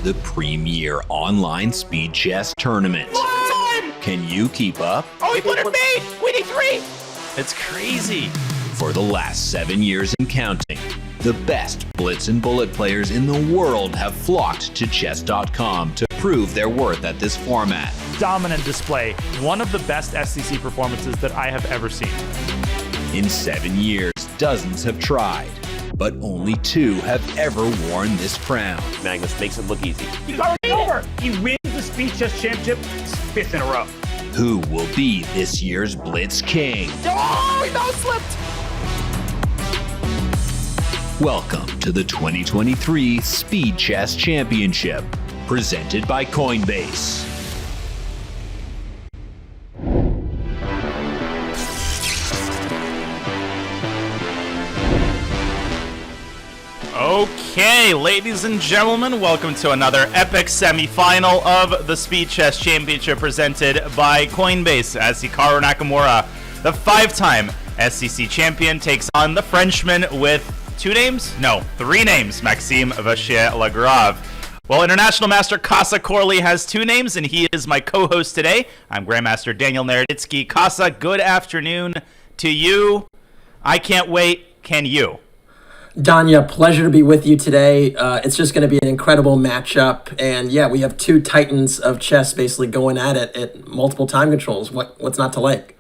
the premier online speed chess tournament. Can you keep up? Oh, he put it made! We need 3! It's crazy. For the last 7 years and counting, the best blitz and bullet players in the world have flocked to Chess.com to prove their worth at this format. Dominant display. One of the best SCC performances that I have ever seen. In 7 years, dozens have tried, but only 2 have ever worn this crown. Magnus makes it look easy. He's already over! He wins the Speed Chess Championship 5th in a row. Who will be this year's Blitz King? Oh, he mouse slipped! Welcome to the 2023 Speed Chess Championship, presented by Coinbase. Okay, ladies and gentlemen, welcome to another epic semifinal of the Speed Chess Championship presented by Coinbase, as Hikaru Nakamura, the 5-time SCC champion, takes on the Frenchman with 2 names? No, 3 names, Maxime Vachier-Lagrave. Well, International Master Kasa Corley has 2 names, and he is my co-host today. I'm Grandmaster Daniel Naroditsky. Kasa, good afternoon to you. I can't wait. Can you? Danya, pleasure to be with you today. It's just going to be an incredible matchup. And yeah, we have 2 titans of chess basically going at it at multiple time controls. What's not to like?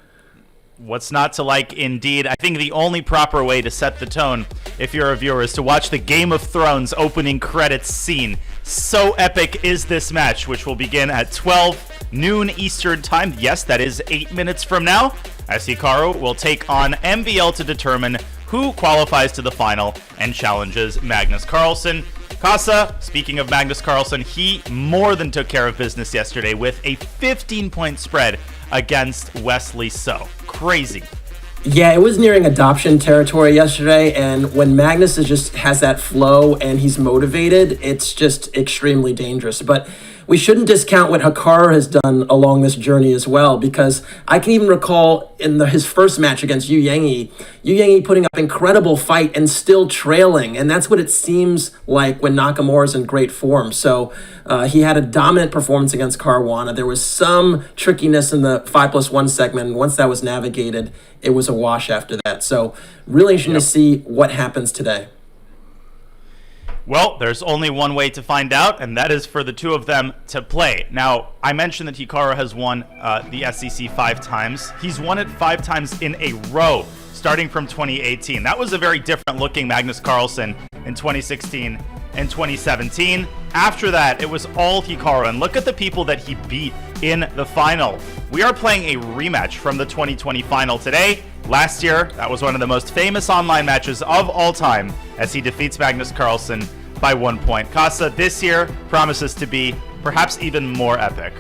What's not to like, indeed. I think the only proper way to set the tone, if you're a viewer, is to watch the Game of Thrones opening credits scene. So epic is this match, which will begin at 12 noon Eastern time. Yes, that is 8 minutes from now, as Hikaru will take on MVL to determine who qualifies to the final and challenges Magnus Carlsen. Kasa, speaking of Magnus Carlsen, he more than took care of business yesterday with a 15-point spread against Wesley So. Crazy. Yeah, it was nearing adoption territory yesterday, and when Magnus just has that flow and he's motivated, it's just extremely dangerous. But we shouldn't discount what Hikaru has done along this journey as well, because I can even recall in his first match against Yu Yangi putting up incredible fight and still trailing, and that's what it seems like when Nakamura's in great form. So he had a dominant performance against Caruana. There was some trickiness in the 5+1 segment, and once that was navigated, it was a wash after that. So really interesting to see what happens today. Well, there's only one way to find out, and that is for the 2 of them to play. Now, I mentioned that Hikaru has won the SCC 5 times. He's won it 5 times in a row, starting from 2018. That was a very different looking Magnus Carlsen in 2016 and 2017. After that, it was all Hikaru, and look at the people that he beat in the final. We are playing a rematch from the 2020 final today. Last year, that was one of the most famous online matches of all time, as he defeats Magnus Carlsen by 1 point. Kasa, this year promises to be perhaps even more epic.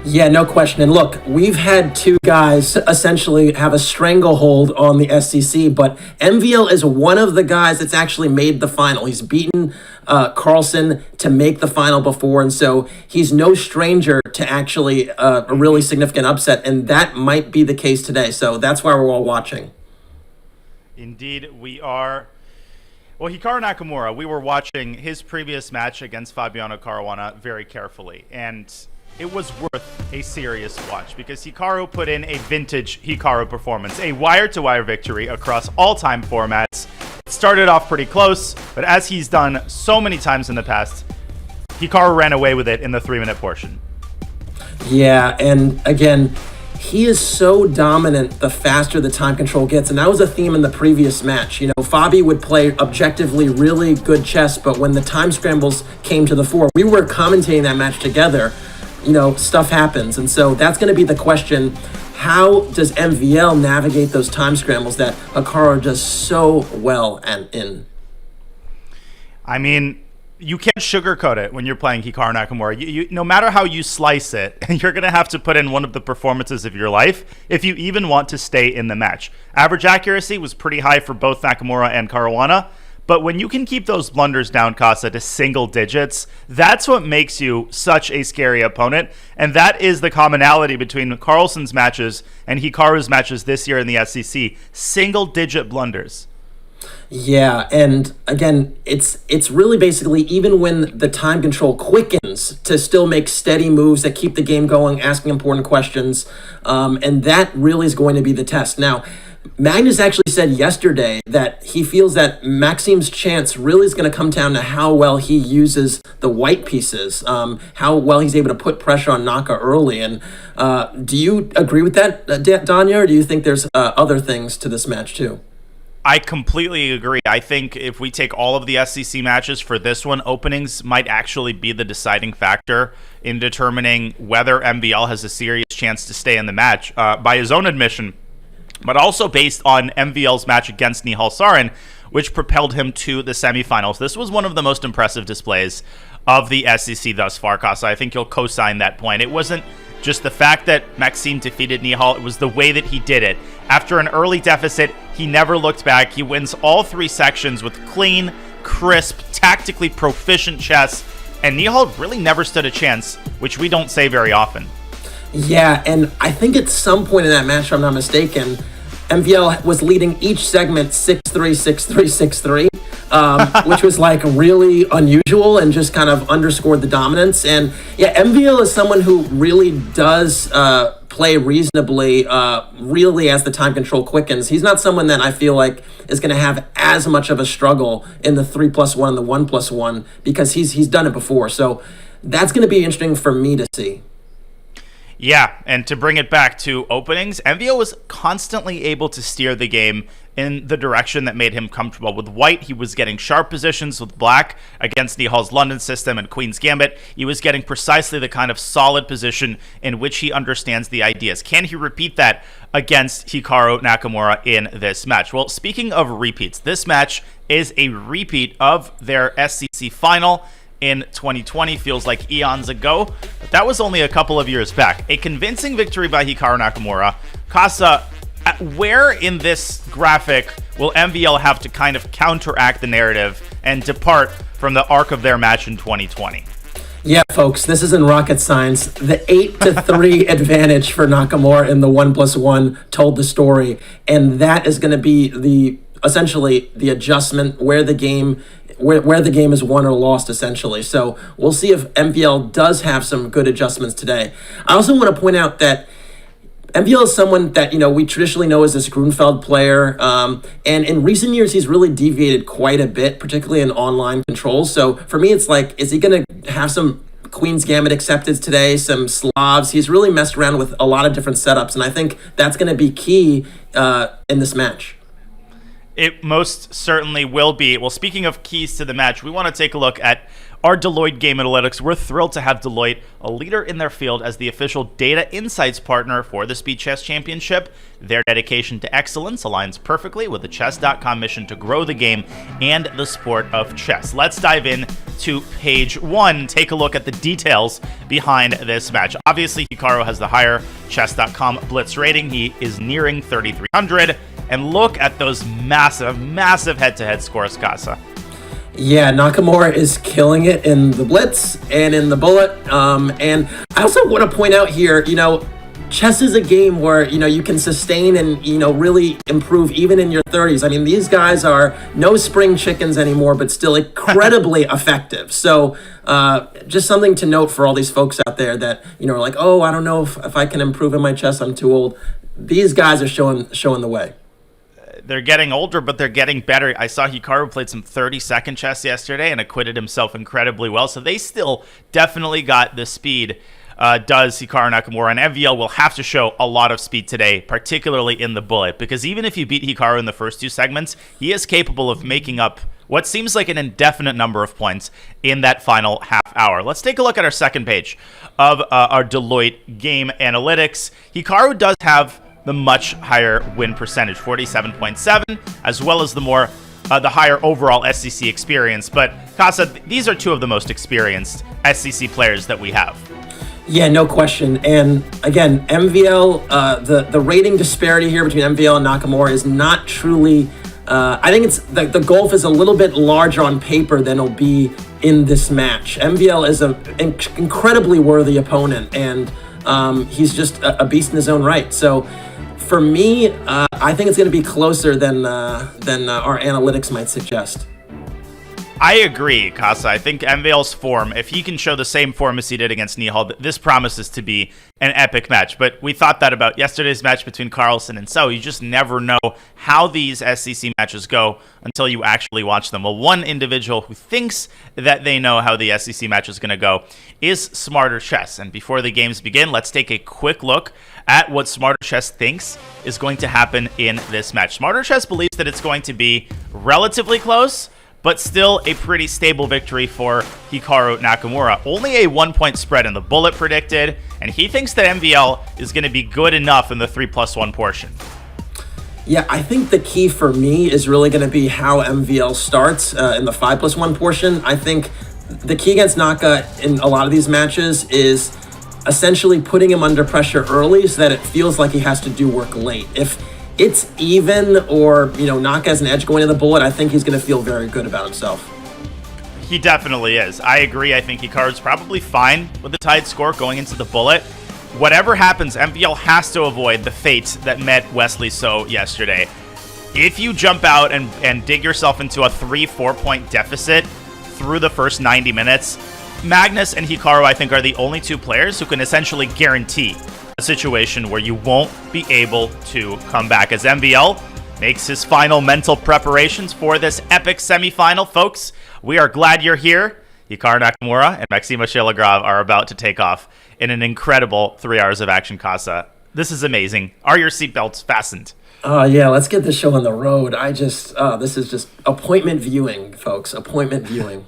Yeah, no question. And look, we've had 2 guys essentially have a stranglehold on the SCC, but MVL is one of the guys that's actually made the final. He's beaten Carlsen to make the final before, and so he's no stranger to actually a really significant upset, and that might be the case today. So that's why we're all watching. Indeed, we are. Well, Hikaru Nakamura, we were watching his previous match against Fabiano Caruana very carefully, and it was worth a serious watch because Hikaru put in a vintage Hikaru performance, a wire-to-wire victory across all-time formats. It started off pretty close, but as he's done so many times in the past, Hikaru ran away with it in the 3-minute portion. Yeah, and again, he is so dominant the faster the time control gets, and that was a theme in the previous match. You know, Fabi would play objectively really good chess, but when the time scrambles came to the fore, we were commentating that match together. You know, stuff happens. And so that's going to be the question. How does MVL navigate those time scrambles that Hikaru does so well in? I mean, you can't sugarcoat it when you're playing Hikaru Nakamura. You, no matter how you slice it, you're going to have to put in one of the performances of your life if you even want to stay in the match. Average accuracy was pretty high for both Nakamura and Caruana. But when you can keep those blunders down, Kasa, to single digits, that's what makes you such a scary opponent. And that is the commonality between Carlsen's matches and Hikaru's matches this year in the SCC. Single-digit blunders. Yeah, and again, it's really basically even when the time control quickens to still make steady moves that keep the game going, asking important questions, and that really is going to be the test. Now, Magnus actually said yesterday that he feels that Maxim's chance really is going to come down to how well he uses the white pieces, how well he's able to put pressure on Naka early. And do you agree with that, Danya, or do you think there's other things to this match too? I completely agree. I think if we take all of the SCC matches for this one, openings might actually be the deciding factor in determining whether MVL has a serious chance to stay in the match, by his own admission, but also based on MVL's match against Nihal Sarin, which propelled him to the semifinals. This was one of the most impressive displays of the SCC thus far, Casa. I think you'll co-sign that point. It wasn't just the fact that Maxim defeated Nihal, it was the way that he did it. After an early deficit, he never looked back. He wins all three sections with clean, crisp, tactically proficient chess, and Nihal really never stood a chance, which we don't say very often. Yeah, and I think at some point in that match, if I'm not mistaken, MVL was leading each segment 6-3, 6-3, 6-3, which was like really unusual and just kind of underscored the dominance. And yeah, MVL is someone who really does play reasonably, really as the time control quickens. He's not someone that I feel like is going to have as much of a struggle in the 3+1 and the 1+1 because he's done it before. So that's going to be interesting for me to see. Yeah, and to bring it back to openings, MVL was constantly able to steer the game in the direction that made him comfortable. With white, he was getting sharp positions. With black, against Nihal's London system and Queen's Gambit, he was getting precisely the kind of solid position in which he understands the ideas. Can he repeat that against Hikaru Nakamura in this match? Well, speaking of repeats, this match is a repeat of their SCC final in 2020. Feels like eons ago, but that was only a couple of years back. A convincing victory by Hikaru Nakamura. Casa, where in this graphic will MVL have to kind of counteract the narrative and depart from the arc of their match in 2020? Yeah, folks, this isn't rocket science. The 8-3 advantage for Nakamura in the 1+1 told the story, and that is going to be essentially the adjustment where the game is won or lost, essentially. So we'll see if MVL does have some good adjustments today. I also want to point out that MVL is someone that, we traditionally know as this Grunfeld player, and in recent years, he's really deviated quite a bit, particularly in online controls. So for me, it's like, is he going to have some Queen's Gambit acceptance today, some Slavs? He's really messed around with a lot of different setups, and I think that's going to be key in this match. It most certainly will be. Well, speaking of keys to the match, we want to take a look at our Deloitte Game Analytics. We're thrilled to have Deloitte, a leader in their field, as the official data insights partner for the Speed Chess Championship. Their dedication to excellence aligns perfectly with the Chess.com mission to grow the game and the sport of chess. Let's dive in to page 1. Take a look at the details behind this match. Obviously, Hikaru has the higher Chess.com Blitz rating. He is nearing 3,300. And look at those massive, massive head-to-head scores, Casa. Yeah, Nakamura is killing it in the Blitz and in the Bullet. And I also want to point out here, chess is a game where, you can sustain and, really improve even in your 30s. I mean, these guys are no spring chickens anymore, but still incredibly effective. So just something to note for all these folks out there that, are like, oh, I don't know if I can improve in my chess. I'm too old. These guys are showing the way. They're getting older, but they're getting better. I saw Hikaru played some 30-second chess yesterday and acquitted himself incredibly well. So they still definitely got the speed, does Hikaru Nakamura. And MVL will have to show a lot of speed today, particularly in the Bullet, because even if you beat Hikaru in the first two segments, he is capable of making up what seems like an indefinite number of points in that final half hour. Let's take a look at our second page of our Deloitte Game Analytics. Hikaru does have the much higher win percentage, 47.7, as well as the higher overall SCC experience. But Casa, these are two of the most experienced SCC players that we have. Yeah, no question. And again, MVL, the rating disparity here between MVL and Nakamura is not truly. I think it's the gulf is a little bit larger on paper than it'll be in this match. MVL is an incredibly worthy opponent, and he's just a beast in his own right. So For me, I think it's going to be closer than our analytics might suggest. I agree, Casa. I think MVL's form, if he can show the same form as he did against Nihal, this promises to be an epic match. But we thought that about yesterday's match between Carlsen and So. You just never know how these SCC matches go until you actually watch them. Well, one individual who thinks that they know how the SCC match is going to go is Smarter Chess. And before the games begin, let's take a quick look at what Smarter Chess thinks is going to happen in this match. Smarter Chess believes that it's going to be relatively close, but still a pretty stable victory for Hikaru Nakamura. Only a 1-point spread in the bullet predicted, and he thinks that MVL is going to be good enough in the 3+1 portion. Yeah, I think the key for me is really going to be how MVL starts in the 5+1 portion. I think the key against Naka in a lot of these matches is essentially putting him under pressure early so that it feels like he has to do work late. If it's even or, Naka has an edge going to the bullet, I think he's going to feel very good about himself. He definitely is. I agree. I think Hikaru's probably fine with the tied score going into the bullet. Whatever happens, MVL has to avoid the fate that met Wesley So yesterday. If you jump out and dig yourself into a 3-4 point deficit through the first 90 minutes, Magnus and Hikaru, I think, are the only two players who can essentially guarantee a situation where you won't be able to come back, as MVL makes his final mental preparations for this epic semifinal. Folks, we are glad you're here. Hikaru Nakamura and Maxima Shelagrov are about to take off in an incredible 3 hours of action, Casa. This is amazing. Are your seatbelts fastened? Oh, yeah, let's get this show on the road. This is just appointment viewing, folks. Appointment viewing.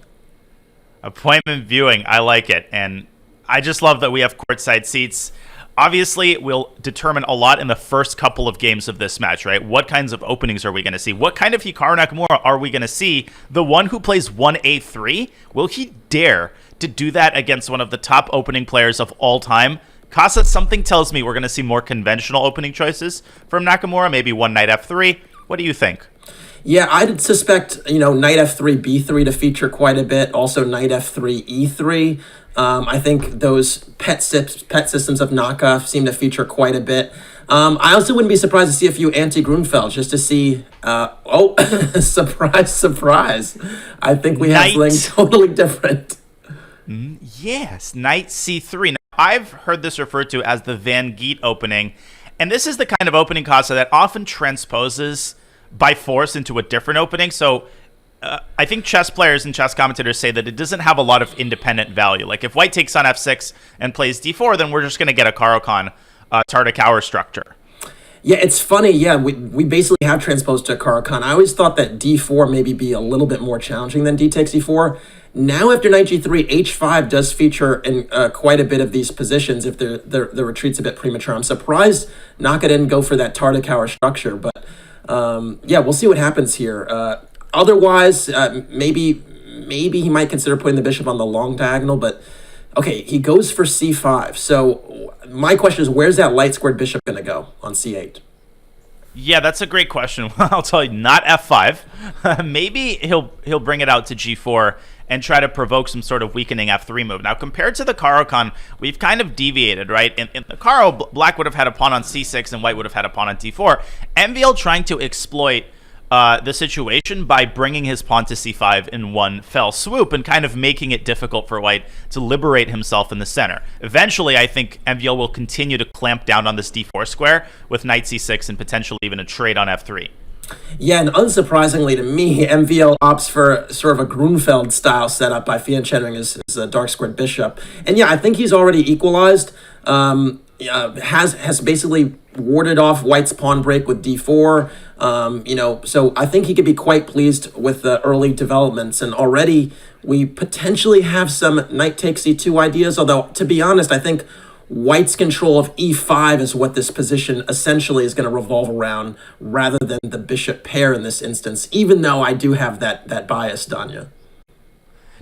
Appointment viewing. I like it. And I just love that we have courtside seats. Obviously, we'll determine a lot in the first couple of games of this match, right? What kinds of openings are we going to see? What kind of Hikaru Nakamura are we going to see? The one who plays 1A3? Will he dare to do that against one of the top opening players of all time? Casa, something tells me we're going to see more conventional opening choices from Nakamura, maybe one knight F3. What do you think? Yeah, I'd suspect, knight F3, B3 to feature quite a bit. Also, knight F3, E3. I think those pet systems of Naka seem to feature quite a bit. I also wouldn't be surprised to see a few anti-Grunfeld just to see, surprise. I think we have something totally different. Yes, knight C3. Now, I've heard this referred to as the Van Geet opening, and this is the kind of opening, Casa, that often transposes by force into a different opening. So I think chess players and chess commentators say that it doesn't have a lot of independent value. Like if white takes on F6 and plays D4, then we're just going to get a Caro-Kann Tartakower structure. Yeah, it's funny. Yeah, we basically have transposed to Caro-Kann. I always thought that D4 maybe be a little bit more challenging than D takes E4. Now after knight G3, H5 does feature in quite a bit of these positions if the retreat's a bit premature. I'm surprised Naka didn't go for that Tartakower structure, but yeah, we'll see what happens here. Otherwise, maybe he might consider putting the bishop on the long diagonal, but okay, he goes for C5. So my question is, where's that light squared bishop going to go on C8? Yeah, that's a great question. I'll tell you, not F5. Maybe he'll bring it out to G4 and try to provoke some sort of weakening F3 move. Now, compared to the Caro-Kann, we've kind of deviated, right? In the Caro, black would have had a pawn on C6 and white would have had a pawn on D4. MVL trying to exploit the situation by bringing his pawn to C5 in one fell swoop and kind of making it difficult for white to liberate himself in the center. Eventually, I think MVL will continue to clamp down on this D4 square with knight C6 and potentially even a trade on F3. Yeah, and unsurprisingly to me, MVL opts for sort of a Grunfeld style setup by fianchetting his dark squared bishop. And yeah, I think he's already equalized. Has basically warded off white's pawn break with D4. So I think he could be quite pleased with the early developments. And already we potentially have some knight takes E2 ideas. Although, to be honest, I think white's control of E5 is what this position essentially is going to revolve around rather than the bishop pair in this instance, even though I do have that bias, Danya.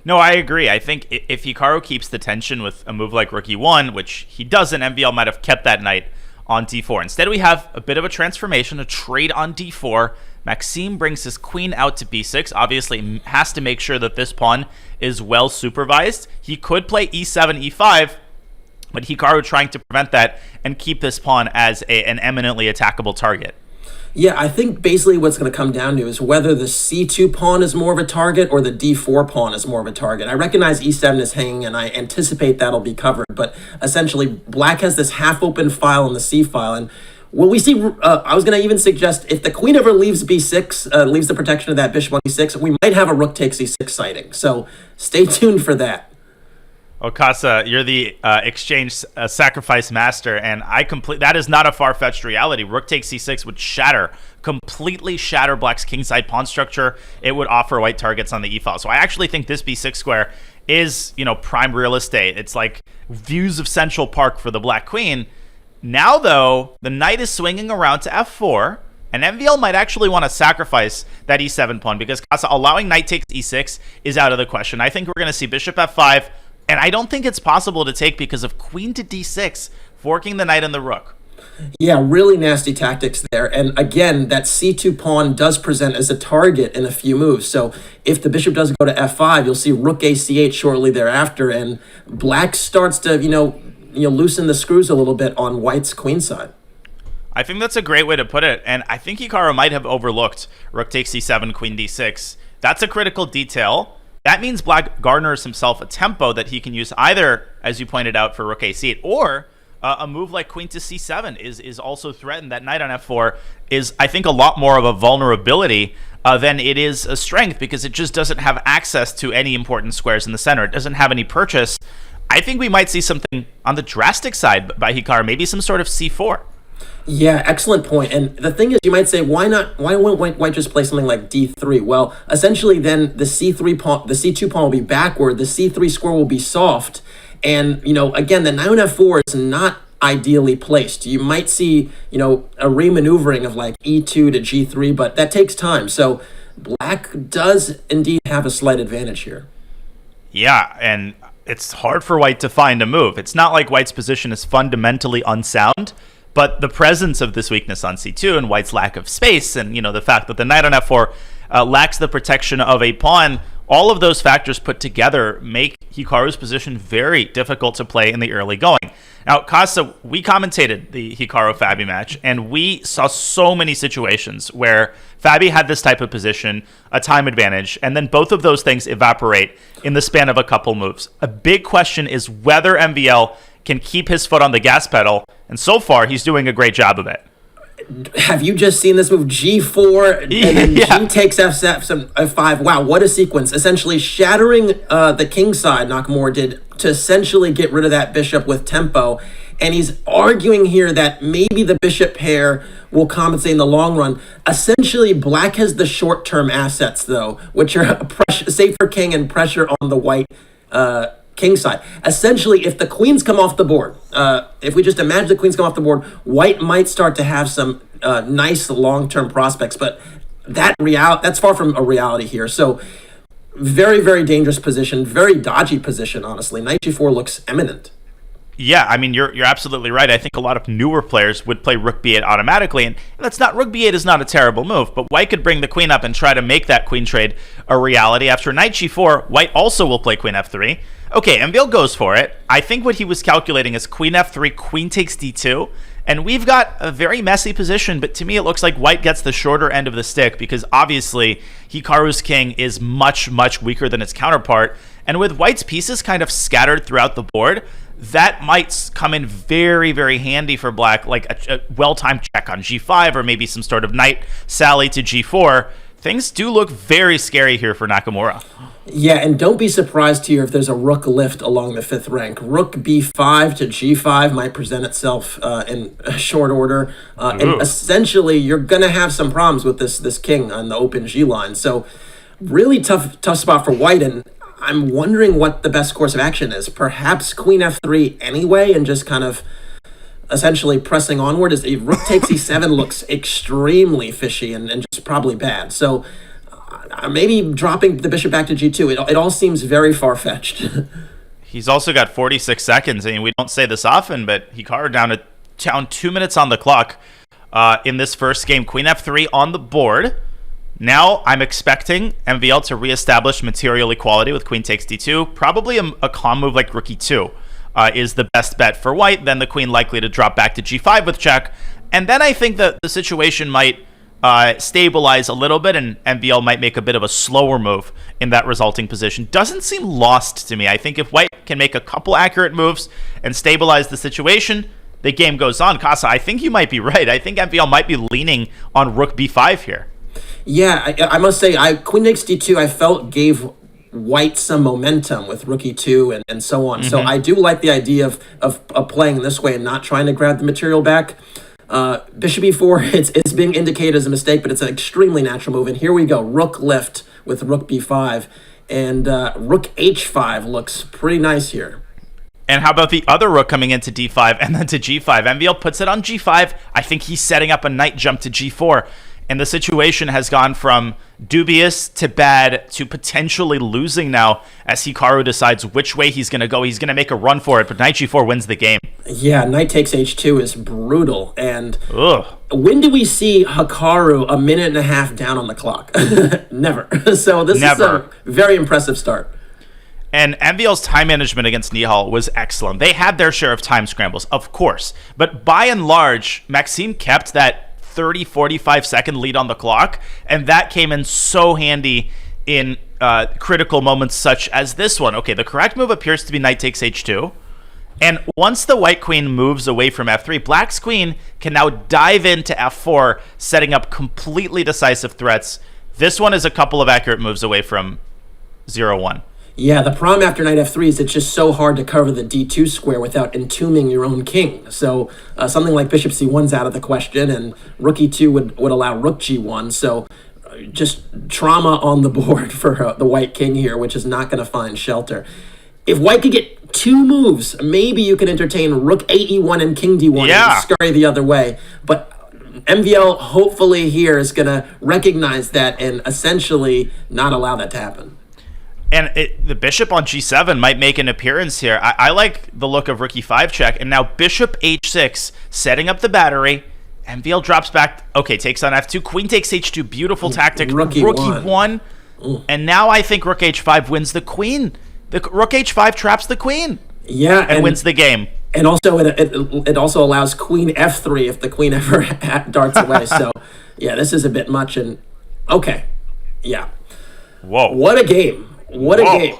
No, I agree. I think if Hikaru keeps the tension with a move like Rook E1, which he doesn't, MVL might have kept that knight on D4. Instead, we have a bit of a transformation, a trade on D4. Maxime brings his queen out to B6. Obviously, has to make sure that this pawn is well supervised. He could play E7, E5, but Hikaru trying to prevent that and keep this pawn as an eminently attackable target. Yeah, I think basically what's going to come down to is whether the c2 pawn is more of a target or the d4 pawn is more of a target. I recognize e7 is hanging, and I anticipate that'll be covered, but essentially black has this half-open file in the c file, and will we see, I was going to even suggest, if the queen ever leaves b6, leaves the protection of that bishop on e6, we might have a rook takes e6 sighting, so stay tuned for that. Okasa, you're the exchange sacrifice master, and that is not a far-fetched reality. Rook takes c6 would completely shatter black's kingside pawn structure. It would offer white targets on the e-file. So I actually think this b6 square is, prime real estate. It's like views of Central Park for the black queen. Now, though, the knight is swinging around to f4, and MVL might actually want to sacrifice that e7 pawn, because Kasa, allowing knight takes e6 is out of the question. I think we're going to see bishop f5, and I don't think it's possible to take because of queen to d6, forking the knight and the rook. Yeah, really nasty tactics there. And again, that c2 pawn does present as a target in a few moves. So if the bishop does go to f5, you'll see rook a8 shortly thereafter, and black starts to, loosen the screws a little bit on white's queenside. I think that's a great way to put it, and I think Hikaru might have overlooked rook takes c7, queen d6. That's a critical detail. That means black garners himself a tempo that he can use either, as you pointed out, for rook a8, or a move like queen to c7 is also threatened. That knight on f4 is, I think, a lot more of a vulnerability than it is a strength, because it just doesn't have access to any important squares in the center. It doesn't have any purchase. I think we might see something on the drastic side by Hikaru, maybe some sort of c4. Yeah, excellent point. And the thing is, you might say, why won't white just play something like d3? Well, essentially then the c2 pawn will be backward, the c3 square will be soft, and again, the knight on f4 is not ideally placed. You might see, a remaneuvering of like e2 to g3, but that takes time. So black does indeed have a slight advantage here. Yeah, and it's hard for white to find a move. It's not like white's position is fundamentally unsound, but the presence of this weakness on c2 and white's lack of space, and the fact that the knight on f4 lacks the protection of a pawn, all of those factors put together make Hikaru's position very difficult to play in the early going. Now, Kasa, we commentated the Hikaru-Fabi match, and we saw so many situations where Fabi had this type of position, a time advantage, and then both of those things evaporate in the span of a couple moves. A big question is whether MVL can keep his foot on the gas pedal, and so far he's doing a great job of it. Have you just seen this move, g4, and then g takes f5? Wow, what a sequence. Essentially shattering the king side, Nakamura did, to essentially get rid of that bishop with tempo. And he's arguing here that maybe the bishop pair will compensate in the long run. Essentially, black has the short-term assets, though, which are safer king and pressure on the white king side. Essentially, if the queens come off the board, if we just imagine the queens come off the board, white might start to have some nice long-term prospects, but that's far from a reality here. So very, very dangerous position, very dodgy position, honestly. Knight g4 looks eminent. Yeah, I mean, you're absolutely right. I think a lot of newer players would play rook b8 automatically, and that's not, rook b8 is not a terrible move, but white could bring the queen up and try to make that queen trade a reality. After knight g4, white also will play queen f3. Okay, MVL goes for it. I think what he was calculating is queen f3, queen takes d2, and we've got a very messy position, but to me it looks like white gets the shorter end of the stick, because obviously Hikaru's king is much, much weaker than its counterpart, and with white's pieces kind of scattered throughout the board, that might come in very, very handy for black, like a well-timed check on g5, or maybe some sort of knight sally to g4. Things do look very scary here for Nakamura. Yeah, and don't be surprised here if there's a rook lift along the fifth rank. Rook b5 to g5 might present itself in short order. And essentially, you're going to have some problems with this king on the open g line. So really tough spot for white, and I'm wondering what the best course of action is. Perhaps queen f3 anyway, and just kind of essentially pressing onward. As rook takes e7 looks extremely fishy and just probably bad. So maybe dropping the bishop back to g2. It all seems very far-fetched. He's also got 46 seconds. I mean, we don't say this often, but Hikaru down 2 minutes on the clock in this first game. Queen f3 on the board. Now I'm expecting MVL to reestablish material equality with queen takes d2. Probably a calm move like rook e2. is the best bet for white, then the queen likely to drop back to g5 with check. And then I think that the situation might stabilize a little bit, and MVL might make a bit of a slower move in that resulting position. Doesn't seem lost to me. I think if white can make a couple accurate moves and stabilize the situation, the game goes on. Casa, I think you might be right. I think MVL might be leaning on rook b5 here. Yeah, I must say, queen takes d2, I felt gave white some momentum with rook e2 and so on. So I do like the idea of playing this way and not trying to grab the material back. Bishop e4, it's being indicated as a mistake, but it's an extremely natural move. And here we go, rook lift with rook b5. And rook h5 looks pretty nice here. And how about the other rook coming into d5 and then to g5? MVL puts it on g5. I think he's setting up a knight jump to g4. And the situation has gone from dubious to bad to potentially losing now as Hikaru decides which way he's going to go. He's going to make a run for it, but knight g4 wins the game. Yeah, knight takes h2 is brutal. And when do we see Hikaru a minute and a half down on the clock? Never. So this is a very impressive start. And MVL's time management against Nihal was excellent. They had their share of time scrambles, of course. But by and large, Maxime kept that 30, 45 second lead on the clock. And that came in so handy in critical moments such as this one. Okay, the correct move appears to be knight takes h2. And once the white queen moves away from f3, black's queen can now dive into f4, setting up completely decisive threats. This one is a couple of accurate moves away from 0-1. Yeah, the problem after knight f3 is it's just so hard to cover the d2 square without entombing your own king. So something like bishop c1 is out of the question, and rook e2 would allow rook g1. So just trauma on the board for the white king here, which is not going to find shelter. If white could get two moves, maybe you can entertain rook e1 and king d1 and scurry the other way. But MVL hopefully here is going to recognize that and essentially not allow that to happen. And the bishop on g7 might make an appearance here. I like the look of rook e5 check. And now bishop h6, setting up the battery. MVL drops back. Okay, takes on f2. Queen takes h2. Beautiful tactic. Rook e1. And now I think rook h5 wins the queen. The rook h5 traps the queen. Yeah, and wins the game. And also it also allows queen f3 if the queen ever darts away. So yeah, this is a bit much. And okay, yeah. Whoa! What a game! What a game!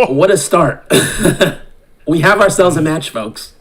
What a start! We have ourselves a match, folks.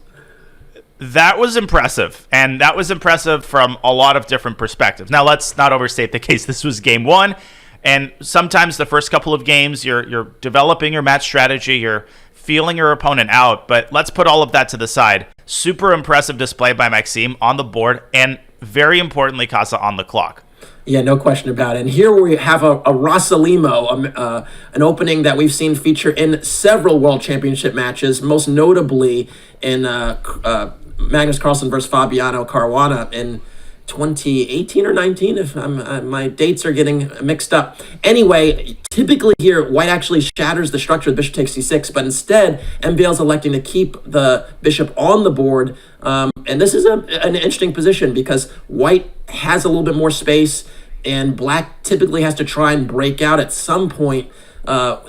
That was impressive, and that was impressive from a lot of different perspectives. Now, let's not overstate the case. This was game one, and sometimes the first couple of games, you're developing your match strategy, you're feeling your opponent out, but let's put all of that to the side. Super impressive display by Maxime on the board, and very importantly, Casa on the clock. Yeah, no question about it. And here we have a Rossalimo, an opening that we've seen feature in several World Championship matches, most notably in Magnus Carlsen versus Fabiano Caruana in 2018 or 19, if my dates are getting mixed up. Anyway, typically here, white actually shatters the structure of bishop takes c6, but instead, MVL is electing to keep the bishop on the board. And this is an interesting position because white has a little bit more space, and black typically has to try and break out at some point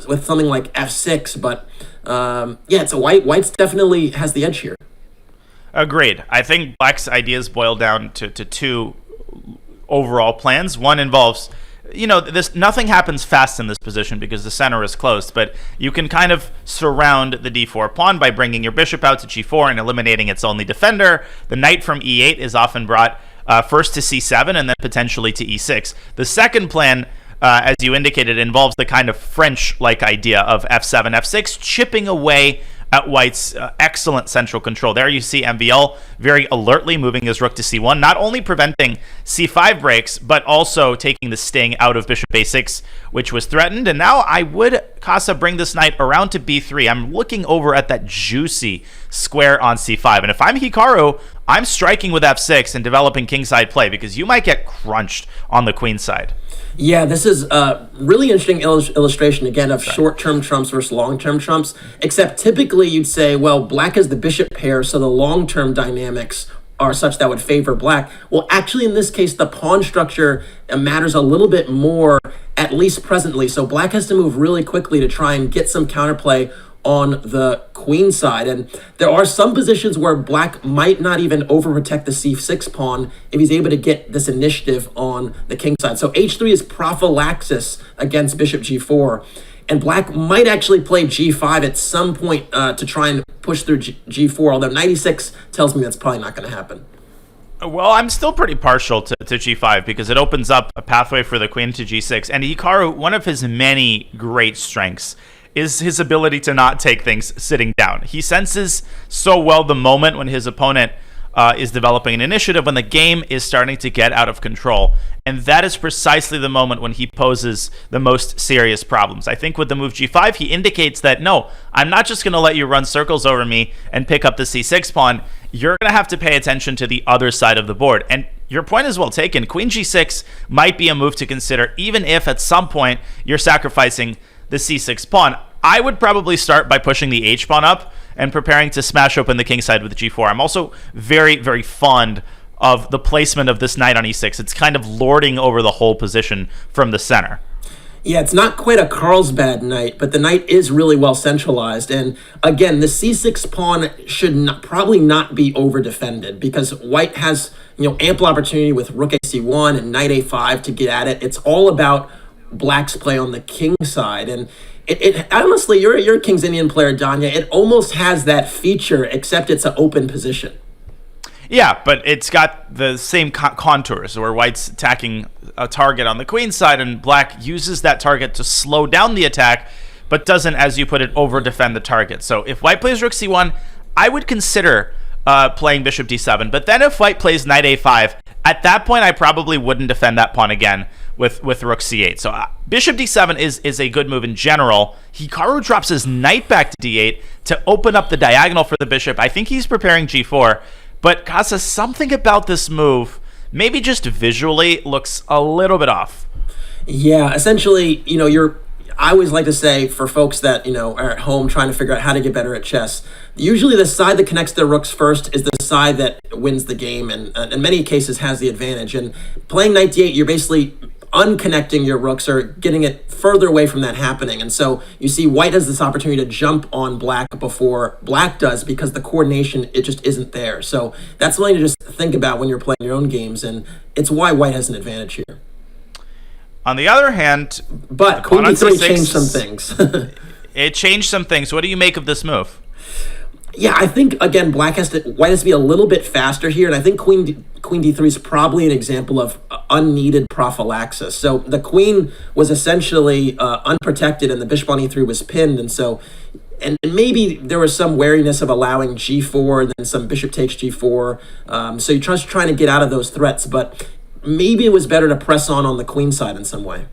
with something like f6. But yeah, it's a white's definitely has the edge here. Agreed. I think black's ideas boil down to two overall plans. One involves, nothing happens fast in this position because the center is closed, but you can kind of surround the d4 pawn by bringing your bishop out to g4 and eliminating its only defender. The knight from e8 is often brought first to c7 and then potentially to e6. The second plan, as you indicated, involves the kind of French-like idea of f7, f6, chipping away at white's excellent central control. There you see MVL very alertly moving his rook to c1, not only preventing c5 breaks, but also taking the sting out of bishop a6, which was threatened. And now I would, Casa, bring this knight around to b3. I'm looking over at that juicy square on c5. And if I'm Hikaru, I'm striking with f6 and developing kingside play because you might get crunched on the queen side. Yeah, this is a really interesting illustration, again, of short-term trumps versus long-term trumps, except typically you'd say, well, black is the bishop pair, so the long-term dynamics are such that would favor black. Well, actually, in this case, the pawn structure matters a little bit more, at least presently. So black has to move really quickly to try and get some counterplay on the queen side. And there are some positions where black might not even overprotect the c6 pawn if he's able to get this initiative on the king side. So h3 is prophylaxis against bishop g4. And black might actually play g5 at some point to try and push through g4, although knight e6 tells me that's probably not going to happen. Well, I'm still pretty partial to g5 because it opens up a pathway for the queen to g6. And Hikaru, one of his many great strengths is his ability to not take things sitting down. He senses so well the moment when his opponent is developing an initiative, when the game is starting to get out of control. And that is precisely the moment when he poses the most serious problems. I think with the move g5, he indicates that, no, I'm not just going to let you run circles over me and pick up the c6 pawn. You're going to have to pay attention to the other side of the board. And your point is well taken. Queen g6 might be a move to consider, even if at some point you're sacrificing the c6 pawn. I would probably start by pushing the h pawn up and preparing to smash open the king side with g4. I'm also very, very fond of the placement of this knight on e6. It's kind of lording over the whole position from the center. Yeah, it's not quite a Carlsbad knight, but the knight is really well centralized. And again, the c6 pawn should probably not be over defended because white has ample opportunity with rook ac1 and knight a5 to get at it. It's all about black's play on the king side. And it honestly, you're a King's Indian player, Danya. It almost has that feature, except it's an open position. Yeah, but it's got the same contours where white's attacking a target on the queen side and black uses that target to slow down the attack, but doesn't, as you put it, over-defend the target. So if white plays rook c1, I would consider playing bishop d7. But then if white plays knight a5, at that point I probably wouldn't defend that pawn again with rook c8. So bishop d7 is a good move in general. Hikaru drops his knight back to d8 to open up the diagonal for the bishop. I think he's preparing g4. But Casa, something about this move, maybe just visually, looks a little bit off. Yeah, essentially, I always like to say for folks that, are at home trying to figure out how to get better at chess, usually the side that connects their rooks first is the side that wins the game and in many cases has the advantage. And playing knight d8, you're basically unconnecting your rooks or getting it further away from that happening. And so you see white has this opportunity to jump on black before black does because the coordination, it just isn't there. So that's something to just think about when you're playing your own games, and it's why white has an advantage here. On the other hand, but Queen d3 changed some things. It changed some things. What do you make of this move? Yeah, I think again white has to be a little bit faster here, and I think Queen d3 is probably an example of unneeded prophylaxis. So the queen was essentially unprotected, and the bishop on e3 was pinned, and so and maybe there was some wariness of allowing g4, and then some bishop takes g4. So you're just trying to get out of those threats, but maybe it was better to press on the queen side in some way.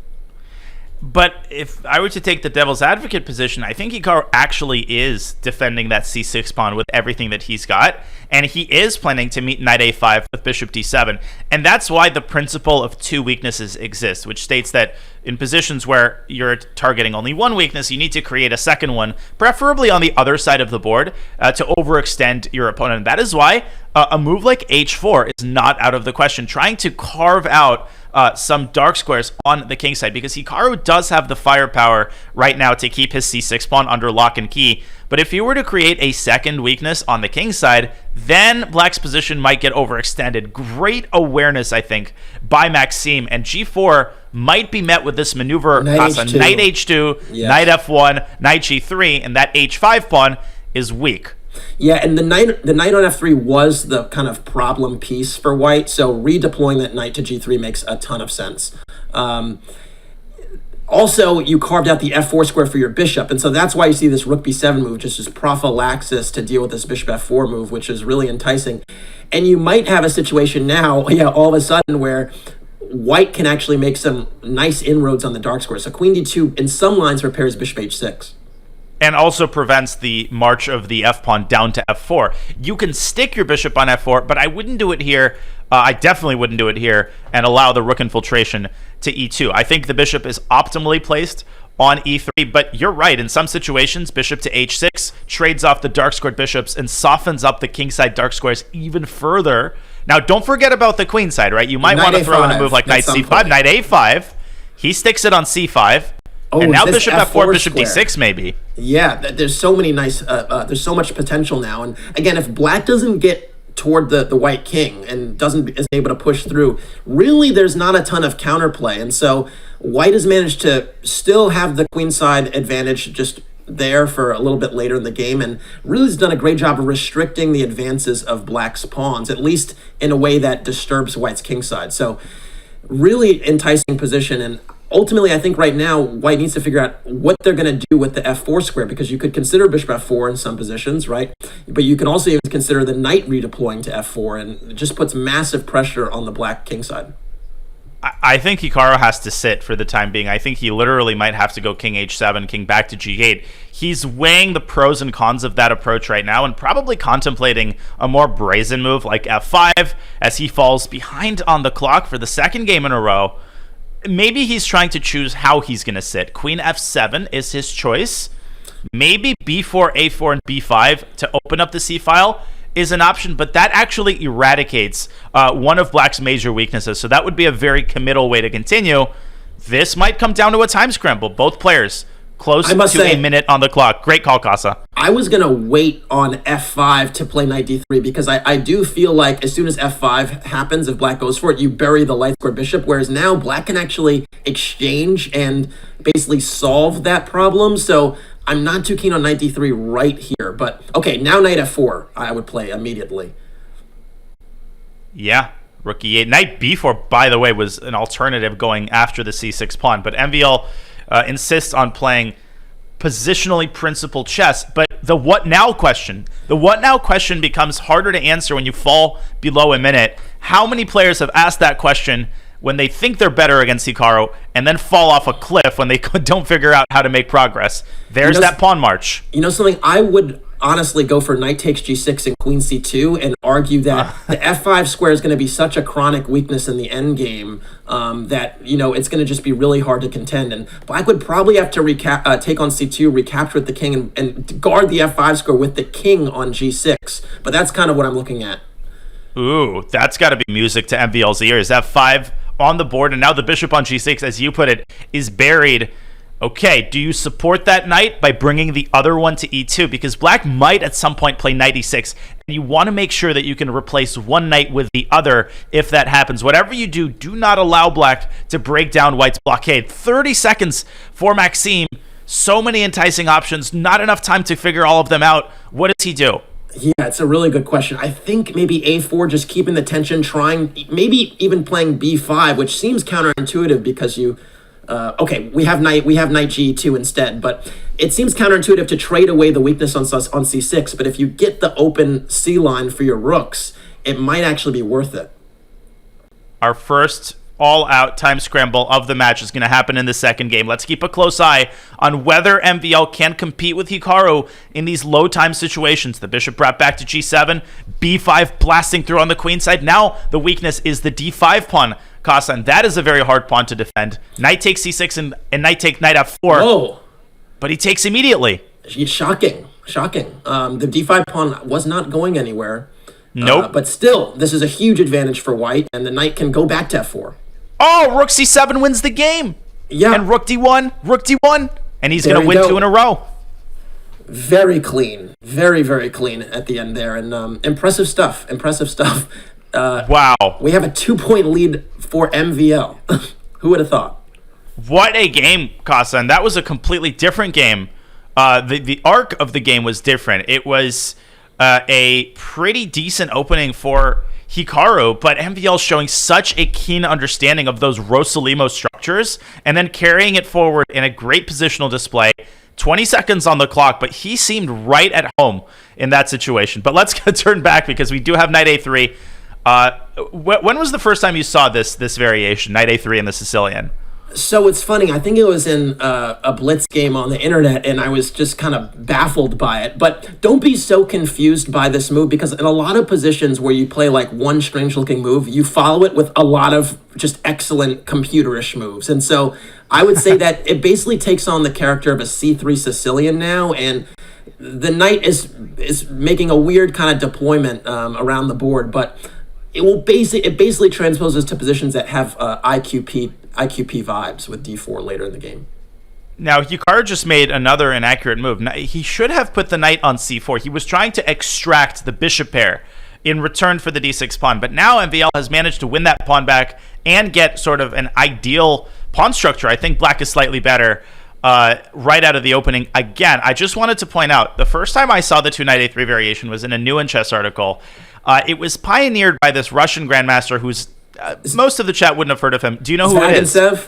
But if I were to take the devil's advocate position, I think Hikaru actually is defending that c6 pawn with everything that he's got, and he is planning to meet knight a5 with bishop d7. And that's why the principle of two weaknesses exists, which states that in positions where you're targeting only one weakness, you need to create a second one, preferably on the other side of the board, to overextend your opponent. That is why a move like h4 is not out of the question, trying to carve out some dark squares on the king side, because Hikaru does have the firepower right now to keep his c6 pawn under lock and key. But if you were to create a second weakness on the king side, then black's position might get overextended. Great awareness, I think, by Maxime, and g4 might be met with this maneuver, knight h2, yes. Knight f1, knight g3, and that h5 pawn is weak. Yeah, and the knight on f3 was the kind of problem piece for white, so redeploying that knight to g3 makes a ton of sense. Also, you carved out the f4 square for your bishop, and so that's why you see this rook b7 move, just as prophylaxis to deal with this bishop f4 move, which is really enticing. And you might have a situation now, all of a sudden, where white can actually make some nice inroads on the dark square. So queen d2, in some lines, prepares bishop h6. And also prevents the march of the f-pawn down to f4. You can stick your bishop on f4, but I wouldn't do it here. I definitely wouldn't do it here and allow the rook infiltration to e2. I think the bishop is optimally placed on e3, but you're right. In some situations, bishop to h6 trades off the dark squared bishops and softens up the kingside dark squares even further. Now, don't forget about the queen side, right? You might want to throw in a move like knight c5, knight a5. He sticks it on c5. Oh, and now bishop f4, bishop d6 maybe. Yeah, there's so many nice. There's so much potential now, and again, if Black doesn't get toward the white king and is able to push through, really, there's not a ton of counterplay, and so White has managed to still have the queenside advantage just there for a little bit later in the game, and really has done a great job of restricting the advances of Black's pawns, at least in a way that disturbs White's kingside. So, really enticing position, and ultimately, I think right now, White needs to figure out what they're going to do with the f4 square, because you could consider bishop f4 in some positions, right? But you can also even consider the knight redeploying to f4, and it just puts massive pressure on the Black king side. I think Hikaru has to sit for the time being. I think he literally might have to go king h7, king back to g8. He's weighing the pros and cons of that approach right now and probably contemplating a more brazen move like f5 as he falls behind on the clock for the second game in a row. Maybe he's trying to choose how he's going to sit. Queen f7 is his choice. Maybe b4, a4, and b5 to open up the c-file is an option, but that actually eradicates one of Black's major weaknesses. So that would be a very committal way to continue. This might come down to a time scramble. Both players close to a minute on the clock. Great call, Casa. I was going to wait on f5 to play knight d3 because I do feel like as soon as f5 happens, if Black goes for it, you bury the light square bishop, whereas now Black can actually exchange and basically solve that problem. So I'm not too keen on knight d3 right here, but okay, now knight f4 I would play immediately. Yeah, rook e8. Knight b4, by the way, was an alternative going after the c6 pawn, but MVL insists on playing positionally principled chess. But the what now question becomes harder to answer when you fall below a minute. How many players have asked that question when they think they're better against Hikaru and then fall off a cliff when they don't figure out how to make progress? There's that pawn march. You know something? I would honestly go for knight takes g6 and queen c2 and argue that the f5 square is going to be such a chronic weakness in the endgame that, it's going to just be really hard to contend. And Black would probably have to take on c2, recapture with the king, and guard the f5 square with the king on g6. But that's kind of what I'm looking at. Ooh, that's got to be music to MVL's ears. f5 on the board, and now the bishop on g6, as you put it, is buried. Okay, do you support that knight by bringing the other one to e2? Because Black might at some point play knight e6, and you want to make sure that you can replace one knight with the other if that happens. Whatever you do, do not allow Black to break down White's blockade. 30 seconds for Maxime. So many enticing options, not enough time to figure all of them out. What does he do? Yeah, it's a really good question. I think maybe a4, just keeping the tension, trying, maybe even playing b5, which seems counterintuitive because we have knight g2 instead, but it seems counterintuitive to trade away the weakness on c6. But if you get the open c line for your rooks, it might actually be worth it. Our first all-out time scramble of the match is going to happen in the second game. Let's keep a close eye on whether MVL can compete with Hikaru in these low-time situations. The bishop brought back to g7, b5 blasting through on the queen side. Now the weakness is the d5 pawn, Casa, and that is a very hard pawn to defend. Knight takes c6 and knight take knight f4. Whoa. But he takes immediately. Shocking. The d5 pawn was not going anywhere. Nope. But still, this is a huge advantage for White, and the knight can go back to f4. Oh, rook c7 wins the game. Yeah. And rook d1, and he's going to win two in a row. Very clean. Very, very clean at the end there. And impressive stuff. Wow. We have a 2-point lead for MVL. Who would have thought? What a game, Casa. And that was a completely different game. The arc of the game was different. It was a pretty decent opening for Hikaru, but MVL showing such a keen understanding of those Rosalimo structures and then carrying it forward in a great positional display. 20 seconds on the clock, but he seemed right at home in that situation. But let's turn back because we do have knight a3. When was the first time you saw this variation, knight a3 in the Sicilian? So it's funny. I think it was in a blitz game on the internet, and I was just kind of baffled by it. But don't be so confused by this move, because in a lot of positions where you play like one strange-looking move, you follow it with a lot of just excellent computerish moves. And so I would say that it basically takes on the character of a c3 Sicilian now, and the knight is making a weird kind of deployment around the board, but it basically transposes to positions that have IQP vibes with d4 later in the game. Now, Hikaru just made another inaccurate move. Now, he should have put the knight on c4. He was trying to extract the bishop pair in return for the d6 pawn. But now MVL has managed to win that pawn back and get sort of an ideal pawn structure. I think black is slightly better right out of the opening. Again, I just wanted to point out, the first time I saw the 2 knight a3 variation was in a New in Chess article. It was pioneered by this Russian grandmaster who's most of the chat wouldn't have heard of him. Do you know who it is?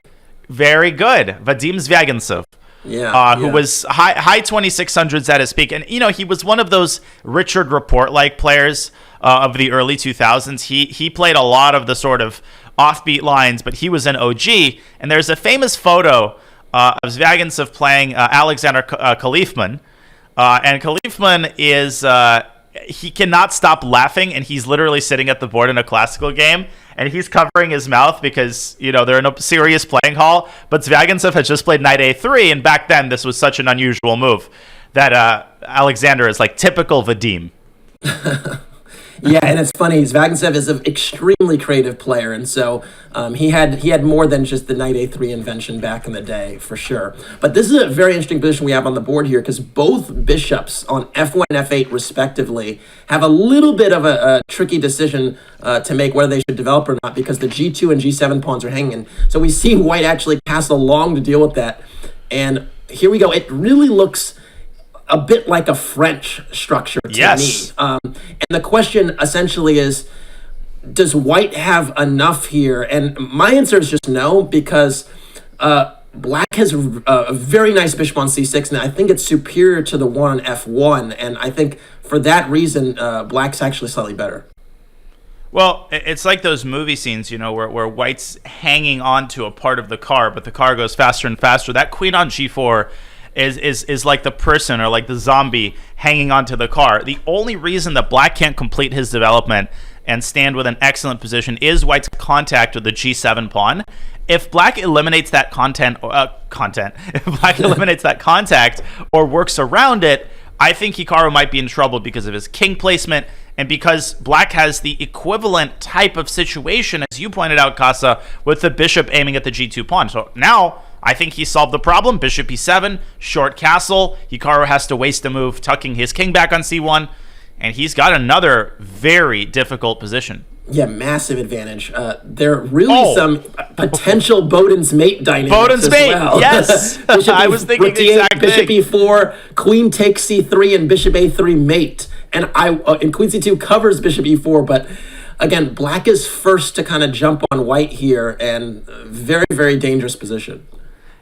Very good. Vadim Zvyagintsov. Who was high 2600s at his peak. And, he was one of those Richard Report-like players of the early 2000s. He played a lot of the sort of offbeat lines, but he was an OG. And there's a famous photo of Zvyagintsev playing Alexander Khalifman. And Khalifman is... he cannot stop laughing, and he's literally sitting at the board in a classical game, and he's covering his mouth because, they're in a serious playing hall. But Zvyagintsev had just played knight a3, and back then this was such an unusual move that Alexander is like typical Vadim. Yeah, and it's funny. Zvyagintsov is an extremely creative player, and so he had more than just the knight a3 invention back in the day, for sure. But this is a very interesting position we have on the board here, because both bishops on f1 and f8 respectively have a little bit of a tricky decision to make whether they should develop or not, because the g2 and g7 pawns are hanging. So we see white actually castle long to deal with that, and here we go. It really looks a bit like a French structure to me. And the question essentially is, does white have enough here? And my answer is just no, because black has a very nice bishop on c6, and I think it's superior to the one on f1. And I think for that reason, black's actually slightly better. Well, it's like those movie scenes, where white's hanging on to a part of the car, but the car goes faster and faster. That queen on g4 is like the person, or like the zombie hanging onto the car. The only reason that black can't complete his development and stand with an excellent position is white's contact with the g7 pawn. If black eliminates that if black eliminates that contact or works around it, I think Hikaru might be in trouble because of his king placement, and because black has the equivalent type of situation, as you pointed out, Casa, with the bishop aiming at the g2 pawn. So now I think he solved the problem. Bishop e7, short castle. Hikaru has to waste a move, tucking his king back on c1, and he's got another very difficult position. Yeah, massive advantage. There are really some potential Boden's mate dynamics Boden's mate, well. Yes. I was thinking the exact Bishop thing. e4, queen takes c3, and bishop a3 mate. And queen c2 covers bishop e4, but again, black is first to kind of jump on white here, and very, very dangerous position.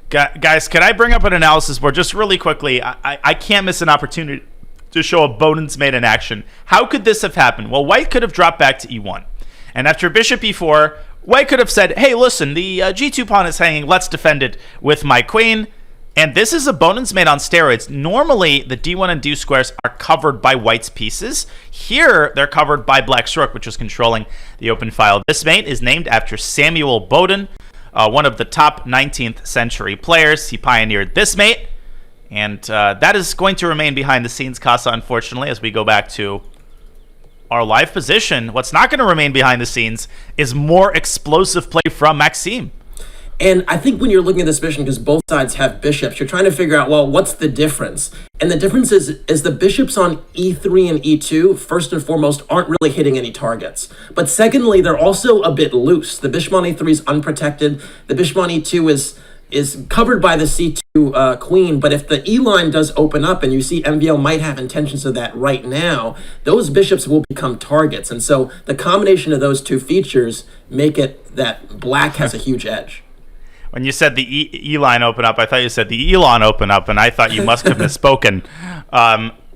Guys, can I bring up an analysis board just really quickly? I can't miss an opportunity to show a Boden's mate in action. How could this have happened? Well, white could have dropped back to e1. And after bishop e4, white could have said, hey, listen, the g2 pawn is hanging. Let's defend it with my queen. And this is a Boden's mate on steroids. Normally, the d1 and d squares are covered by white's pieces. Here, they're covered by black's rook, which is controlling the open file. This mate is named after Samuel Boden, one of the top 19th century players. He pioneered this mate. And that is going to remain behind the scenes, Casa, unfortunately, as we go back to our live position. What's not going to remain behind the scenes is more explosive play from Maxime. And I think when you're looking at this position, because both sides have bishops, you're trying to figure out, well, what's the difference? And the difference is the bishops on e3 and e2, first and foremost, aren't really hitting any targets. But secondly, they're also a bit loose. The bishop on e3 is unprotected. The bishop on e2 is covered by the c2 queen, but if the e-line does open up, and you see MVL might have intentions of that right now, those bishops will become targets. And so the combination of those two features make it that black has a huge edge. When you said the E-line open up, I thought you said the Elon open up, and I thought you must have misspoken.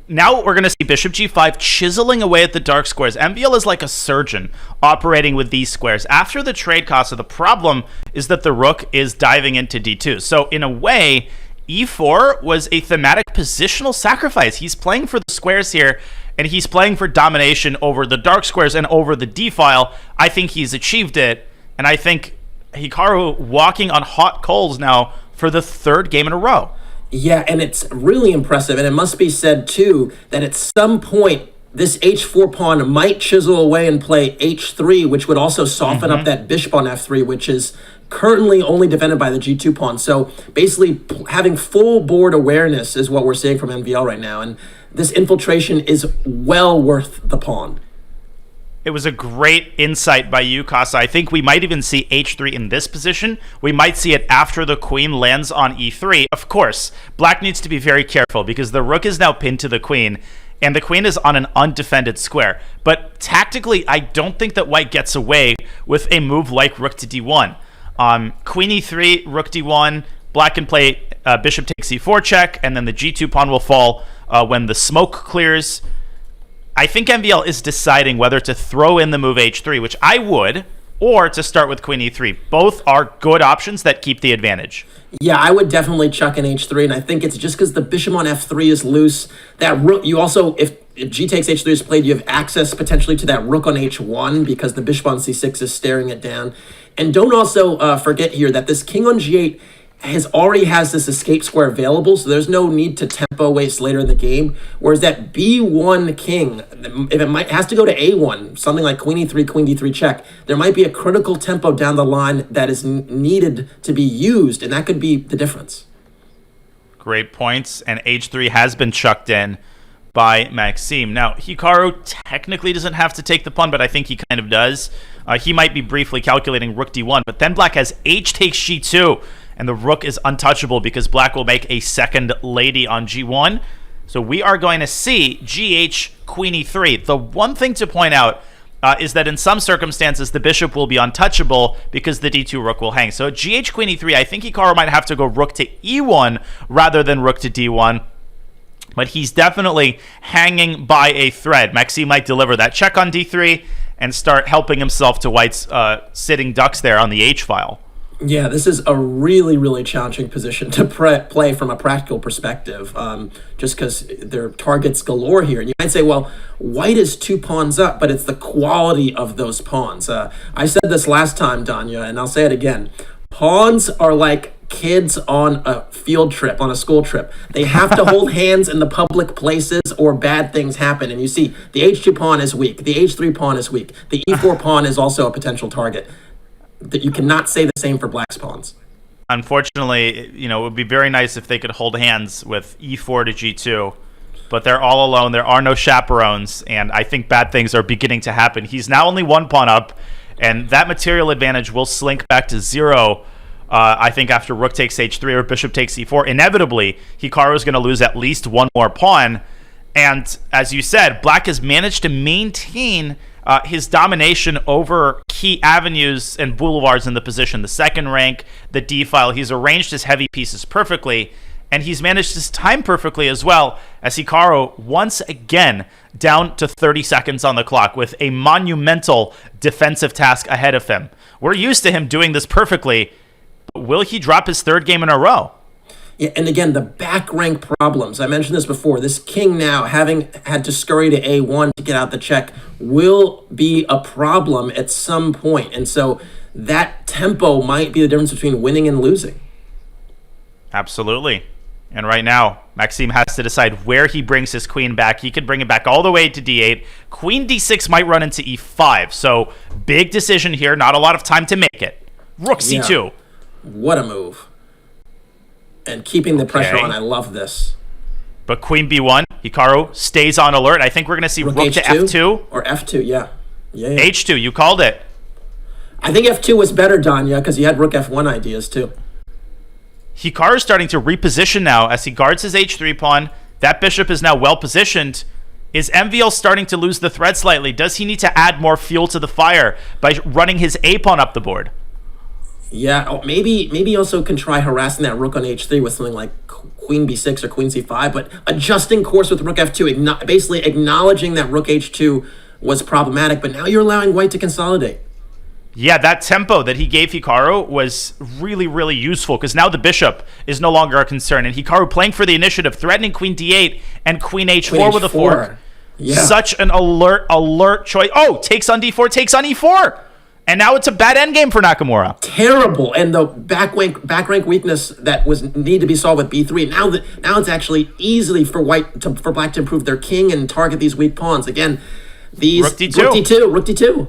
Now we're going to see bishop g5 chiseling away at the dark squares. MVL is like a surgeon operating with these squares. After the trade cost, the problem is that the rook is diving into d2. So in a way, e4 was a thematic positional sacrifice. He's playing for the squares here, and he's playing for domination over the dark squares and over the d file. I think he's achieved it, and I think Hikaru walking on hot coals now for the third game in a row. Yeah, and it's really impressive. And it must be said, too, that at some point, this h4 pawn might chisel away and play h3, which would also soften up that bishop on f3, which is currently only defended by the G2 pawn. So basically having full board awareness is what we're seeing from MVL right now. And this infiltration is well worth the pawn. It was a great insight by you, Casa. I think we might even see h3 in this position. We might see it after the queen lands on e3. Of course, black needs to be very careful because the rook is now pinned to the queen, and the queen is on an undefended square. But tactically, I don't think that white gets away with a move like rook to d1. Queen e3, rook d1, black can play bishop takes e4 check, and then the g2 pawn will fall when the smoke clears. I think MVL is deciding whether to throw in the move h3, which I would, or to start with queen e3. Both are good options that keep the advantage. Yeah, I would definitely chuck in h3, and I think it's just because the bishop on f3 is loose. That rook, you also, if g takes h3 is played, you have access potentially to that rook on h1 because the bishop on c6 is staring it down. And don't also forget here that this king on g8 already has this escape square available, so there's no need to tempo waste later in the game. Whereas that b1 king, if it has to go to a1, something like queen e3, queen d3 check, there might be a critical tempo down the line that is needed to be used, and that could be the difference. Great points, and h3 has been chucked in by Maxime. Now, Hikaru technically doesn't have to take the pawn, but I think he kind of does. He might be briefly calculating rook d1, but then black has h takes g2, and the rook is untouchable because black will make a second lady on g1. So we are going to see gh queen e3. The one thing to point out is that in some circumstances the bishop will be untouchable because the d2 rook will hang. So gh queen e3, I think Hikaru might have to go rook to e1 rather than rook to d1. But he's definitely hanging by a thread. Maxime might deliver that check on d3 and start helping himself to white's sitting ducks there on the h-file. Yeah, this is a really, really challenging position to play from a practical perspective, just because there are targets galore here. And you might say, well, white is 2 pawns up, but it's the quality of those pawns. I said this last time, Danya, and I'll say it again. Pawns are like kids on a field trip, on a school trip. They have to hold hands in the public places or bad things happen. And you see, the h2 pawn is weak. The h3 pawn is weak. The e4 pawn is also a potential target. That you cannot say the same for black's pawns. Unfortunately, it would be very nice if they could hold hands with e4 to g2, but they're all alone. There are no chaperones, and I think bad things are beginning to happen. He's now only 1 pawn up, and that material advantage will slink back to 0. I think after rook takes h3 or bishop takes e4, inevitably, Hikaru is going to lose at least 1 more pawn. And as you said, black has managed to maintain his domination over key avenues and boulevards in the position. The second rank, the d-file. He's arranged his heavy pieces perfectly, and he's managed his time perfectly as well, as Hikaru once again down to 30 seconds on the clock with a monumental defensive task ahead of him. We're used to him doing this perfectly. Will he drop his 3rd game in a row? Yeah, and again, the back rank problems. I mentioned this before. This king now, having had to scurry to a1 to get out the check, will be a problem at some point. And so that tempo might be the difference between winning and losing. Absolutely. And right now, Maxime has to decide where he brings his queen back. He could bring it back all the way to d8. Queen d6 might run into e5. So big decision here. Not a lot of time to make it. Rook c2. Yeah. What a move. And keeping the pressure on, I love this. But queen b1, Hikaru stays on alert. I think we're going to see rook to f2. Or f2, yeah. Yeah. h2, you called it. I think f2 was better, Danya, because he had rook f1 ideas too. Hikaru is starting to reposition now as he guards his h3 pawn. That bishop is now well positioned. Is MVL starting to lose the thread slightly? Does he need to add more fuel to the fire by running his a pawn up the board? Yeah, maybe he also can try harassing that rook on h3 with something like queen b6 or queen c5, but adjusting course with rook f2, basically acknowledging that rook h2 was problematic, but now you're allowing white to consolidate. Yeah, that tempo that he gave Hikaru was really, really useful because now the bishop is no longer a concern, and Hikaru playing for the initiative, threatening queen d8 and queen h4 with a fork. Yeah. Such an alert choice. Oh, takes on d4, takes on e4. And now it's a bad endgame for Nakamura. Terrible, and the back rank weakness that need to be solved with b3. Now it's actually easily for black to improve their king and target these weak pawns. Again, these rook d2. Rook d2.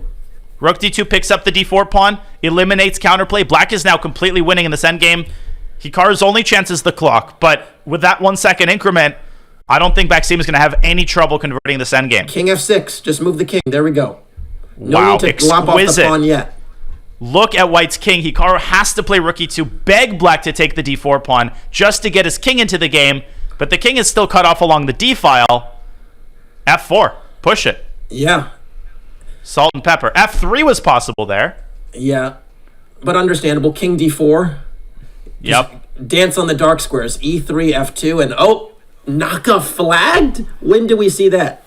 Rook d2 picks up the d4 pawn, eliminates counterplay. Black is now completely winning in this endgame. Hikaru's only chance is the clock, but with that 1 second increment, I don't think Maxime is going to have any trouble converting this endgame. King f6. Just move the king. There we go. No Wow, need to glop off the pawn yet. Look at White's king. Hikaru has to play rook e2, beg Black to take the d4 pawn just to get his king into the game, but the king is still cut off along the d file. f4. Push it. Yeah. Salt and pepper. f3 was possible there. Yeah, but understandable. King d4. Yep. Just dance on the dark squares. e3, f2, and Naka flagged? When do we see that?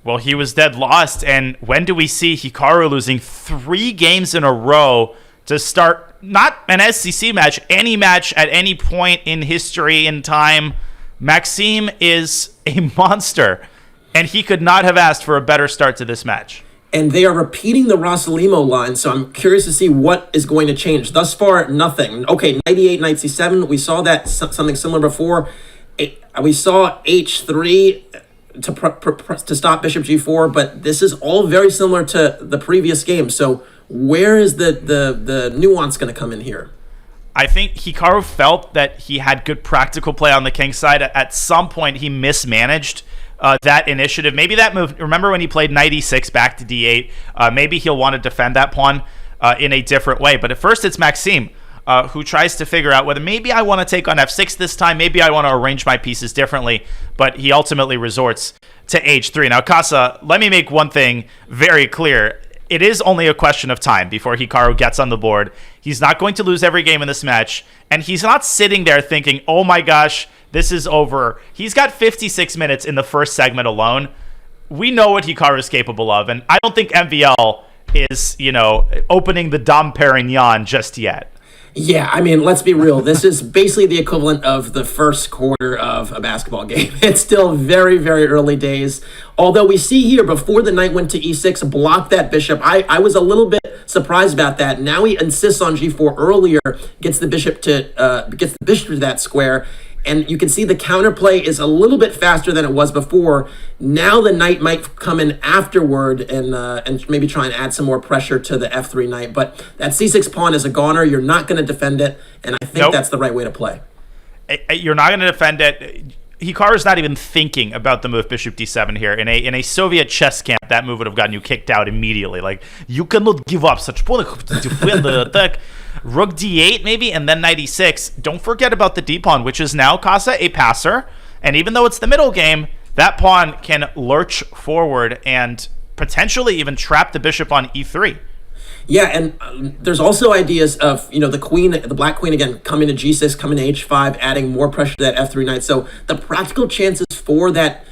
Well, he was dead lost, and when do we see Hikaru losing 3 games in a row to start not an SCC match, any match at any point in history, in time? Maxime is a monster, and he could not have asked for a better start to this match. And they are repeating the Rossalimo line, so I'm curious to see what is going to change. Thus far, nothing. Okay, knight e8, knight c7. We saw that something similar before. We saw h3 to stop bishop g4, but this is all very similar to the previous game. So where is the nuance going to come in here? I think Hikaru felt that he had good practical play on the king side. At some point, he mismanaged that initiative. Maybe that move, remember when he played knight e6 back to d8? Maybe he'll want to defend that pawn in a different way. But at first, it's Maxime who tries to figure out whether maybe I want to take on f6 this time, maybe I want to arrange my pieces differently, but he ultimately resorts to h3. Now, Casa, let me make one thing very clear. It is only a question of time before Hikaru gets on the board. He's not going to lose every game in this match, and he's not sitting there thinking, oh my gosh, this is over. He's got 56 minutes in the first segment alone. We know what Hikaru is capable of, and I don't think MVL is, opening the Dom Perignon just yet. Yeah, I mean, let's be real. This is basically the equivalent of the first quarter of a basketball game. It's still very, very early days. Although we see here, before the knight went to e6, block that bishop. I was a little bit surprised about that. Now he insists on g4 earlier, gets the bishop to that square. And you can see the counterplay is a little bit faster than it was before. Now the knight might come in afterward and maybe try and add some more pressure to the f3 knight. But that c6 pawn is a goner. You're not going to defend it, and I think that's the right way to play. You're not going to defend it. Hikaru's not even thinking about the move bishop d7 here. In a Soviet chess camp, that move would have gotten you kicked out immediately. Like, you cannot give up such pawn to defend the attack. Rook d8 maybe, and then knight e6. Don't forget about the d pawn, which is now, Casa, a passer. And even though it's the middle game, that pawn can lurch forward and potentially even trap the bishop on e3. Yeah, and there's also ideas of, the black queen, again, coming to g6, coming to h5, adding more pressure to that f3 knight. So the practical chances for that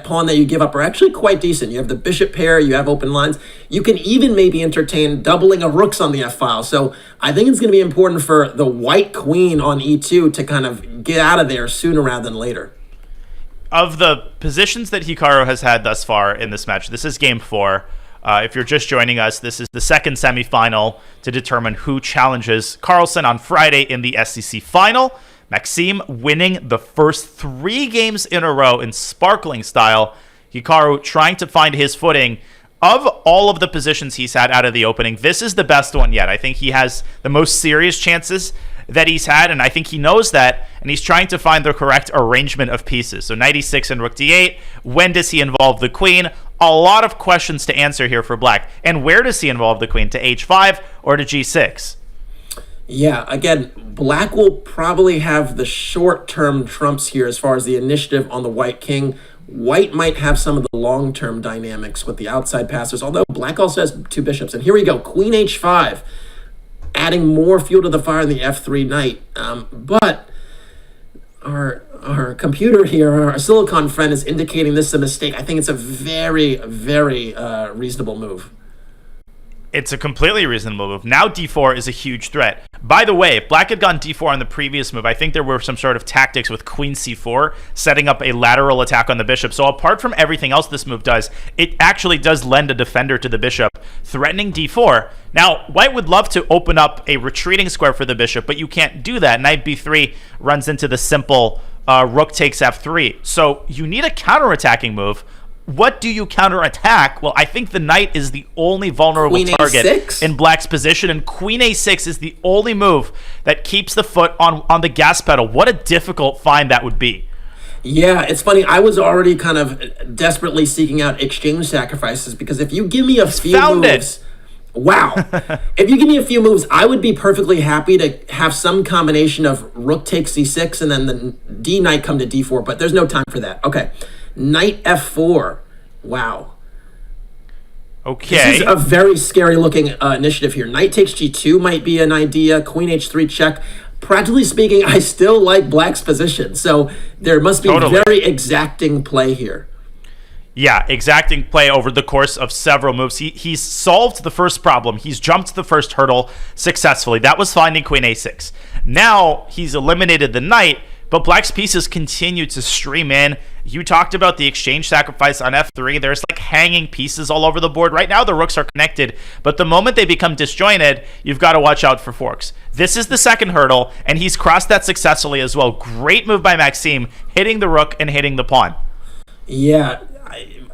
pawn that you give up are actually quite decent. You have the bishop pair, you have open lines. You can even maybe entertain doubling of rooks on the f-file. So I think it's going to be important for the white queen on e2 to kind of get out of there sooner rather than later. Of the positions that Hikaru has had thus far in this match, this is game 4. If you're just joining us, this is the second semifinal to determine who challenges Carlsen on Friday in the SCC final. Maxime winning the first 3 games in a row in sparkling style. Hikaru trying to find his footing. Of all of the positions he's had out of the opening, this is the best one yet. I think he has the most serious chances that he's had, and I think he knows that, and he's trying to find the correct arrangement of pieces. So knight e6 and rook d8. When does he involve the queen? A lot of questions to answer here for black. And where does he involve the queen? To h5 or to g6? Yeah, again, black will probably have the short-term trumps here as far as the initiative on the white king. White might have some of the long-term dynamics with the outside passers, although black also has 2 bishops. And here we go, queen h5, adding more fuel to the fire in the f3 knight. But our computer here, our Silicon friend, is indicating this is a mistake. I think it's a very, very reasonable move. It's a completely reasonable move. Now d4 is a huge threat. By the way, if black had gone d4 on the previous move, I think there were some sort of tactics with queen c4, setting up a lateral attack on the bishop. So apart from everything else this move does, it actually does lend a defender to the bishop, threatening d4. Now, white would love to open up a retreating square for the bishop, but you can't do that. Knight b3 runs into the simple rook takes f3. So you need a counterattacking move what do you counterattack? Well, I think the knight is the only vulnerable Queen target A6? in black's position, and queen a6 is the only move that keeps the foot on the gas pedal. What a difficult find that would be. Yeah, it's funny. I was already kind of desperately seeking out exchange sacrifices because if you give me a few moves, wow. If you give me a few moves, I would be perfectly happy to have some combination of rook takes c6 and then the d knight come to d4, but there's no time for that. Okay. Knight f4. Wow. Okay. This is a very scary looking initiative here. Knight takes g2 might be an idea. Queen h3 check. Practically speaking, I still like black's position. So there must be very exacting play here. Yeah, exacting play over the course of several moves. He's solved the first problem. He's jumped the first hurdle successfully. That was finding queen a6. Now he's eliminated the knight, but black's pieces continue to stream in. You talked about the exchange sacrifice on f3. There's like hanging pieces all over the board. Right now the rooks are connected, but the moment they become disjointed, you've got to watch out for forks. This is the second hurdle, and he's crossed that successfully as well. Great move by Maxime, hitting the rook and hitting the pawn. Yeah,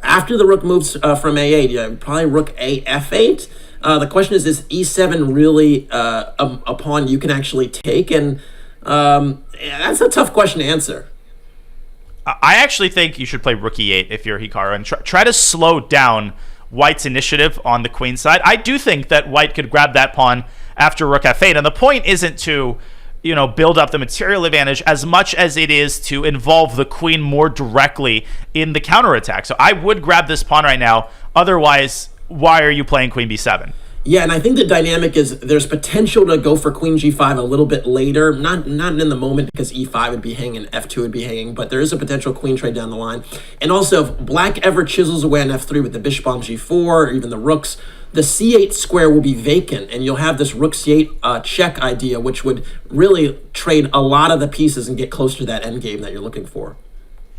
after the rook moves from a8, probably rook a f8. The question is e7 really a pawn you can actually take? And that's a tough question to answer. I actually think you should play rook e8 if you're Hikaru and try to slow down white's initiative on the queen side. I do think that white could grab that pawn after rook f8, and the point isn't to build up the material advantage as much as it is to involve the queen more directly in the counterattack. So I would grab this pawn right now. Otherwise, why are you playing queen b7? Yeah, and I think the dynamic is there's potential to go for queen g5 a little bit later. Not in the moment because e5 would be hanging, f2 would be hanging, but there is a potential queen trade down the line. And also, if black ever chisels away on f3 with the bishop on g4 or even the rooks, the c8 square will be vacant, and you'll have this rook c8 check idea, which would really trade a lot of the pieces and get closer to that endgame that you're looking for.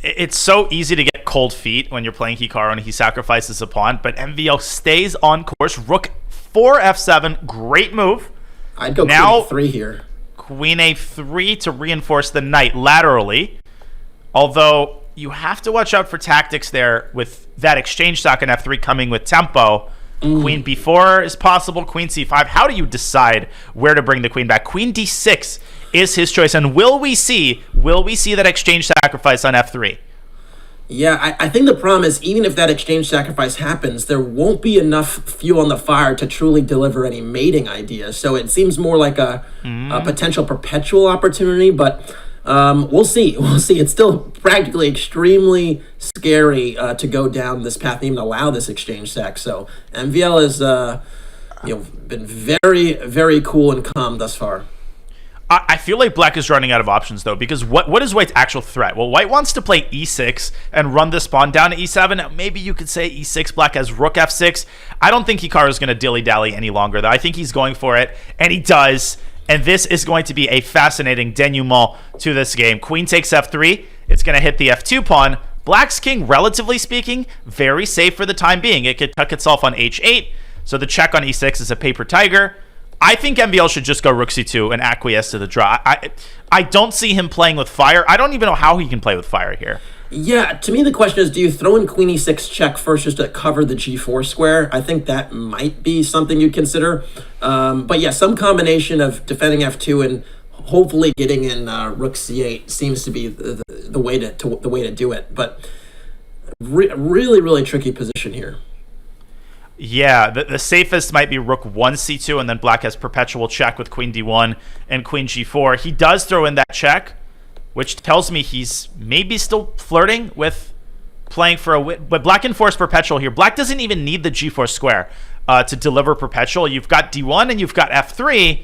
It's so easy to get cold feet when you're playing Hikaru and he sacrifices a pawn, but MVL stays on course. Rook 4 f7, great move. I'd go now, queen a3 here. Queen a3 to reinforce the knight laterally, although you have to watch out for tactics there with that exchange stock on f3 coming with tempo. Queen b4 is possible, queen c5. How do you decide where to bring the queen back? Queen d6 is his choice, and will we see that exchange sacrifice on f3? Yeah, I think the problem is even if that exchange sacrifice happens, there won't be enough fuel on the fire to truly deliver any mating ideas. So it seems more like a potential perpetual opportunity, but we'll see. We'll see. It's still practically extremely scary to go down this path and even allow this exchange sack. So MVL has been very, very cool and calm thus far. I feel like black is running out of options, though, because what is white's actual threat? Well, white wants to play e6 and run this pawn down to e7. Now, maybe you could say e6, black has rook f6. I don't think Hikaru is going to dilly-dally any longer, though. I think he's going for it, and he does. And this is going to be a fascinating denouement to this game. Queen takes f3. It's going to hit the f2 pawn. Black's king, relatively speaking, very safe for the time being. It could tuck itself on h8, so the check on e6 is a paper tiger. I think MVL should just go rook c2 and acquiesce to the draw. I don't see him playing with fire. I don't even know how he can play with fire here. Yeah, to me the question is, do you throw in queen e6 check first just to cover the g4 square? I think that might be something you'd consider. But yeah, some combination of defending f2 and hopefully getting in rook c8 seems to be the way to do it. But really, really tricky position here. Yeah, the safest might be rook 1 c2, and then black has perpetual check with queen d1 and queen g4. He does throw in that check, which tells me he's maybe still flirting with playing for a win. But black can force perpetual here. Black doesn't even need the g4 square to deliver perpetual. You've got d1 and you've got f3,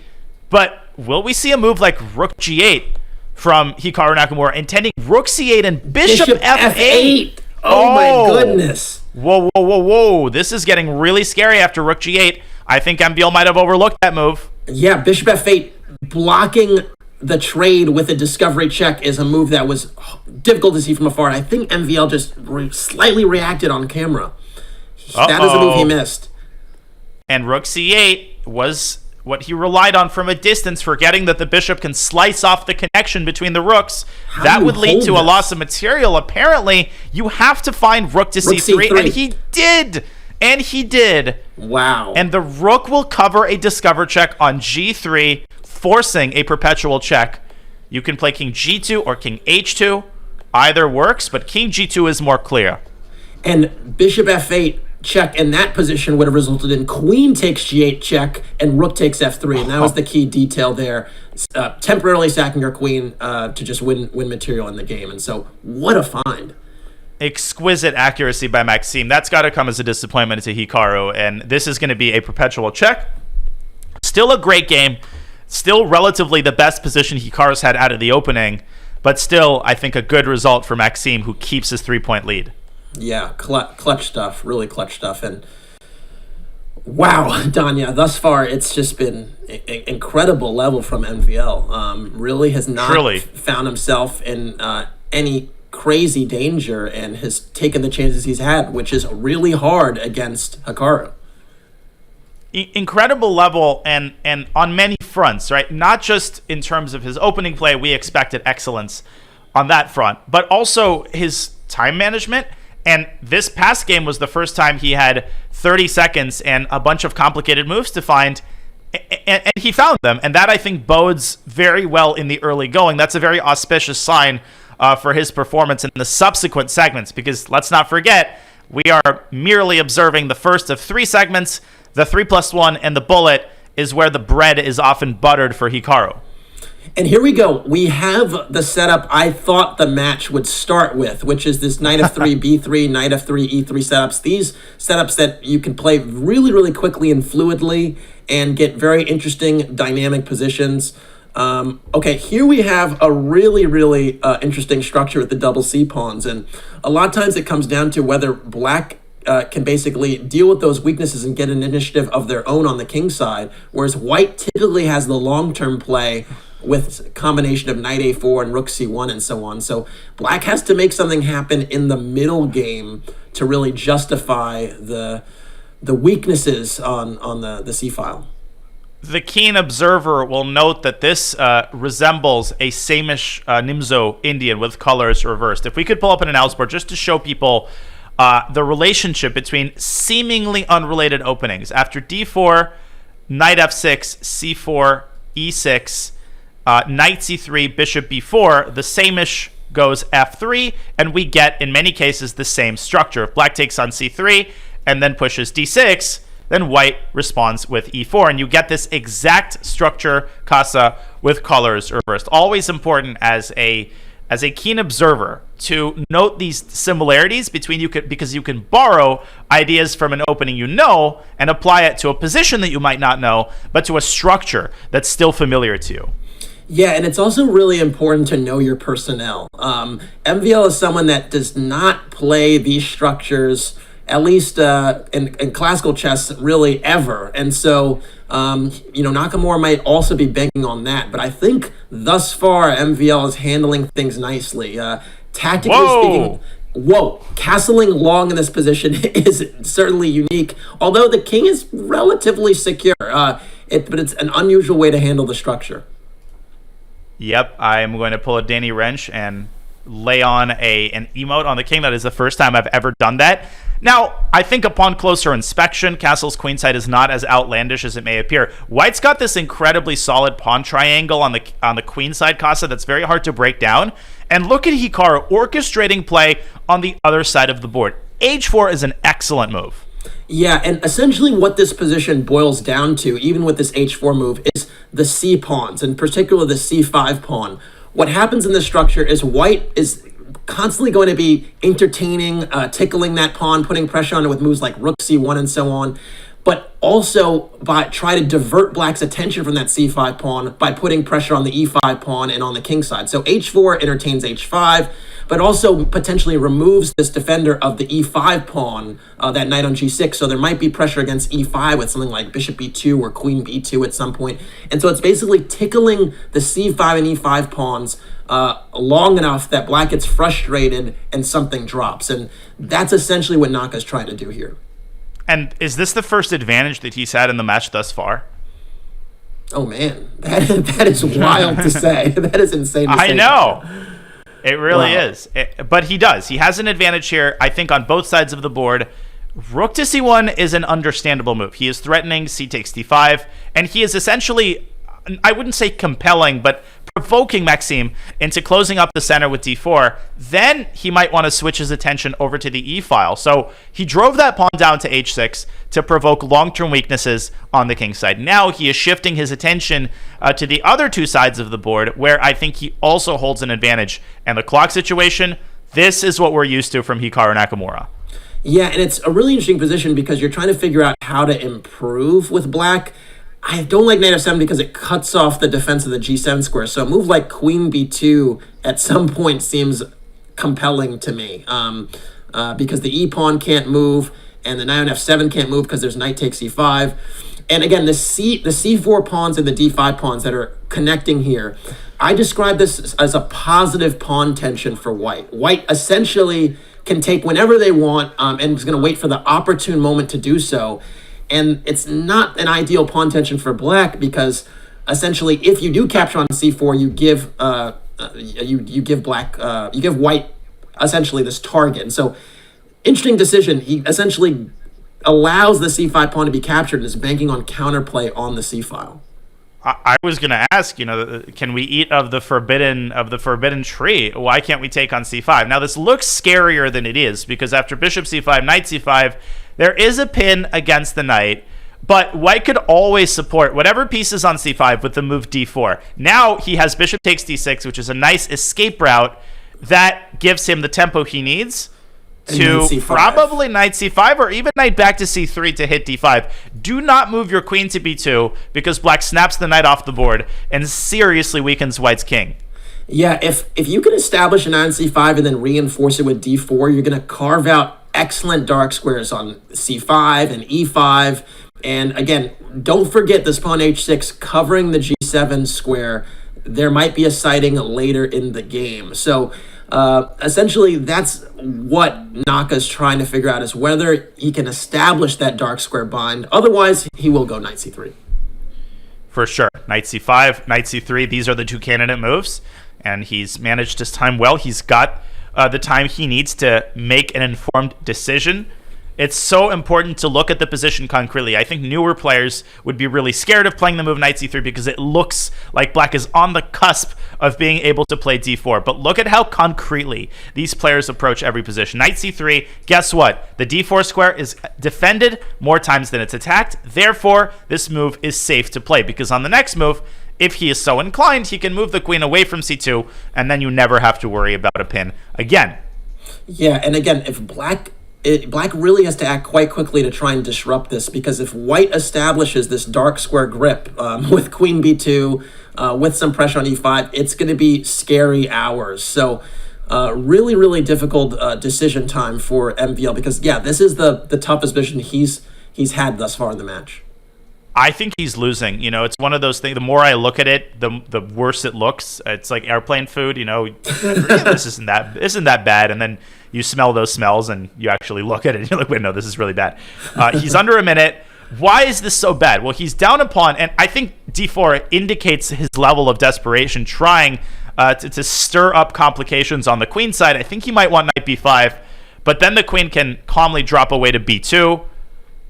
but will we see a move like rook g8 from Hikaru Nakamura intending rook c8 and bishop f8? Oh my goodness. Whoa. This is getting really scary after rook g8. I think MVL might have overlooked that move. Yeah, bishop f8 blocking the trade with a discovery check is a move that was difficult to see from afar. I think MVL just slightly reacted on camera. That is a move he missed. And rook c8 was what he relied on from a distance, forgetting that the bishop can slice off the connection between the rooks. That would lead to a loss of material. Apparently, you have to find rook to c3, and he did. And he did. Wow. And the rook will cover a discover check on g3, forcing a perpetual check. You can play king g2 or king h2. Either works, but king g2 is more clear. And bishop f8 check in that position would have resulted in queen takes g8 check and rook takes f3. And that was the key detail there. Temporarily sacking your queen to just win material in the game. And so what a find. Exquisite accuracy by Maxime. That's got to come as a disappointment to Hikaru, and this is going to be a perpetual check. Still a great game. Still relatively the best position Hikaru's had out of the opening, but still, I think, a good result for Maxime, who keeps his 3-point lead. Yeah, clutch stuff. Really clutch stuff. And wow, Danya, thus far, it's just been an incredible level from MVL. Really has not found himself in any crazy danger and has taken the chances he's had, which is really hard against Hikaru. Incredible level and on many fronts, right? Not just in terms of his opening play, we expected excellence on that front, but also his time management. And this past game was the first time he had 30 seconds and a bunch of complicated moves to find, and he found them. And that, I think, bodes very well in the early going. That's a very auspicious sign for his performance in the subsequent segments, because let's not forget, we are merely observing the first of 3 segments. The 3+1 and the bullet is where the bread is often buttered for Hikaru. And here we go. We have the setup I thought the match would start with, which is this knight f3, b3, knight f3, e3 setups. These setups that you can play really, really quickly and fluidly and get very interesting dynamic positions. Okay, here we have a really, really interesting structure with the double C pawns. And a lot of times it comes down to whether black can basically deal with those weaknesses and get an initiative of their own on the king side, whereas white typically has the long-term play with a combination of knight a4 and rook c1 and so on. So black has to make something happen in the middle game to really justify the weaknesses on the c-file. The keen observer will note that this resembles a Samish Nimzo Indian with colors reversed. If we could pull up an analysis board just to show people the relationship between seemingly unrelated openings. After d4, knight f6, c4, e6, knight c3, bishop b4, the Samish goes f3, and we get, in many cases, the same structure. If black takes on c3 and then pushes d6, then white responds with e4, and you get this exact structure, Casa, with colors reversed. Always important as a keen observer to note these similarities between because you can borrow ideas from an opening you know and apply it to a position that you might not know, but to a structure that's still familiar to you. Yeah, and it's also really important to know your personnel. MVL is someone that does not play these structures, at least in classical chess, really ever. And so, Nakamura might also be banking on that. But I think thus far, MVL is handling things nicely. Tactically speaking, castling long in this position is certainly unique. Although the king is relatively secure, but it's an unusual way to handle the structure. Yep, I'm going to pull a Danny Wrench and lay on an emote on the king. That is the first time I've ever done that. Now, I think upon closer inspection, castle's queenside is not as outlandish as it may appear. White's got this incredibly solid pawn triangle on the queenside, Casa, that's very hard to break down. And look at Hikaru orchestrating play on the other side of the board. H4 is an excellent move. Yeah, and essentially what this position boils down to, even with this h4 move, is the c pawns, in particular the c5 pawn. What happens in this structure is white is constantly going to be entertaining, tickling that pawn, putting pressure on it with moves like rook c1 and so on, but also try to divert black's attention from that c5 pawn by putting pressure on the e5 pawn and on the king side. So h4 entertains h5, but also potentially removes this defender of the e5 pawn, that knight on g6. So there might be pressure against e5 with something like bishop b2 or queen b2 at some point. And so it's basically tickling the c5 and e5 pawns long enough that black gets frustrated and something drops. And that's essentially what Naka's trying to do here. And is this the first advantage that he's had in the match thus far? Oh man, that is wild to say. That is insane to say. I know. It really is. But he does. He has an advantage here, I think, on both sides of the board. Rook to c1 is an understandable move. He is threatening c takes d5, and he is essentially, I wouldn't say compelling, but provoking Maxime into closing up the center with d4. Then he might want to switch his attention over to the e-file. So he drove that pawn down to h6 to provoke long-term weaknesses on the king side. Now he is shifting his attention to the other two sides of the board, where I think he also holds an advantage. And the clock situation, this is what we're used to from Hikaru Nakamura. Yeah, and it's a really interesting position because you're trying to figure out how to improve with black. I don't like knight f7 because it cuts off the defense of the g7 square. So a move like queen b2 at some point seems compelling to me because the e-pawn can't move and the knight on f7 can't move because there's knight takes e5. And again, the c4 pawns and the d5 pawns that are connecting here, I describe this as a positive pawn tension for white. White essentially can take whenever they want and is going to wait for the opportune moment to do so. And it's not an ideal pawn tension for black because essentially, if you do capture on c4, you give you give white essentially this target. And so, interesting decision. He essentially allows the c5 pawn to be captured and is banking on counterplay on the c file. I was going to ask, can we eat of the forbidden tree? Why can't we take on c5? Now, this looks scarier than it is because after bishop c5, knight c5, there is a pin against the knight, but white could always support whatever pieces on c5 with the move d4. Now he has bishop takes d6, which is a nice escape route that gives him the tempo he needs to probably knight c5 or even knight back to c3 to hit d5. Do not move your queen to b2 because black snaps the knight off the board and seriously weakens white's king. Yeah, if you can establish a knight on c5 and then reinforce it with d4, you're going to carve out excellent dark squares on c5 and e5. And again, don't forget this pawn h6 covering the g7 square. There might be a sighting later in the game. So essentially, that's what Naka's trying to figure out is whether he can establish that dark square bind. Otherwise, he will go knight c3. For sure. Knight c5, knight c3, these are the two candidate moves. And he's managed his time well. He's got the time he needs to make an informed decision. It's so important to look at the position concretely. I think newer players would be really scared of playing the move knight c3 because it looks like black is on the cusp of being able to play d4. But look at how concretely these players approach every position. Knight c3, guess what? The d4 square is defended more times than it's attacked. Therefore, this move is safe to play because on the next move, if he is so inclined, he can move the queen away from c2, and then you never have to worry about a pin again. Yeah, and again, if black really has to act quite quickly to try and disrupt this, because if white establishes this dark square grip with queen b2, with some pressure on e5, it's going to be scary hours. So really, really difficult decision time for MVL because, yeah, this is the toughest position he's had thus far in the match. I think he's losing. It's one of those things. The more I look at it, the worse it looks. It's like airplane food. This isn't that bad. And then you smell those smells, and you actually look at it, and you're like, wait, no, this is really bad. He's under a minute. Why is this so bad? Well, he's down a pawn, and I think d4 indicates his level of desperation, trying to stir up complications on the queen side. I think he might want knight b5, but then the queen can calmly drop away to b2.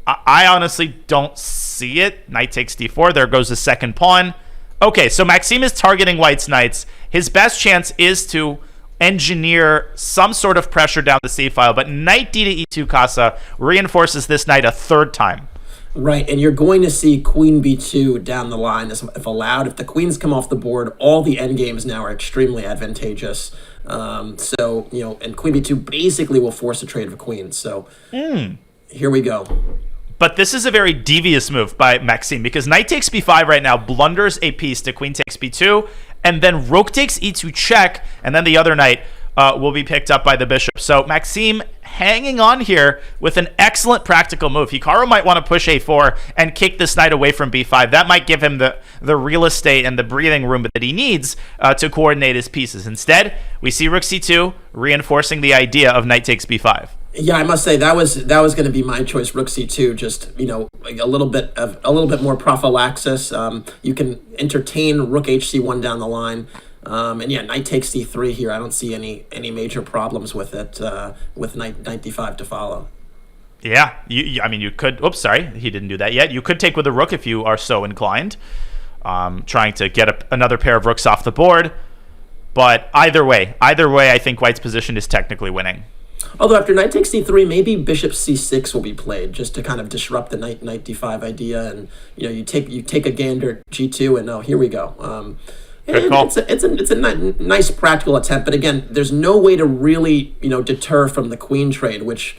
I honestly don't see it. Knight takes d4. There goes the second pawn. Okay, so Maxime is targeting white's knights. His best chance is to engineer some sort of pressure down the c-file, but knight d to e2 casa reinforces this knight a third time. Right, and you're going to see queen b2 down the line if allowed. If the queens come off the board, all the endgames now are extremely advantageous. And queen b2 basically will force a trade of queens. So here we go. But this is a very devious move by Maxime because knight takes b5 right now blunders a piece to queen takes b2, and then rook takes e2 check, and then the other knight will be picked up by the bishop. So Maxime hanging on here with an excellent practical move. Hikaru might want to push a4 and kick this knight away from b5. That might give him the real estate and the breathing room that he needs to coordinate his pieces. Instead, we see rook c2 reinforcing the idea of knight takes b5. Yeah, I must say that was going to be my choice. Rook c2, just like a little bit more prophylaxis. You can entertain Rook hc1 down the line, and yeah, Knight takes c3 here. I don't see any major problems with it. With Knight d5 to follow. Yeah, I mean, you could. Oops, sorry, he didn't do that yet. You could take with a rook if you are so inclined, trying to get another pair of rooks off the board. But either way, I think White's position is technically winning. Although after Knight takes c3, maybe Bishop c6 will be played just to kind of disrupt the Knight d5 idea, and you take a gander g2, and here we go. Good call. It's a nice practical attempt, but again, there's no way to really deter from the queen trade, which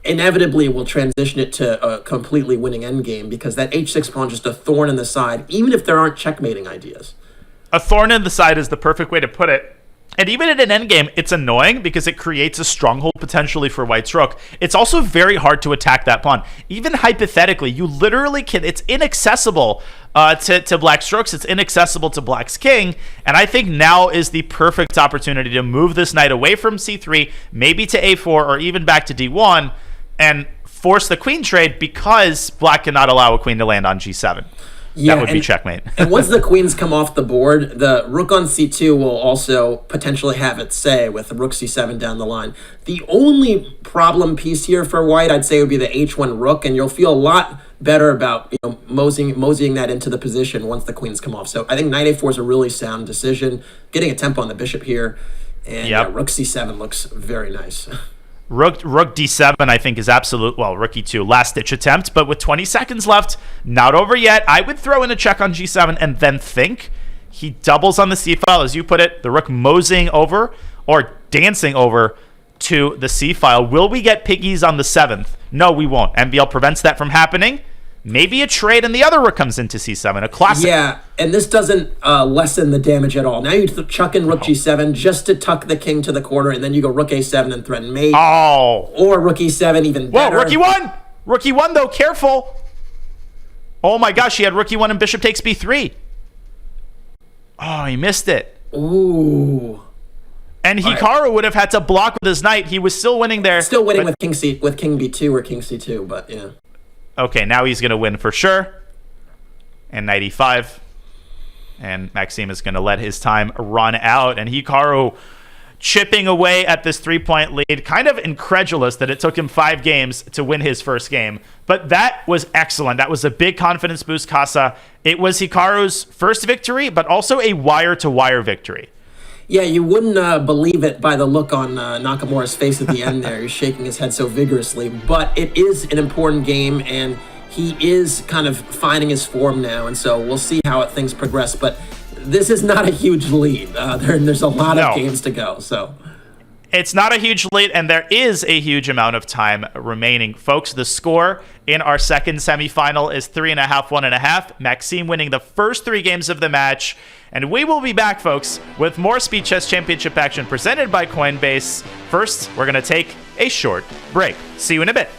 inevitably will transition it to a completely winning endgame, because that h6 pawn is just a thorn in the side, even if there aren't checkmating ideas. A thorn in the side is the perfect way to put it. And even in an endgame, it's annoying because it creates a stronghold potentially for White's rook. It's also very hard to attack that pawn. Even hypothetically, you literally can. It's inaccessible to Black's rooks. It's inaccessible to Black's king. And I think now is the perfect opportunity to move this knight away from c3, maybe to a4, or even back to d1, and force the queen trade, because Black cannot allow a queen to land on g7. Yeah, that would be checkmate. And once the queens come off the board, the rook on c2 will also potentially have its say with the rook c7 down the line. The only problem piece here for White, I'd say, would be the h1 rook, and you'll feel a lot better about moseying that into the position once the queens come off. So I think knight a4 is a really sound decision. Getting a tempo on the bishop here, and rook c7 looks very nice. Rook d7, I think, is absolute. Well, rook e2, last-ditch attempt, but with 20 seconds left, not over yet. I would throw in a check on g7 and then think. He doubles on the c-file, as you put it, the rook moseying over, or dancing over, to the c-file. Will we get piggies on the 7th? No, we won't. MVL prevents that from happening. Maybe a trade and the other rook comes into c7, a classic. Yeah, and this doesn't lessen the damage at all. Now you chuck in rook g7 just to tuck the king to the corner, and then you go rook a7 and threaten mate. Oh. Or rook e7, even better. Whoa, rook e1! Rook e1, though, careful. Oh my gosh, he had rook e1 and bishop takes b3. Oh, he missed it. Ooh. And Hikaru would have had to block with his knight. He was still winning there. Still winning with king b2 or king c2, but yeah. Okay, now he's going to win for sure. And knight e5. And Maxime is going to let his time run out. And Hikaru chipping away at this 3-point lead. Kind of incredulous that it took him 5 games to win his first game. But that was excellent. That was a big confidence boost, Casa. It was Hikaru's first victory, but also a wire-to-wire victory. Yeah, you wouldn't believe it by the look on Nakamura's face at the end there. He's shaking his head so vigorously. But it is an important game, and he is kind of finding his form now. And so we'll see how things progress. But this is not a huge lead. There's a lot of games to go. So it's not a huge lead, and there is a huge amount of time remaining. Folks, the score in our second semifinal is 3.5, 1.5. Maxime winning the first 3 games of the match. And we will be back, folks, with more Speed Chess Championship action presented by Coinbase. First, we're going to take a short break. See you in a bit.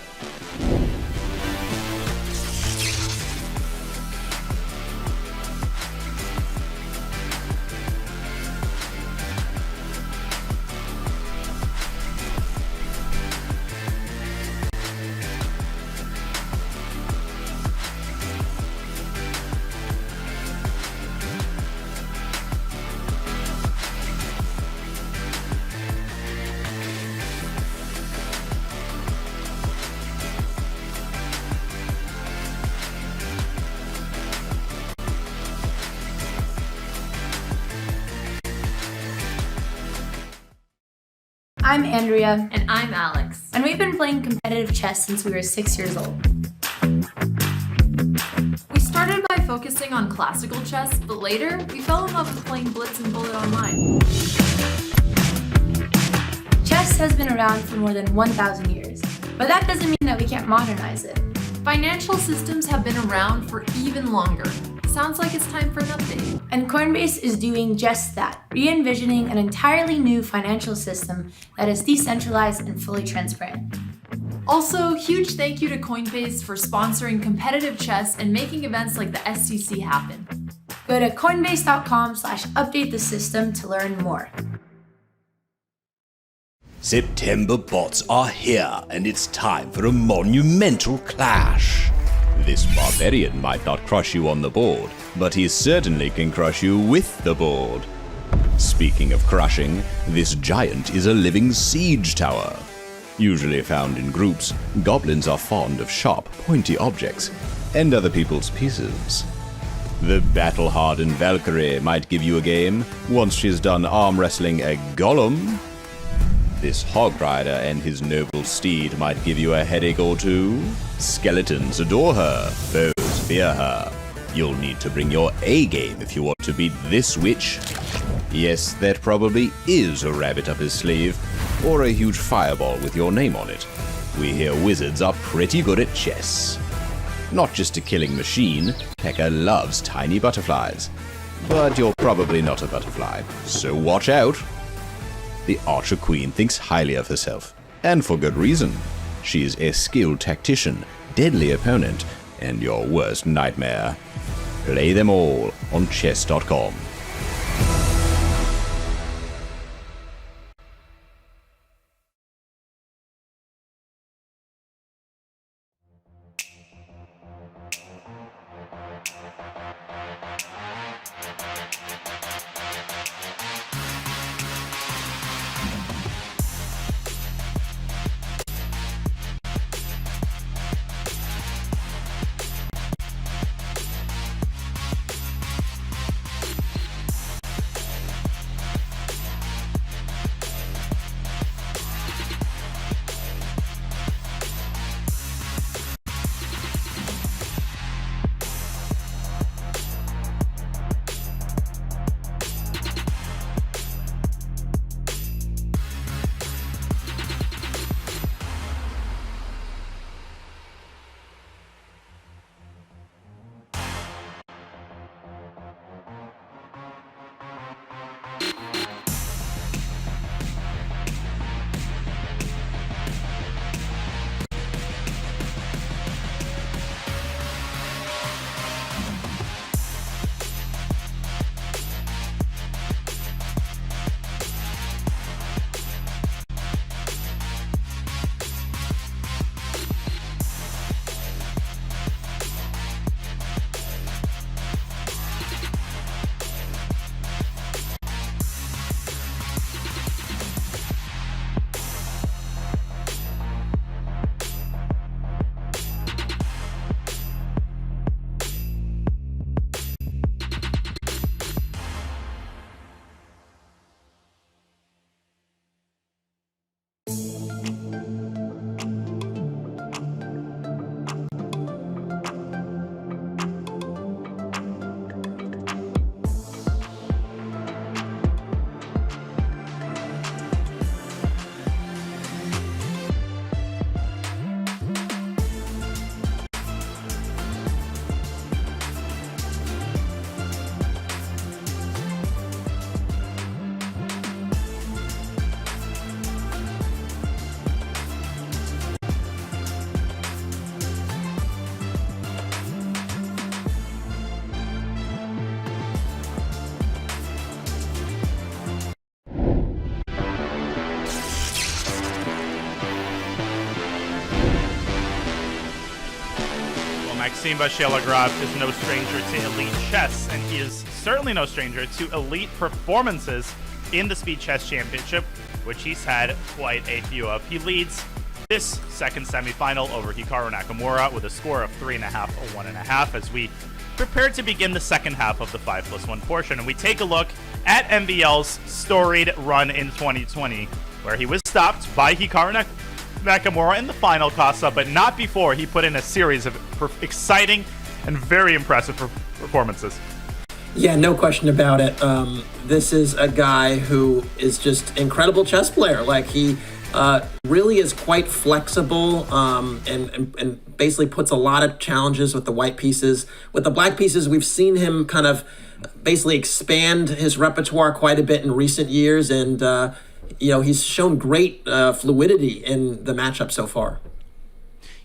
I'm Andrea. And I'm Alex. And we've been playing competitive chess since we were 6 years old. We started by focusing on classical chess, but later we fell in love with playing Blitz and Bullet online. Chess has been around for more than 1,000 years, but that doesn't mean that we can't modernize it. Financial systems have been around for even longer. Sounds like it's time for an update. And Coinbase is doing just that, re-envisioning an entirely new financial system that is decentralized and fully transparent. Also, huge thank you to Coinbase for sponsoring competitive chess and making events like the SCC happen. Go to coinbase.com/update the system to learn more. September bots are here, and it's time for a monumental clash. This barbarian might not crush you on the board, but he certainly can crush you with the board. Speaking of crushing, this giant is a living siege tower. Usually found in groups, goblins are fond of sharp, pointy objects and other people's pieces. The battle-hardened Valkyrie might give you a game once she's done arm wrestling a golem. This hog rider and his noble steed might give you a headache or two. Skeletons adore her, foes fear her. You'll need to bring your A game if you want to beat this witch. Yes, that probably is a rabbit up his sleeve, or a huge fireball with your name on it. We hear wizards are pretty good at chess. Not just a killing machine, Pekka loves tiny butterflies. But you're probably not a butterfly, so watch out. The Archer Queen thinks highly of herself, and for good reason. She's a skilled tactician, deadly opponent, and your worst nightmare. Play them all on Chess.com. Maxime Vachier-Lagrave is no stranger to elite chess, and he is certainly no stranger to elite performances in the Speed Chess Championship, which he's had quite a few of. He leads this second semifinal over Hikaru Nakamura with a score of 3.5 or 1.5 as we prepare to begin the second half of the 5+1 portion, and we take a look at MVL's storied run in 2020, where he was stopped by Hikaru Nakamura in the final Casa, but not before he put in a series of exciting and very impressive performances. Yeah, no question about it. This is a guy who is just incredible chess player. Like, he really is quite flexible and basically puts a lot of challenges with the white pieces. With the black pieces, we've seen him kind of basically expand his repertoire quite a bit in recent years, and he's shown great fluidity in the matchup so far.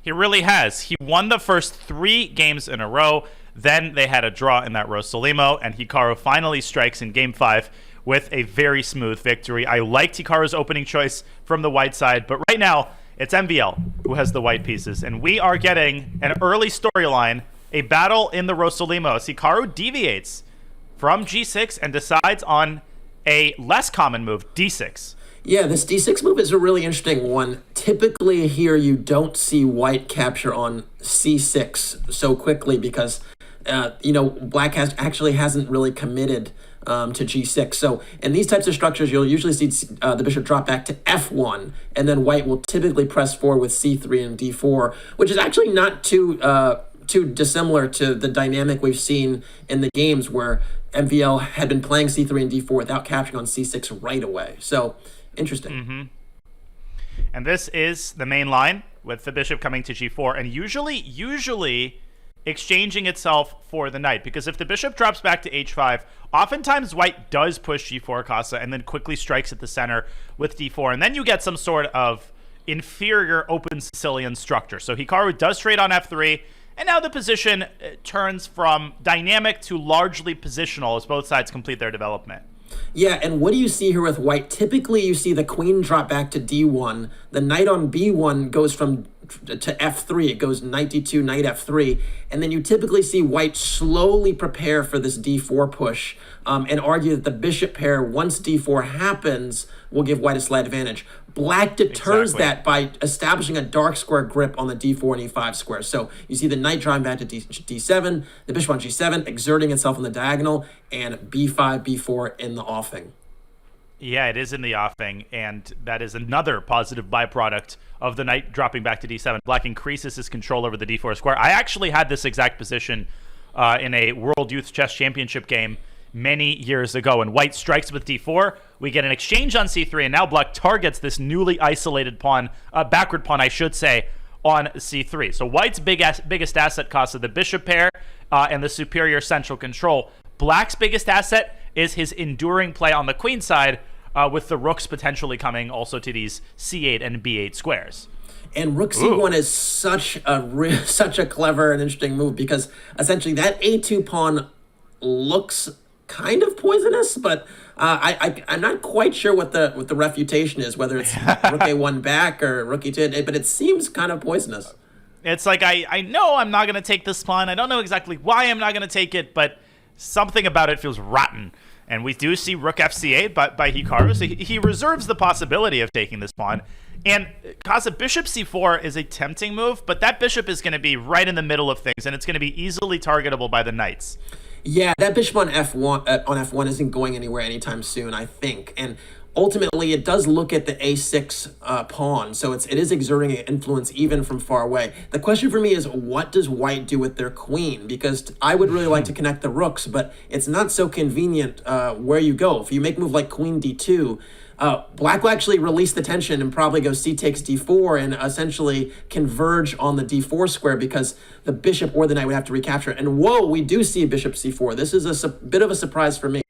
He really has. He won the first 3 games in a row. Then they had a draw in that Rossolimo, and Hikaru finally strikes in Game 5 with a very smooth victory. I liked Hikaru's opening choice from the white side, but right now it's MVL who has the white pieces, and we are getting an early storyline, a battle in the Rossolimo. Hikaru deviates from G6 and decides on a less common move, D6. Yeah, this D6 move is a really interesting one. Typically here you don't see white capture on C6 so quickly because, black hasn't really committed to G6. So in these types of structures, you'll usually see the bishop drop back to F1, and then white will typically press forward with C3 and D4, which is actually not too dissimilar to the dynamic we've seen in the games where MVL had been playing C3 and D4 without capturing on C6 right away. So interesting. Mm-hmm. And this is the main line with the bishop coming to G4 and usually exchanging itself for the knight, because if the bishop drops back to H5, oftentimes white does push G4 Casa and then quickly strikes at the center with D4, and then you get some sort of inferior open Sicilian structure. So Hikaru does trade on F3, and now the position turns from dynamic to largely positional as both sides complete their development. Yeah, and what do you see here with white? Typically, you see the queen drop back to D1. The knight on B1 goes to F3. It goes knight D2, knight F3. And then you typically see white slowly prepare for this D4 push and argue that the bishop pair, once D4 happens, will give white a slight advantage. Black deters that by establishing a dark square grip on the D4 and E5 squares. So you see the knight drawing back to D7, the bishop on G7 exerting itself on the diagonal, and B5, B4 in the offing. Yeah, it is in the offing, and that is another positive byproduct of the knight dropping back to D7. Black increases his control over the D4 square. I actually had this exact position in a World Youth Chess Championship game many years ago, and white strikes with D4. We get an exchange on C3, and now black targets this newly isolated pawn, backward pawn, I should say, on C3. So white's biggest asset cost of the bishop pair and the superior central control. Black's biggest asset is his enduring play on the queen side, with the rooks potentially coming also to these C8 and B8 squares. And rook c1 is such a clever and interesting move, because essentially that a2 pawn looks kind of poisonous, but I'm not quite sure what the refutation is, whether it's rook a1 back or rook e2, but it seems kind of poisonous. It's like, I know I'm not going to take this pawn. I don't know exactly why I'm not going to take it, but something about it feels rotten. And we do see rook fc8 by Hikaru, so he reserves the possibility of taking this pawn. And Casa, bishop c4 is a tempting move, but that bishop is going to be right in the middle of things, and it's going to be easily targetable by the knights. Yeah, that bishop on F1 isn't going anywhere anytime soon, I think. And ultimately, it does look at the a6 pawn, so it is exerting an influence even from far away. The question for me is, what does white do with their queen? Because I would really like to connect the rooks, but it's not so convenient where you go. If you make a move like queen d2, black will actually release the tension and probably go c takes d4 and essentially converge on the d4 square, because the bishop or the knight would have to recapture it. And whoa, we do see bishop c4. This is a bit of a surprise for me.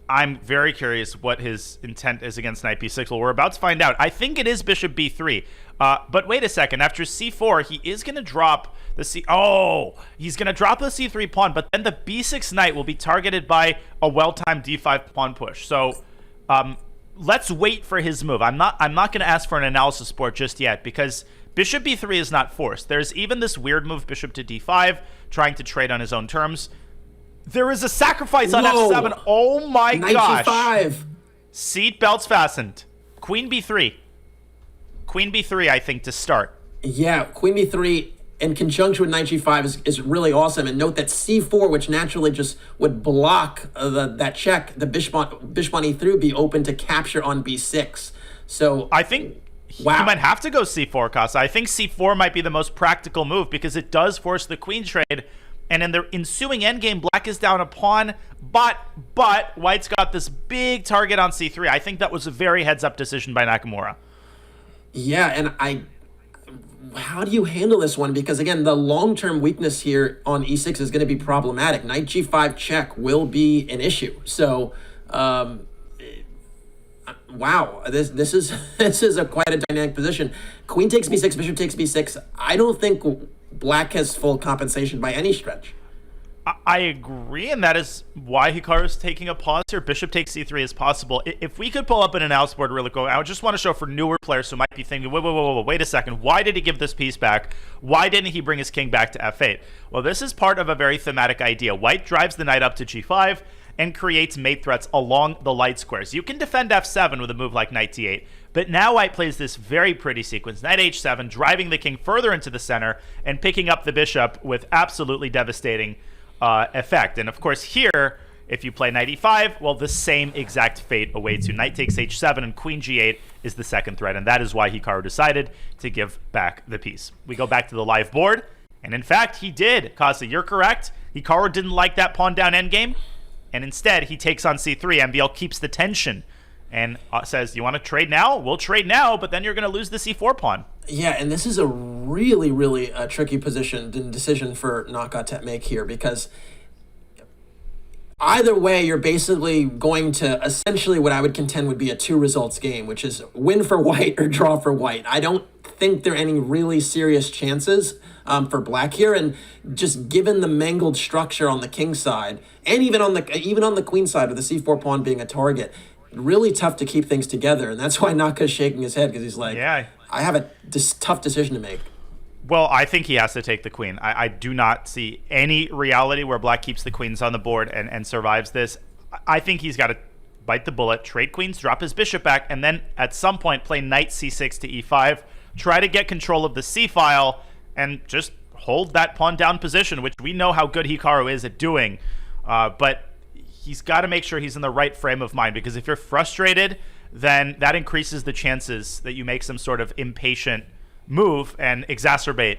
I'm very curious what his intent is against knight b6. Well, we're about to find out. I think it is bishop b3. But wait a second. After c4, he is going to drop the he's going to drop the c3 pawn, but then the b6 knight will be targeted by a well-timed d5 pawn push. So let's wait for his move. I'm not going to ask for an analysis board just yet, because bishop b3 is not forced. There's even this weird move, bishop to d5, trying to trade on his own terms. There is a sacrifice on f7. Oh my gosh. Knight g5. Seat belts fastened. Queen b3. Queen b3, I think, to start. Yeah, queen b3 in conjunction with knight g5 is really awesome. And note that c4, which naturally just would block that check, the bishop on e3 would be open to capture on b6. So I think he might have to go c4, Casa. I think c4 might be the most practical move, because it does force the queen trade. And in the ensuing endgame, black is down a pawn, but white's got this big target on c3. I think that was a very heads-up decision by Nakamura. Yeah, and how do you handle this one? Because again, the long-term weakness here on e6 is going to be problematic. Knight g5 check will be an issue. So, wow, this is quite a dynamic position. Queen takes b6, bishop takes b6. I don't think black has full compensation by any stretch. I agree, and that is why Hikaru is taking a pause here. Bishop takes c3 is possible. If we could pull up an analysis board really quick, I would just want to show for newer players who might be thinking, wait a second, why did he give this piece back? Why didn't he bring his king back to f8? Well, this is part of a very thematic idea. White drives the knight up to g5 and creates mate threats along the light squares. You can defend f7 with a move like knight d8, but now White plays this very pretty sequence, knight h7, driving the king further into the center and picking up the bishop with absolutely devastating effect. And of course here, if you play knight e5, well, the same exact fate awaits you. Knight takes h7 and queen g8 is the second threat, and that is why Hikaru decided to give back the piece. We go back to the live board, and in fact, he did. Kasa, you're correct. Hikaru didn't like that pawn down endgame, and instead he takes on c3. MVL keeps the tension and says, you want to trade now? We'll trade now, but then you're going to lose the c4 pawn. Yeah, and this is a really tricky position and decision for Naka to make here, because either way, you're basically going to essentially what I would contend would be a two results game, which is win for White or draw for White. I don't think there are any really serious chances for Black here, and just given the mangled structure on the king side, and even on the queen side with the c4 pawn being a target, really tough to keep things together. And that's why Naka's shaking his head, because he's like, yeah, I have a tough decision to make. Well, I think he has to take the queen. I do not see any reality where Black keeps the queens on the board and survives this. I think he's got to bite the bullet, trade queens, drop his bishop back, and then at some point play knight c6 to e5, try to get control of the c-file, and just hold that pawn down position, which we know how good Hikaru is at doing. But he's got to make sure he's in the right frame of mind, because if you're frustrated, then that increases the chances that you make some sort of impatient move and exacerbate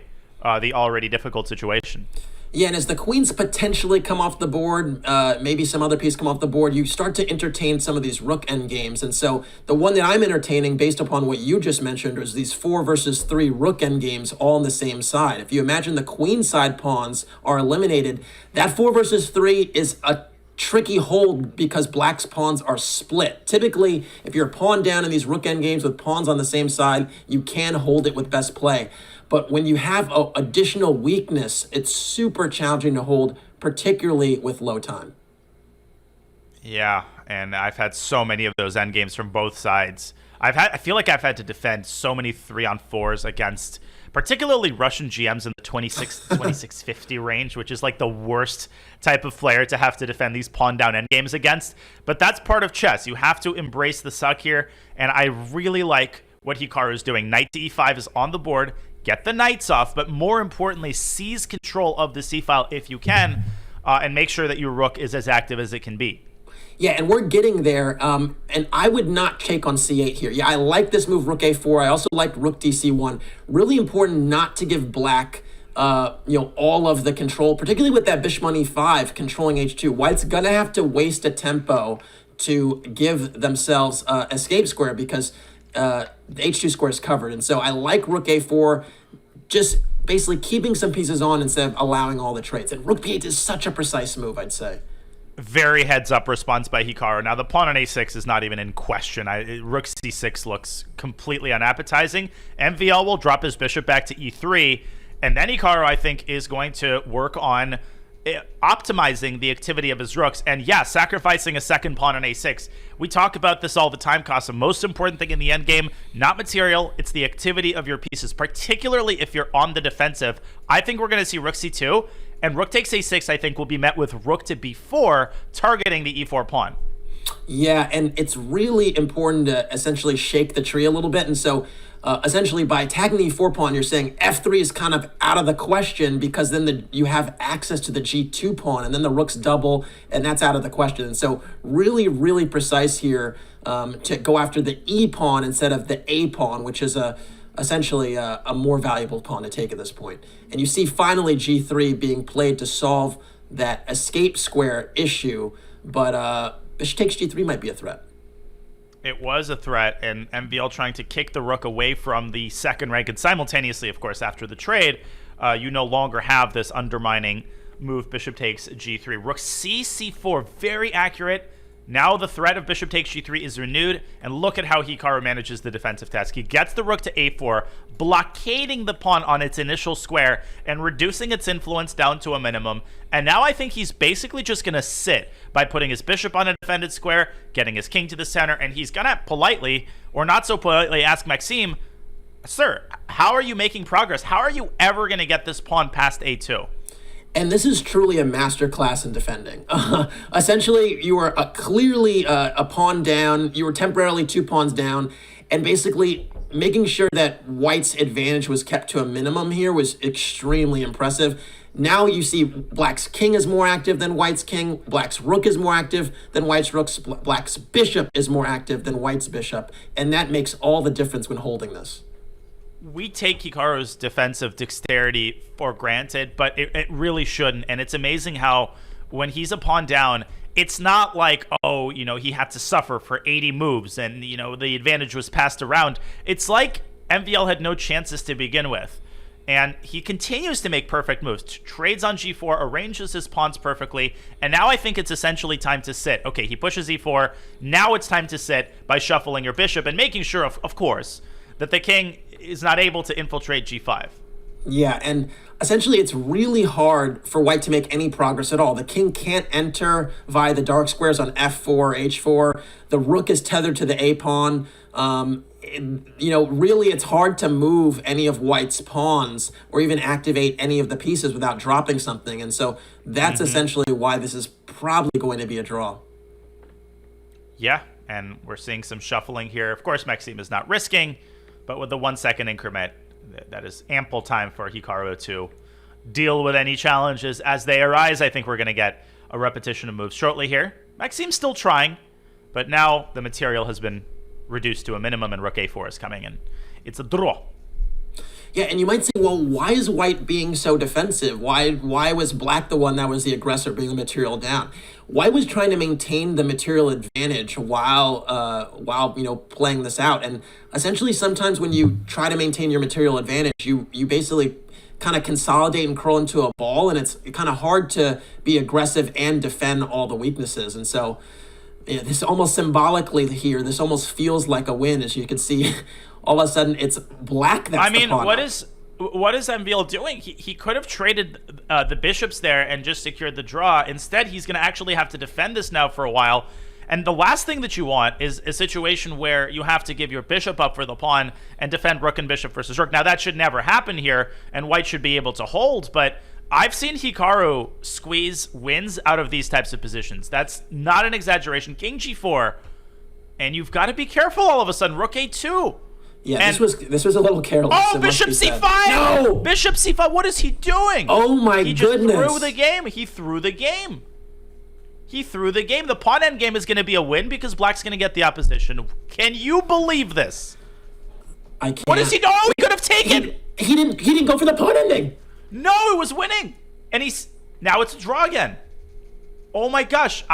the already difficult situation. Yeah, and as the queens potentially come off the board, maybe some other piece come off the board, you start to entertain some of these rook endgames. And so the one that I'm entertaining, based upon what you just mentioned, is these 4 versus 3 rook endgames all on the same side. If you imagine the queen side pawns are eliminated, that 4 versus 3 is a tricky hold because Black's pawns are split. Typically, if you're pawn down in these rook endgames with pawns on the same side, you can hold it with best play. But when you have additional weakness, it's super challenging to hold, particularly with low time. Yeah, and I've had so many of those endgames from both sides. I feel like I've had to defend so many 3-on-4s against particularly Russian GMs in the 2650 range, which is like the worst type of player to have to defend these pawn down endgames against. But that's part of chess. You have to embrace the suck here, and I really like what Hikaru is doing. Knight to e5 is on the board. Get the knights off, but more importantly, seize control of the c-file if you can, and make sure that your rook is as active as it can be. Yeah, and we're getting there, and I would not take on c8 here. Yeah, I like this move, rook a4. I also like rook dc1. Really important not to give Black all of the control, particularly with that bishop on e5 controlling h2. White's gonna have to waste a tempo to give themselves escape square, because the h2 square is covered. And so I like rook a4, just basically keeping some pieces on instead of allowing all the trades. And rook b8 is such a precise move, I'd say. Very heads-up response by Hikaru. Now, the pawn on a6 is not even in question. Rook c6 looks completely unappetizing. MVL will drop his bishop back to e3, and then Hikaru, I think, is going to work on optimizing the activity of his rooks. And yeah, sacrificing a second pawn on a6. We talk about this all the time, Kasa. Most important thing in the endgame, not material, it's the activity of your pieces, particularly if you're on the defensive. I think we're going to see rook c2, and rook takes a6, I think, will be met with rook to b4, targeting the e4 pawn. Yeah, and it's really important to essentially shake the tree a little bit. And so essentially by attacking the e4 pawn, you're saying f3 is kind of out of the question, because then you have access to the g2 pawn, and then the rook's double, and that's out of the question. And so really precise here to go after the e pawn instead of the a pawn, which is essentially a more valuable pawn to take at this point. And you see finally g3 being played to solve that escape square issue, but bishop takes g3 might be a threat. It was a threat, and MVL trying to kick the rook away from the second rank, and simultaneously, of course, after the trade, you no longer have this undermining move, bishop takes g3. Rook c4, very accurate. Now the threat of bishop takes g3 is renewed, and look at how Hikaru manages the defensive task. He gets the rook to a4, blockading the pawn on its initial square and reducing its influence down to a minimum. And now I think he's basically just going to sit by putting his bishop on a defended square, getting his king to the center, and he's going to politely, or not so politely, ask Maxime, sir, how are you making progress? How are you ever going to get this pawn past a2? And this is truly a masterclass in defending. Essentially, you were clearly a pawn down. You were temporarily 2 pawns down. And basically, making sure that White's advantage was kept to a minimum here was extremely impressive. Now you see Black's king is more active than White's king. Black's rook is more active than White's rook. Black's bishop is more active than White's bishop. And that makes all the difference when holding this. We take Hikaru's defensive dexterity for granted, but it really shouldn't. And it's amazing how when he's a pawn down, it's not like, oh, he had to suffer for 80 moves and, the advantage was passed around. It's like MVL had no chances to begin with. And he continues to make perfect moves, trades on g4, arranges his pawns perfectly, and now I think it's essentially time to sit. Okay, he pushes e4. Now it's time to sit by shuffling your bishop and making sure, of course, that the king is not able to infiltrate g5. Yeah, and essentially it's really hard for White to make any progress at all. The king can't enter via the dark squares on f4, h4. The rook is tethered to the a pawn. Really it's hard to move any of White's pawns or even activate any of the pieces without dropping something. And so that's essentially why this is probably going to be a draw. Yeah, and we're seeing some shuffling here. Of course, Maxime is not risking, but with the 1 second increment, that is ample time for Hikaru to deal with any challenges as they arise. I think we're going to get a repetition of moves shortly here. Maxime's still trying, but now the material has been reduced to a minimum and rook a4 is coming in. It's a draw. Yeah, and you might say, well, why is White being so defensive? Why was Black the one that was the aggressor, bringing the material down? White was trying to maintain the material advantage while playing this out. And essentially, sometimes when you try to maintain your material advantage, you basically kind of consolidate and curl into a ball, and it's kind of hard to be aggressive and defend all the weaknesses. And so this almost symbolically here, this almost feels like a win, as you can see. All of a sudden, it's Black that's the pawn. what is MVL doing? He could have traded the bishops there and just secured the draw. Instead, he's going to actually have to defend this now for a while. And the last thing that you want is a situation where you have to give your bishop up for the pawn and defend rook and bishop versus rook. Now, that should never happen here, and White should be able to hold, but I've seen Hikaru squeeze wins out of these types of positions. That's not an exaggeration. King g4, and you've got to be careful all of a sudden. Rook a2. Yeah, and this was a little careless. Oh, bishop c5! No! Bishop c5, what is he doing? Oh my goodness. He just threw the game. He threw the game. The pawn endgame is going to be a win because Black's going to get the opposition. Can you believe this? I can't. What is he doing? Oh, he could have taken. He didn't go for the pawn ending. No, it was winning. And now it's a draw again. Oh my gosh.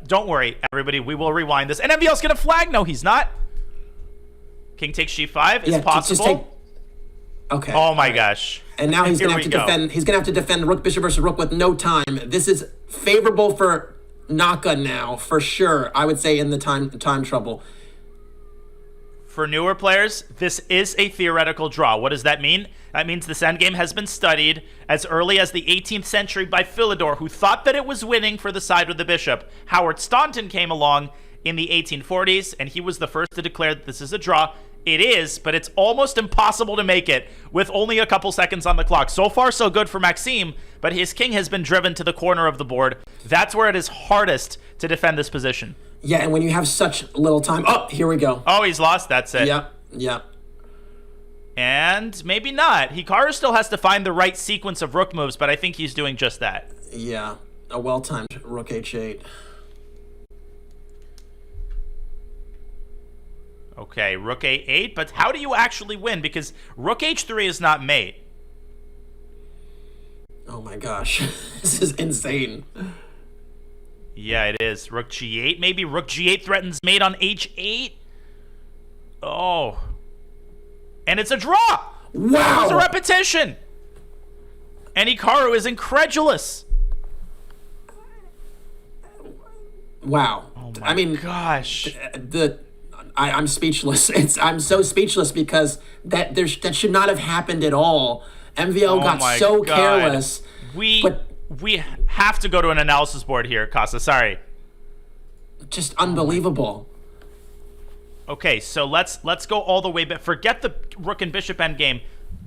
Don't worry, everybody. We will rewind this. And MVL's going to flag. No, he's not. King takes g5 is possible. Okay. Oh my gosh. And now he's gonna have to defend. He's gonna have to defend rook bishop versus rook with no time. This is favorable for Naka now, for sure. I would say in the time trouble. For newer players, this is a theoretical draw. What does that mean? That means this endgame has been studied as early as the 18th century by Philidor, who thought that it was winning for the side with the bishop. Howard Staunton came along in the 1840s, and he was the first to declare that this is a draw. It is, but it's almost impossible to make it with only a couple seconds on the clock. So far, so good for Maxime, but his king has been driven to the corner of the board. That's where it is hardest to defend this position. Yeah, and when you have such little time... Oh, here we go. Oh, he's lost. That's it. Yep. And maybe not. Hikaru still has to find the right sequence of rook moves, but I think he's doing just that. Yeah, a well-timed rook h8. Okay, rook a8, but how do you actually win? Because rook h3 is not mate. Oh my gosh, this is insane. Yeah, it is. Rook g8, maybe rook g8 threatens mate on h8. Oh. And it's a draw! Wow! It's a repetition! And Hikaru is incredulous. wow. Oh my I mean, gosh. I'm speechless. I'm so speechless because that should not have happened at all. MVL got so careless. We have to go to an analysis board here, Casa. Sorry. Just unbelievable. Okay, so let's go all the way back. Forget the rook and bishop endgame.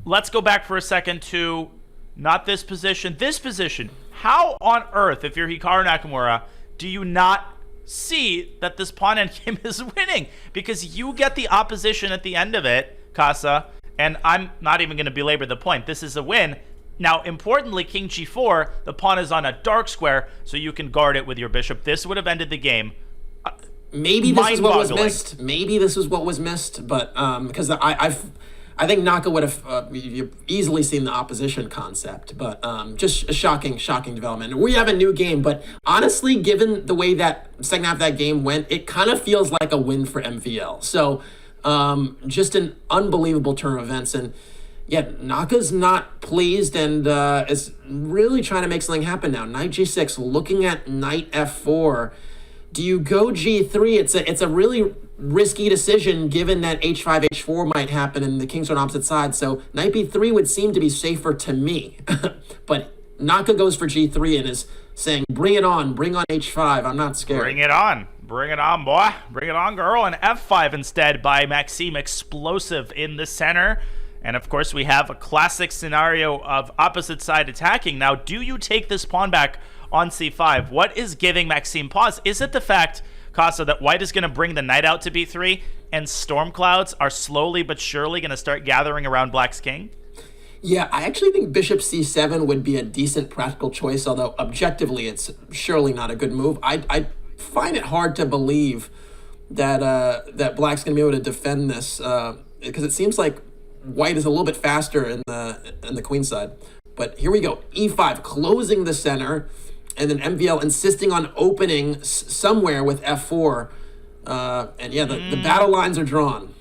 Let's go back for a second to not this position, this position. How on earth, if you're Hikaru Nakamura, do you not see that this pawn endgame is winning? Because you get the opposition at the end of it, Casa, and I'm not even going to belabor the point. This is a win. Now, importantly, king g4, the pawn is on a dark square, so you can guard it with your bishop. This would have ended the game. Maybe this is what was missed. Maybe this is what was missed, but because I think Naka would have you've easily seen the opposition concept, but just a shocking development. We have a new game, but honestly, given the way that second half of that game went, it kind of feels like a win for MVL. So just an unbelievable turn of events, and yeah, Naka's not pleased and is really trying to make something happen now. Knight g6, looking at knight f4. Do you go g3? It's a really risky decision given that h5, h4 might happen and the kings are on opposite sides. So knight b3 would seem to be safer to me. But Naka goes for g3 and is saying, bring it on, bring on h5. I'm not scared. Bring it on, boy. Bring it on, girl. And f5 instead by Maxime, explosive in the center. And of course, we have a classic scenario of opposite side attacking. Now, do you take this pawn back on c5? What is giving Maxime pause? Is it the fact, Casa, that white is going to bring the knight out to b3 and storm clouds are slowly but surely going to start gathering around black's king? Yeah, I actually think bishop c7 would be a decent practical choice, although objectively it's surely not a good move. I find it hard to believe that that black's going to be able to defend this because it seems like white is a little bit faster in the queen side. But here we go, e5, closing the center, and then MVL insisting on opening somewhere with f4. And yeah, the battle lines are drawn.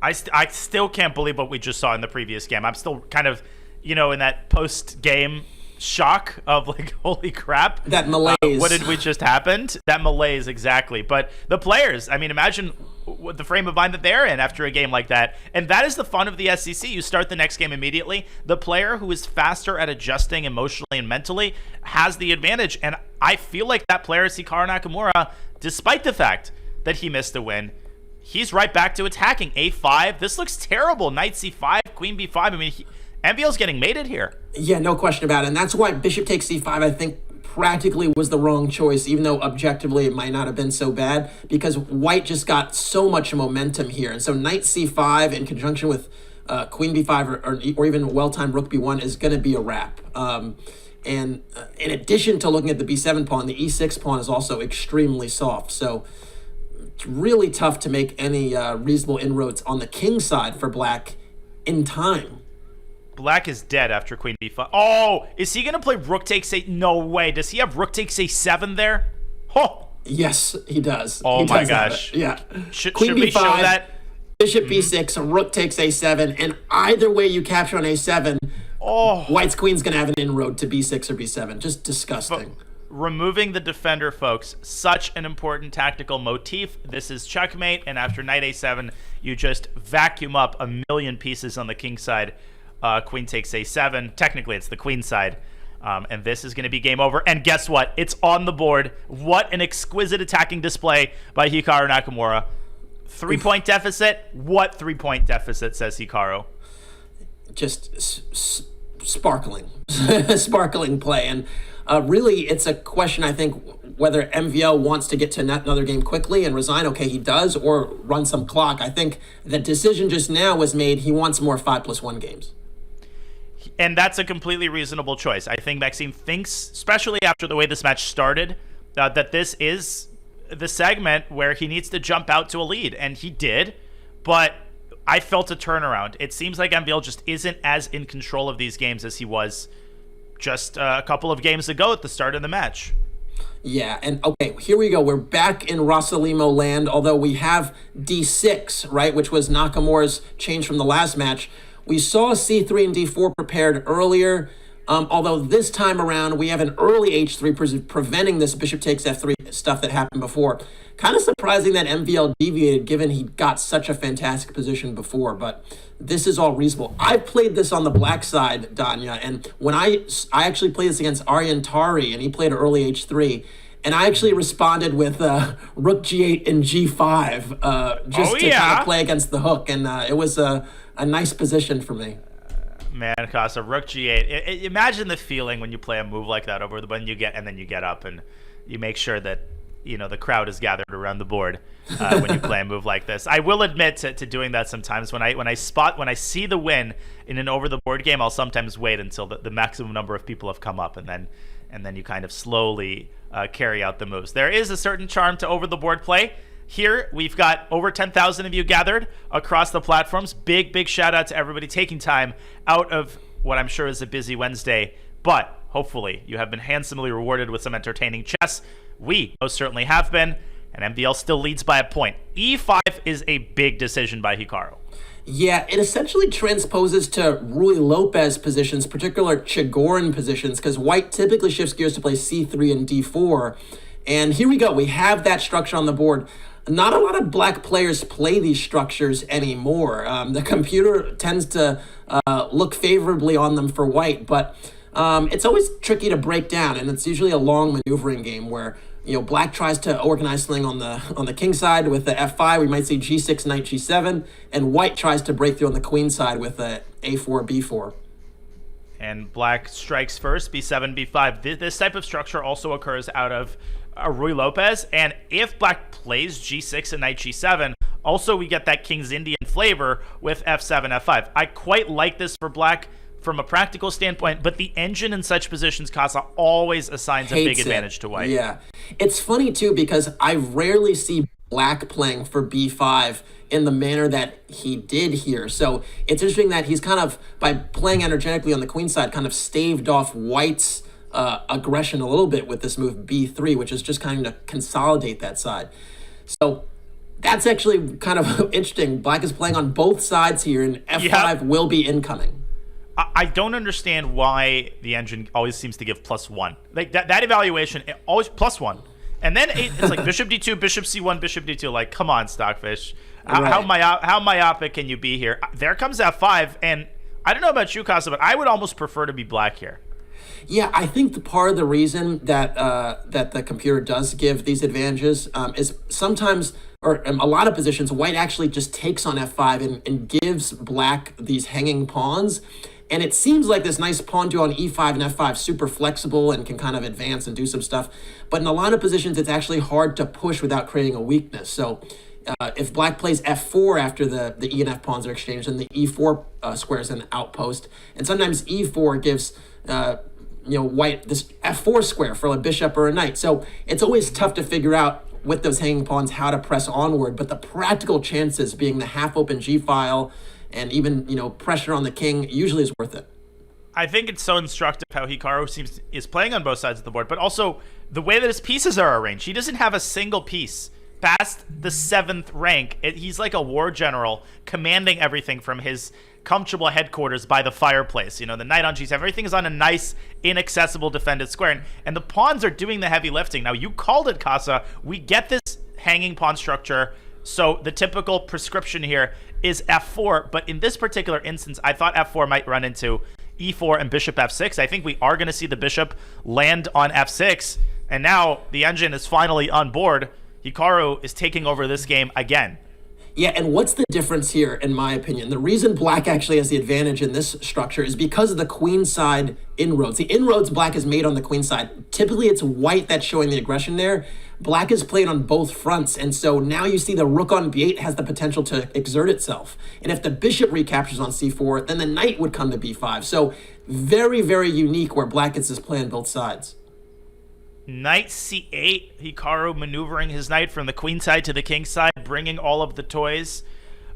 I still can't believe what we just saw in the previous game. I'm still kind of, in that post-game shock of like, holy crap. That malaise. What did we just happened? That malaise, exactly. But the players, I mean, imagine what the frame of mind that they're in after a game like that. And that is the fun of the SCC. You start the next game immediately. The player who is faster at adjusting emotionally and mentally has the advantage. And I feel like that player is Hikaru Nakamura, despite the fact that he missed a win. He's right back to attacking. a5. This looks terrible. Knight c5, queen b5. I mean, MVL's getting mated here. Yeah, no question about it. And that's why bishop takes c5, I think, practically was the wrong choice, even though objectively it might not have been so bad, because white just got so much momentum here. And so knight c5 in conjunction with queen b5 or even well-timed rook b1 is going to be a wrap. And in addition to looking at the b7 pawn, the e6 pawn is also extremely soft. So it's really tough to make any reasonable inroads on the king side for black in time. Black is dead after queen b5. Oh, is he going to play rook takes a... No way. Does he have rook takes a7 there? Oh. Yes, he does. Oh he my does gosh. Yeah. Should queen we b5, show that? Bishop b6, rook takes a7, and either way you capture on a7, white's queen's going to have an inroad to b6 or b7. Just disgusting. Removing the defender, folks, such an important tactical motif. This is checkmate, and after knight a7, you just vacuum up a million pieces on the king side. Queen takes a7. Technically, it's the queen side. And this is going to be game over. And guess what? It's on the board. What an exquisite attacking display by Hikaru Nakamura. 3-point deficit? What 3-point deficit, says Hikaru? Just sparkling. Sparkling play. And really, it's a question, I think, whether MVL wants to get to another game quickly and resign. Okay, he does, or run some clock. I think the decision just now was made. He wants more 5+1 games. And that's a completely reasonable choice. I think Maxime thinks, especially after the way this match started, that this is the segment where he needs to jump out to a lead. And he did, but I felt a turnaround. It seems like MVL just isn't as in control of these games as he was just a couple of games ago at the start of the match. Yeah, and okay, here we go. We're back in Rosalimo land, although we have d6, right, which was Nakamura's change from the last match. We saw c3 and d4 prepared earlier. Although this time around, we have an early h3 preventing this bishop takes f3 stuff that happened before. Kind of surprising that MVL deviated given he got such a fantastic position before, but this is all reasonable. I've played this on the black side, Danya, and when I actually played this against Aryan Tari, and he played early h3, and I actually responded with rook g8 and g5 just to kind of play against the hook, and it was a nice position for me. Man, Casa, rook g8. Imagine the feeling when you play a move like that over the button and then you get up and you make sure that the crowd is gathered around the board when you play a move like this. I will admit to doing that sometimes. When I see the win in an over the board game, I'll sometimes wait until the maximum number of people have come up, and then you kind of slowly carry out the moves. There is a certain charm to over the board play. Here, we've got over 10,000 of you gathered across the platforms. Big shout out to everybody taking time out of what I'm sure is a busy Wednesday. But hopefully you have been handsomely rewarded with some entertaining chess. We most certainly have been, and MVL still leads by a point. E5 is a big decision by Hikaru. Yeah, it essentially transposes to Rui Lopez positions, particular Chigorin positions, because white typically shifts gears to play c3 and d4. And here we go. We have that structure on the board. Not a lot of black players play these structures anymore. The computer tends to look favorably on them for white, but it's always tricky to break down, and it's usually a long maneuvering game where black tries to organize something on the king side with the f5. We might see g6, knight g7, and white tries to break through on the queen side with a a4, b4. And black strikes first, b7, b5. This type of structure also occurs out of Rui Lopez, and if black plays g6 and knight g7, also we get that King's Indian flavor with f7, f5. I quite like this for black from a practical standpoint, but the engine in such positions, Casa, always assigns a big advantage to white. Yeah. It's funny, too, because I rarely see black playing for b5 in the manner that he did here. So it's interesting that he's kind of, by playing energetically on the queen side, kind of staved off white's aggression a little bit with this move b3, which is just kind of consolidate that side. So that's actually kind of interesting. Black is playing on both sides here, and f5 will be incoming. I don't understand why the engine always seems to give +1. Like that evaluation, always +1. And then it's like bishop d2, bishop c1, bishop d2. Like, come on, Stockfish. Right. How myopic can you be here? There comes f5, and I don't know about you, Casa, but I would almost prefer to be black here. Yeah, I think the part of the reason that that the computer does give these advantages is sometimes, or in a lot of positions, white actually just takes on f5 and gives black these hanging pawns. And it seems like this nice pawn duo on e5 and f5 super flexible and can kind of advance and do some stuff. But in a lot of positions, it's actually hard to push without creating a weakness. So if black plays f4 after the e and f pawns are exchanged, then the e4 square is an outpost. And sometimes e4 gives white this f4 square for a bishop or a knight. So it's always tough to figure out with those hanging pawns how to press onward. But the practical chances being the half-open g-file and even pressure on the king usually is worth it. I think it's so instructive how Hikaru is playing on both sides of the board, but also the way that his pieces are arranged. He doesn't have a single piece past the 7th rank. He's like a war general commanding everything from his comfortable headquarters by the fireplace. The knight on g7, everything is on a nice, inaccessible defended square, and the pawns are doing the heavy lifting. Now, you called it, Casa. We get this hanging pawn structure, so the typical prescription here is f4, but in this particular instance, I thought f4 might run into e4 and bishop f6. I think we are going to see the bishop land on f6, and now the engine is finally on board. Hikaru is taking over this game again. Yeah, and what's the difference here, in my opinion? The reason black actually has the advantage in this structure is because of the queen side inroads. The inroads black has made on the queen side. Typically, it's white that's showing the aggression there. Black is played on both fronts, and so now you see the rook on b8 has the potential to exert itself. And if the bishop recaptures on c4, then the knight would come to b5. So very, very unique where black gets this play on both sides. Knight c8, Hikaru maneuvering his knight from the queen side to the king side, bringing all of the toys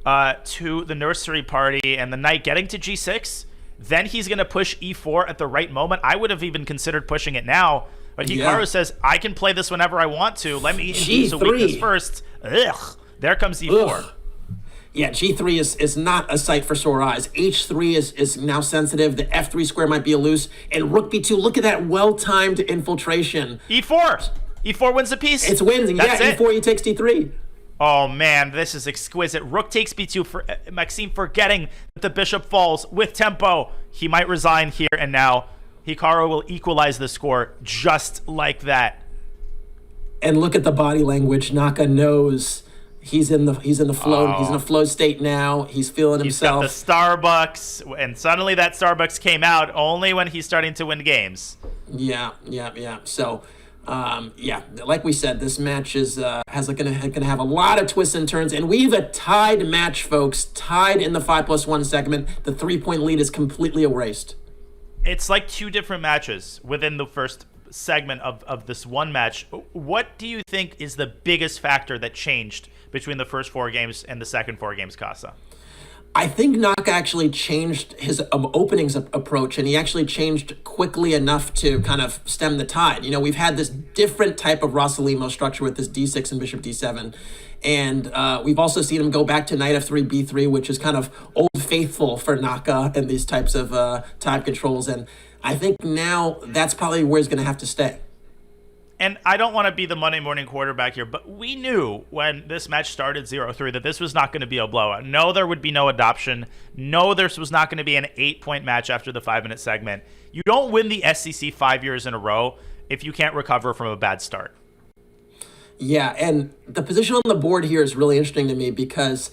to the nursery party, and the knight getting to g6. Then he's going to push e4 at the right moment. I would have even considered pushing it now, but Hikaru says, I can play this whenever I want to. Let me induce a weakness first. Ugh. There comes e4. Ugh. Yeah, G3 is not a sight for sore eyes. H3 is now sensitive. The F3 square might be loose. And Rook B2, look at that well-timed infiltration. E4. E4 wins the piece. It's wins. That's Yeah, it. E4, he takes D3. Oh man, this is exquisite. Rook takes B2 for Maxime, forgetting that the bishop falls with tempo. He might resign here and now. Hikaru will equalize the score just like that. And look at the body language. Naka knows he's in the flow. He's in a flow state now. He's feeling himself. He's got the Starbucks, and suddenly that Starbucks came out only when he's starting to win games. Yeah. So, like we said, this match is gonna have a lot of twists and turns, and we have a tied match, folks. Tied in the 5+1 segment. The 3-point lead is completely erased. It's like two different matches within the first segment of this one match. What do you think is the biggest factor that changed between the first 4 games and the second 4 games, Casa? I think Naka actually changed his openings approach, and he actually changed quickly enough to kind of stem the tide. You know, we've had this different type of Rossolimo structure with this D6 and Bishop D7, and we've also seen him go back to Knight F3, B3, which is kind of old faithful for Naka and these types of time controls, and I think now that's probably where he's going to have to stay. And I don't want to be the Monday morning quarterback here, but we knew when this match started 0-3 that this was not going to be a blowout. No, there would be no adoption. No, there was not going to be an 8-point match after the 5-minute segment. You don't win the SCC 5 years in a row if you can't recover from a bad start. Yeah, and the position on the board here is really interesting to me because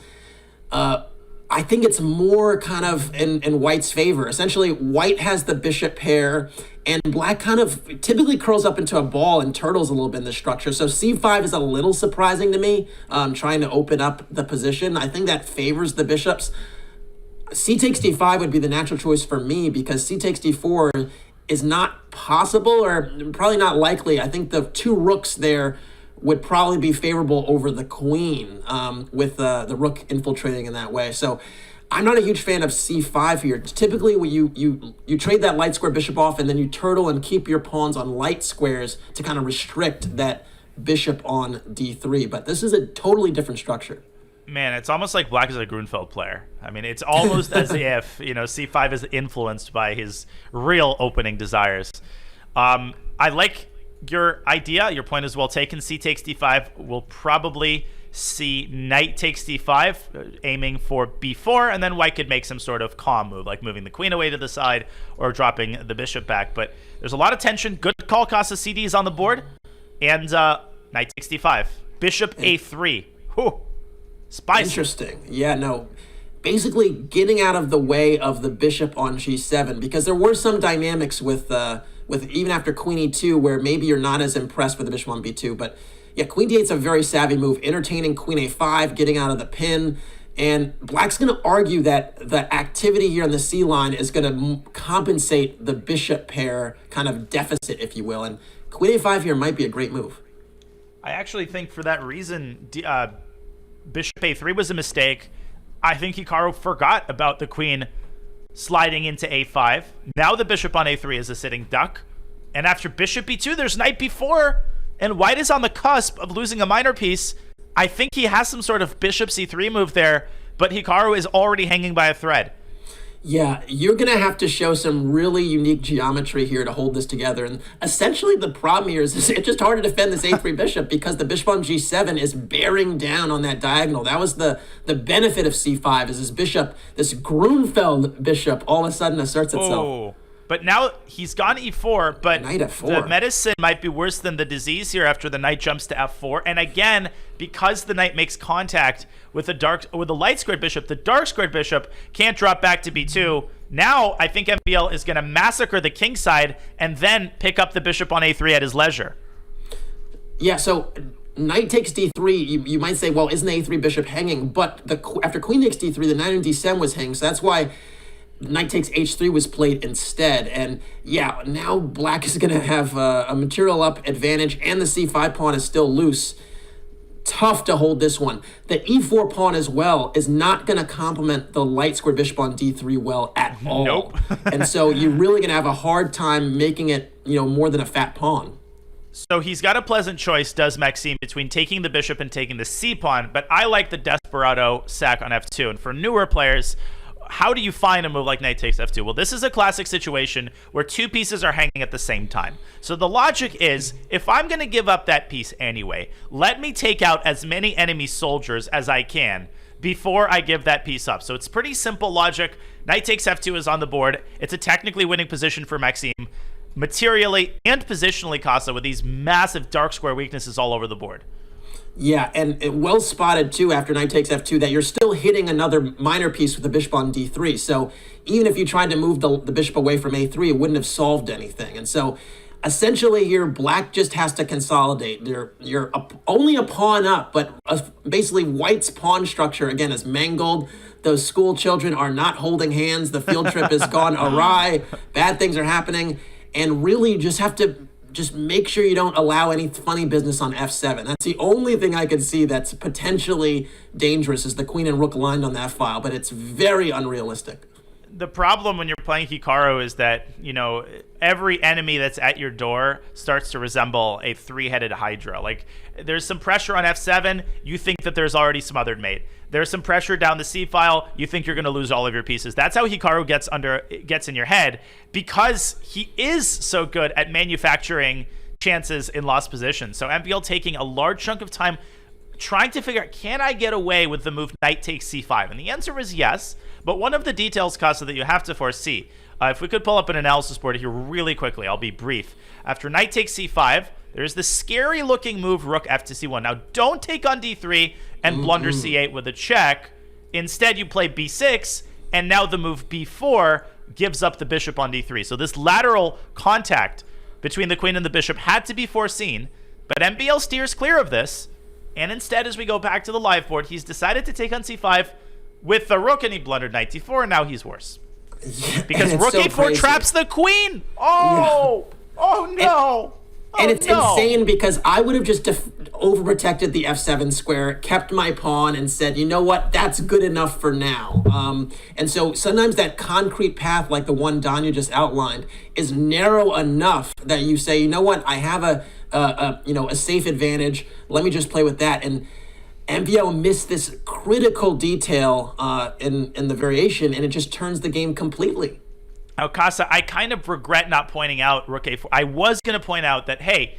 I think it's more kind of in White's favor. Essentially, White has the bishop pair, and Black kind of typically curls up into a ball and turtles a little bit in the structure. So C5 is a little surprising to me, trying to open up the position. I think that favors the bishops. C takes D5 would be the natural choice for me because C takes D4 is not possible or probably not likely. I think the 2 rooks there would probably be favorable over the queen with the rook infiltrating in that way. So I'm not a huge fan of C5 here. Typically, when you trade that light square bishop off and then you turtle and keep your pawns on light squares to kind of restrict that bishop on D3. But this is a totally different structure. Man, it's almost like Black is a Grunfeld player. I mean, it's almost as if, C5 is influenced by his real opening desires. I like your idea. Your point is well taken. C takes D5 will probably see Knight takes D5, aiming for B4, and then White could make some sort of calm move, like moving the queen away to the side or dropping the bishop back. But there's a lot of tension. Good call, Casa. CD is on the board. And Knight takes D5. Bishop A3. Whew. Spicy. Interesting. Yeah, no. Basically getting out of the way of the bishop on G7, because there were some dynamics with even after Queen E2 where maybe you're not as impressed with the bishop on B2, but yeah, Queen D8's a very savvy move, entertaining Queen A5, getting out of the pin, and Black's going to argue that the activity here on the C line is going to compensate the bishop pair kind of deficit, if you will, and Queen A5 here might be a great move. I actually think for that reason, Bishop A3 was a mistake. I think Hikaru forgot about the queen sliding into A5. Now the bishop on A3 is a sitting duck. And after Bishop B2, there's Knight B4. And White is on the cusp of losing a minor piece. I think he has some sort of Bishop C3 move there, but Hikaru is already hanging by a thread. Yeah, you're going to have to show some really unique geometry here to hold this together. And essentially the problem here is it's just hard to defend this A3 bishop because the bishop on G7 is bearing down on that diagonal. That was the benefit of C5 is this bishop, this Grunfeld bishop, all of a sudden asserts itself. Oh. But now he's gone E4, but Knight F4. The medicine might be worse than the disease here after the knight jumps to F4. And again, because the knight makes contact with the light squared bishop, the dark squared bishop can't drop back to B2. Now I think MVL is going to massacre the king side and then pick up the bishop on A3 at his leisure. Yeah, so knight takes D3, you might say, well, isn't the A3 bishop hanging? But after queen takes D3, the knight on D7 was hanging, so that's why knight takes H3 was played instead. And yeah, now Black is going to have a material up advantage, and the C5 pawn is still loose. Tough to hold this one. The E4 pawn as well is not going to complement the light squared bishop on D3 well at all. Nope. And so you're really going to have a hard time making it, more than a fat pawn. So he's got a pleasant choice, does Maxime, between taking the bishop and taking the c-pawn, but I like the desperado sack on f2. And for newer players, how do you find a move like knight takes f2? Well, this is a classic situation where two pieces are hanging at the same time. So the logic is, if I'm going to give up that piece anyway, let me take out as many enemy soldiers as I can before I give that piece up. So it's pretty simple logic. Knight takes f2 is on the board. It's a technically winning position for Maxime, materially and positionally, Casa, with these massive dark square weaknesses all over the board. Yeah, and well spotted, too, after knight takes f2, that you're still hitting another minor piece with the bishop on d3. So even if you tried to move the bishop away from a3, it wouldn't have solved anything. And so essentially here, black just has to consolidate. You're only a pawn up, but basically white's pawn structure, again, is mangled. Those school children are not holding hands. The field trip has gone awry. Bad things are happening. And really just have to just make sure you don't allow any funny business on f7. That's the only thing I could see that's potentially dangerous, is the queen and rook lined on that file, but it's very unrealistic. The problem when you're playing Hikaru is that, every enemy that's at your door starts to resemble a three-headed hydra. Like, there's some pressure on f7, you think that there's already smothered mate. There's some pressure down the c file, you think you're going to lose all of your pieces. That's how Hikaru gets in your head, because he is so good at manufacturing chances in lost positions. So MVL taking a large chunk of time trying to figure out, can I get away with the move knight takes c5? And the answer is yes, but one of the details, Casa, that you have to foresee, if we could pull up an analysis board here really quickly, I'll be brief. After knight takes c5, there's the scary looking move rook f to c1. Now, don't take on d3 and blunder c8 with a check. Instead, you play b6, and now the move b4 gives up the bishop on d3. So this lateral contact between the queen and the bishop had to be foreseen, but MVL steers clear of this, and instead, as we go back to the live board, he's decided to take on c5 with the rook, and he blundered knight d4, and now he's worse. Yeah, because rook a4 traps the queen. Oh, yeah. Oh no. And it's insane, because I would have just overprotected the f7 square, kept my pawn, and said, you know what, that's good enough for now. And so sometimes that concrete path, like the one Danya just outlined, is narrow enough that you say, you know what, I have a safe advantage. Let me just play with that. And MVL missed this critical detail in the variation, and it just turns the game completely. Now, Casa, I kind of regret not pointing out rook a4. I was going to point out that, hey,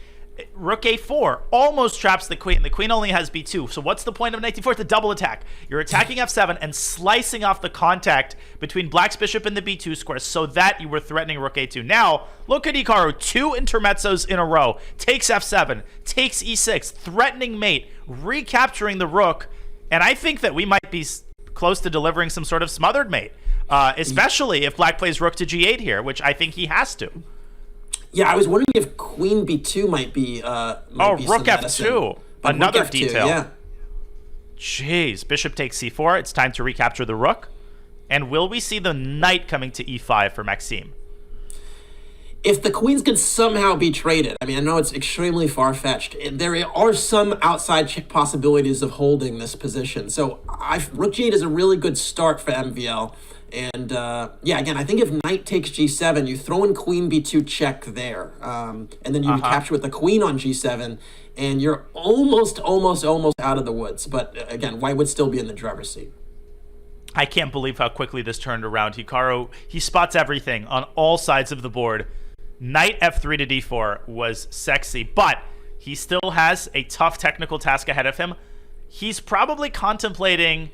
rook a4 almost traps the queen. The queen only has b2. So what's the point of knight d4? It's a double attack. You're attacking f7 and slicing off the contact between black's bishop and the b2 square so that you were threatening rook a2. Now, look at Hikaru. 2 intermezzos in a row. Takes f7, takes e6, threatening mate, recapturing the rook. And I think that we might be close to delivering some sort of smothered mate. Especially if black plays rook to g8 here, which I think he has to. Yeah, I was wondering if queen b2 might be rook f2. Another rook F2, detail. Yeah. Jeez, bishop takes c4. It's time to recapture the rook. And will we see the knight coming to e5 for Maxime? If the queens could somehow be traded, I mean, I know it's extremely far-fetched. There are some outside possibilities of holding this position. So rook g8 is a really good start for MVL. And again, I think if knight takes g7, you throw in queen b2 check there. And then you capture with the queen on g7, and you're almost out of the woods. But again, white would still be in the driver's seat. I can't believe how quickly this turned around. Hikaru, he spots everything on all sides of the board. Knight f3 to d4 was sexy, but he still has a tough technical task ahead of him. He's probably contemplating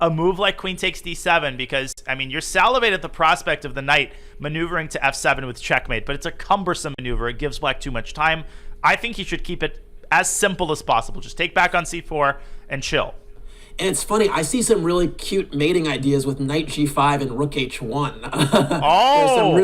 a move like queen takes d7 because, I mean, you're salivated at the prospect of the knight maneuvering to f7 with checkmate, but it's a cumbersome maneuver. It gives black too much time. I think he should keep it as simple as possible. Just take back on c4 and chill. And it's funny, I see some really cute mating ideas with knight g5 and rook h1. There's some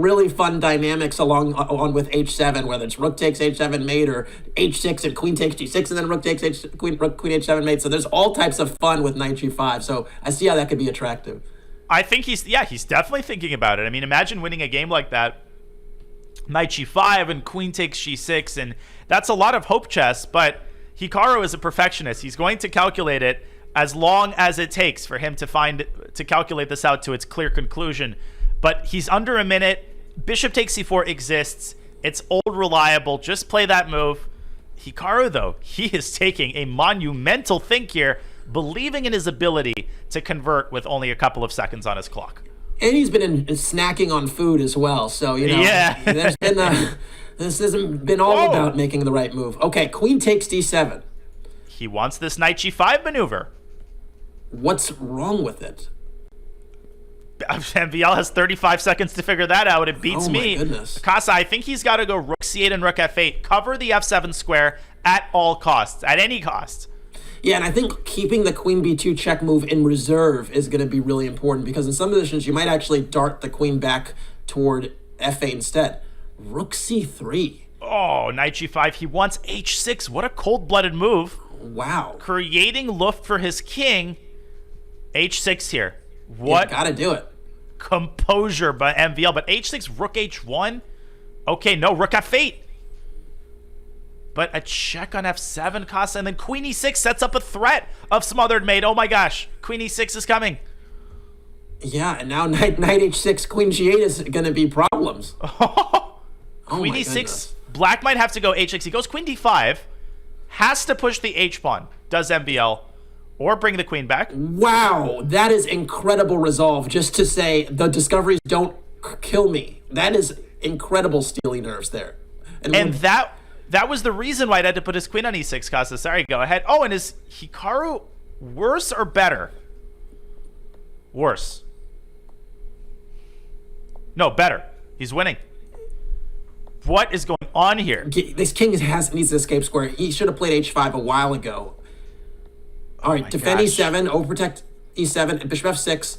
really fun dynamics along with h7, whether it's rook takes h7 mate or h6 and queen takes g6 and then rook takes queen h7 mate. So there's all types of fun with knight g5. So I see how that could be attractive. I think he's definitely thinking about it. I mean, imagine winning a game like that. Knight g5 and queen takes g6, and that's a lot of hope chess, but Hikaru is a perfectionist. He's going to calculate it as long as it takes for him to calculate this out to its clear conclusion. But he's under a minute. Bishop takes c4 exists. It's old reliable. Just play that move. Hikaru, though, he is taking a monumental think here, believing in his ability to convert with only a couple of seconds on his clock. And he's been snacking on food as well. So, Yeah. there's been this hasn't been all about making the right move. Okay, queen takes d7. He wants this knight g5 maneuver. What's wrong with it? MVL has 35 seconds to figure that out. It beats me. Oh my goodness. Casa, I think he's got to go rook c8 and rook f8. Cover the f7 square at all costs, at any cost. Yeah, and I think keeping the queen b2 check move in reserve is going to be really important, because in some positions you might actually dart the queen back toward f8 instead. Rook c3. Oh, knight g5. He wants h6. What a cold-blooded move. Wow. Creating luft for his king. h6 here. What? You gotta do it. Composure by MVL, but h6, rook h1. Okay, no, rook f8. But a check on f7, Casa, and then queen e6 sets up a threat of smothered mate. Oh my gosh, queen e6 is coming. Yeah, and now knight h6, queen g8 is gonna be problems. Queen e6, goodness. black might have to go h6. He goes queen d5, has to push the h pawn, does MVL, or bring the queen back. Wow, that is incredible resolve, just to say the discoveries don't kill me. That is incredible steely nerves there. And that was the reason why I had to put his queen on e6, Casa. Sorry, go ahead. Oh, and is Hikaru worse or better? Worse. No, better. He's winning. What is going on here? This king needs to escape square. He should have played h5 a while ago. All right, defend e7, overprotect e7, and bishop f6.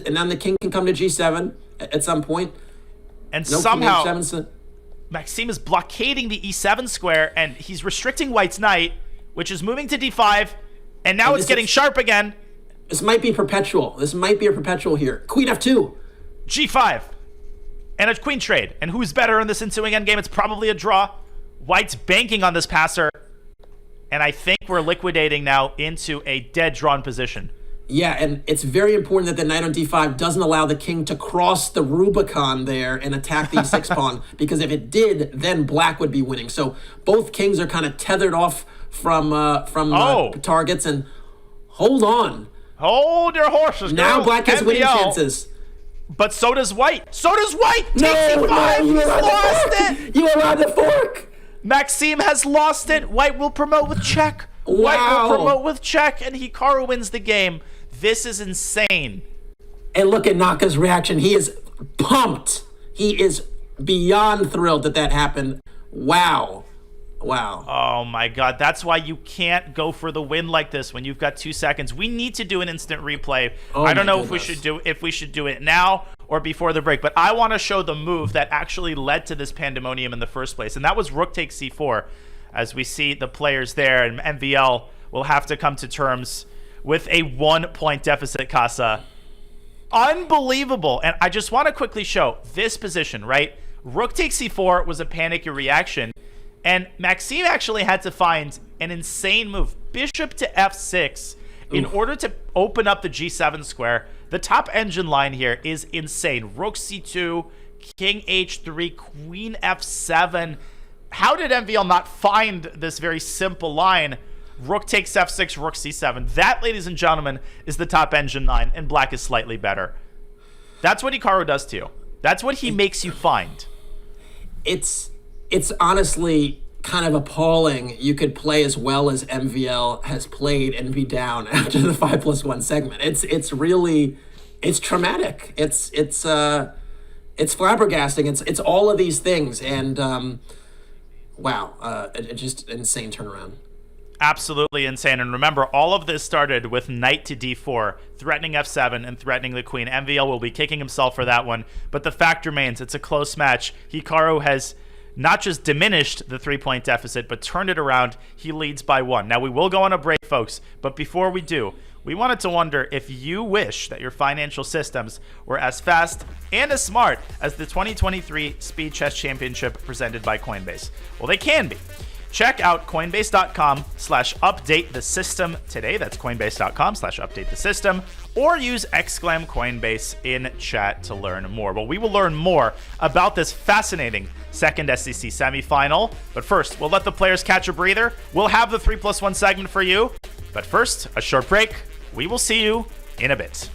And then the king can come to g7 at some point. And No somehow king h7, Maxime is blockading the e7 square, and he's restricting white's knight, which is moving to d5, and now it's getting sharp again. This might be perpetual. This might be a perpetual here. Queen f2. g5. And a queen trade. And who's better in this ensuing endgame? It's probably a draw. White's banking on this passer. And I think we're liquidating now into a dead drawn position. Yeah, and it's very important that the knight on d5 doesn't allow the king to cross the Rubicon there and attack the e6 pawn, because if it did, then black would be winning. So both kings are kind of tethered off from targets, and hold on. Hold your horses, girl. Now black has winning MVL. chances. But so does white. So does white. No, Takes e5. you He's allowed lost the fork. it. You allowed the fork. Maxime has lost it. White will promote with check. White Wow. will promote with check, and Hikaru wins the game. This is insane. And look at Naka's reaction. He is pumped. He is beyond thrilled that happened. Wow. Wow. Oh my god, that's why you can't go for the win like this when you've got 2 seconds. We need to do an instant replay. I don't know if we should do it now or before the break, but I want to show the move that actually led to this pandemonium in the first place, and that was rook takes c4. As we see the players there, and MVL will have to come to terms with a 1-point deficit, Casa. Unbelievable. And I just want to quickly show this position, right? Rook takes c4 was a panicky reaction. And Maxime actually had to find an insane move. Bishop to f6 in order to open up the g7 square. The top engine line here is insane. Rook c2, king h3, queen f7. How did MVL not find this very simple line? Rook takes f6, rook c7. That, ladies and gentlemen, is the top engine line, and black is slightly better. That's what Hikaru does to you. That's what he makes you find. It's honestly kind of appalling you could play as well as MVL has played and be down after the 5+1 segment. It's really traumatic. It's flabbergasting. It's all of these things, and wow, just insane turnaround. Absolutely insane. And remember, all of this started with knight to d4, threatening f7 and threatening the queen. MVL will be kicking himself for that one, but the fact remains, it's a close match. Hikaru has not just diminished the 3-point deficit, but turned it around. He leads by 1. Now, we will go on a break, folks, but before we do, we wanted to wonder if you wish that your financial systems were as fast and as smart as the 2023 Speed Chess Championship presented by Coinbase. Well, they can be. Check out Coinbase.com/update the system today. That's Coinbase.com/update the system. Or use !Coinbase in chat to learn more. Well, we will learn more about this fascinating second SCC semifinal. But first, we'll let the players catch a breather. We'll have the 3+1 segment for you. But first, a short break. We will see you in a bit.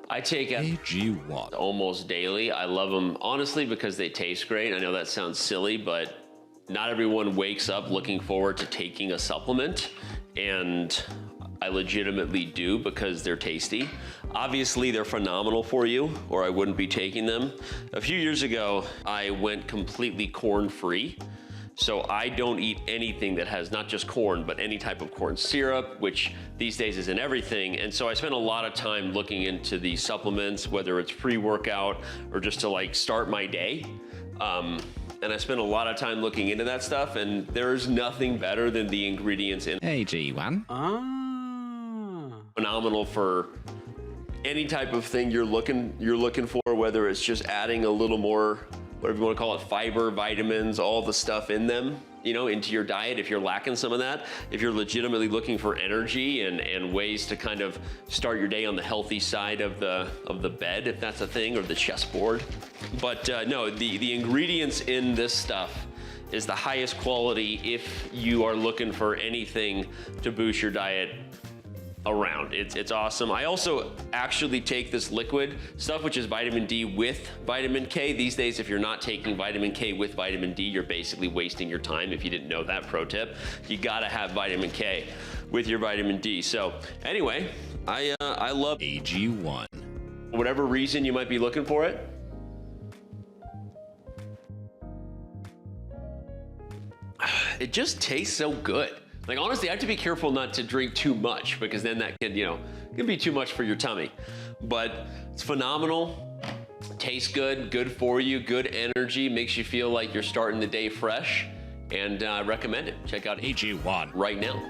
I take AG1 almost daily. I love them, honestly, because they taste great. I know that sounds silly, but not everyone wakes up looking forward to taking a supplement, and I legitimately do because they're tasty. Obviously, they're phenomenal for you, or I wouldn't be taking them. A few years ago, I went completely corn-free. So I don't eat anything that has not just corn, but any type of corn syrup, which these days is in everything. And so I spent a lot of time looking into these supplements, whether it's pre-workout or just to like start my day. And I spent a lot of time looking into that stuff, and there's nothing better than the ingredients in AG1. Phenomenal for any type of thing you're looking for, whether it's just adding a little more, whatever you want to call it, fiber, vitamins, all the stuff in them, you know, into your diet if you're lacking some of that. If you're legitimately looking for energy and ways to kind of start your day on the healthy side of the bed, if that's a thing, or the chessboard. But no, the ingredients in this stuff is the highest quality if you are looking for anything to boost your diet around. It's awesome. I also actually take this liquid stuff, which is vitamin D with vitamin K. These days, if you're not taking vitamin K with vitamin D, you're basically wasting your time. If you didn't know that pro tip, you gotta have vitamin K with your vitamin D. So anyway, I love AG1. whatever reason you might be looking for it. It just tastes so good. Like, honestly, I have to be careful not to drink too much, because then that can, can be too much for your tummy. But it's phenomenal, tastes good, good for you, good energy, makes you feel like you're starting the day fresh, and I recommend it. Check out AG1 right now.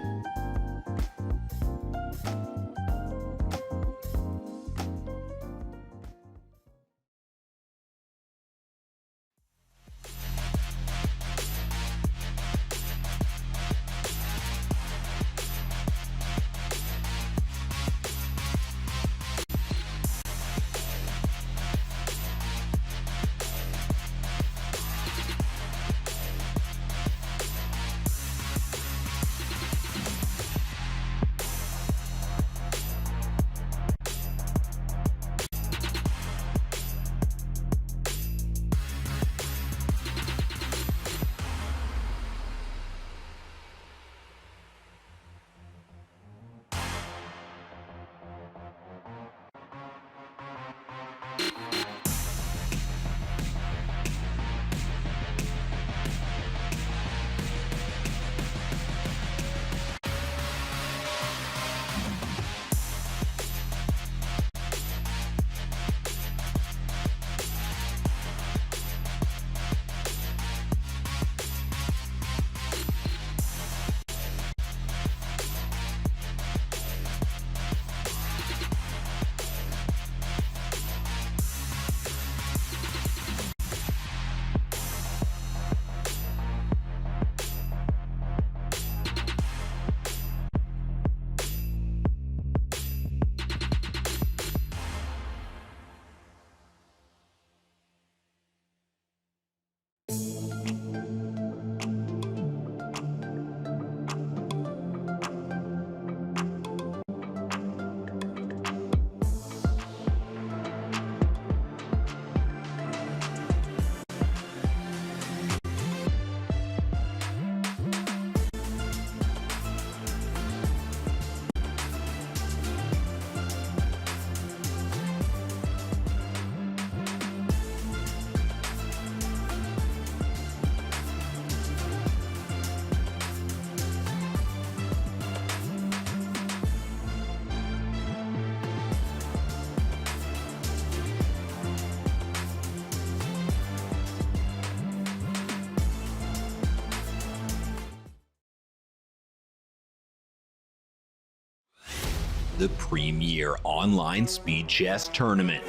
the premier online speed chess tournament.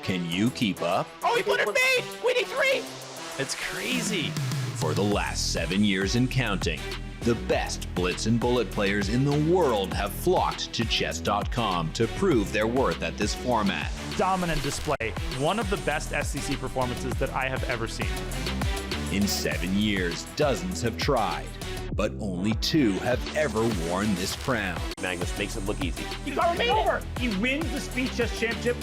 Can you keep up? Oh, he put it mate! Winning 3! It's crazy. For the last 7 years and counting, the best blitz and bullet players in the world have flocked to Chess.com to prove their worth at this format. Dominant display. One of the best SCC performances that I have ever seen. In 7 years, dozens have tried, but only 2 have ever worn this crown. Magnus makes it look easy. Hikaru made over. He wins the Speed Chess Championship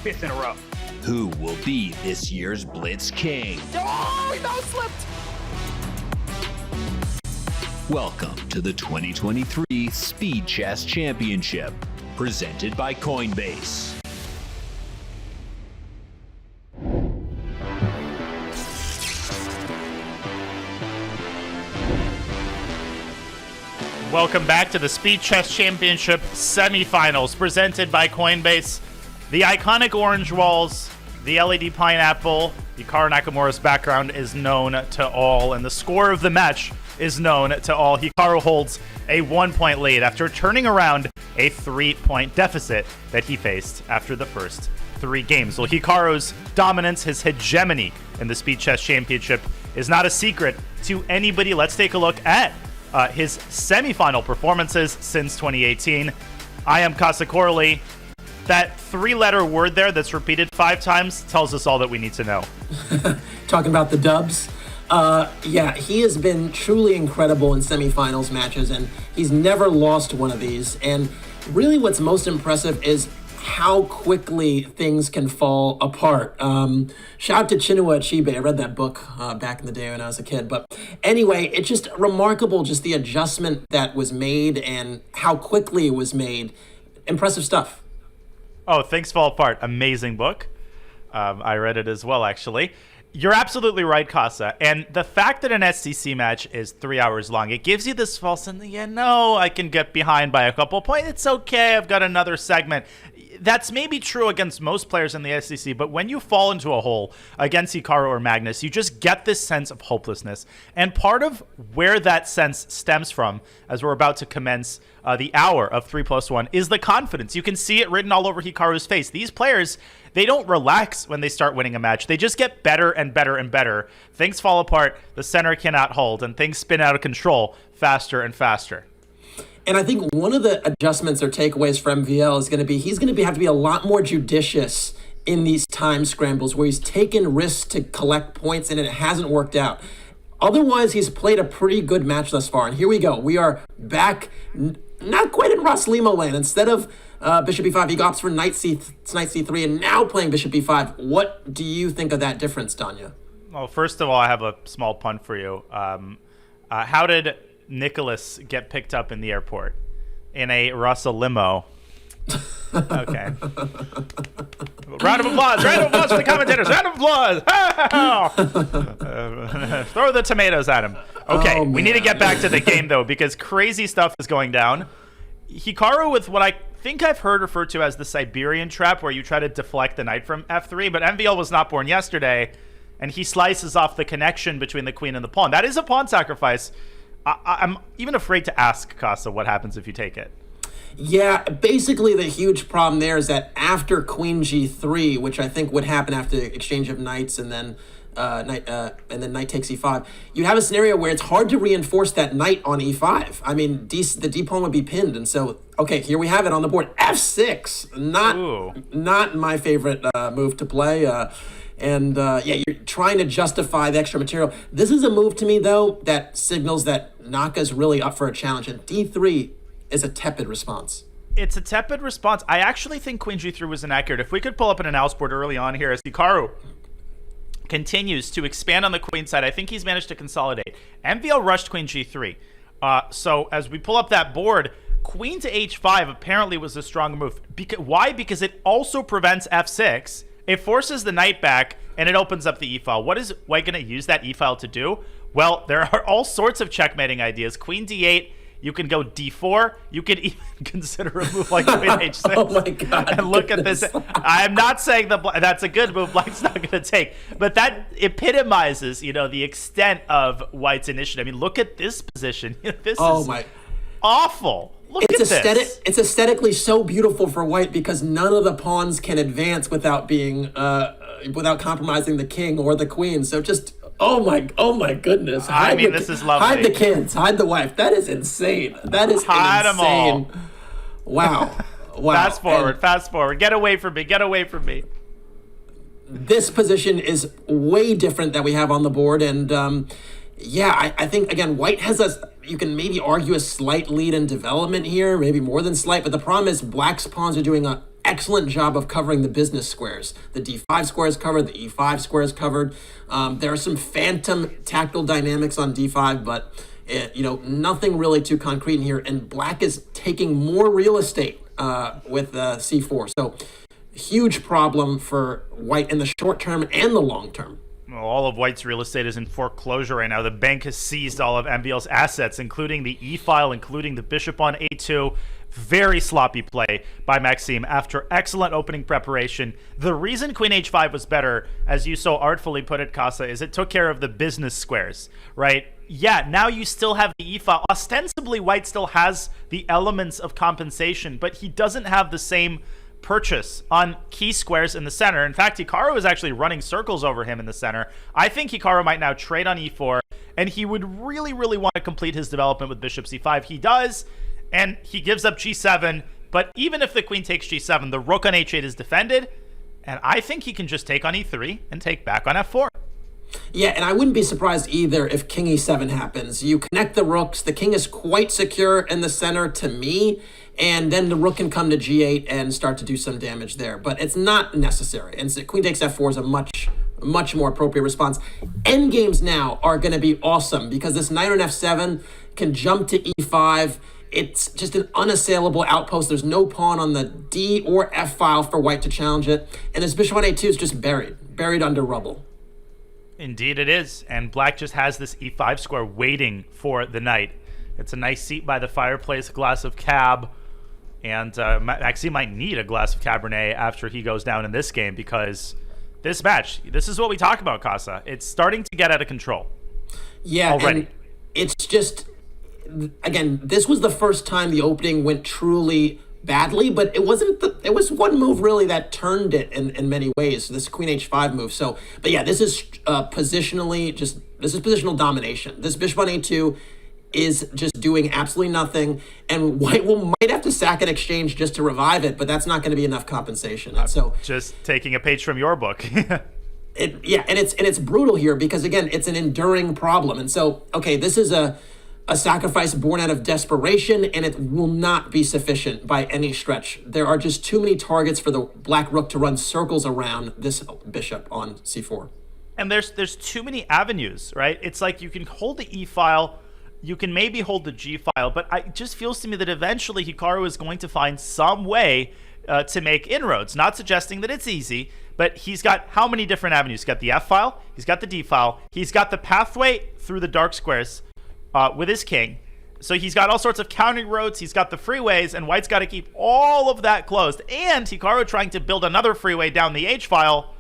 5th in a row. Who will be this year's Blitz King? Oh, he mouse slipped! Welcome to the 2023 Speed Chess Championship, presented by Coinbase. Welcome back to the Speed Chess Championship semifinals, presented by Coinbase. The iconic orange walls, the LED pineapple, Hikaru Nakamura's background is known to all, and the score of the match is known to all. Hikaru holds a 1-point lead after turning around a 3-point deficit that he faced after the first 3 games. Well, Hikaru's dominance, his hegemony in the Speed Chess Championship is not a secret to anybody. Let's take a look at his semifinal performances since 2018. I am Casa Corley. That 3-letter word there that's repeated 5 times tells us all that we need to know. Talking about the dubs. Yeah, he has been truly incredible in semifinals matches, and he's never lost one of these. And really what's most impressive is how quickly things can fall apart. Shout out to Chinua Achebe. I read that book back in the day when I was a kid. But anyway, it's just remarkable, just the adjustment that was made and how quickly it was made. Impressive stuff. Oh, Things Fall Apart. Amazing book. I read it as well, actually. You're absolutely right, Casa. And the fact that an SCC match is 3 hours long, it gives you this false sense, I can get behind by a couple points. It's okay. I've got another segment. That's maybe true against most players in the SCC, but when you fall into a hole against Hikaru or Magnus, you just get this sense of hopelessness. And part of where that sense stems from, as we're about to commence the hour of 3+1, is the confidence. You can see it written all over Hikaru's face. These players, they don't relax when they start winning a match. They just get better and better and better. Things fall apart, the center cannot hold, and things spin out of control faster and faster. And I think one of the adjustments or takeaways for MVL is going to be he's going to have to be a lot more judicious in these time scrambles where he's taken risks to collect points and it hasn't worked out. Otherwise, he's played a pretty good match thus far. And here we go. We are back, not quite in Ross Limo land. Instead of Bishop E5, he opts for Knight C3 and now playing Bishop E5. What do you think of that difference, Danya? Well, first of all, I have a small pun for you. How did Nicholas get picked up in the airport? In a Russell limo. Okay. Round of applause for the commentators. Round of applause. Throw the tomatoes at him. Okay, we need to get back to the game, though, because crazy stuff is going down. Hikaru with what I think I've heard referred to as the Siberian trap, where you try to deflect the knight from F3, but MVL was not born yesterday, and he slices off the connection between the queen and the pawn. That is a pawn sacrifice. I'm even afraid to ask Casa what happens if you take it. Yeah, basically the huge problem there is that after Queen G3, which I think would happen after the exchange of knights and then knight takes E5, you have a scenario where it's hard to reinforce that knight on E5. I mean, the D pawn would be pinned, and so okay, here we have it on the board. F6, not my favorite move to play. Yeah, you're trying to justify the extra material. This is a move to me, though, that signals that Naka's really up for a challenge, and D3 is a tepid response. It's a tepid response. I actually think Queen G3 was inaccurate. If we could pull up an analysis board early on here as Hikaru continues to expand on the queen side, I think he's managed to consolidate. MVL rushed Queen G3. So as we pull up that board, Queen to H5 apparently was a strong move. Why? Because it also prevents F6. It forces the knight back, and it opens up the e-file. What is White going to use that e-file to do? Well, there are all sorts of checkmating ideas. Queen D8, you can go D4. You could even consider a move like Queen H6. Oh my God! And look at this. I'm not saying that's a good move. Black's not going to take, but that epitomizes, the extent of White's initiative. I mean, look at this position. This is awful. Look at this. It's aesthetically so beautiful for white because none of the pawns can advance without being without compromising the king or the queen. So just oh my goodness! This is lovely. Hide the kids, hide the wife. That is insane. That is hide them insane. all. Wow. Fast forward. Get away from me. This position is way different that we have on the board, and I think again white has you can maybe argue a slight lead in development here, maybe more than slight, but the problem is black's pawns are doing an excellent job of covering the business squares. The d5 square is covered, the e5 square is covered. There are some phantom tactical dynamics on d5, but nothing really too concrete in here, and black is taking more real estate with c4. So huge problem for white in the short term and the long term. All of white's real estate is in foreclosure right now. The bank has seized all of MVL's assets, including the e-file, including the bishop on a2. Very sloppy play by Maxime after excellent opening preparation. The reason queen h5 was better, as you so artfully put it, Casa, is it took care of the business squares, right? Yeah, now you still have the e-file. Ostensibly, white still has the elements of compensation, but he doesn't have the same purchase on key squares in the center. In fact, Hikaru is actually running circles over him in the center. I think Hikaru might now trade on e4, and he would really, really want to complete his development with bishop c5. He does, and he gives up g7, but even if the queen takes g7, the rook on h8 is defended, and I think he can just take on e3 and take back on f4. Yeah, and I wouldn't be surprised either if king e7 happens. You connect the rooks, the king is quite secure in the center to me, and then the rook can come to g8 and start to do some damage there. But it's not necessary, and so queen takes f4 is a much more appropriate response. Endgames now are going to be awesome because this knight on f7 can jump to e5. It's just an unassailable outpost. There's no pawn on the d or f file for white to challenge it, and this bishop on a2 is just buried under rubble. Indeed it is, and black just has this e5 square waiting for the knight. It's a nice seat by the fireplace, a glass of cab, and Maxime might need a glass of Cabernet after he goes down in this game because this match, this is what we talk about, Casa. It's starting to get out of control. Yeah, already. And it's just, again, this was the first time the opening went truly badly, but it was one move really that turned it in many ways, this queen h5 move. So, but yeah, this is positional domination. This bishop on a2 is just doing absolutely nothing, and white might have to sack an exchange just to revive it, but that's not going to be enough compensation. And so just taking a page from your book. It's brutal here because again, it's an enduring problem. And so, okay, this is a sacrifice born out of desperation, and it will not be sufficient by any stretch. There are just too many targets for the black rook to run circles around this bishop on c4. And there's too many avenues, right? It's like you can hold the e-file, you can maybe hold the g-file, but it just feels to me that eventually Hikaru is going to find some way to make inroads. Not suggesting that it's easy, but he's got how many different avenues? He's got the f-file, he's got the d-file, he's got the pathway through the dark squares, with his king. So he's got all sorts of countering roads, he's got the freeways, and white's got to keep all of that closed. And Hikaru trying to build another freeway down the h-file.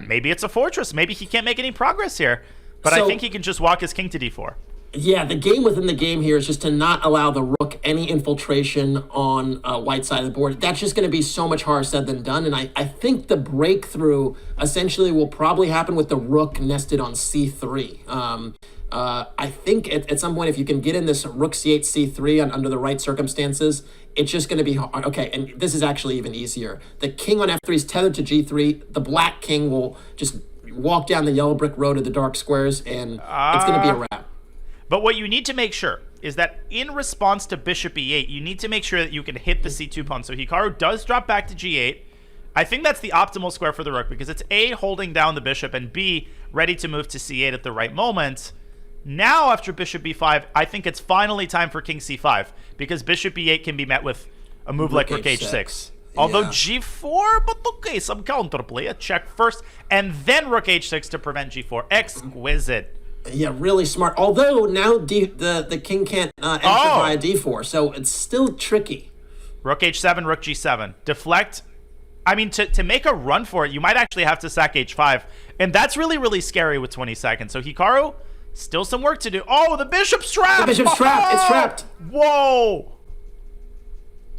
Maybe it's a fortress, maybe he can't make any progress here. But I think he can just walk his king to d4. Yeah, the game within the game here is just to not allow the rook any infiltration on white side of the board. That's just going to be so much harder said than done. And I think the breakthrough essentially will probably happen with the rook nested on c3. I think at some point, if you can get in this rook c8, c3 under the right circumstances, it's just going to be hard. Okay, and this is actually even easier. The king on f3 is tethered to g3. The black king will just walk down the yellow brick road of the dark squares, and it's going to be a wrap. But what you need to make sure is that in response to bishop e8, you need to make sure that you can hit the c2 pawn. So Hikaru does drop back to g8. I think that's the optimal square for the rook because it's A, holding down the bishop, and B, ready to move to c8 at the right moment. Now, after bishop b5, I think it's finally time for king c5 because bishop e8 can be met with a move like rook h6. Although g4, but okay, some counterplay, a check first, and then rook h6 to prevent g4. Exquisite. Yeah, really smart. Although now the king can't enter via d4, so it's still tricky. Rook h7, rook g7. Deflect. I mean, to make a run for it, you might actually have to sack h5, and that's really, really scary with 20 seconds. So Hikaru, still some work to do. Oh, the bishop's trapped! The bishop's trapped. It's trapped. Whoa!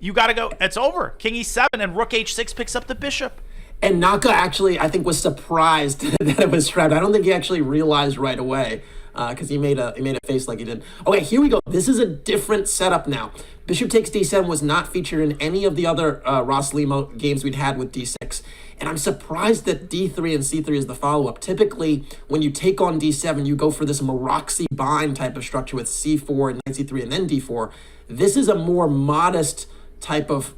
you got to go. It's over. King e7 and rook h6 picks up the bishop. And Naka actually, I think, was surprised that it was trapped. I don't think he actually realized right away because he made a face like he did. Okay, here we go. This is a different setup now. Bishop takes d7 was not featured in any of the other Ross Limo games we'd had with d6. And I'm surprised that d3 and c3 is the follow-up. Typically, when you take on d7, you go for this Maroczy bind type of structure with c4 and knight c3 and then d4. This is a more modest type of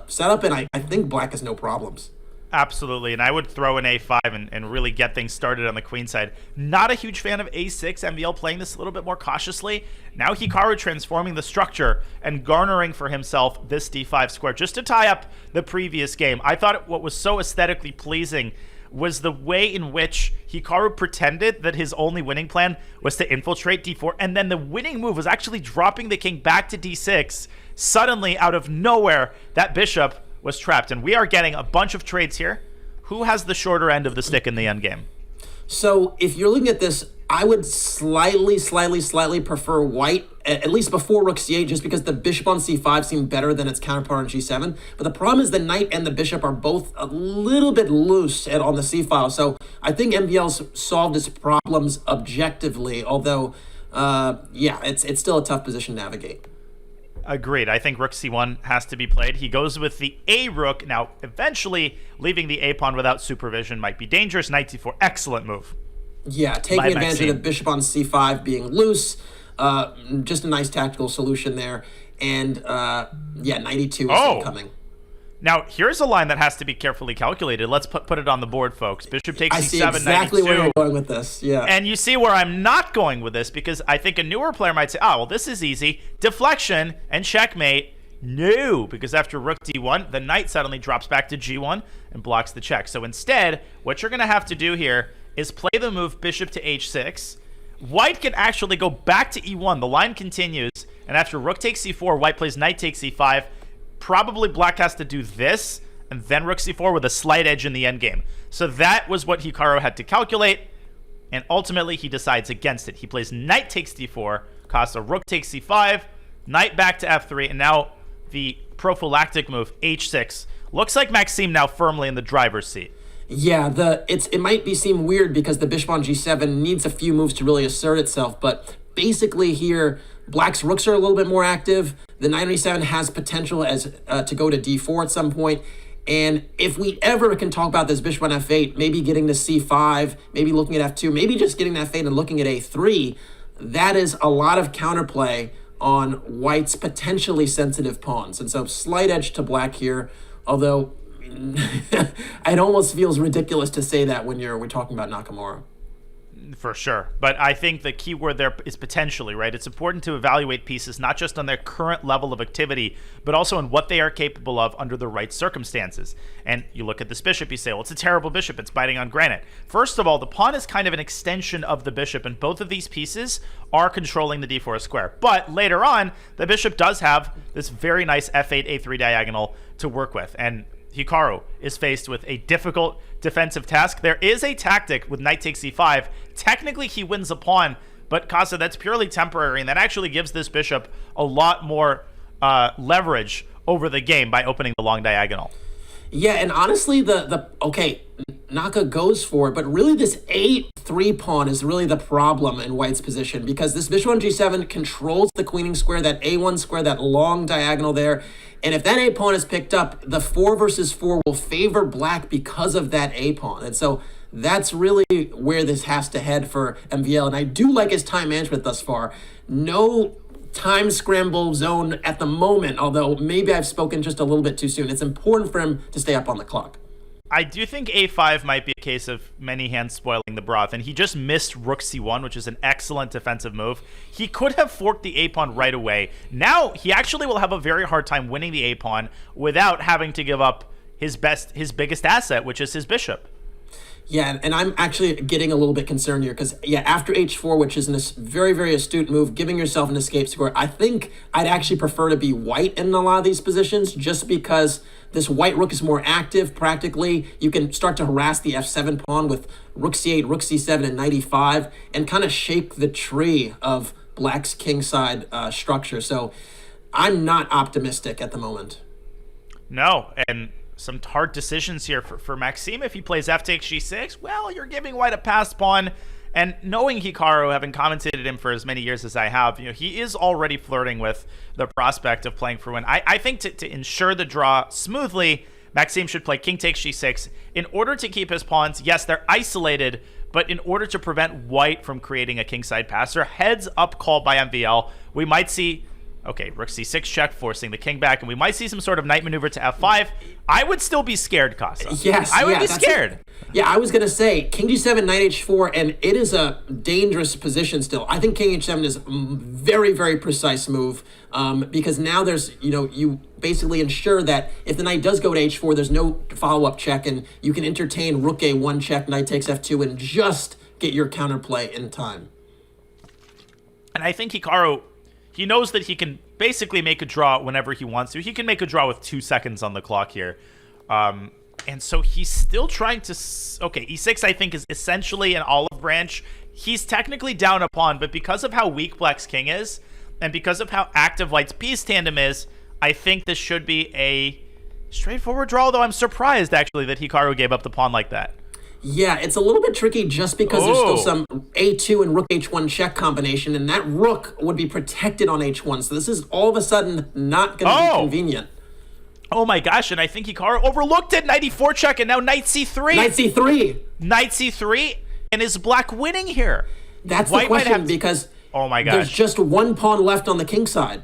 setup, and I think black has no problems. Absolutely, and I would throw in a5 and really get things started on the queen side. Not a huge fan of a6, MVL playing this a little bit more cautiously. Now Hikaru transforming the structure and garnering for himself this d5 square just to tie up the previous game. I thought what was so aesthetically pleasing was the way in which Hikaru pretended that his only winning plan was to infiltrate d4, and then the winning move was actually dropping the king back to d6. Suddenly, out of nowhere, that bishop was trapped, and we are getting a bunch of trades here. Who has the shorter end of the stick in the endgame? So if you're looking at this, I would slightly prefer white, at least before rook c8, just because the bishop on c5 seemed better than its counterpart on g7. But the problem is the knight and the bishop are both a little bit loose on the c-file. So I think MVL's solved its problems objectively, although, yeah, it's still a tough position to navigate. Agreed. I think rook c1 has to be played. He goes with the a rook. Now, eventually, leaving the a pawn without supervision might be dangerous. Knight c4, excellent move. Yeah, taking advantage of the bishop on c5 being loose. Just a nice tactical solution there. And, yeah, knight e2 is coming. Now, here's a line that has to be carefully calculated. Let's put it on the board, folks. Bishop takes c7, I see exactly knight e2. where you're going with this, yeah. And you see where I'm not going with this, because I think a newer player might say, well, this is easy. Deflection and checkmate. No, because after rook d1, the knight suddenly drops back to g1 and blocks the check. So instead, what you're going to have to do here is play the move bishop to h6. White can actually go back to e1. The line continues, and after rook takes c4, white plays knight takes e5. Probably black has to do this, and then rook c4 with a slight edge in the endgame. So that was what Hikaru had to calculate, and ultimately he decides against it. He plays knight takes d4, costs a rook takes c5, knight back to f3, and now the prophylactic move, h6. Looks like Maxime now firmly in the driver's seat. Yeah, it might seem weird because the bishop on g7 needs a few moves to really assert itself, but basically here, black's rooks are a little bit more active. The knight on e7 has potential as to go to d4 at some point. And if we ever can talk about this bishop on f8, maybe getting to c5, maybe looking at f2, maybe just getting that fade and looking at a3, that is a lot of counterplay on white's potentially sensitive pawns. And so slight edge to black here, although it almost feels ridiculous to say that when we're talking about Nakamura. For sure. But I think the key word there is potentially, right? It's important to evaluate pieces not just on their current level of activity, but also on what they are capable of under the right circumstances. And you look at this bishop, you say, well, it's a terrible bishop. It's biting on granite. First of all, the pawn is kind of an extension of the bishop, and both of these pieces are controlling the d4 square. But later on, the bishop does have this very nice f8, a3 diagonal to work with. And Hikaru is faced with a difficult defensive task. There is a tactic with knight takes e5. Technically, he wins a pawn, but Casa, that's purely temporary, and that actually gives this bishop a lot more leverage over the game by opening the long diagonal. Yeah, and honestly, Naka goes for it, but really this a3 pawn is really the problem in white's position because this bishop on g7 controls the queening square, that a1 square, that long diagonal there. And if that a pawn is picked up, the 4 versus 4 will favor black because of that a pawn. And so that's really where this has to head for MVL. And I do like his time management thus far. No time scramble zone at the moment, although maybe I've spoken just a little bit too soon. It's important for him to stay up on the clock. I do think a5 might be a case of many hands spoiling the broth, and he just missed rook c1, which is an excellent defensive move. He could have forked the a-pawn right away. Now, he actually will have a very hard time winning the a-pawn without having to give up his biggest asset, which is his bishop. Yeah, and I'm actually getting a little bit concerned here because, yeah, after h4, which is a very, very astute move, giving yourself an escape square, I think I'd actually prefer to be white in a lot of these positions just because this white rook is more active practically. You can start to harass the f7 pawn with rook c8, rook c7, and knight e5 and kind of shake the tree of black's kingside structure. So I'm not optimistic at the moment. No, and some hard decisions here for Maxime. If he plays f takes g6, well, you're giving white a passed pawn. And knowing Hikaru, having commentated him for as many years as I have, he is already flirting with the prospect of playing for win. I think to ensure the draw smoothly, Maxime should play king takes g6 in order to keep his pawns. Yes, they're isolated, but in order to prevent white from creating a kingside passer. Heads up call by MVL. We might see, okay, rook c6 check, forcing the king back, and we might see some sort of knight maneuver to f5. I would still be scared, Casa. Yes, I would be scared. Yeah, I was going to say king g7, knight h4, and it is a dangerous position still. I think king h7 is a very, very precise move because now there's, you basically ensure that if the knight does go to h4, there's no follow-up check, and you can entertain rook a1 check, knight takes f2, and just get your counterplay in time. And I think Hikaru, he knows that he can basically make a draw whenever he wants to. He can make a draw with 2 seconds on the clock here. And so he's still trying to... Okay, e6 I think is essentially an olive branch. He's technically down a pawn, but because of how weak black's king is, and because of how active white's piece tandem is, I think this should be a straightforward draw, though I'm surprised, actually, that Hikaru gave up the pawn like that. Yeah, it's a little bit tricky just because there's still some a2 and rook h1 check combination, and that rook would be protected on h1, so this is all of a sudden not going to be convenient. Oh my gosh, and I think Hikaru overlooked it. Knight e4 check, and now knight c3. Knight c3. Knight c3, and is black winning here? That's the question, because oh my gosh, there's just one pawn left on the king side.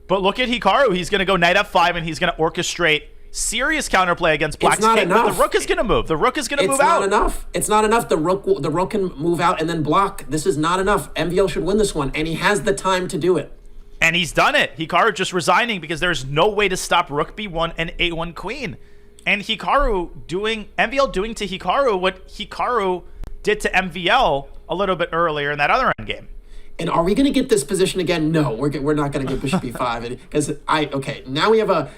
But look at Hikaru. He's going to go knight f5, and he's going to orchestrate serious counterplay against black's king. Enough. The rook is going to move. The rook is going to move out. It's not enough. It's not enough. The rook can move out and then block. This is not enough. MVL should win this one, and he has the time to do it. And he's done it. Hikaru just resigning because there's no way to stop rook b1 and a1 queen. And MVL doing to Hikaru what Hikaru did to MVL a little bit earlier in that other endgame. And are we going to get this position again? No, we're not going to get bishop b5 because now we have a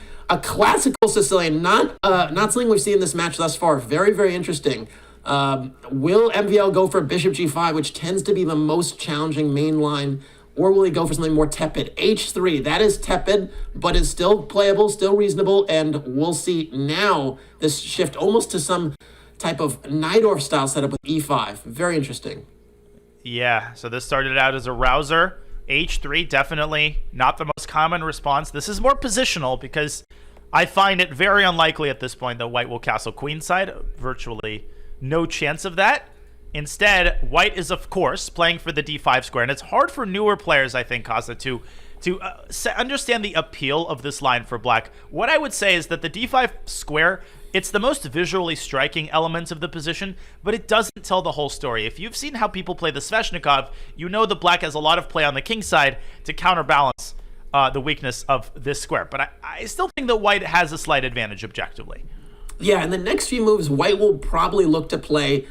classical Sicilian, not something we've seen in this match thus far. Very, very interesting. Will MVL go for bishop g5, which tends to be the most challenging main line, or will he go for something more tepid? h3, that is tepid, but is still playable, still reasonable, and we'll see now this shift almost to some type of Najdorf style setup with e5. Very interesting. Yeah, so this started out as a rouser. h3, definitely not the most common response. This is more positional because I find it very unlikely at this point that white will castle queenside. Virtually no chance of that. Instead, white is, of course, playing for the d5 square, and it's hard for newer players, I think, Casa, to understand the appeal of this line for black. What I would say is that the d5 square, it's the most visually striking element of the position, but it doesn't tell the whole story. If you've seen how people play the Sveshnikov, you know that black has a lot of play on the king side to counterbalance the weakness of this square. But I still think that white has a slight advantage objectively. Yeah, in the next few moves, white will probably look to play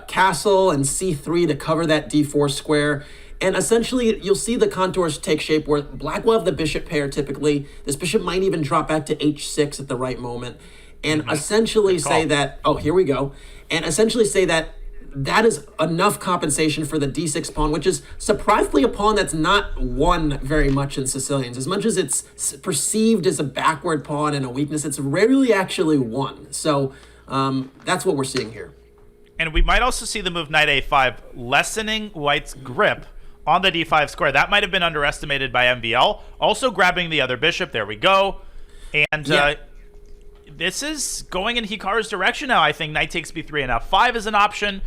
castle and c3 to cover that d4 square. And essentially, you'll see the contours take shape where black will have the bishop pair typically. This bishop might even drop back to h6 at the right moment. And essentially say that, oh, here we go. And essentially say that that is enough compensation for the d6 pawn, which is surprisingly a pawn that's not won very much in Sicilians. As much as it's perceived as a backward pawn and a weakness, it's rarely actually won. So that's what we're seeing here. And we might also see the move knight a5 lessening white's grip on the d5 square. That might have been underestimated by MVL. Also grabbing the other bishop. There we go. And this is going in Hikaru's direction now. I think knight takes b3 and f5 is an option.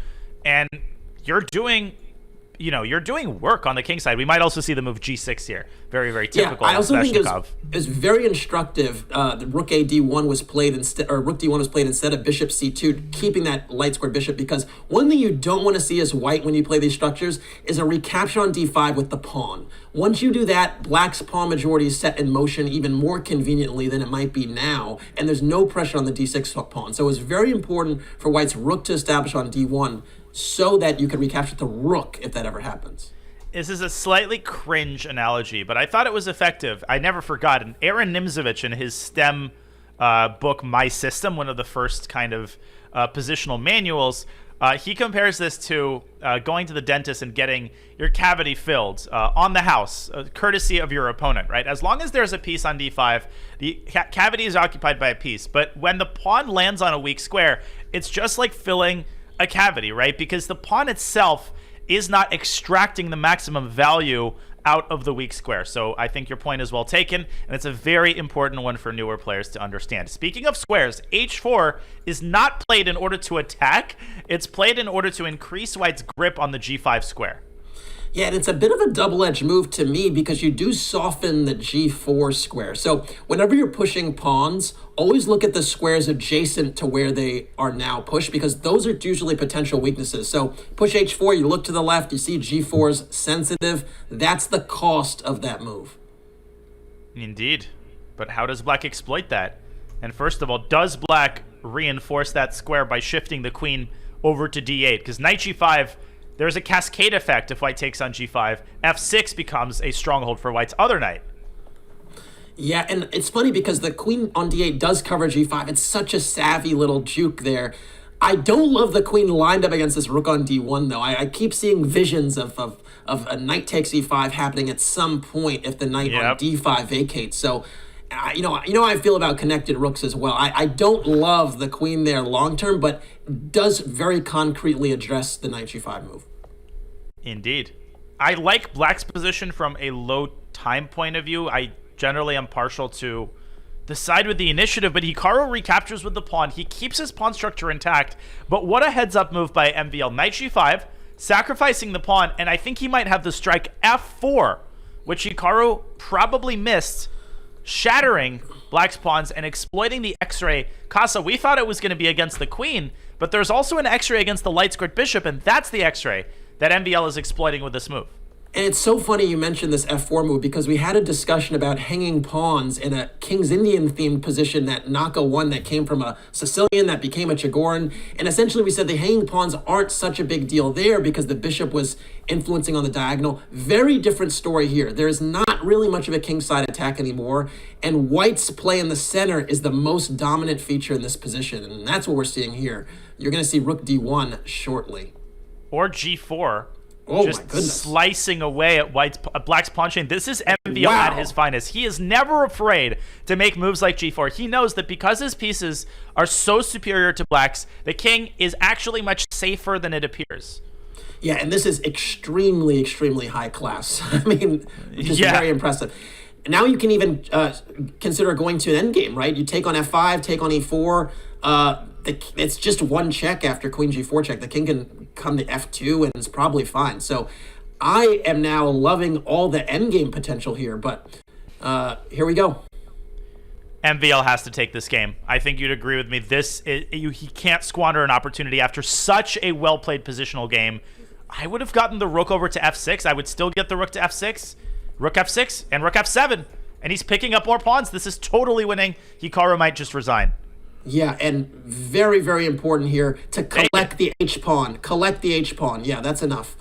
And you're doing work on the king side. We might also see the move g6 here. Very, very typical. Yeah, I also think it was very instructive. The rook a d1 was played instead, or rook d1 was played instead of bishop c2, keeping that light square bishop, because one thing you don't want to see as white when you play these structures is a recapture on d5 with the pawn. Once you do that, black's pawn majority is set in motion even more conveniently than it might be now, and there's no pressure on the d6 pawn. So it's very important for white's rook to establish on d1 so that you can recapture the rook if that ever happens. This is a slightly cringe analogy, but I thought it was effective. I never forgot. And Aaron Nimzovich in his STEM book, My System, one of the first kind of positional manuals, He compares this to going to the dentist and getting your cavity filled on the house, courtesy of your opponent, right? As long as there's a piece on d5, the cavity is occupied by a piece. But when the pawn lands on a weak square, it's just like filling a cavity, right? Because the pawn itself is not extracting the maximum value out of the weak square. So I think your point is well taken, and it's a very important one for newer players to understand. Speaking of squares, h4 is not played in order to attack. It's played in order to increase white's grip on the g5 square. Yeah, and it's a bit of a double-edged move to me because you do soften the g4 square. So whenever you're pushing pawns, always look at the squares adjacent to where they are now pushed because those are usually potential weaknesses. So push h4, you look to the left, you see g4's sensitive. That's the cost of that move. Indeed. But how does black exploit that? And first of all, does black reinforce that square by shifting the queen over to d8? Because knight g5... there's a cascade effect if white takes on g5. f6 becomes a stronghold for white's other knight. Yeah, and it's funny because the queen on d8 does cover g5. It's such a savvy little juke there. I don't love the queen lined up against this rook on d1, though. I keep seeing visions of a knight takes e5 happening at some point if the knight on d5 vacates. So, you know how I feel about connected rooks as well. I don't love the queen there long term, but does very concretely address the knight g5 move. Indeed. I like black's position from a low time point of view. I generally am partial to the side with the initiative, but Hikaru recaptures with the pawn. He keeps his pawn structure intact, but what a heads-up move by MVL. Knight g5, sacrificing the pawn, and I think he might have the strike f4, which Hikaru probably missed, shattering black's pawns and exploiting the x-ray. Casa, we thought it was going to be against the queen, but there's also an x-ray against the light-squared bishop, and that's the x-ray that MVL is exploiting with this move. And it's so funny you mentioned this f4 move because we had a discussion about hanging pawns in a King's Indian themed position that Naka won that came from a Sicilian that became a Chigorin. And essentially we said the hanging pawns aren't such a big deal there because the bishop was influencing on the diagonal. Very different story here. There's not really much of a kingside attack anymore. And white's play in the center is the most dominant feature in this position. And that's what we're seeing here. You're going to see rook d1 shortly. Or g4. Oh just my goodness. Slicing away at black's pawn chain. This is MVL at his finest. He is never afraid to make moves like g4. He knows that because his pieces are so superior to black's, the king is actually much safer than it appears. Yeah, and this is extremely, extremely high class. I mean, just very impressive. Now you can even consider going to an endgame, right? You take on f5, take on e4. It's just one check after queen g4 check. The king can come to f2 and it's probably fine. So I am now loving all the endgame potential here, but here we go. MVL has to take this game. I think you'd agree with me. He can't squander an opportunity after such a well-played positional game. I would have gotten the rook over to f6. I would still get the rook to f6, rook f6, and rook f7. And he's picking up more pawns. This is totally winning. Hikaru might just resign. Yeah, and very, very important here to collect the h-pawn. Collect the h-pawn. Yeah, that's enough.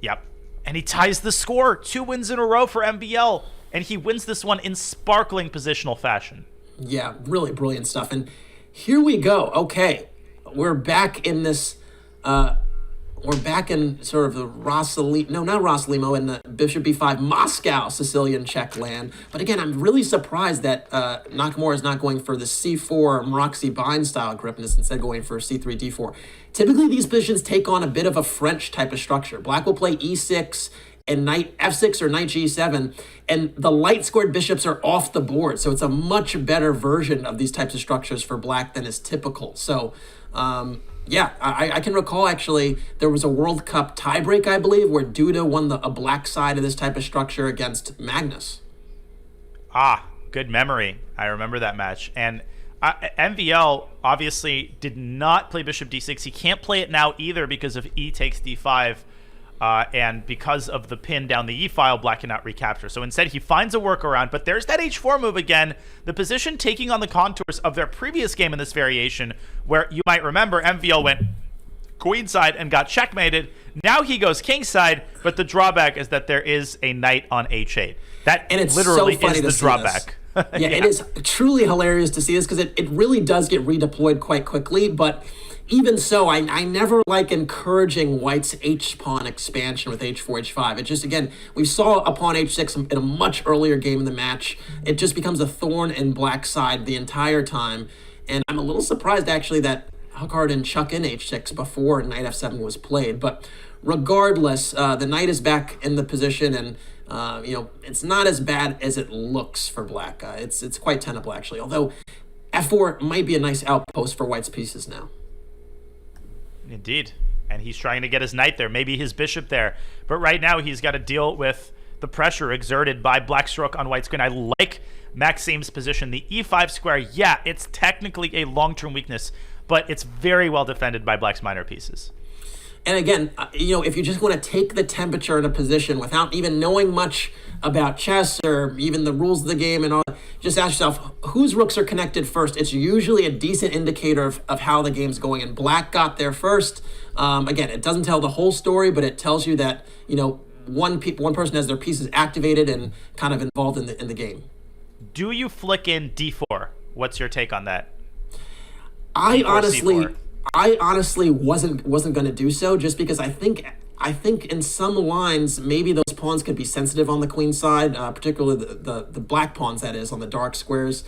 Yep. And he ties the score. 2 wins in a row for MVL. And he wins this one in sparkling positional fashion. Yeah, really brilliant stuff. And here we go. Okay, we're back in this... we're back in sort of the Rossolimo in the Bishop b5 Moscow Sicilian check land. But again, I'm really surprised that Nakamura is not going for the c4 Maroczy bind style grip and is instead going for c3 d4. Typically, these positions take on a bit of a French type of structure. Black will play e6 and knight f6 or knight g7, and the light squared bishops are off the board. So it's a much better version of these types of structures for black than is typical. So, yeah, I can recall actually there was a World Cup tiebreak, I believe, where Duda won a black side of this type of structure against Magnus. Ah, good memory. I remember that match. And MVL obviously did not play bishop d6. He can't play it now either because of e takes d5. And because of the pin down the e-file, black cannot recapture. So instead, he finds a workaround. But there's that h4 move again. The position taking on the contours of their previous game in this variation, where you might remember MVL went queenside and got checkmated. Now he goes kingside, but the drawback is that there is a knight on h8. That and it's literally so funny is the drawback. Yeah, it is truly hilarious to see this because it really does get redeployed quite quickly, but even so, I never like encouraging White's H-pawn expansion with H4, H5. It just, again, we saw a pawn H6 in a much earlier game in the match. It just becomes a thorn in Black's side the entire time. And I'm a little surprised, actually, that Hikaru didn't chuck in H6 before Knight F7 was played. But regardless, the Knight is back in the position, and it's not as bad as it looks for Black. It's quite tenable, actually, although F4 might be a nice outpost for White's pieces now. Indeed. And he's trying to get his knight there, maybe his bishop there. But right now he's got to deal with the pressure exerted by Black's rook on White's queen. I like Maxim's position. The E5 square, yeah, it's technically a long-term weakness, but it's very well defended by Black's minor pieces. And again, if you just want to take the temperature in a position without even knowing much about chess or even the rules of the game and all, just ask yourself, whose rooks are connected first? It's usually a decent indicator of how the game's going. And Black got there first. Again, it doesn't tell the whole story, but it tells you that, one person has their pieces activated and kind of involved in the game. Do you flick in D4? What's your take on that? I honestly wasn't going to do so, just because I think in some lines maybe those pawns could be sensitive on the queen side, particularly the black pawns, that is, on the dark squares.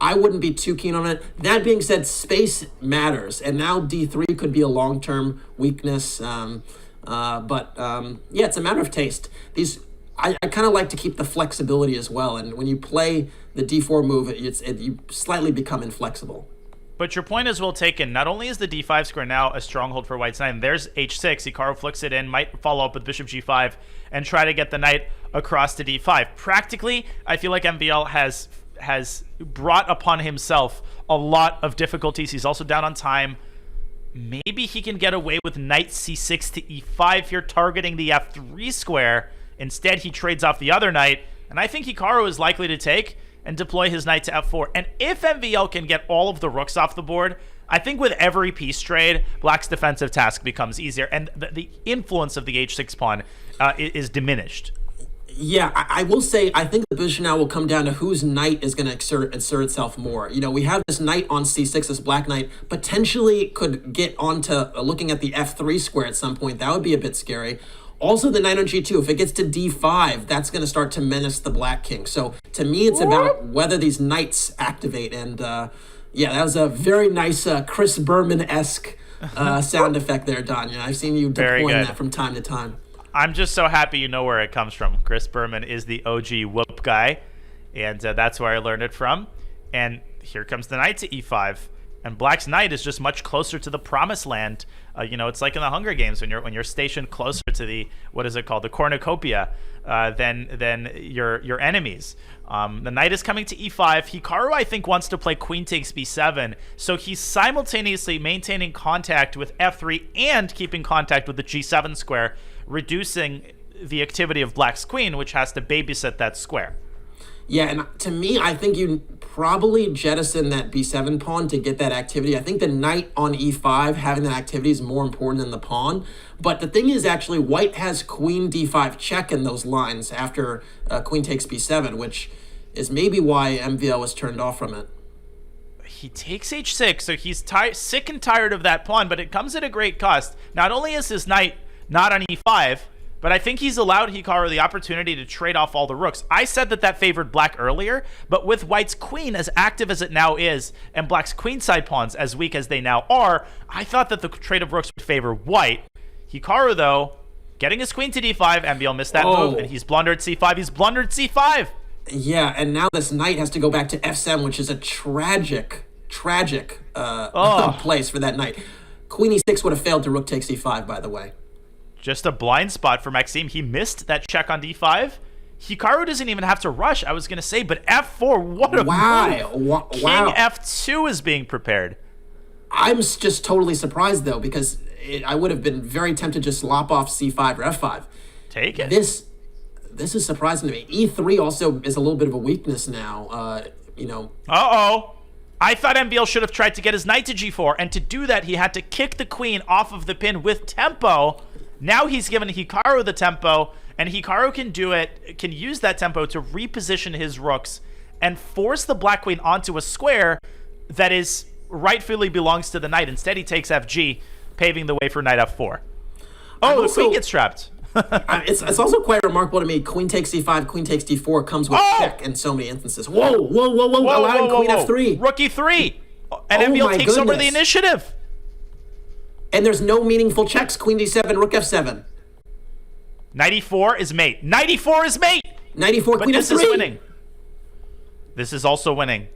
I wouldn't be too keen on it. That being said, space matters, and now D3 could be a long-term weakness. But it's a matter of taste. I kind of like to keep the flexibility as well, and when you play the D4 move, you slightly become inflexible. But your point is well taken. Not only is the D5 square now a stronghold for White's knight, and there's H6. Hikaru flicks it in, might follow up with Bishop G5 and try to get the knight across to D5. Practically, I feel like MVL has brought upon himself a lot of difficulties. He's also down on time. Maybe he can get away with knight C6 to E5 here, targeting the F3 square. Instead, he trades off the other knight, and I think Hikaru is likely to take and deploy his knight to F4. And if MVL can get all of the rooks off the board, I think with every piece trade, Black's defensive task becomes easier, and the influence of the H6 pawn is diminished. Yeah, I will say, I think the position now will come down to whose knight is going to insert itself more. We have this knight on C6, this black knight, potentially could get onto looking at the F3 square at some point. That would be a bit scary. Also, the knight on G2, if it gets to D5, that's going to start to menace the black king. So, to me, it's about whether these knights activate. And, that was a very nice Chris Berman-esque sound effect there, Danya. I've seen you deploying that from time to time. I'm just so happy you know where it comes from. Chris Berman is the OG whoop guy, and that's where I learned it from. And here comes the knight to E5. And Black's knight is just much closer to the promised land. It's like in the Hunger Games when you're stationed closer to the, what is it called, the cornucopia, than your enemies. The knight is coming to E5. Hikaru, I think, wants to play queen takes B7, so he's simultaneously maintaining contact with F3 and keeping contact with the G7 square, reducing the activity of Black's queen, which has to babysit that square. Yeah, and to me, I think you probably jettison that B7 pawn to get that activity. I think the knight on E5, having that activity, is more important than the pawn. But the thing is, actually, White has queen D5 check in those lines after queen takes B7, which is maybe why MVL was turned off from it. He takes H6, so he's sick and tired of that pawn, but it comes at a great cost. Not only is his knight not on E5, but I think he's allowed Hikaru the opportunity to trade off all the rooks. I said that favored Black earlier, but with White's queen as active as it now is, and Black's queenside pawns as weak as they now are, I thought that the trade of rooks would favor White. Hikaru, though, getting his queen to D5, MVL missed that move, and he's blundered C5. He's blundered C5! Yeah, and now this knight has to go back to F7, which is a tragic place for that knight. Queen E6 would have failed to rook takes E5, by the way. Just a blind spot for Maxime. He missed that check on D5. Hikaru doesn't even have to rush, I was going to say, but F4, what a move. King F2 is being prepared. I'm just totally surprised, though, because I would have been very tempted to just lop off C5 or F5. Take it. This is surprising to me. E3 also is a little bit of a weakness now, Uh-oh. I thought MVL should have tried to get his knight to G4, and to do that, he had to kick the queen off of the pin with tempo. Now he's given Hikaru the tempo, and Hikaru can use that tempo to reposition his rooks and force the black queen onto a square that is rightfully belongs to the knight. Instead, he takes FG, paving the way for knight F4. Oh, the queen gets trapped. It's also quite remarkable to me. Queen takes c5, queen takes d4 comes with check in so many instances. Whoa, allowing queen f3. Rook e3. And MVL takes over the initiative. And there's no meaningful checks. Queen d7, rook f7. Knight e4 is mate. Knight e4 is mate. Knight e4, queen this f3. is winning. This is also winning.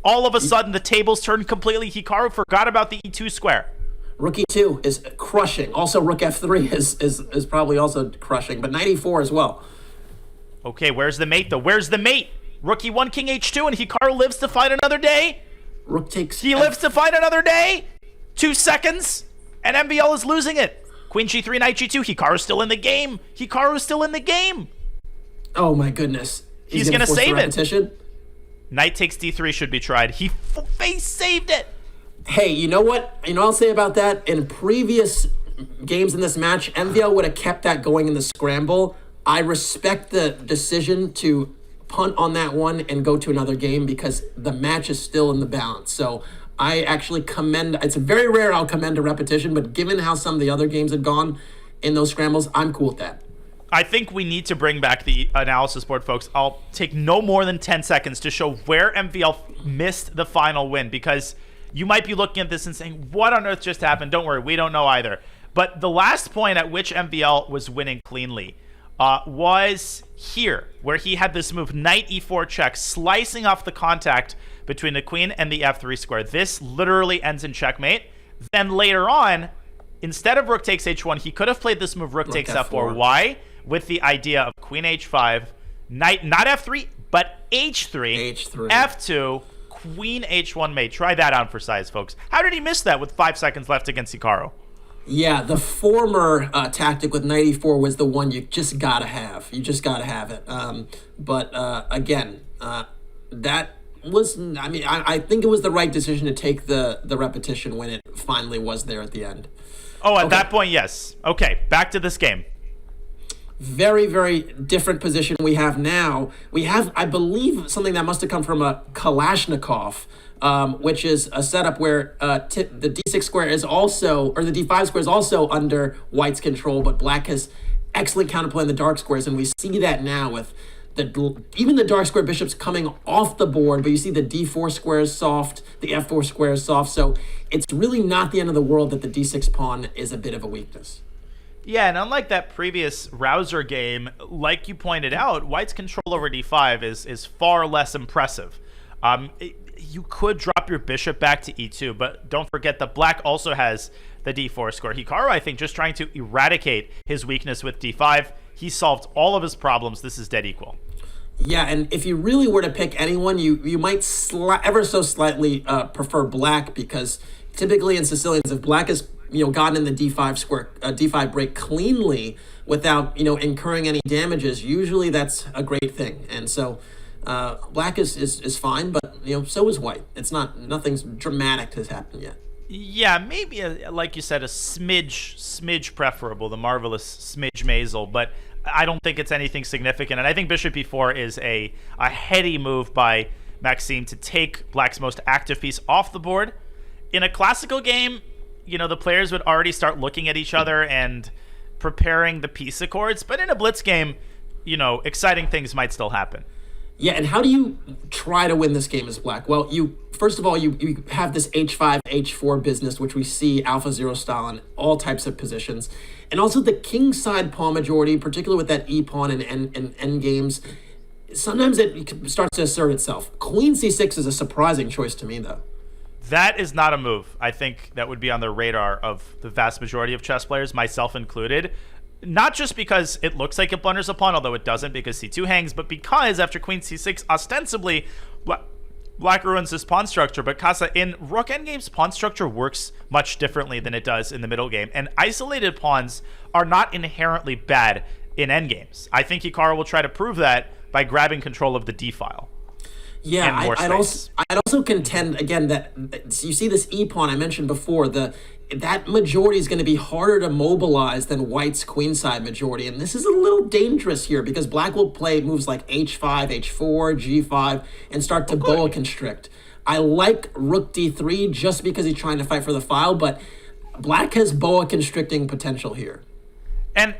All of a sudden, the tables turned completely. Hikaru forgot about the e2 square. Rook e2 is crushing. Also, rook f3 is probably also crushing, but knight e4 as well. Okay, where's the mate, though? Where's the mate? Rook e1, king h2, and Hikaru lives to fight another day? Rook takes... He lives to fight another day? 2 seconds, and MVL is losing it. Queen g3, knight g2. Hikaru's still in the game. Hikaru's still in the game. Oh, my goodness. He's going to save it. Knight takes d3 should be tried. He face saved it. Hey, you know what? You know what I'll say about that? In previous games in this match, MVL would have kept that going in the scramble. I respect the decision to punt on that one and go to another game because the match is still in the balance. So I actually commend, it's very rare I'll commend a repetition, but given how some of the other games had gone in those scrambles, I'm cool with that. I think we need to bring back the analysis board, folks. I'll take no more than 10 seconds to show where MVL missed the final win, because you might be looking at this and saying, what on earth just happened? Don't worry, we don't know either. But the last point at which MVL was winning cleanly was here, where he had this move, knight e4 check, slicing off the contact between the queen and the f3 square. This literally ends in checkmate. Then later on, instead of rook takes h1, he could have played this move, rook takes f4. Why? With the idea of queen h5, knight, not f3, but h3, f2, queen h1 mate. Try that on for size, folks. How did he miss that with 5 seconds left against Hikaru? Yeah, the former tactic with knight e4 was the one you just gotta have. You just gotta have it. Again, that was, I mean, I think it was the right decision to take the repetition when it finally was there at the end. Oh, at that point, yes. Okay, back to this game. Very, very different position we have now. We have, I believe, something that must have come from a Kalashnikov, which is a setup where the d6 square is also, or the d5 square is also under white's control, but black has excellent counterplay in the dark squares, and we see that now with even the dark square bishops coming off the board, but you see the d4 square is soft, the f4 square is soft, so it's really not the end of the world that the d6 pawn is a bit of a weakness. Yeah, and unlike that previous Rouser game, like you pointed out, white's control over d5 is far less impressive. You could drop your bishop back to e2, but don't forget that black also has the d4 square. Hikaru, I think, just trying to eradicate his weakness with d5. He solved all of his problems. This is dead equal. Yeah, and if you really were to pick anyone, you might ever so slightly prefer black, because typically in Sicilians, if black is gotten in the d5 square, d5 break cleanly without incurring any damages, usually that's a great thing. And so black is fine, but so is white. It's nothing's dramatic has happened yet. Yeah, maybe like you said, a smidge preferable, the marvelous smidge Maisel, but I don't think it's anything significant. And I think bishop e4 is a heady move by Maxime to take black's most active piece off the board. In a classical game, the players would already start looking at each other and preparing the piece accords. But in a blitz game, exciting things might still happen. Yeah, and how do you try to win this game as black? Well, first of all, you have this h5, h4 business, which we see AlphaZero style in all types of positions. And also the king side pawn majority, particularly with that e-pawn and end games, sometimes it starts to assert itself. Queen c6 is a surprising choice to me, though. That is not a move, I think, that would be on the radar of the vast majority of chess players, myself included. Not just because it looks like it blunders a pawn, although it doesn't because c2 hangs, but because after queen c6, ostensibly, black ruins his pawn structure. But Casa, in rook endgames, pawn structure works much differently than it does in the middle game. And isolated pawns are not inherently bad in endgames. I think Hikaru will try to prove that by grabbing control of the d-file. Yeah, I'd also contend, again, that you see this e-pawn I mentioned before, that majority is going to be harder to mobilize than white's queenside majority. And this is a little dangerous here because black will play moves like h5, h4, g5, and start to boa constrict. I like rook d3 just because he's trying to fight for the file, but black has boa constricting potential here. And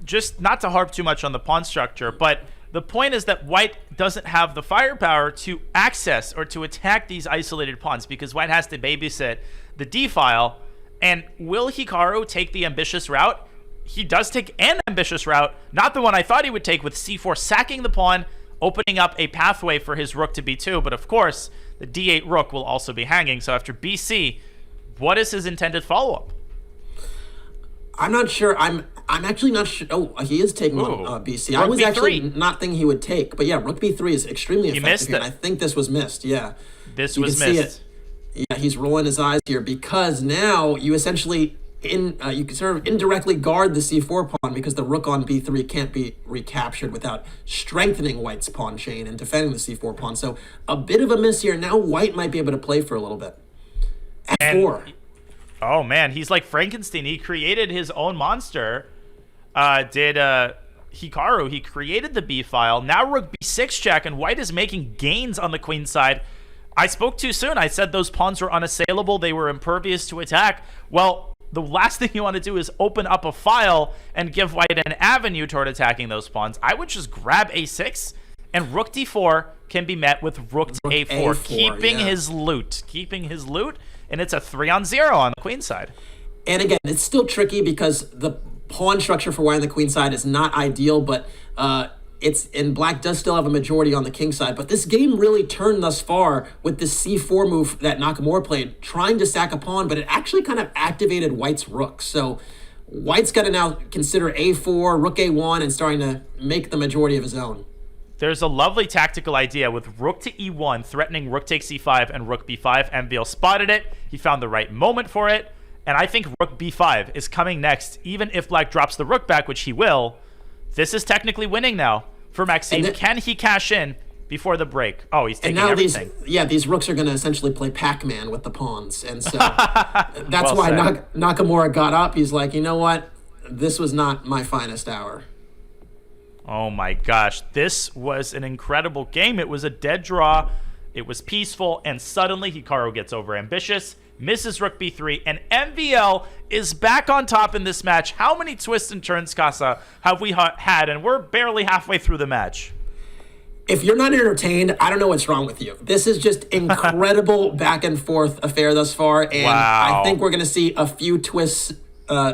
just not to harp too much on the pawn structure, but the point is that white doesn't have the firepower to access or to attack these isolated pawns because white has to babysit the d file. And will Hikaru take the ambitious route? He does take an ambitious route, not the one I thought he would take with c4, sacking the pawn, opening up a pathway for his rook to b2. But of course, the d8 rook will also be hanging. So after bc, what is his intended follow-up? I'm not sure. I'm actually not sure. Oh, he is taking on BC. I was B3. actually not thinking he would take, but yeah, rook B3 is extremely effective missed here. it. And I think this was missed. Yeah, This you was can see missed. it. Yeah, he's rolling his eyes here because now you essentially you can sort of indirectly guard the c4 pawn because the rook on b3 can't be recaptured without strengthening white's pawn chain and defending the c4 pawn. So a bit of a miss here. Now white might be able to play for a little bit. F4. Oh man, he's like Frankenstein. He created his own monster. Hikaru, he created the b file. Now rook b6 check, and white is making gains on the queen side. I spoke too soon. I said those pawns were unassailable. They were impervious to attack. Well, the last thing you want to do is open up a file and give white an avenue toward attacking those pawns. I would just grab a6, and rook d4 can be met with rook to a4, keeping his loot. And it's a 3-on-0 on the queen side. And again, it's still tricky because the pawn structure for white on the queen side is not ideal, but and black does still have a majority on the king side. But this game really turned thus far with this c4 move that Nakamura played, trying to sack a pawn, but it actually kind of activated white's rook. So white's got to now consider a4, rook a1, and starting to make the majority of his own. There's a lovely tactical idea with rook to e1, threatening rook takes e5 and rook b5. MVL spotted it. He found the right moment for it. And I think rook b5 is coming next, even if black drops the rook back, which he will. This is technically winning now for Maxime. Can he cash in before the break? Oh, he's taking everything. These rooks are going to essentially play Pac-Man with the pawns. And so that's why Nakamura got up. He's like, you know what? This was not my finest hour. Oh my gosh, this was an incredible game. It was a dead draw. It was peaceful, and suddenly Hikaru gets overambitious, misses rook b3, and MVL is back on top in this match. How many twists and turns, Casa, have we had? And we're barely halfway through the match. If you're not entertained, I don't know what's wrong with you. This is just incredible back and forth affair thus far, and I think we're going to see a few twists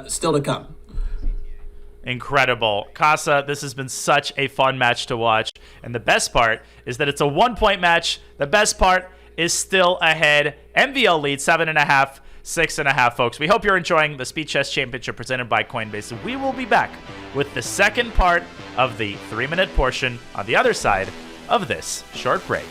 still to come. Incredible. Casa, this has been such a fun match to watch. And the best part is that it's a 1-point match. The best part is still ahead. MVL leads 7.5, 6.5, folks. We hope you're enjoying the Speed Chess Championship presented by Coinbase. We will be back with the second part of the 3-minute portion on the other side of this short break.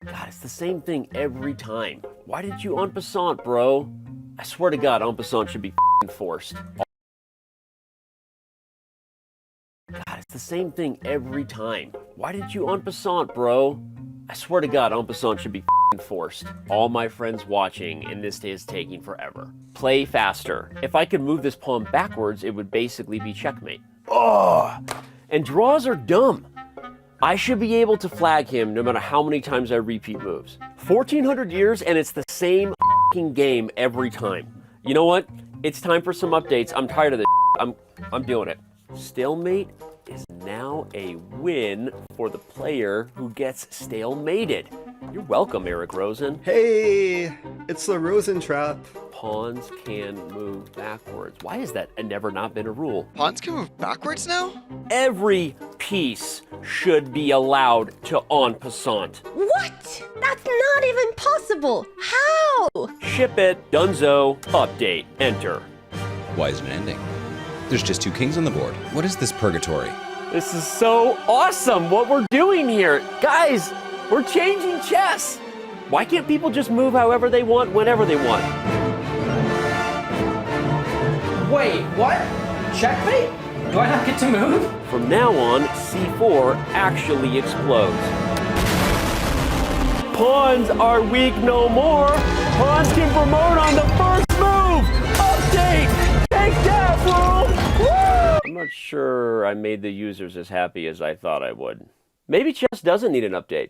God, it's the same thing every time. Why did you en passant, bro? I swear to God, en passant should be forced. God, it's the same thing every time. Why did you en passant, bro? I swear to God, en passant should be forced. All my friends watching, and this day is taking forever. Play faster. If I could move this pawn backwards, it would basically be checkmate. Oh! And draws are dumb. I should be able to flag him no matter how many times I repeat moves. 1400 years and it's the same game every time. You know what? It's time for some updates. I'm tired of this. I'm doing it. Stalemate is now a win for the player who gets stalemated. You're welcome, Eric Rosen. Hey, it's the Rosen trap. Pawns can move backwards. Why has that never not been a rule? Pawns can move backwards now? Every piece should be allowed to en passant. What? That's not even possible. How? Ship it. Dunzo. Update. Enter. Why is it ending? There's just 2 kings on the board. What is this purgatory? This is so awesome what we're doing here. Guys, we're changing chess. Why can't people just move however they want, whenever they want? Wait, what? Checkmate? Do I not get to move? From now on, c4 actually explodes. Pawns are weak no more. Pawns can promote on the first move. Update. Take that, bro. Woo! I'm not sure I made the users as happy as I thought I would. Maybe chess doesn't need an update.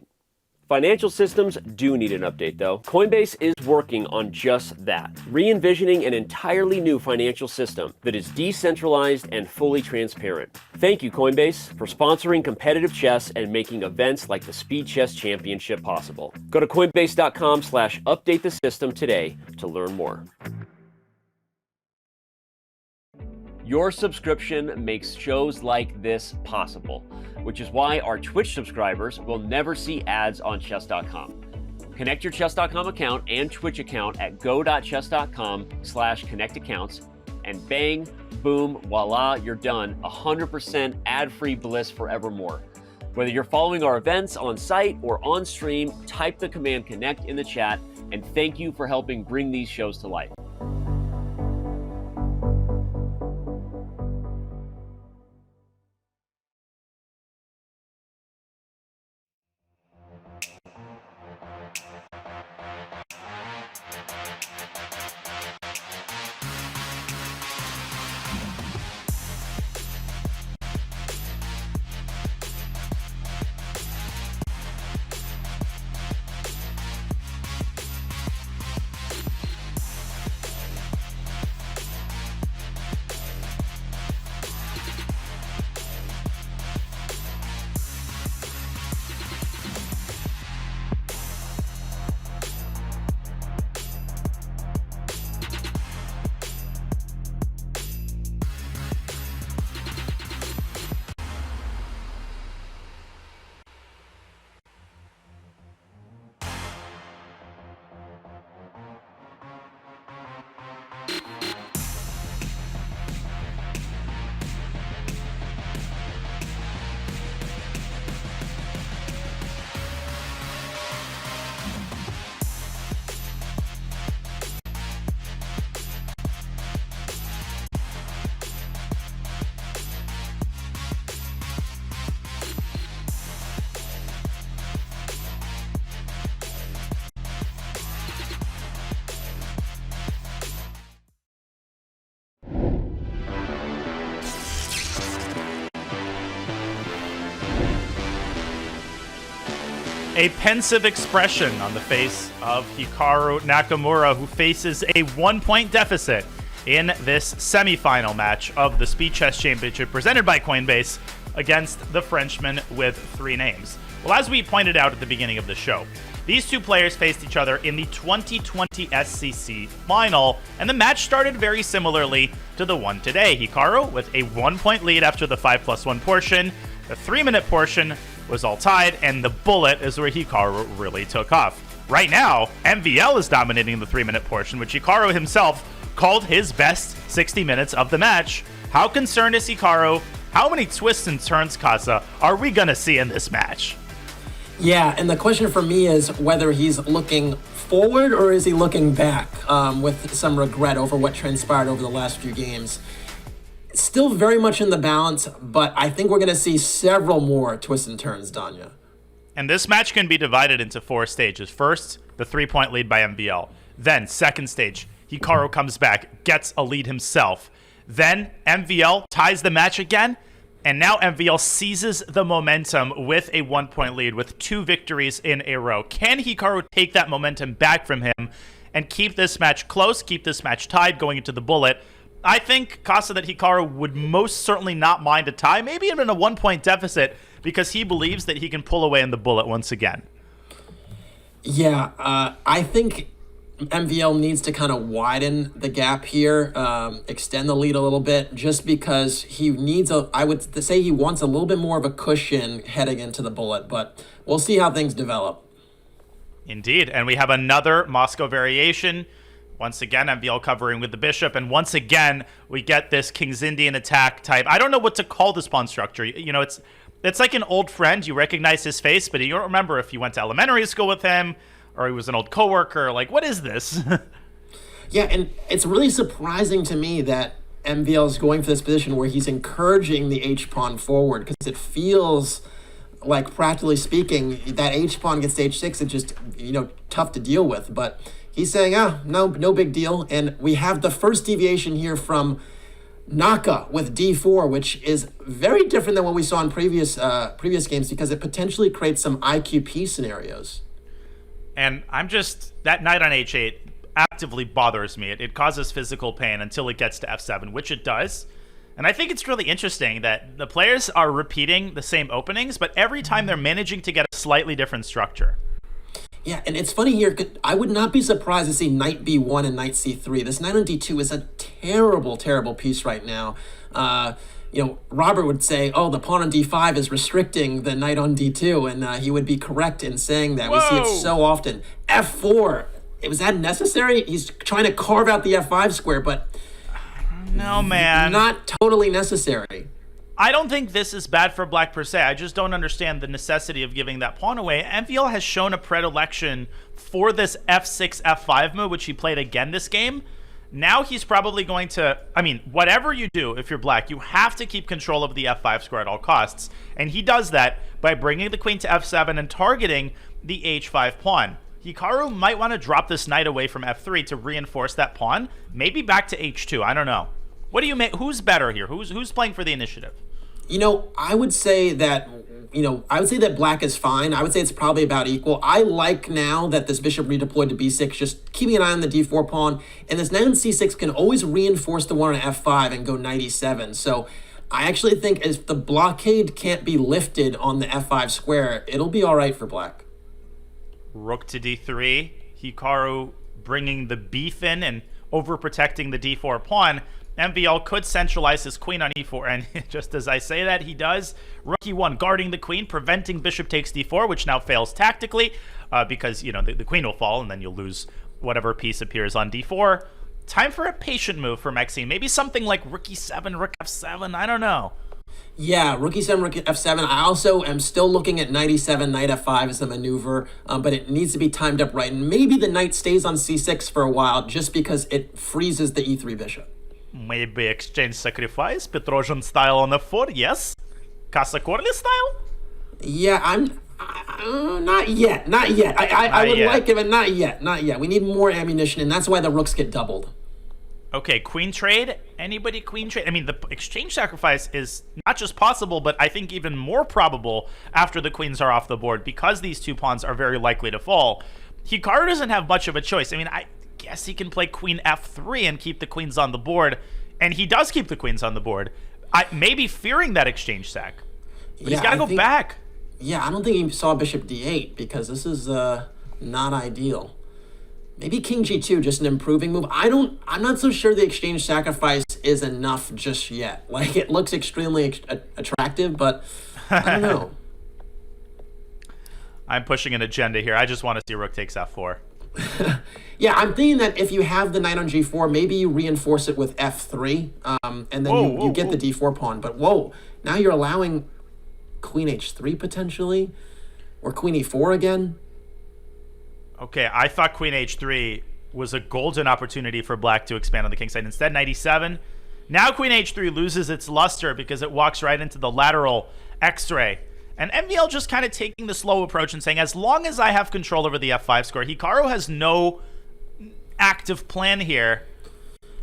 Financial systems do need an update, though. Coinbase is working on just that, re-envisioning an entirely new financial system that is decentralized and fully transparent. Thank you, Coinbase, for sponsoring competitive chess and making events like the Speed Chess Championship possible. Go to coinbase.com/update the system today to learn more. Your subscription makes shows like this possible, which is why our Twitch subscribers will never see ads on Chess.com. Connect your Chess.com account and Twitch account at go.chess.com/connect accounts, and bang, boom, voila, you're done. 100% ad-free bliss forevermore. Whether you're following our events on site or on stream, type the command connect in the chat, and thank you for helping bring these shows to life. A pensive expression on the face of Hikaru Nakamura, who faces a 1-point deficit in this semifinal match of the Speed Chess Championship presented by Coinbase against the Frenchman with 3 names. Well, as we pointed out at the beginning of the show, these two players faced each other in the 2020 SCC final, and the match started very similarly to the one today. Hikaru with a 1-point lead after the 5+1 portion. The 3-minute portion was all tied, and the bullet is where Hikaru really took off. Right now, MVL is dominating the 3-minute portion, which Hikaru himself called his best 60 minutes of the match. How concerned is Hikaru? How many twists and turns, Casa, are we going to see in this match? Yeah, and the question for me is whether he's looking forward or is he looking back with some regret over what transpired over the last few games. Still very much in the balance, but I think we're going to see several more twists and turns, Danya. And this match can be divided into 4 stages. First, the 3-point lead by MVL. Then, second stage, Hikaru comes back, gets a lead himself. Then, MVL ties the match again, and now MVL seizes the momentum with a 1-point lead with 2 victories in a row. Can Hikaru take that momentum back from him and keep this match close, keep this match tied going into the bullet? I think, Casa, that Hikaru would most certainly not mind a tie, maybe even a 1-point deficit, because he believes that he can pull away in the bullet once again. Yeah, I think MVL needs to kind of widen the gap here, extend the lead a little bit, just because he needs I would say he wants a little bit more of a cushion heading into the bullet, but we'll see how things develop. Indeed, and we have another Moscow variation. Once again, MVL covering with the bishop, and once again, we get this King's Indian attack type. I don't know what to call this pawn structure. You know, it's like an old friend. You recognize his face, but you don't remember if you went to elementary school with him or he was an old coworker. Like, what is this? Yeah, and it's really surprising to me that MVL is going for this position where he's encouraging the H-pawn forward, because it feels like practically speaking, that H pawn gets to H6, it's just, tough to deal with. But he's saying, no big deal. And we have the first deviation here from Naka with D4, which is very different than what we saw in previous games because it potentially creates some IQP scenarios. And that knight on H8 actively bothers me. It causes physical pain until it gets to F7, which it does. And I think it's really interesting that the players are repeating the same openings, but every time they're managing to get a slightly different structure. Yeah, and it's funny here, I would not be surprised to see knight B1 and knight C3. This knight on D2 is a terrible, terrible piece right now. Robert would say, the pawn on D5 is restricting the knight on D2, and he would be correct in saying that. Whoa. We see it so often. F4, was that necessary? He's trying to carve out the F5 square, but no, man. Not totally necessary. I don't think this is bad for black per se. I just don't understand the necessity of giving that pawn away. MVL has shown a predilection for this F6, F5 move, which he played again this game. Now he's probably going to, whatever you do, if you're black, you have to keep control of the F5 square at all costs. And he does that by bringing the queen to F7 and targeting the H5 pawn. Hikaru might want to drop this knight away from F3 to reinforce that pawn. Maybe back to H2. I don't know. What do you make? Who's better here? Who's playing for the initiative? I would say that black is fine. I would say it's probably about equal. I like now that this bishop redeployed to B6, just keeping an eye on the D4 pawn. And this knight on C6 can always reinforce the one on F5 and go knight E7. So I actually think if the blockade can't be lifted on the F5 square, it'll be all right for black. Rook to D3. Hikaru bringing the beef in and overprotecting the D4 pawn. MVL could centralize his queen on E4, and just as I say that, he does. Rook E1 guarding the queen, preventing bishop takes D4, which now fails tactically because, the queen will fall, and then you'll lose whatever piece appears on D4. Time for a patient move for Maxime. Maybe something like Rook E7, Rook F7, I don't know. Yeah, Rook E7, Rook F7. I also am still looking at knight E7, knight F5 as a maneuver, but it needs to be timed up right. And maybe the knight stays on C6 for a while just because it freezes the E3 bishop. Maybe exchange sacrifice, Petrosian style on F4, yes? Casa Corley style? Yeah, not yet. I would like it, but not yet. We need more ammunition, and that's why the rooks get doubled. Okay, queen trade? Anybody queen trade? The exchange sacrifice is not just possible, but I think even more probable after the queens are off the board because these two pawns are very likely to fall. Hikaru doesn't have much of a choice. I guess he can play queen F3 and keep the queens on the board, and he does keep the queens on the board. Maybe fearing that exchange sack, but he's got to go back. Yeah, I don't think he saw bishop D8 because this is not ideal. Maybe king G2, just an improving move. I'm not so sure the exchange sacrifice is enough just yet. It looks extremely attractive, but I don't know. I'm pushing an agenda here. I just want to see rook takes F4. Yeah, I'm thinking that if you have the knight on G4, maybe you reinforce it with F3, and then you get the D4 pawn. But now you're allowing queen H3 potentially, or queen E4 again. Okay, I thought queen H3 was a golden opportunity for black to expand on the king side. Instead, knight E7. Now queen H3 loses its luster because it walks right into the lateral X-ray. And MVL just kind of taking the slow approach and saying, as long as I have control over the F5 score, Hikaru has no active plan here.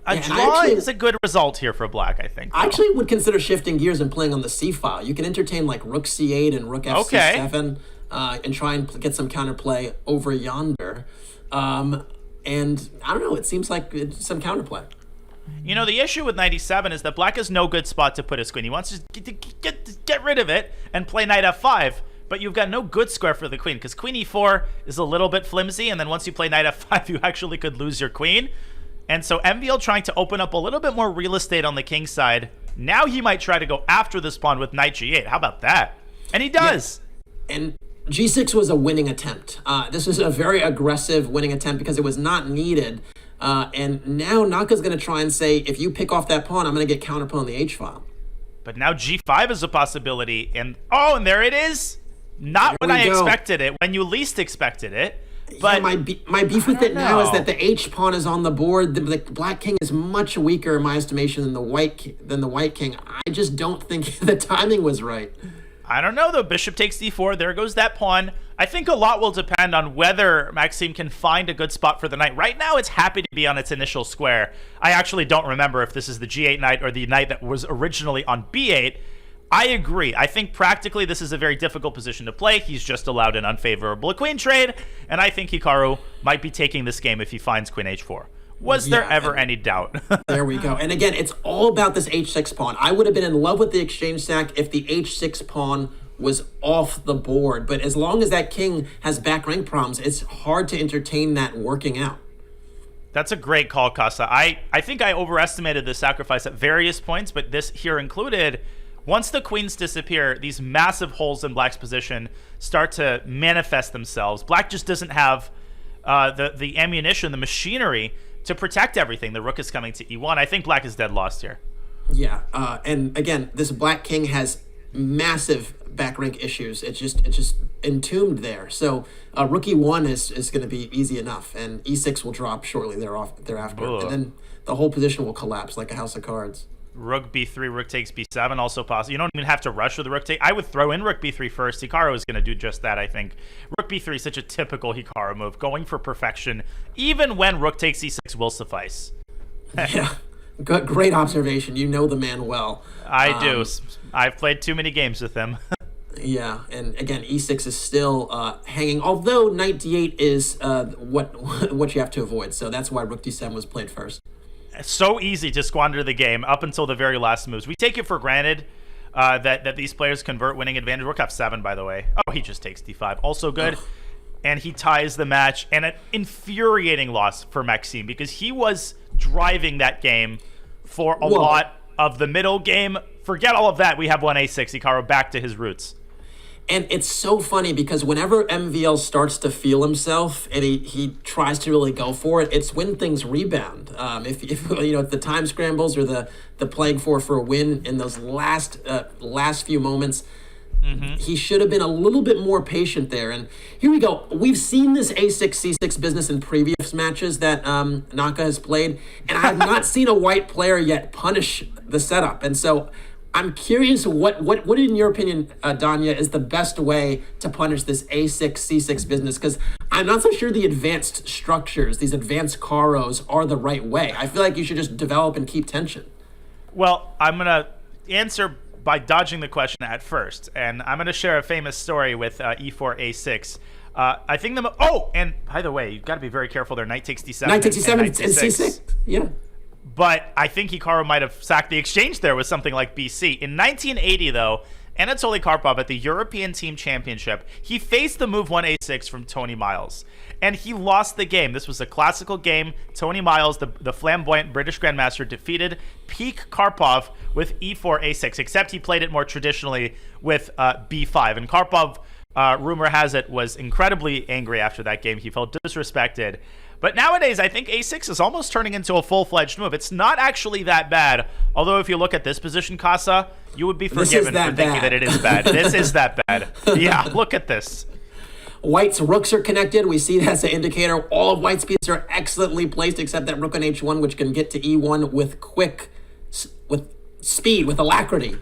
A draw is a good result here for black, I think. I actually would consider shifting gears and playing on the C file. You can entertain rook C8 and rook F7 and try and get some counterplay over yonder. And I don't know, it seems like it's some counterplay. The issue with knight E7 is that black has no good spot to put his queen. He wants to get rid of it and play knight F5, but you've got no good square for the queen because queen E4 is a little bit flimsy, and then once you play knight F5, you actually could lose your queen. And so MVL trying to open up a little bit more real estate on the king side. Now he might try to go after this pawn with knight G8. How about that? And he does. Yeah. And G6 was a winning attempt. This was a very aggressive winning attempt because it was not needed. And now Naka's going to try and say, if you pick off that pawn, I'm going to get counterpawn on the H file. But now G5 is a possibility. And there it is. Not when I expected it, when you least expected it. But yeah, my beef with it now is that the H pawn is on the board. The black king is much weaker in my estimation than the white king. I just don't think the timing was right. I don't know, though. Bishop takes d4. There goes that pawn. I think a lot will depend on whether Maxime can find a good spot for the knight. Right now, it's happy to be on its initial square. I actually don't remember if this is the g8 knight or the knight that was originally on b8. I agree. I think practically this is a very difficult position to play. He's just allowed an unfavorable queen trade, and I think Hikaru might be taking this game if he finds queen h4. Was there ever any doubt? There we go. And again, it's all about this h6 pawn. I would have been in love with the exchange stack if the h6 pawn was off the board. But as long as that king has back rank problems, it's hard to entertain that working out. That's a great call, Casa. I think I overestimated the sacrifice at various points, but this here included. Once the queens disappear, these massive holes in Black's position start to manifest themselves. Black just doesn't have the ammunition, the machinery to protect everything. The rook is coming to e1. I think Black is dead lost here. Yeah, and again, this Black king has massive back rank issues. It's just entombed there. So rook e1 is going to be easy enough, and e6 will drop shortly thereafter. Ooh. And then the whole position will collapse like a house of cards. Rook b3, rook takes b7, also possible. You don't even have to rush with the rook take. I would throw in rook b3 first. Hikaru is going to do just that, I think. Rook b3 is such a typical Hikaru move, going for perfection, even when rook takes e6 will suffice. Yeah, great observation. You know the man well. I do. I've played too many games with him. Yeah, and again, e6 is still hanging, although knight d8 is what you have to avoid, so that's why rook d7 was played first. So easy to squander the game up until the very last moves. We take it for granted that these players convert winning advantage. Rook f7, by the way. Oh, he just takes d5. Also good. Ugh. And he ties the match. And an infuriating loss for Maxime because he was driving that game for a lot of the middle game. Forget all of that. We have one a6. Hikaru back to his roots. And it's so funny because whenever MVL starts to feel himself and he tries to really go for it, it's when things rebound. If the time scrambles or the playing for a win in those last few moments, he should have been a little bit more patient there. And here we go. We've seen this a6 c6 business in previous matches that Naka has played, and I have not seen a white player yet punish the setup. And so I'm curious what in your opinion, Danya, is the best way to punish this a6, c6 business? Because I'm not so sure the advanced structures, these advanced caros, are the right way. I feel like you should just develop and keep tension. Well, I'm going to answer by dodging the question at first. And I'm going to share a famous story with e4, a6. I think and by the way, you've got to be very careful there. Knight takes d7. Knight takes d7 and c6. Yeah. But I think Hikaru might have sacked the exchange there with something like BC. In 1980, though, Anatoly Karpov at the European Team Championship, he faced the move 1a6 from Tony Miles, and he lost the game. This was a classical game. Tony Miles, the flamboyant British Grandmaster, defeated peak Karpov with e4, a6, except he played it more traditionally with b5. And Karpov, rumor has it, was incredibly angry after that game. He felt disrespected. But nowadays, I think a6 is almost turning into a full-fledged move. It's not actually that bad. Although if you look at this position, Casa, you would be forgiven for thinking that it is bad. This is that bad. Yeah, look at this. White's rooks are connected. We see that as an indicator. All of White's pieces are excellently placed except that rook on h1, which can get to e1 with speed, with alacrity.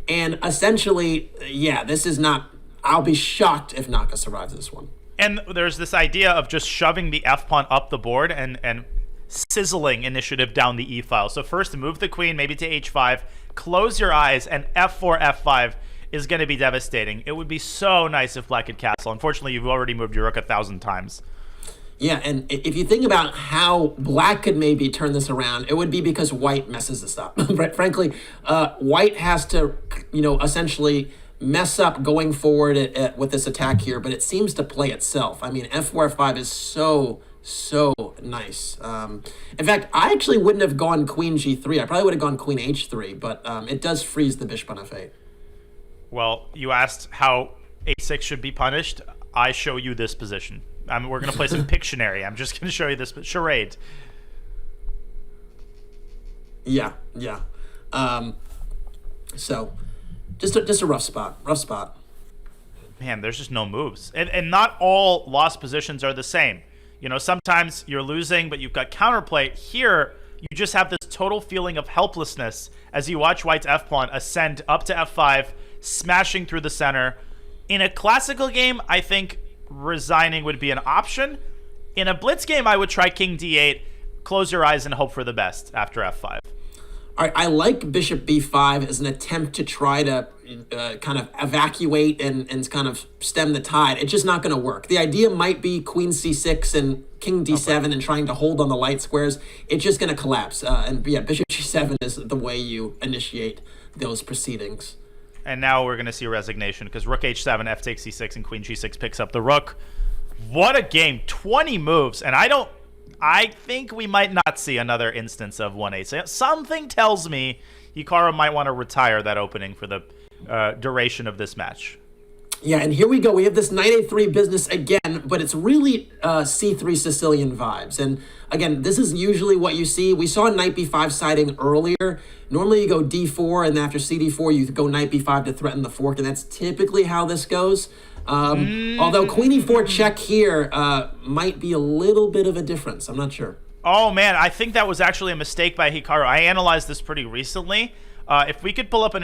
And essentially, yeah, this is not... I'll be shocked if Naka survives this one. And there's this idea of just shoving the f-pawn up the board and sizzling initiative down the e-file. So first, move the queen, maybe to h5, close your eyes, and f4, f5 is going to be devastating. It would be so nice if Black could castle. Unfortunately, you've already moved your rook 1,000 times. Yeah, and if you think about how Black could maybe turn this around, it would be because White messes this up. Frankly, White has to, essentially mess up going forward with this attack here, but it seems to play itself. I mean, f4, f5 is so nice. In fact, I actually wouldn't have gone queen g3. I probably would have gone queen h3, but it does freeze the bishop on f8. Well, you asked how a6 should be punished. I show you this position. We're going to play some Pictionary. I'm just going to show you this charade. Yeah. So... Just a rough spot. Man, there's just no moves. And not all lost positions are the same. Sometimes you're losing, but you've got counterplay. Here, you just have this total feeling of helplessness as you watch White's f-pawn ascend up to f5, smashing through the center. In a classical game, I think resigning would be an option. In a blitz game, I would try king d8, close your eyes, and hope for the best after f5. All right, I like bishop b5 as an attempt to try to kind of evacuate and kind of stem the tide. It's just not going to work. The idea might be queen c6 and king d7 and trying to hold on the light squares. It's just going to collapse. And yeah, bishop g7 is the way you initiate those proceedings. And now we're going to see resignation because rook h7, f takes c6, and queen g6 picks up the rook. What a game. 20 moves. And I think we might not see another instance of 1-8. Something tells me Hikaru might want to retire that opening for the duration of this match. Yeah, and here we go. We have this knight a3 business again, but it's really c3 Sicilian vibes. And again, this is usually what you see. We saw knight b5 siding earlier. Normally you go d4, and after cd4, you go knight b5 to threaten the fork, and that's typically how this goes. Although queen e4 check here might be a little bit of a difference. I'm not sure. Oh, man, I think that was actually a mistake by Hikaru. I analyzed this pretty recently. If we could pull up an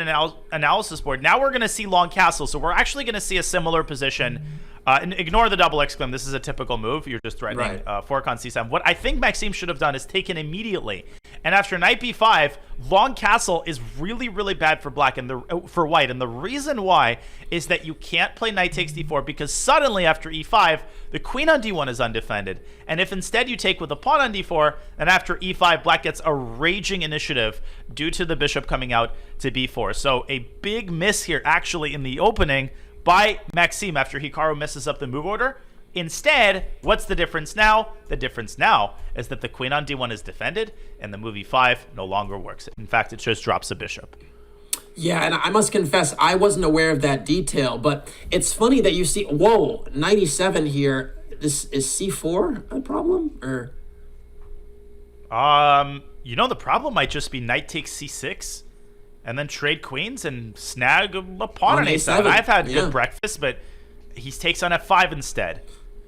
analysis board, now we're going to see long castle. So we're actually going to see a similar position. And ignore the double exclaim. This is a typical move. You're just threatening fork on c7. What I think Maxime should have done is taken immediately. And after knight b5, long castle is really, really bad for black and for white. And the reason why is that you can't play knight takes d4 because suddenly after e5, the queen on d1 is undefended. And if instead you take with the pawn on d4, then after e5, black gets a raging initiative due to the bishop coming out to b4. So a big miss here actually in the opening by Maxime after Hikaru messes up the move order. Instead, what's the difference now? The difference now is that the queen on d1 is defended and the move e5 no longer works. In fact, it just drops a bishop. Yeah, and I must confess, I wasn't aware of that detail, but it's funny that you see, whoa, 97 here. This is c4 a problem, or? You know, the problem might just be knight takes c6 and then trade queens and snag a pawn on a7. I've had good breakfast, but he takes on f5 instead.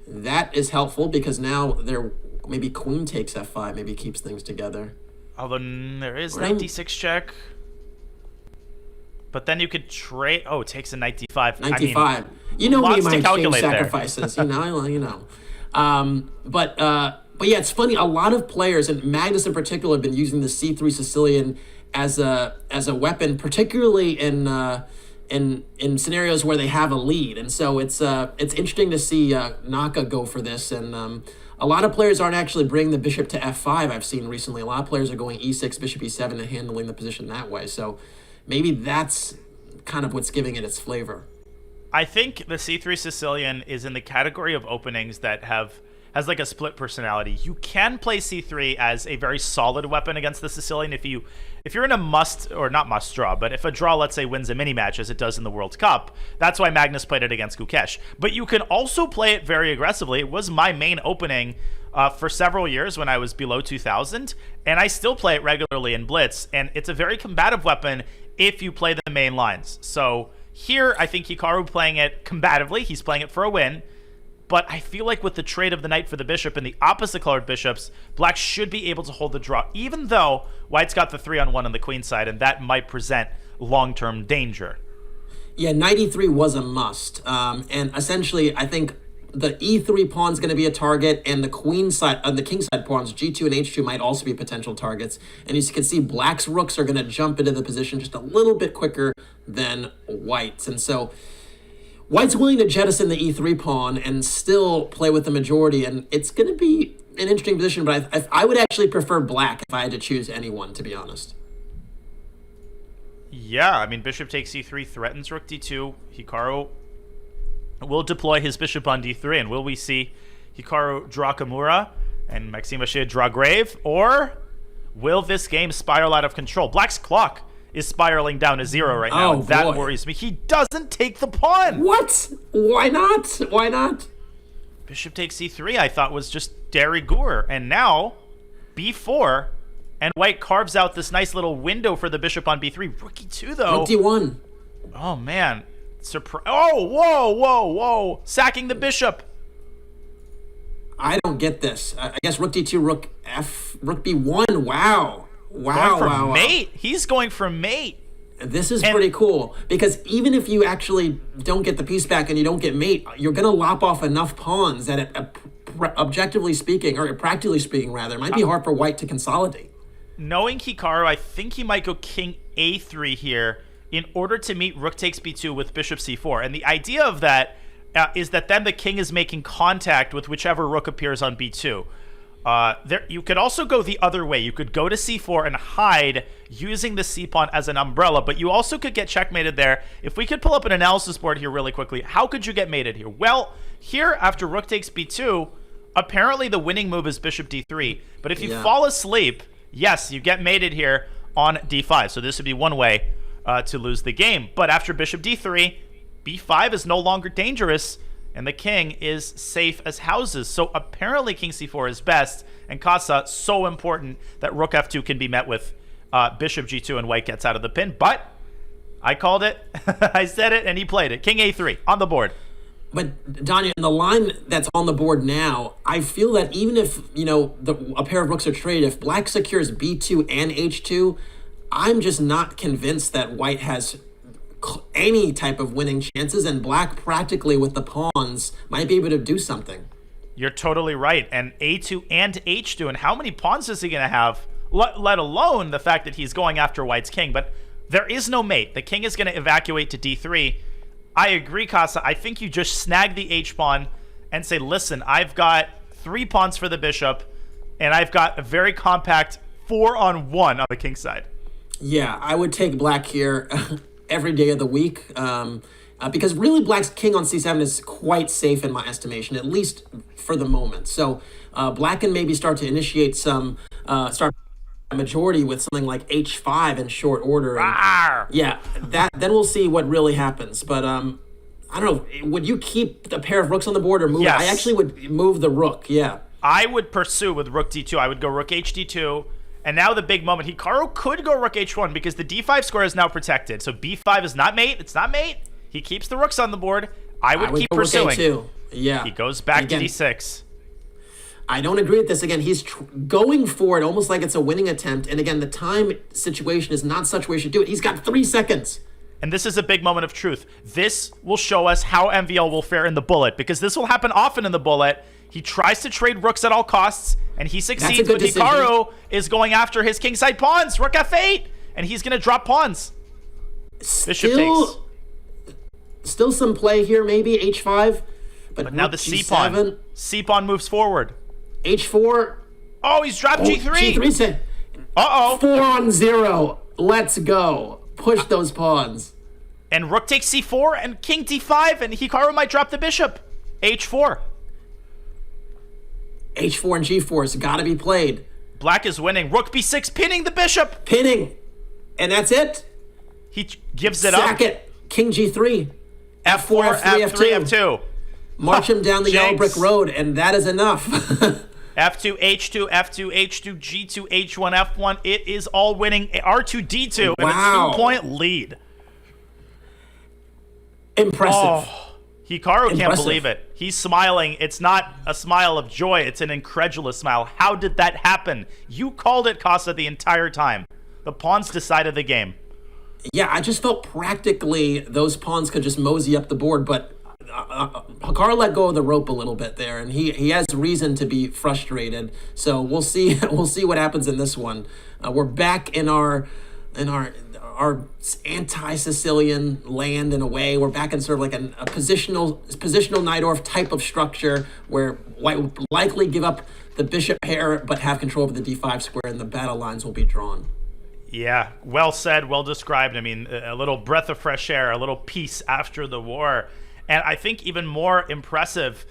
That is helpful because now maybe queen takes f5, maybe keeps things together. Although there is knight d6 check. But then you could trade. Oh, it takes a knight d5. Knight d5. You know me, my exchange sacrifices. you know. But yeah, it's funny. A lot of players, and Magnus in particular, have been using the c3 Sicilian as a weapon, particularly in scenarios where they have a lead. And so it's interesting to see Naka go for this. And a lot of players aren't actually bringing the bishop to f5. I've seen recently. A lot of players are going e6, bishop e7, and handling the position that way. So maybe that's kind of what's giving it its flavor. I think the c3 Sicilian is in the category of openings that has like a split personality. You can play c3 as a very solid weapon against the Sicilian if you're in a not must draw, but if a draw, let's say, wins a mini match as it does in the World Cup. That's why Magnus played it against Gukesh. But you can also play it very aggressively. It was my main opening for several years when I was below 2000, and I still play it regularly in Blitz, and it's a very combative weapon if you play the main lines. So here, I think Hikaru playing it combatively. He's playing it for a win. But I feel like with the trade of the knight for the bishop and the opposite colored bishops, black should be able to hold the draw, even though white's got the 3-on-1 on the queen side, and that might present long-term danger. Yeah, knight e3 was a must. And essentially, I think the e3 pawn's going to be a target, and the queen side, the king side pawns, g2 and h2, might also be potential targets. And as you can see, black's rooks are going to jump into the position just a little bit quicker than white's. And so white's willing to jettison the e3 pawn and still play with the majority, and it's going to be an interesting position, but I would actually prefer black if I had to choose anyone, to be honest. Yeah, I mean, bishop takes e3, threatens rook d2. Hikaru will deploy his bishop on d3, and will we see Hikaru draw Nakamura and Maxime Vachier draw grave, or will this game spiral out of control? Black's clock is spiraling down to 0 right now. And that worries me. He doesn't take the pawn. What? Why not? Why not? Bishop takes c3, I thought was just de rigueur. And now, b4, and white carves out this nice little window for the bishop on b3. Rook e2, though. Rook d1. Oh, man. Oh, whoa. Sacking the bishop. I don't get this. I guess rook d2, rook f, rook b1. Wow. Going for mate. He's going for mate. This is pretty cool, because even if you actually don't get the piece back and you don't get mate, you're going to lop off enough pawns that objectively speaking, or practically speaking rather, it might be hard for white to consolidate. Knowing Hikaru, I think he might go king a3 here in order to meet rook takes b2 with bishop c4. And the idea of that is that then the king is making contact with whichever rook appears on b2. You could also go the other way. You could go to c4 and hide using the c-pawn as an umbrella, but you also could get checkmated there. If we could pull up an analysis board here really quickly, how could you get mated here? Well, here after rook takes b2, apparently the winning move is bishop d3. But if you fall asleep, yes, you get mated here on d5. So this would be one way to lose the game. But after bishop d3, b5 is no longer dangerous, and the king is safe as houses. So apparently king c4 is best, and Casa so important that rook f2 can be met with bishop g2 and white gets out of the pin. But I called it. I said it, and he played it. King a3 on the board. But Danya, in the line that's on the board now, I feel that even if, a pair of rooks are traded, if black secures b2 and h2, I'm just not convinced that white has any type of winning chances, and black practically with the pawns might be able to do something. You're totally right. And a2 and h2, and how many pawns is he going to have, let alone the fact that he's going after white's king? But there is no mate. The king is going to evacuate to d3. I agree, Casa. I think you just snag the h-pawn and say, listen, I've got 3 pawns for the bishop, and I've got a very compact 4-on-1 on the king side. Yeah, I would take black here every day of the week, because really black's king on c7 is quite safe in my estimation, at least for the moment. So black can maybe start to initiate some majority with something like h5 in short order. And, then we'll see what really happens. But I don't know, would you keep a pair of rooks on the board or move it? I actually would move the rook. I would pursue with rook d2. I would go rook hd2. And now the big moment, Hikaru could go rook h1 because the d5 square is now protected. So b5 is not mate. It's not mate. He keeps the rooks on the board. I would keep pursuing. He goes back to d6. I don't agree with this. Again, he's going for it almost like it's a winning attempt. And again, the time situation is not such where he should do it. He's got 3 seconds. And this is a big moment of truth. This will show us how MVL will fare in the bullet, because this will happen often in the bullet. He tries to trade rooks at all costs, and he succeeds, but Hikaru is going after his kingside pawns. Rook f8, and he's going to drop pawns. Bishop takes. Still some play here, maybe h5. But now the c-pawn. C-pawn moves forward. h4. Oh, he's dropped g3. G3 said. 4-on-0. Let's go. Push those pawns. And rook takes c4 and king d5, and Hikaru might drop the bishop. h4. h4 and g4 has got to be played. Black is winning. Rook b6, pinning the bishop. Pinning. And that's it. He gives it up. Sack it. King g3. f4, f3, f2. March him down the yellow brick road, and that is enough. f2, h2, f2, h2, g2, h1, f1. It is all winning. R2, d2, and a 2-point lead. Impressive. Hikaru can't believe it. He's smiling. It's not a smile of joy. It's an incredulous smile. How did that happen? You called it, Casa, the entire time. The pawns decided the game. Yeah, I just felt practically those pawns could just mosey up the board, but Hikaru let go of the rope a little bit there, and he has reason to be frustrated. So we'll see what happens in this one. We're back in our anti-Sicilian land in a way. We're back in sort of like a positional Najdorf type of structure where white will likely give up the bishop pair but have control over the d5 square, and the battle lines will be drawn. Yeah, well said, well described. I mean, a little breath of fresh air, a little peace after the war. And I think even more impressive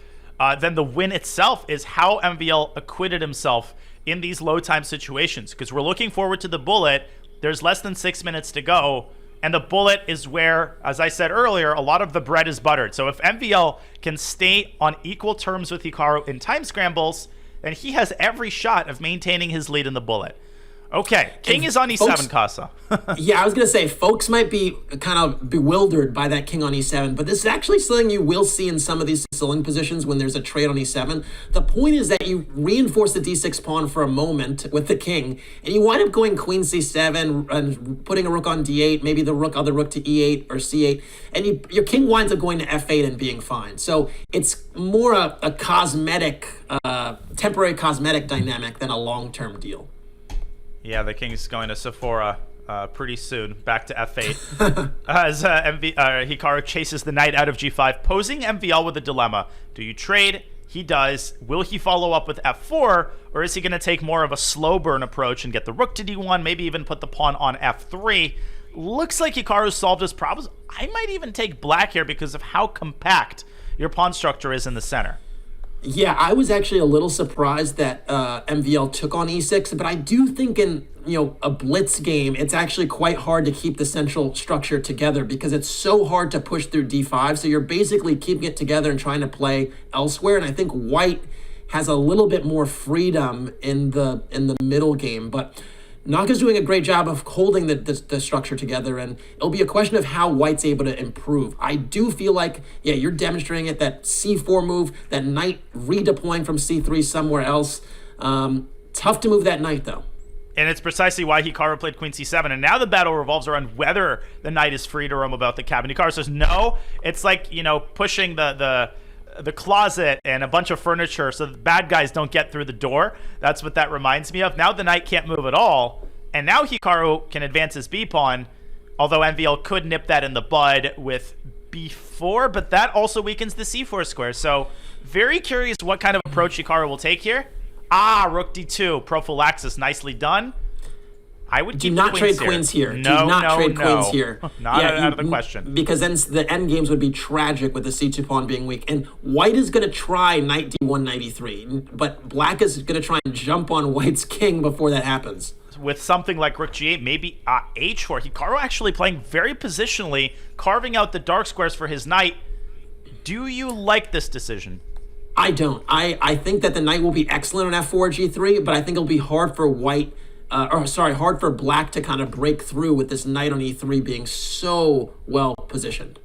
than the win itself is how MVL acquitted himself in these low time situations, because we're looking forward to the bullet. There's less than 6 minutes to go, and the bullet is where, as I said earlier, a lot of the bread is buttered. So if MVL can stay on equal terms with Hikaru in time scrambles, then he has every shot of maintaining his lead in the bullet. Okay, king is on e7, Casa. Yeah, I was going to say, folks might be kind of bewildered by that king on e7, but this is actually something you will see in some of these Sicilian positions when there's a trade on e7. The point is that you reinforce the d6 pawn for a moment with the king, and you wind up going queen c7 and putting a rook on d8, maybe the other rook to e8 or c8, and your king winds up going to f8 and being fine. So it's more a cosmetic, temporary cosmetic dynamic than a long-term deal. Yeah, the king's going to Sephora pretty soon. Back to f8. As Hikaru chases the knight out of g5, posing MVL with a dilemma. Do you trade? He does. Will he follow up with f4, or is he going to take more of a slow burn approach and get the rook to d1, maybe even put the pawn on f3? Looks like Hikaru solved his problems. I might even take black here because of how compact your pawn structure is in the center. Yeah, I was actually a little surprised that MVL took on e6, but I do think in a blitz game, it's actually quite hard to keep the central structure together because it's so hard to push through d5. So you're basically keeping it together and trying to play elsewhere. And I think white has a little bit more freedom in the middle game, but Naka's doing a great job of holding the structure together, and it'll be a question of how white's able to improve. I do feel like, yeah, you're demonstrating it, that c4 move, that knight redeploying from c3 somewhere else. Tough to move that knight, though. And it's precisely why Hikaru played queen c7, and now the battle revolves around whether the knight is free to roam about the cabin. Hikaru says no. It's like, pushing the closet and a bunch of furniture so the bad guys don't get through the door. That's what that reminds me of. Now the knight can't move at all, and now Hikaru can advance his b-pawn, although MVL could nip that in the bud with b4, but that also weakens the c4 square. So very curious what kind of approach Hikaru will take here. Rook d2, prophylaxis, nicely done. I would do not trade queens here. No, do not trade queens here. Not out of the question. Because then the end games would be tragic with the c2 pawn being weak. And white is going to try knight d1, knight e3. But black is going to try and jump on white's king before that happens. With something like rook g8, maybe h4. Hikaru actually playing very positionally, carving out the dark squares for his knight. Do you like this decision? I don't. I think that the knight will be excellent on f4, g3, but I think it'll be hard for white... hard for black to kind of break through with this knight on e3 being so well positioned.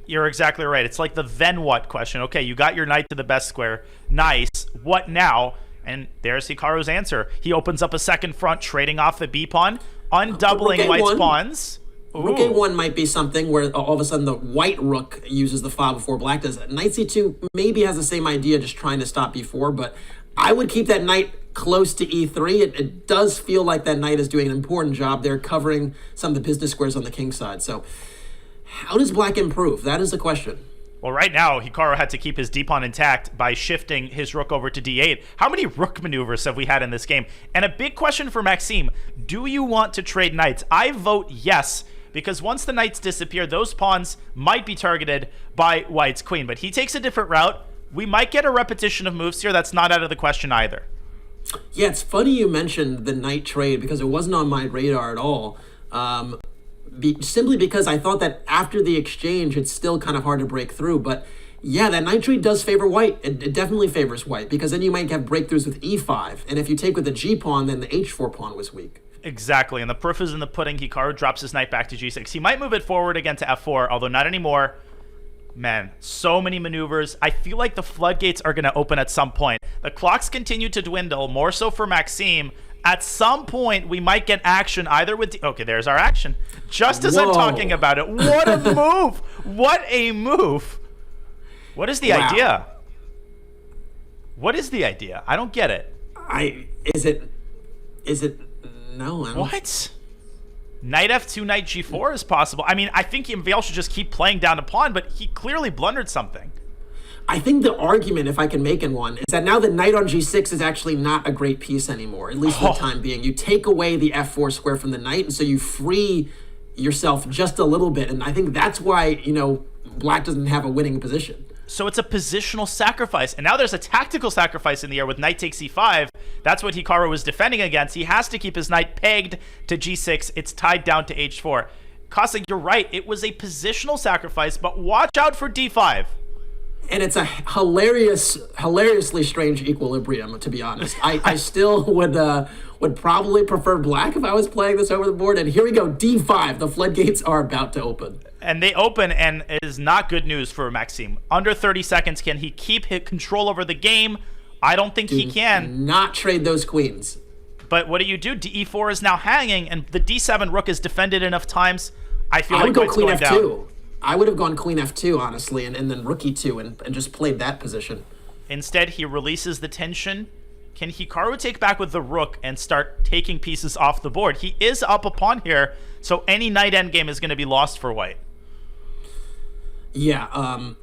You're exactly right. It's like the then what question. Okay, you got your knight to the best square. Nice. What now? And there's Hikaru's answer. He opens up a second front, trading off the b-pawn, undoubling white's pawns. Ooh. Rook a1 might be something where all of a sudden the white rook uses the file before black does. Knight c2 maybe has the same idea, just trying to stop b4, but I would keep that knight close to e3. It does feel like that knight is doing an important job there, covering some of the business squares on the king side. So how does black improve? That is the question. Well, right now, Hikaru had to keep his d-pawn intact by shifting his rook over to d8. How many rook maneuvers have we had in this game? And a big question for Maxime, do you want to trade knights? I vote yes, because once the knights disappear, those pawns might be targeted by white's queen. But he takes a different route. We might get a repetition of moves here. That's not out of the question either. Yeah, it's funny you mentioned the knight trade because it wasn't on my radar at all. Simply because I thought that after the exchange, it's still kind of hard to break through. But yeah, that knight trade does favor white. It definitely favors white because then you might have breakthroughs with e5. And if you take with the g-pawn, then the h4 pawn was weak. Exactly, and the proof is in the pudding. Hikaru drops his knight back to g6. He might move it forward again to f4, although not anymore. Man, so many maneuvers. I feel like the floodgates are going to open at some point. The clocks continue to dwindle, more so for Maxime. At some point, we might get action either with... Okay, there's our action. Just as I'm talking about it. What a move! What a move! What is the idea? What is the idea? I don't get it. Is it... No, I don't... What? Knight f2, knight g4 is possible. I mean, I think MVL should just keep playing down a pawn, but he clearly blundered something. I think the argument, if I can make in one, is that now the knight on g6 is actually not a great piece anymore, at least for the time being. You take away the f4 square from the knight, and so you free yourself just a little bit. And I think that's why, black doesn't have a winning position. So it's a positional sacrifice. And now there's a tactical sacrifice in the air with knight takes e5. That's what Hikaru was defending against. He has to keep his knight pegged to g6. It's tied down to h4. Kasa, you're right. It was a positional sacrifice, but watch out for d5. And it's a hilariously strange equilibrium, to be honest. I still would probably prefer black if I was playing this over the board. And here we go, d5. The floodgates are about to open. And they open, and it is not good news for Maxime. Under 30 seconds, can he keep control over the game? I don't think he can. Not trade those queens. But what do you do? e4 is now hanging, and the d7 rook is defended enough times. I feel I like would go White's queen going f2. down. I would have gone queen f2, honestly, and then rook e2 and just played that position. Instead, he releases the tension. Can Hikaru take back with the rook and start taking pieces off the board? He is up a pawn here, so any knight endgame is going to be lost for White. Yeah,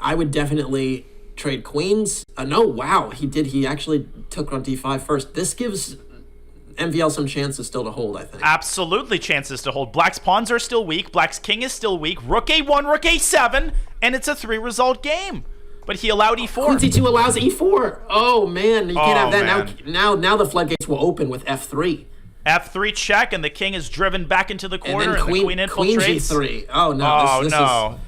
I would definitely trade queens. No, wow, he actually took on d5 first. This gives MVL some chances still to hold, I think. Absolutely chances to hold. Black's pawns are still weak. Black's king is still weak. Rook a1, rook a7, and it's a 3-result game. But he allowed e4. Queen c2 allows e4. Oh, man, you can't have that. Now the floodgates will open with f3. f3 check, and the king is driven back into the corner, and the queen infiltrates. Queen g3. Oh, no. This no.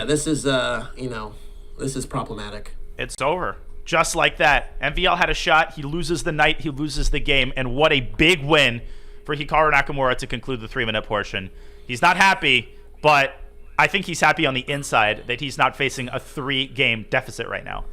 This is, this is problematic. It's over. Just like that. MVL had a shot. He loses the knight. He loses the game. And what a big win for Hikaru Nakamura to conclude the 3-minute portion. He's not happy, but I think he's happy on the inside that he's not facing a 3-game deficit right now.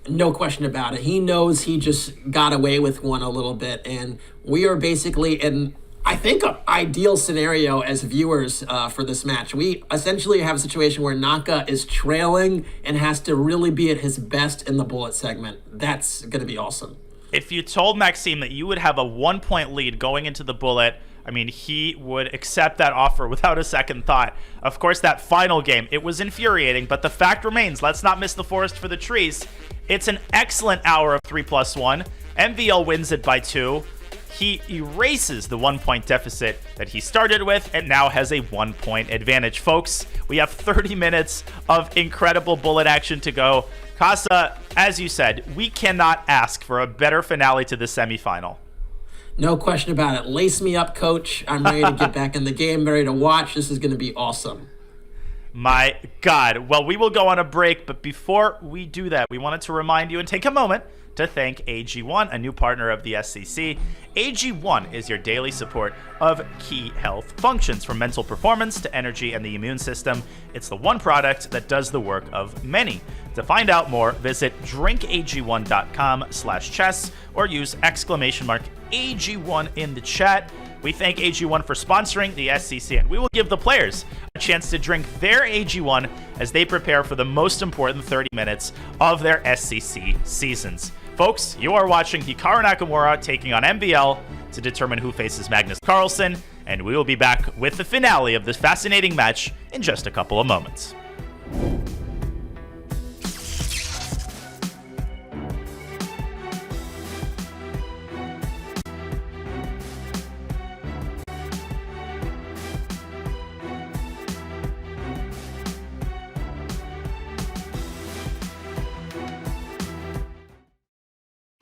No question about it. He knows he just got away with one a little bit. And we are basically in, I think, an ideal scenario as viewers for this match. We essentially have a situation where Naka is trailing and has to really be at his best in the bullet segment. That's going to be awesome. If you told Maxime that you would have a 1-point lead going into the bullet, I mean, he would accept that offer without a second thought. Of course, that final game, it was infuriating, but the fact remains, let's not miss the forest for the trees. It's an excellent hour of 3+1. MVL wins it by 2. He erases the 1-point deficit that he started with and now has a 1-point advantage. Folks, we have 30 minutes of incredible bullet action to go. Casa, as you said, we cannot ask for a better finale to the semifinal. No question about it. Lace me up, coach. I'm ready to get back in the game, ready to watch. This is going to be awesome. My God. Well, we will go on a break, but before we do that, we wanted to remind you and take a moment to thank AG1, a new partner of the SCC. AG1 is your daily support of key health functions, from mental performance to energy and the immune system. It's the one product that does the work of many. To find out more, visit drinkag1.com/chess or use !AG1 in the chat. We thank AG1 for sponsoring the SCC, and we will give the players a chance to drink their AG1 as they prepare for the most important 30 minutes of their SCC seasons. Folks, you are watching Hikaru Nakamura taking on MVL to determine who faces Magnus Carlsen, and we will be back with the finale of this fascinating match in just a couple of moments.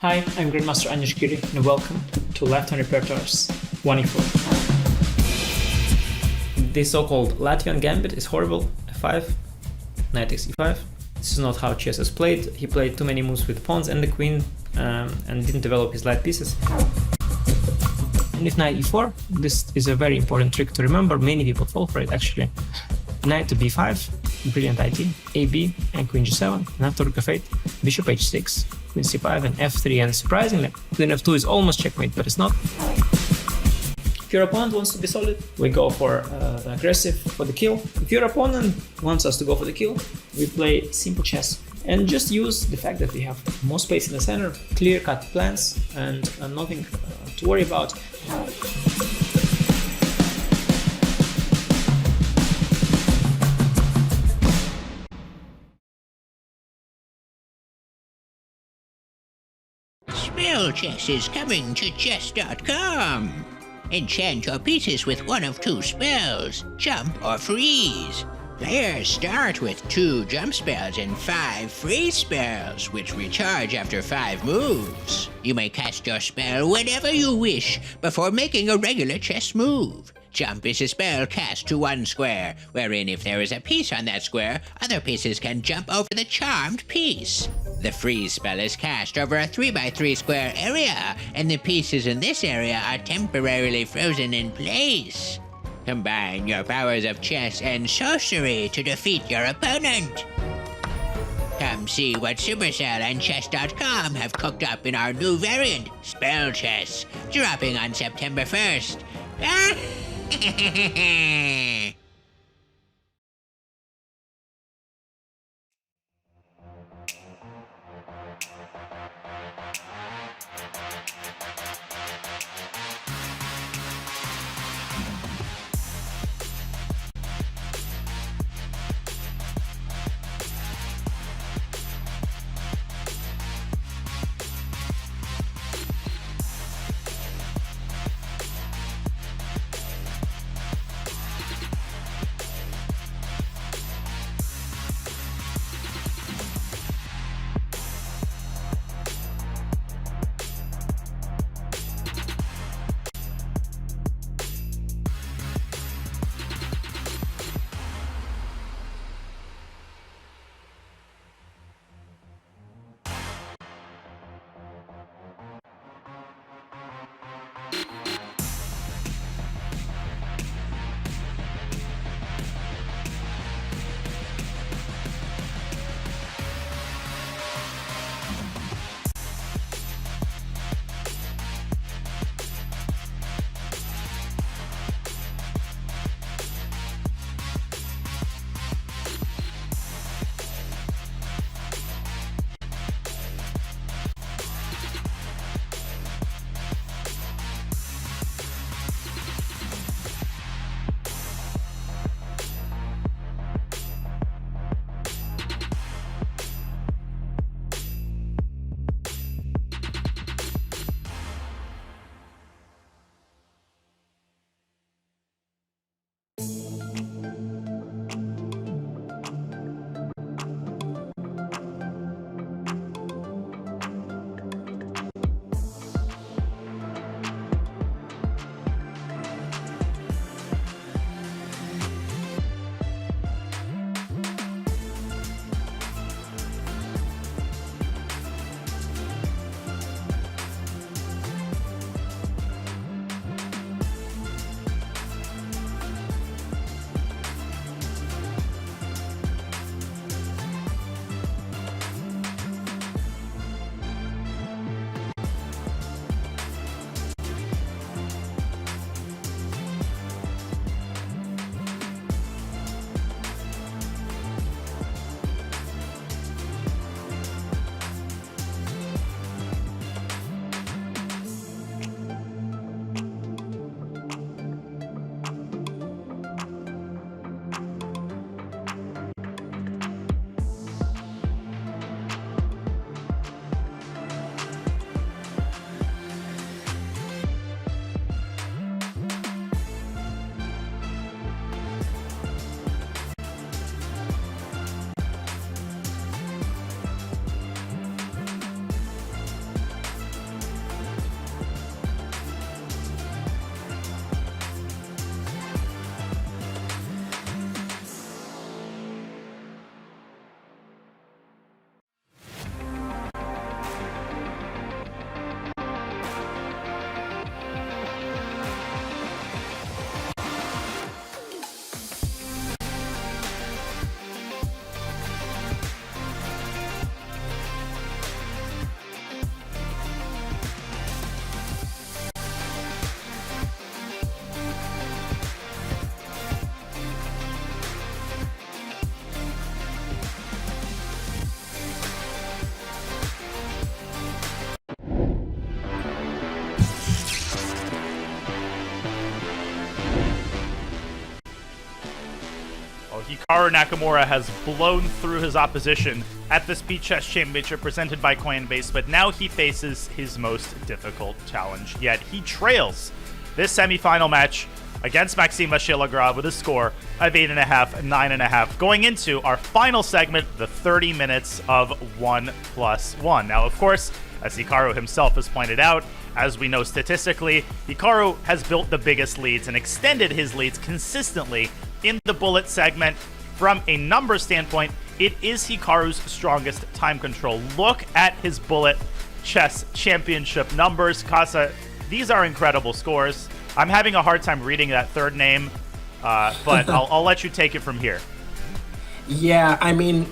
Hi, I'm Grandmaster Kiri, and welcome to Left-Hand Repertoire's 1e4. The so-called Latvian gambit is horrible. F5, knight takes e5. This is not how chess is played. He played too many moves with pawns and the queen, and didn't develop his light pieces. And with knight e4, this is a very important trick to remember. Many people fall for it, actually. Knight to b5, brilliant idea. AB and queen g7, and after rook f8, bishop h6, queen c5 and f3, and surprisingly, queen f2 is almost checkmate, but it's not. If your opponent wants to be solid, we go for aggressive for the kill. If your opponent wants us to go for the kill, we play simple chess and just use the fact that we have more space in the center, clear-cut plans, and nothing to worry about. Spell Chess is coming to Chess.com. Enchant your pieces with one of 2 spells, jump or freeze. Players start with 2 jump spells and 5 freeze spells, which recharge after 5 moves. You may cast your spell whenever you wish before making a regular chess move. Jump is a spell cast to one square, wherein if there is a piece on that square, other pieces can jump over the charmed piece. The freeze spell is cast over a 3x3 square area, and the pieces in this area are temporarily frozen in place. Combine your powers of chess and sorcery to defeat your opponent. Come see what Supercell and Chess.com have cooked up in our new variant, Spell Chess, dropping on September 1st. Hikaru Nakamura has blown through his opposition at the Speed Chess Championship presented by Coinbase, but now he faces his most difficult challenge yet. He trails this semifinal match against Maxime Vachier-Lagrave with a score of 8.5, 9.5, going into our final segment, the 30 minutes of 1+1. Now, of course, as Hikaru himself has pointed out, As we know statistically, Hikaru has built the biggest leads and extended his leads consistently in the bullet segment. From a number standpoint, it is Hikaru's strongest time control. Look at his bullet chess championship numbers. Casa, these are incredible scores. I'm having a hard time reading that third name, but I'll let you take it from here. Yeah, I mean,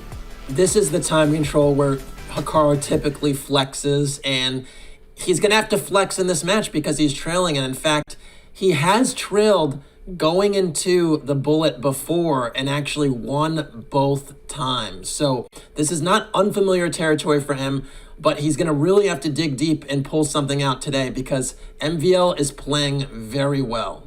this is the time control where Hikaru typically flexes, and he's going to have to flex in this match because he's trailing. And in fact, he has trailed going into the bullet before and actually won both times. So this is not unfamiliar territory for him, but he's going to really have to dig deep and pull something out today because MVL is playing very well.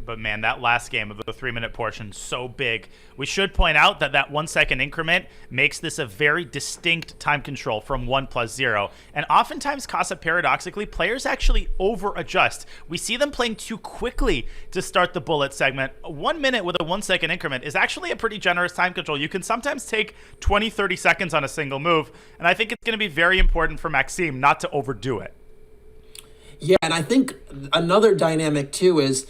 But man, that last game of the 3-minute portion, so big. We should point out that that 1 second increment makes this a very distinct time control from 1+0. And oftentimes, Casa, paradoxically, players actually over-adjust. We see them playing too quickly to start the bullet segment. 1 minute with a 1 second increment is actually a pretty generous time control. You can sometimes take 20, 30 seconds on a single move. And I think it's going to be very important for Maxime not to overdo it. Yeah, and I think another dynamic too is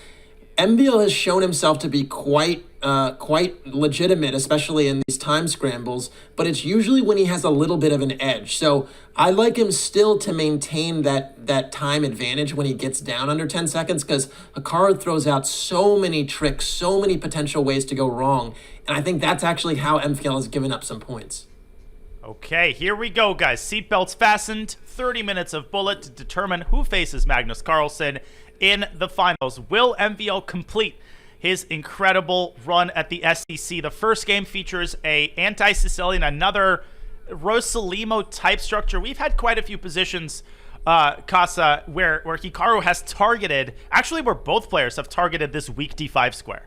MVL has shown himself to be quite legitimate, especially in these time scrambles, but it's usually when he has a little bit of an edge. So I like him still to maintain that time advantage when he gets down under 10 seconds because Hikaru throws out so many tricks, so many potential ways to go wrong, and I think that's actually how MVL has given up some points. Okay, here we go, guys. Seatbelts fastened. 30 minutes of bullet to determine who faces Magnus Carlsen in the finals. Will MVL complete his incredible run at the SCC? The first game features a anti-Sicilian, another Rosalimo type structure. We've had quite a few positions, Casa, where Hikaru has targeted, actually where both players have targeted this weak D5 square.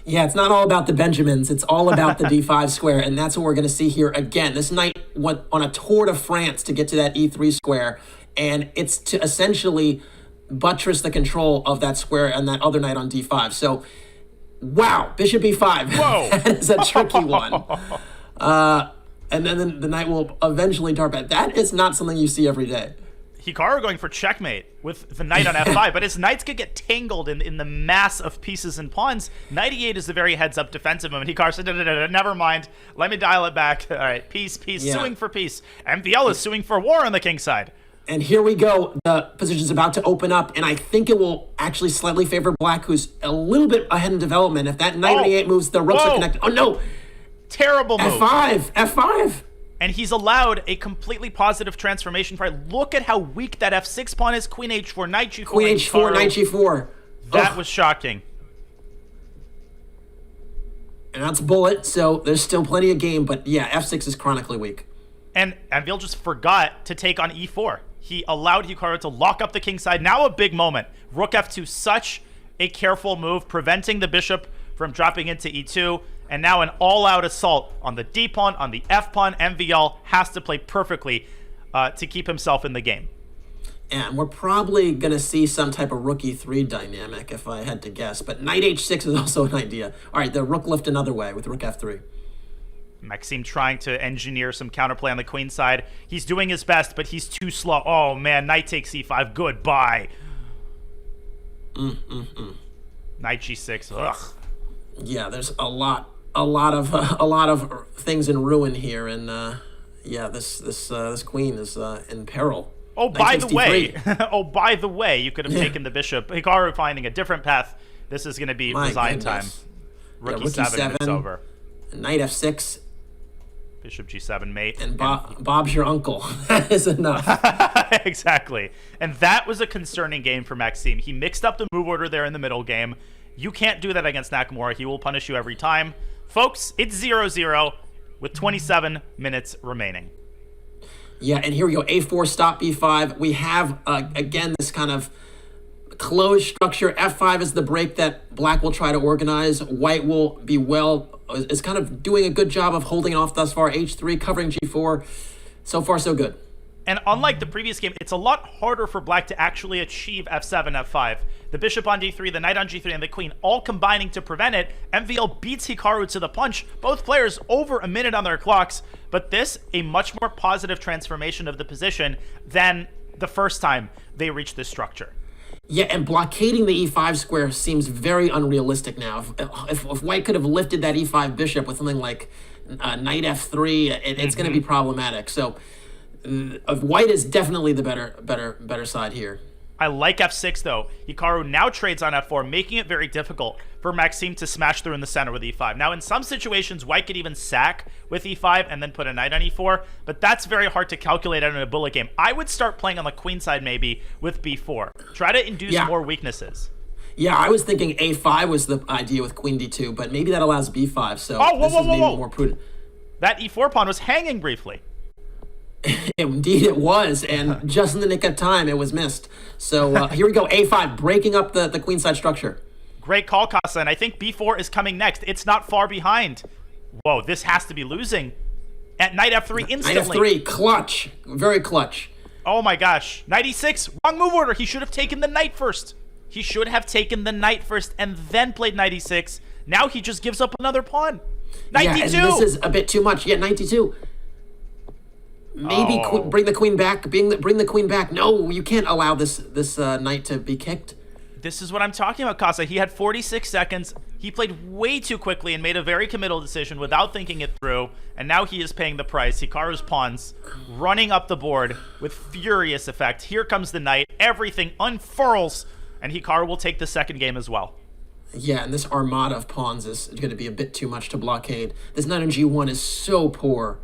Yeah, it's not all about the Benjamins. It's all about the D5 square, and that's what we're going to see here again. This knight went on a tour de France to get to that E3 square, and it's to essentially buttress the control of that square and that other knight on D5. So, wow, bishop E5. Whoa. That is a tricky one. And then the knight will eventually dart back. That is not something you see every day. Hikaru going for checkmate with the knight on F5, but his knights could get tangled in the mass of pieces and pawns. Knight E8 is the very heads-up defensive move, and Hikaru said, never mind, let me dial it back. All right, peace, yeah. Suing for peace. MVL is suing for war on the king side. And here we go. The position's about to open up, and I think it will actually slightly favor black, who's a little bit ahead in development. If that knight on E8 moves, the rooks are connected. Oh, no. Terrible move. F5. And he's allowed a completely positive transformation. Look at how weak that F6 pawn is. Queen H4, Knight G4. Queen H4, Knight G4. That was shocking. And that's bullet, so there's still plenty of game. But yeah, F6 is chronically weak. And MVL just forgot to take on E4. He allowed Hikaru to lock up the king side. Now a big moment. Rook F2, such a careful move, preventing the bishop from dropping into E2. And now an all-out assault on the D pawn, on the F pawn. MVL has to play perfectly to keep himself in the game. And we're probably going to see some type of rook E3 dynamic, if I had to guess. But knight H6 is also an idea. All right, the rook lift another way with rook F3. Maxime trying to engineer some counterplay on the queen side. He's doing his best, but he's too slow. Oh, man, knight takes C5. Goodbye. Knight G6. Ugh. Yeah, there's a lot of things in ruin here, and yeah, this queen is in peril. Oh, by the way, you could have taken the bishop. Hikaru finding a different path. This is going to be resign time. Rook E7, and it's over. Knight F6. Bishop G7, mate. And Bob's your uncle. That is enough. Exactly. And that was a concerning game for Maxime. He mixed up the move order there in the middle game. You can't do that against Nakamura. He will punish you every time. Folks, it's 0-0 with 27 minutes remaining. Yeah, and here we go. A4, stop B5. We have, again, this kind of closed structure. F5 is the break that black will try to organize. White will be is kind of doing a good job of holding off thus far. H3, covering G4. So far, so good. And unlike the previous game, it's a lot harder for black to actually achieve F7, F5. The bishop on D3, the knight on G3, and the queen all combining to prevent it. MVL beats Hikaru to the punch. Both players over a minute on their clocks. But this, a much more positive transformation of the position than the first time. they reach this structure. Yeah, and blockading the e5 square seems very unrealistic now. If white could have lifted that e5 bishop with something like knight f3, it's going to be problematic. So white is definitely the better side here. I like f6 though. Hikaru now trades on f4, making it very difficult for Maxime to smash through in the center with e5. Now in some situations, white could even sack with e5 and then put a knight on e4, but that's very hard to calculate out in a bullet game. I would start playing on the queen side maybe with b4. Try to induce more weaknesses. Yeah, I was thinking a5 was the idea with queen d2, but maybe that allows b5, so this is maybe more prudent. That e4 pawn was hanging briefly. Indeed it was, and just in the nick of time it was missed. So here we go, a5, breaking up the queenside structure. Great call, Casa, and I think b4 is coming next. It's not far behind. Whoa, this has to be losing. At knight f3 instantly. Knight f3, clutch, very clutch. Oh my gosh, knight e6, wrong move order. He should have taken the knight first. He should have taken the knight first and then played knight e6. Now he just gives up another pawn. Knight d2. And this is a bit too much. Yeah, knight d2. Maybe bring the queen back. Bring the queen back. No, you can't allow this knight to be kicked. This is what I'm talking about, Casa. He had 46 seconds. He played way too quickly and made a very committal decision without thinking it through. And now he is paying the price. Hikaru's pawns running up the board with furious effect. Here comes the knight. Everything unfurls. And Hikaru will take the second game as well. Yeah, and this armada of pawns is going to be a bit too much to blockade. This knight on g1 is so poor.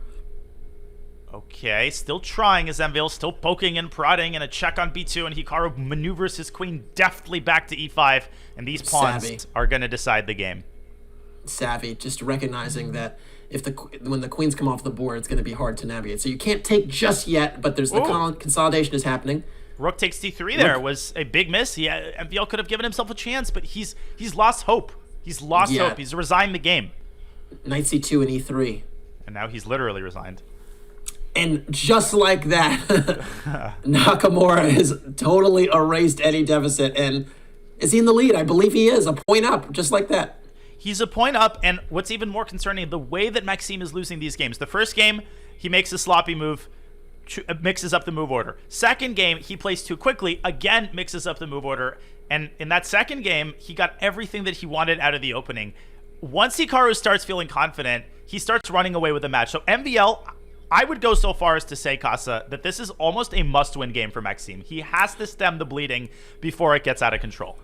Okay, still trying as MVL, still poking and prodding, and a check on b2, and Hikaru maneuvers his queen deftly back to e5, and these pawns are going to decide the game. Savvy, just recognizing that when the queens come off the board, it's going to be hard to navigate. So you can't take just yet, but there's the consolidation is happening. Rook takes d3 there was a big miss. MVL could have given himself a chance, but he's lost hope. He's lost hope. He's resigned the game. Knight c2 and e3. And now he's literally resigned. And just like that, Nakamura has totally erased any deficit. And is he in the lead? I believe he is. A point up, just like that. He's a point up, and what's even more concerning, the way that Maxime is losing these games. The first game, he makes a sloppy move, mixes up the move order. Second game, he plays too quickly, again mixes up the move order. And in that second game, he got everything that he wanted out of the opening. Once Hikaru starts feeling confident, he starts running away with the match. So MVL, I would go so far as to say, Casa, that this is almost a must-win game for Maxime. He has to stem the bleeding before it gets out of control.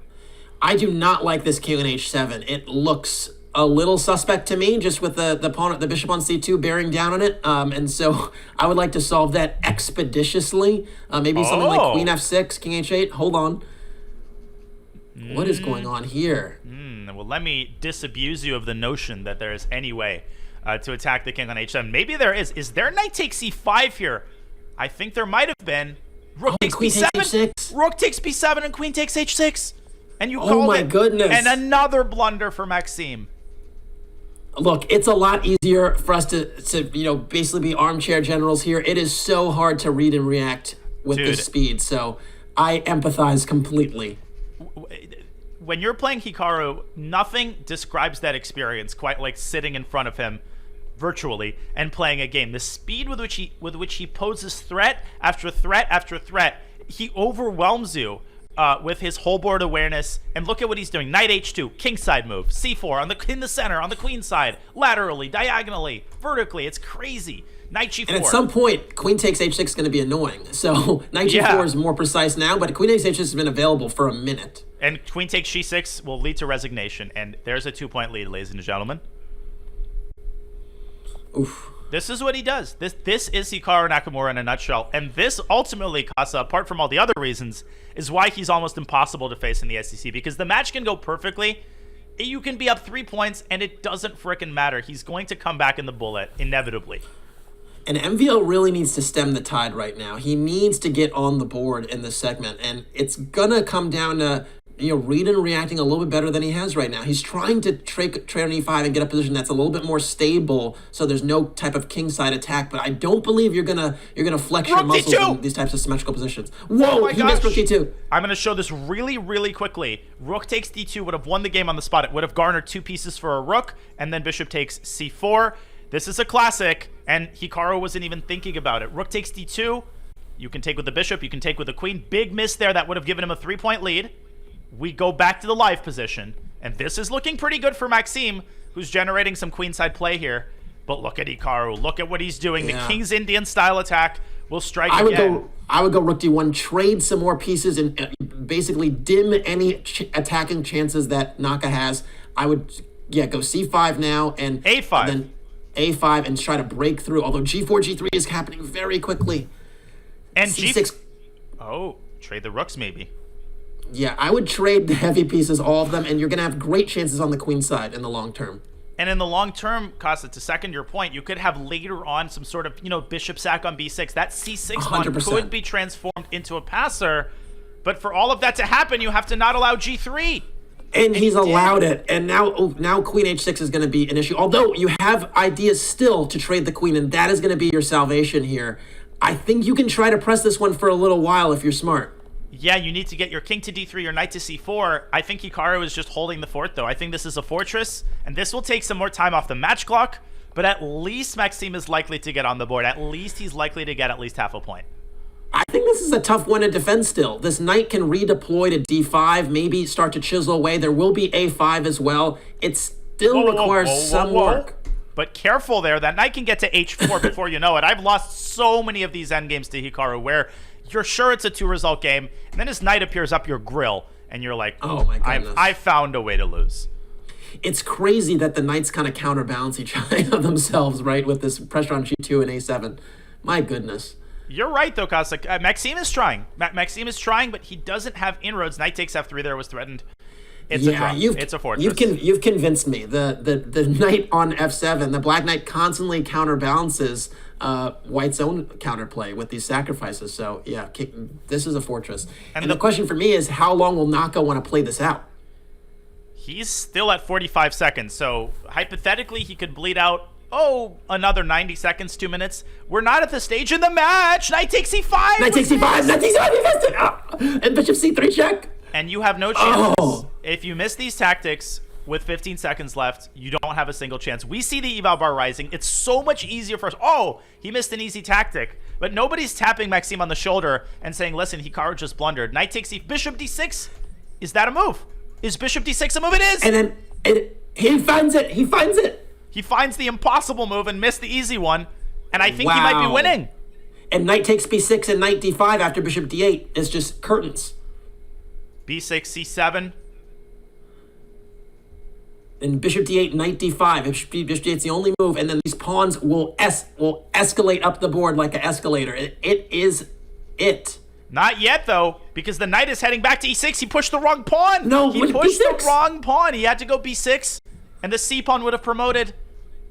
I do not like this king on h7. It looks a little suspect to me, just with the pawn, the bishop on c2 bearing down on it. And so I would like to solve that expeditiously. Maybe something like queen f6, king h8. Hold on. What is going on here? Well, let me disabuse you of the notion that there is any way to attack the king on h7. Maybe there is. Is there knight takes c5 here? I think there might have been. Rook takes b7. H6. Rook takes b7 and queen takes h6. And you called my goodness. And another blunder for Maxime. Look, it's a lot easier for us to basically be armchair generals here. It is so hard to read and react with this speed. So I empathize completely. When you're playing Hikaru, nothing describes that experience quite like sitting in front of him virtually and playing a game. The speed with which he poses threat after threat after threat, he overwhelms you with his whole board awareness. And look at what he's doing. Knight h2, kingside move, c4 in the center, on the queen side, laterally, diagonally, vertically. It's crazy. Knight g4. And at some point, queen takes h6 is going to be annoying. So knight g4 is more precise now, but queen takes h6 has been available for a minute. And queen takes g6 will lead to resignation. And there's a 2-point lead, ladies and gentlemen. Oof. This is what he does. This is Hikaru Nakamura in a nutshell. And this ultimately, Casa, apart from all the other reasons, is why he's almost impossible to face in the SCC. Because the match can go perfectly. You can be up 3 points, and it doesn't frickin' matter. He's going to come back in the bullet, inevitably. And MVL really needs to stem the tide right now. He needs to get on the board in this segment. And it's going to come down to reading and reacting a little bit better than he has right now. He's trying to trade on e5 and get a position that's a little bit more stable, so there's no type of kingside attack. But I don't believe you're gonna flex your muscles in these types of symmetrical positions. Whoa! He missed rook d2. I'm gonna show this really, really quickly. Rook takes d2 would have won the game on the spot. It would have garnered 2 pieces for a rook, and then bishop takes c4. This is a classic, and Hikaru wasn't even thinking about it. Rook takes d2. You can take with the bishop. You can take with the queen. Big miss there. That would have given him a 3-point lead. We go back to the live position. And this is looking pretty good for Maxime, who's generating some queenside play here. But look at Hikaru. Look at what he's doing. Yeah. The King's Indian style attack will strike I again. would go rook d1, trade some more pieces, and basically dim any attacking chances that Naka has. I would, go c5 now and a5. And then a5 and try to break through. Although g4, g3 is happening very quickly. And c6. Oh, trade the rooks maybe. Yeah, I would trade the heavy pieces, all of them, and you're going to have great chances on the queen side in the long term. And in the long term, Casa, to second your point, you could have later on some sort of, bishop sack on b6. That c6 pawn 100%. could be transformed into a passer. But for all of that to happen, you have to not allow g3. And he's allowed it. And now queen h6 is going to be an issue. Although you have ideas still to trade the queen, and that is going to be your salvation here. I think you can try to press this one for a little while if you're smart. Yeah, you need to get your king to d3, your knight to c4. I think Hikaru is just holding the fort, though. I think this is a fortress, and this will take some more time off the match clock, but at least Maxime is likely to get on the board. At least he's likely to get at least half a point. I think this is a tough one to defend still. This knight can redeploy to d5, maybe start to chisel away. There will be a5 as well. It still requires some work. But careful there. That knight can get to h4 before you know it. I've lost so many of these endgames to Hikaru where you're sure it's a 2-result game, and then his knight appears up your grill, and you're like, oh my goodness. I found a way to lose. It's crazy that the knights kind of counterbalance each other themselves, right, with this pressure on g2 and a7. My goodness. You're right, though, Kosik. Maxime is trying. Maxime is trying, but he doesn't have inroads. Knight takes f3 there was threatened. It's a draw. It's a fortress. You've convinced me. The knight on f7, the black knight constantly counterbalances white's own counterplay with these sacrifices. So, yeah, this is a fortress. And the question for me is, how long will Naka want to play this out? He's still at 45 seconds, so hypothetically he could bleed out, another 90 seconds, 2 minutes. We're not at the stage in the match. Knight takes c5. Knight takes c5. Knight takes c5. He missed it. And bishop c3 check. And you have no chances. If you miss these tactics with 15 seconds left, you don't have a single chance. We see the eval bar rising. It's so much easier for us. He missed an easy tactic. But nobody's tapping Maxime on the shoulder and saying, listen, Hikaru just blundered. Knight takes bishop d6. Is that a move? Is bishop d6 a move? It is. And then he finds it. He finds it. He finds the impossible move and missed the easy one. And I think he might be winning. And knight takes b6 and knight d5 after bishop d8 is just curtains. b6, c7. And bishop d8, knight d5. Bishop d8's the only move, and then these pawns will escalate up the board like an escalator. It is it. Not yet, though, because the knight is heading back to e6. He pushed the wrong pawn. No, he pushed b6. the wrong pawn. He had to go b6, and the c pawn would have promoted.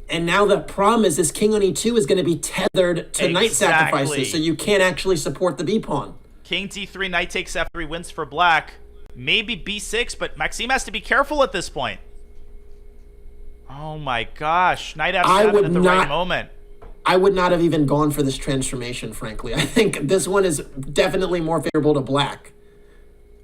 And now the problem is this king on e2 is going to be tethered to knight sacrifices, so you can't actually support the b pawn. King d3, knight takes f3, wins for black. Maybe b6, but Maxime has to be careful at this point. Oh my gosh, knight f7 at the right moment. I would not have even gone for this transformation, frankly. I think this one is definitely more favorable to black.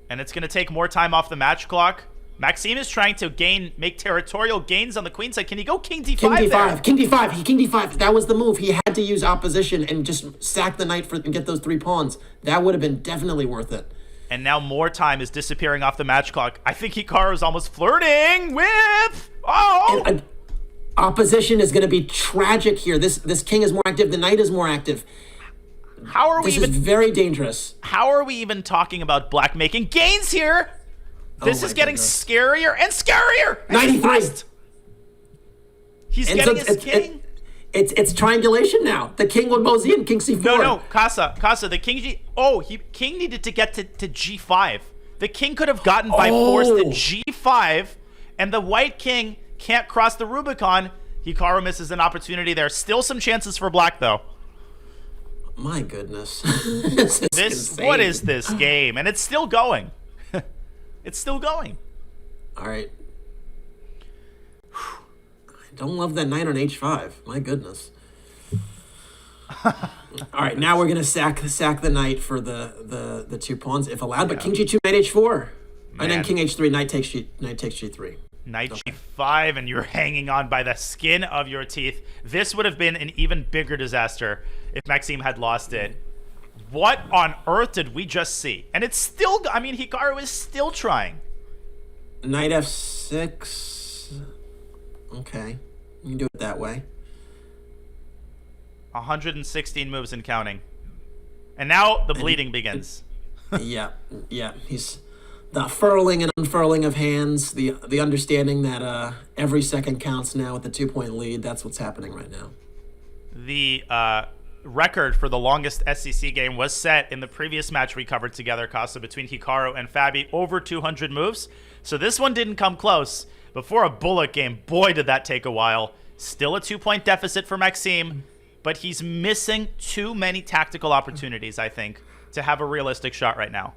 And it's going to take more time off the match clock. Maxime is trying to make territorial gains on the queen side. Can he go king d5 King d5, there? king d5, king d5. That was the move. He had to use opposition and just sack the knight and get those 3 pawns. That would have been definitely worth it. And now more time is disappearing off the match clock. I think Hikaru is almost flirting with... And opposition is going to be tragic here. This king is more active. The knight is more active. This is very dangerous. How are we even talking about black making gains here? This is getting scarier and scarier. 93. He's getting his king. It's triangulation now. The king would mosey king c4. No, Casa, the king king needed to get to g5. The king could have gotten by force to g5, and the white king can't cross the Rubicon. Hikaru misses an opportunity there. Still some chances for black, though. My goodness. What is this game? And it's still going. It's still going. All right. I don't love that knight on h5. My goodness. All right, now we're gonna sack the knight for the 2 pawns if allowed. But king g2, knight h4, and then king h3, knight takes g3. Knight g5, and you're hanging on by the skin of your teeth. This would have been an even bigger disaster if Maxime had lost it. What on earth did we just see? And it's still, I mean, Hikaru is still trying. Knight f6. Okay, you can do it that way. 116 moves and counting. And now the bleeding begins. Yeah. He's the furling and unfurling of hands, the understanding that every second counts now with the 2-point lead. That's what's happening right now. The record for the longest SCC game was set in the previous match we covered together, Casa, between Hikaru and Fabi, over 200 moves. So this one didn't come close. But for a bullet game, boy, did that take a while. Still a 2-point deficit for Maxime, but he's missing too many tactical opportunities, I think, to have a realistic shot right now.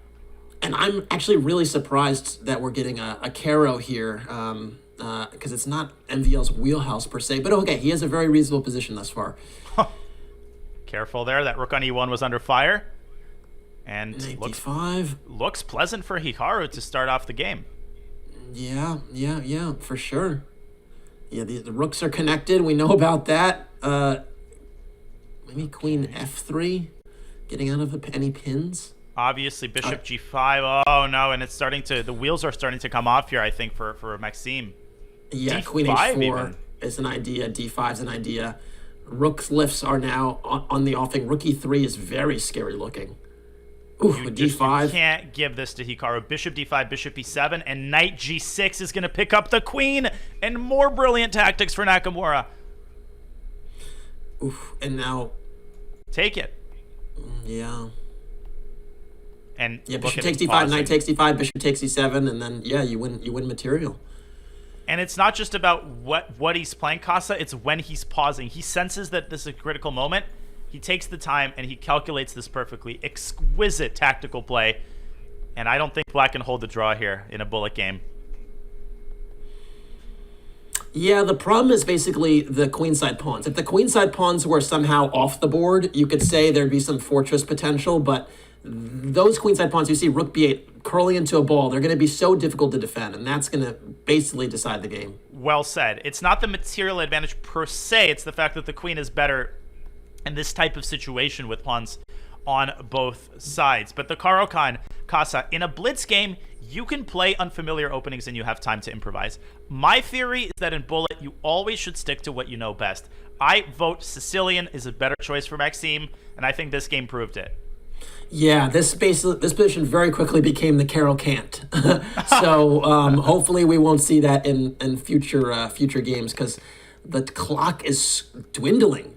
And I'm actually really surprised that we're getting a Caro here, because it's not MVL's wheelhouse per se. But okay, he has a very reasonable position thus far. Careful there. That rook on e1 was under fire. And looks pleasant for Hikaru to start off the game. Yeah, for sure. Yeah, the rooks are connected. We know about that. Maybe queen f3, getting out of any pins. Obviously, bishop g5. Oh, no, and it's starting to... The wheels are starting to come off here, I think, for Maxime. Yeah, D5 queen h4 even is an idea. D5 is an idea. Rook lifts are now on the offing. Rook e3 is very scary looking. Ooh, d5. You can't give this to Hikaru. Bishop d5, bishop e7, and knight g6 is going to pick up the queen. And more brilliant tactics for Nakamura. Oof, and now... Take it. Yeah. And yeah, bishop takes d5, knight takes d5, bishop takes e7, and then, yeah, you win material. And it's not just about what he's playing, Casa. It's when he's pausing. He senses that this is a critical moment. He takes the time, and he calculates this perfectly. Exquisite tactical play. And I don't think Black can hold the draw here in a bullet game. Yeah, the problem is basically the queenside pawns. If the queenside pawns were somehow off the board, you could say there'd be some fortress potential, but those queenside pawns, you see rook b8 curling into a ball, they're going to be so difficult to defend, and that's going to basically decide the game. Well said. It's not the material advantage per se, it's the fact that the queen is better in this type of situation with pawns on both sides. But the Caro-Kann, Casa, in a blitz game, you can play unfamiliar openings and you have time to improvise. My theory is that in bullet, you always should stick to what you know best. I vote Sicilian is a better choice for Maxime, and I think this game proved it. Yeah, this position very quickly became the Caro-Can't. So hopefully we won't see that in future games, because the clock is dwindling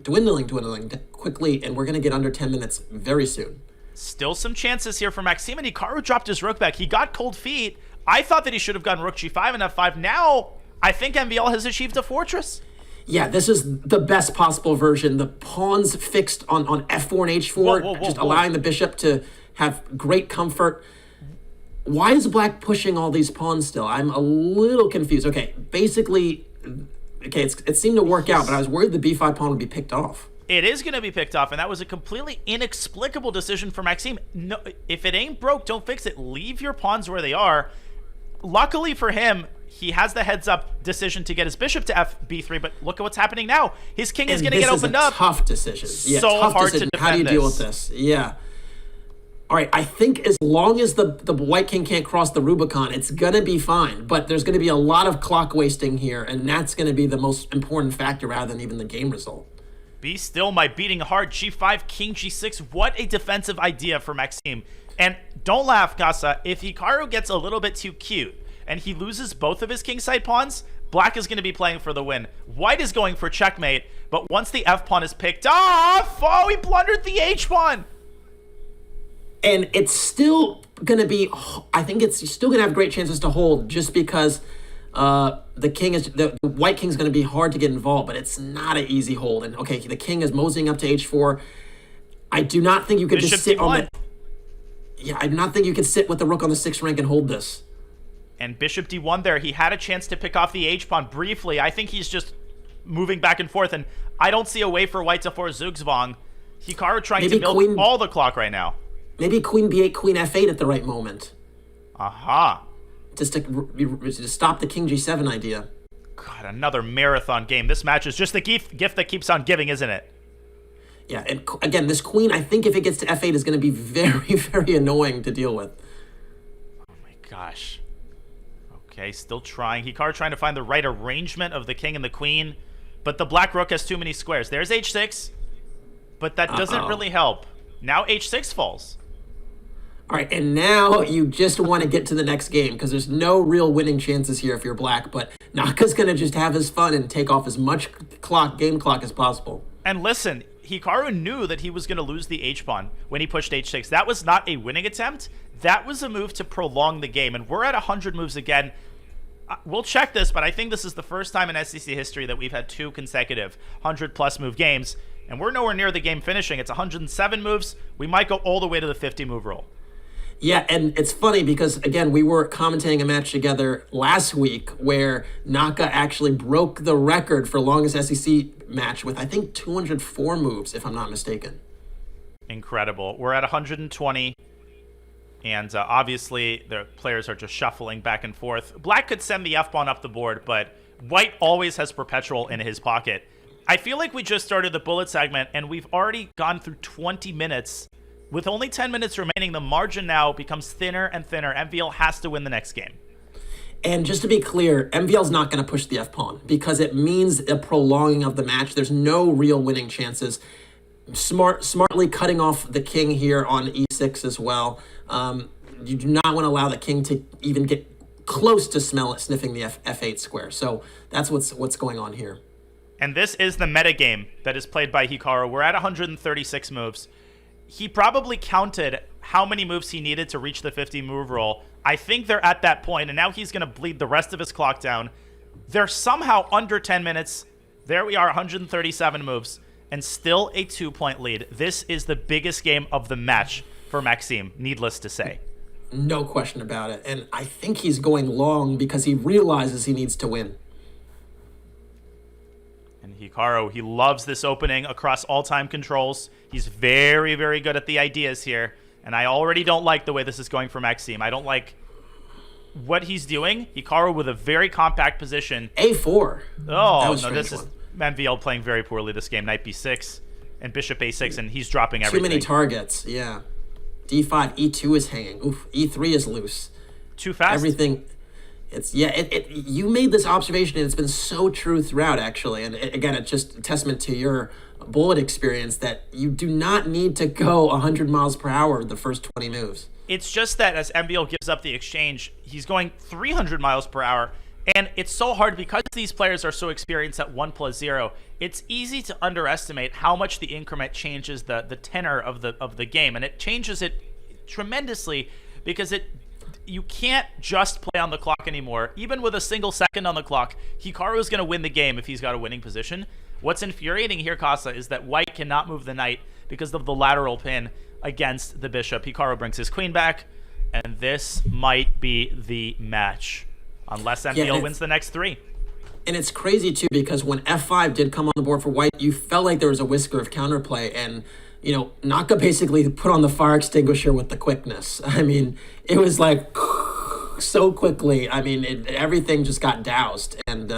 quickly, and we're going to get under 10 minutes very soon. Still some chances here for Maxime, and Hikaru dropped his rook back. He got cold feet. I thought that he should have gone rook g5 and f5. Now, I think MVL has achieved a fortress. Yeah, this is the best possible version. The pawns fixed on f4 and h4, just allowing the bishop to have great comfort. Why is Black pushing all these pawns still? I'm a little confused. Okay, basically, it seemed to work out, but I was worried the b5 pawn would be picked off. It is going to be picked off, and that was a completely inexplicable decision for Maxime. No, if it ain't broke, don't fix it. Leave your pawns where they are. Luckily for him, he has the heads-up decision to get his bishop to b3, but look at what's happening now. His king is going to get opened up. Tough decision. Yeah, so tough hard decision. to defend. How do you deal with this? Yeah. All right, I think as long as the white king can't cross the Rubicon, it's going to be fine. But there's going to be a lot of clock wasting here, and that's going to be the most important factor rather than even the game result. Be still, my beating heart. g5, king g6. What a defensive idea for Maxime. And don't laugh, Casa. If Hikaru gets a little bit too cute and he loses both of his kingside pawns, Black is going to be playing for the win. White is going for checkmate, but once the f pawn is picked off, oh, he blundered the h pawn. And it's still going to be, I think it's still going to have great chances to hold, just because the white king is going to be hard to get involved, but it's not an easy hold. And okay, the king is moseying up to h4. I do not think you could just sit on the... Yeah, I do not think you could sit with the rook on the 6th rank and hold this. And bishop d1 there, he had a chance to pick off the h-pawn briefly. I think he's just moving back and forth, and I don't see a way for white to force Zugzwang. Hikaru trying to milk all the clock right now. Maybe queen b8, queen f8 at the right moment. Aha. Just to stop the king g7 idea. God, another marathon game. This match is just the gift that keeps on giving, isn't it? Yeah, and again, this queen, I think if it gets to f8, is going to be very, very annoying to deal with. Oh my gosh. Okay, still trying. Hikaru trying to find the right arrangement of the king and the queen, but the black rook has too many squares. There's h6, but that doesn't really help. Now h6 falls. All right, and now you just want to get to the next game because there's no real winning chances here if you're black, but Naka's going to just have his fun and take off as much game clock as possible. And listen, Hikaru knew that he was going to lose the h-pawn when he pushed h6. That was not a winning attempt. That was a move to prolong the game, and we're at 100 moves again. We'll check this, but I think this is the first time in SCC history that we've had 2 consecutive 100-plus move games, and we're nowhere near the game finishing. It's 107 moves. We might go all the way to the 50-move roll. Yeah, and it's funny because, again, we were commentating a match together last week where Naka actually broke the record for longest SEC match with, I think, 204 moves, if I'm not mistaken. Incredible. We're at 120, and obviously the players are just shuffling back and forth. Black could send the f-pawn up the board, but White always has perpetual in his pocket. I feel like we just started the bullet segment, and we've already gone through 20 minutes. With only 10 minutes remaining, the margin now becomes thinner and thinner. MVL has to win the next game. And just to be clear, MVL's not going to push the f-pawn because it means a prolonging of the match. There's no real winning chances. Smartly cutting off the king here on e6 as well. You do not want to allow the king to even get close to sniffing the f8 square. So that's what's going on here. And this is the meta game that is played by Hikaru. We're at 136 moves. He probably counted how many moves he needed to reach the 50 move roll. I think they're at that point, and now he's going to bleed the rest of his clock down. They're somehow under 10 minutes. There we are, 137 moves, and still a 2-point lead. This is the biggest game of the match for Maxime, needless to say. No question about it. And I think he's going long because he realizes he needs to win. And Hikaru, he loves this opening across all time controls. He's very, very good at the ideas here. And I already don't like the way this is going for Maxime. I don't like what he's doing. Hikaru with a very compact position. A4. Oh, no, this is MVL playing very poorly this game. Knight B6 and Bishop A6, and he's dropping everything. Too many targets, yeah. D5, E2 is hanging. Oof, E3 is loose. Too fast? Everything... You made this observation, and it's been so true throughout, actually. And again, it's just a testament to your bullet experience that you do not need to go 100 miles per hour the first 20 moves. It's just that as MVL gives up the exchange, he's going 300 miles per hour. And it's so hard because these players are so experienced at 1+0. It's easy to underestimate how much the increment changes the tenor of the game. And it changes it tremendously because you can't just play on the clock anymore. Even with a single second on the clock, Hikaru is going to win the game if he's got a winning position. What's infuriating here, Casa, is that White cannot move the knight because of the lateral pin against the bishop. Hikaru brings his queen back, and this might be the match. Unless MVL wins the next 3. And it's crazy, too, because when f5 did come on the board for White, you felt like there was a whisker of counterplay, and Naka basically put on the fire extinguisher with the quickness. I mean, it was like so quickly. I mean, everything just got doused, and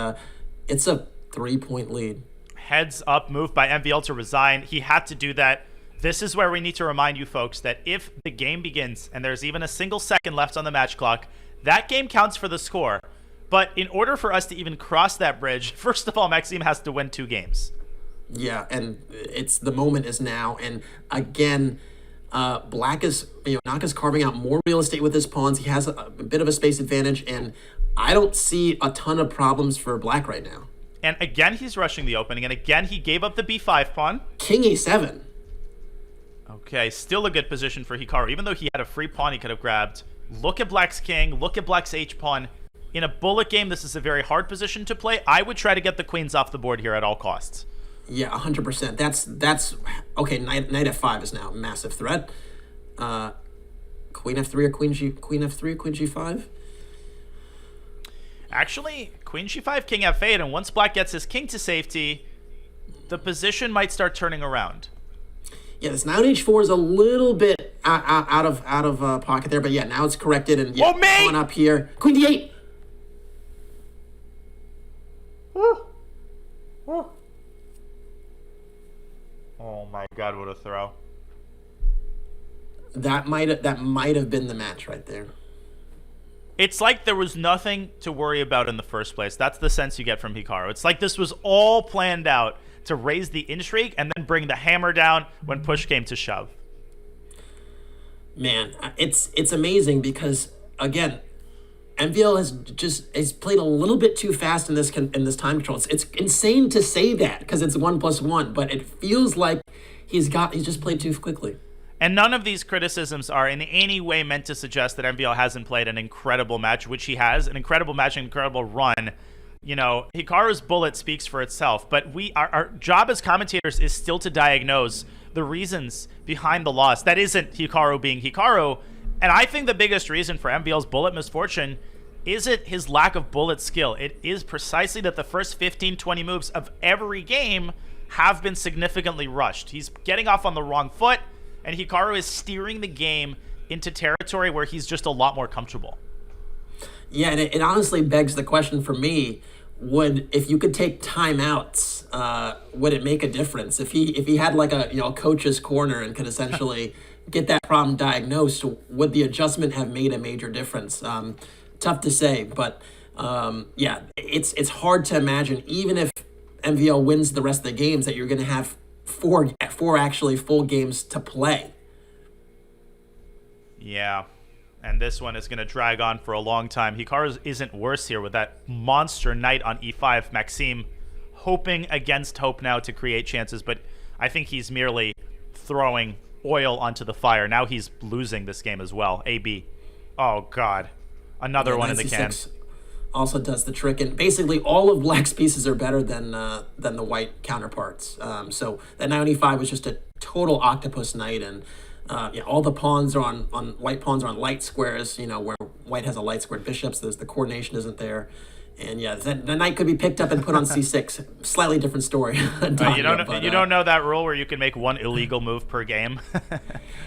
it's a 3-point lead. Heads up move by MVL to resign. He had to do that. This is where we need to remind you folks that if the game begins and there's even a single second left on the match clock, that game counts for the score. But in order for us to even cross that bridge, first of all, Maxime has to win 2 games. Yeah, and the moment is now. And again, Black is, Naka's carving out more real estate with his pawns. He has a bit of a space advantage, and I don't see a ton of problems for Black right now. And again, he's rushing the opening, and again, he gave up the B5 pawn. King A7. Okay, still a good position for Hikaru. Even though he had a free pawn he could have grabbed. Look at Black's king, look at Black's H-pawn. In a bullet game, this is a very hard position to play. I would try to get the queens off the board here at all costs. Yeah, 100%. That's okay. Knight F5 is now a massive threat. Queen F3 or Queen F3 or Queen G5. Actually, Queen G5, King F8, and once Black gets his king to safety, the position might start turning around. Yeah, this Knight H4 is a little bit out of pocket there, but yeah, now it's corrected and going up here. Queen D8. Oh my God, what a throw. That might have been the match right there. It's like there was nothing to worry about in the first place. That's the sense you get from Hikaru. It's like this was all planned out to raise the intrigue and then bring the hammer down when push came to shove. Man, it's amazing because, again, MVL has played a little bit too fast in this time control. It's insane to say that because it's 1+1, but it feels like he's just played too quickly. And none of these criticisms are in any way meant to suggest that MVL hasn't played an incredible match, which he has, an incredible match, an incredible run. You know, Hikaru's bullet speaks for itself, but our job as commentators is still to diagnose the reasons behind the loss. That isn't Hikaru being Hikaru. And I think the biggest reason for MVL's bullet misfortune isn't his lack of bullet skill. It is precisely that the first 15, 20 moves of every game have been significantly rushed. He's getting off on the wrong foot, and Hikaru is steering the game into territory where he's just a lot more comfortable. Yeah, and it honestly begs the question for me, if you could take timeouts, would it make a difference? If he had like a coach's corner and could essentially get that problem diagnosed, would the adjustment have made a major difference? Tough to say, but yeah, it's hard to imagine, even if MVL wins the rest of the games, that you're going to have four actually full games to play. Yeah, and this one is going to drag on for a long time. Hikaru isn't worse here with that monster knight on e5. Maxime hoping against hope now to create chances, but I think he's merely throwing oil onto the fire. Now he's losing this game as well. AB. Oh, God. Another one in the can. Also does the trick, and basically all of Black's pieces are better than the white counterparts. So that knight on e5 was just a total octopus knight, and all the pawns are on white pawns are on light squares. Where white has a light squared bishop, so the coordination isn't there. And yeah, the knight could be picked up and put on c6. Slightly different story. You don't know that rule where you can make one illegal move per game?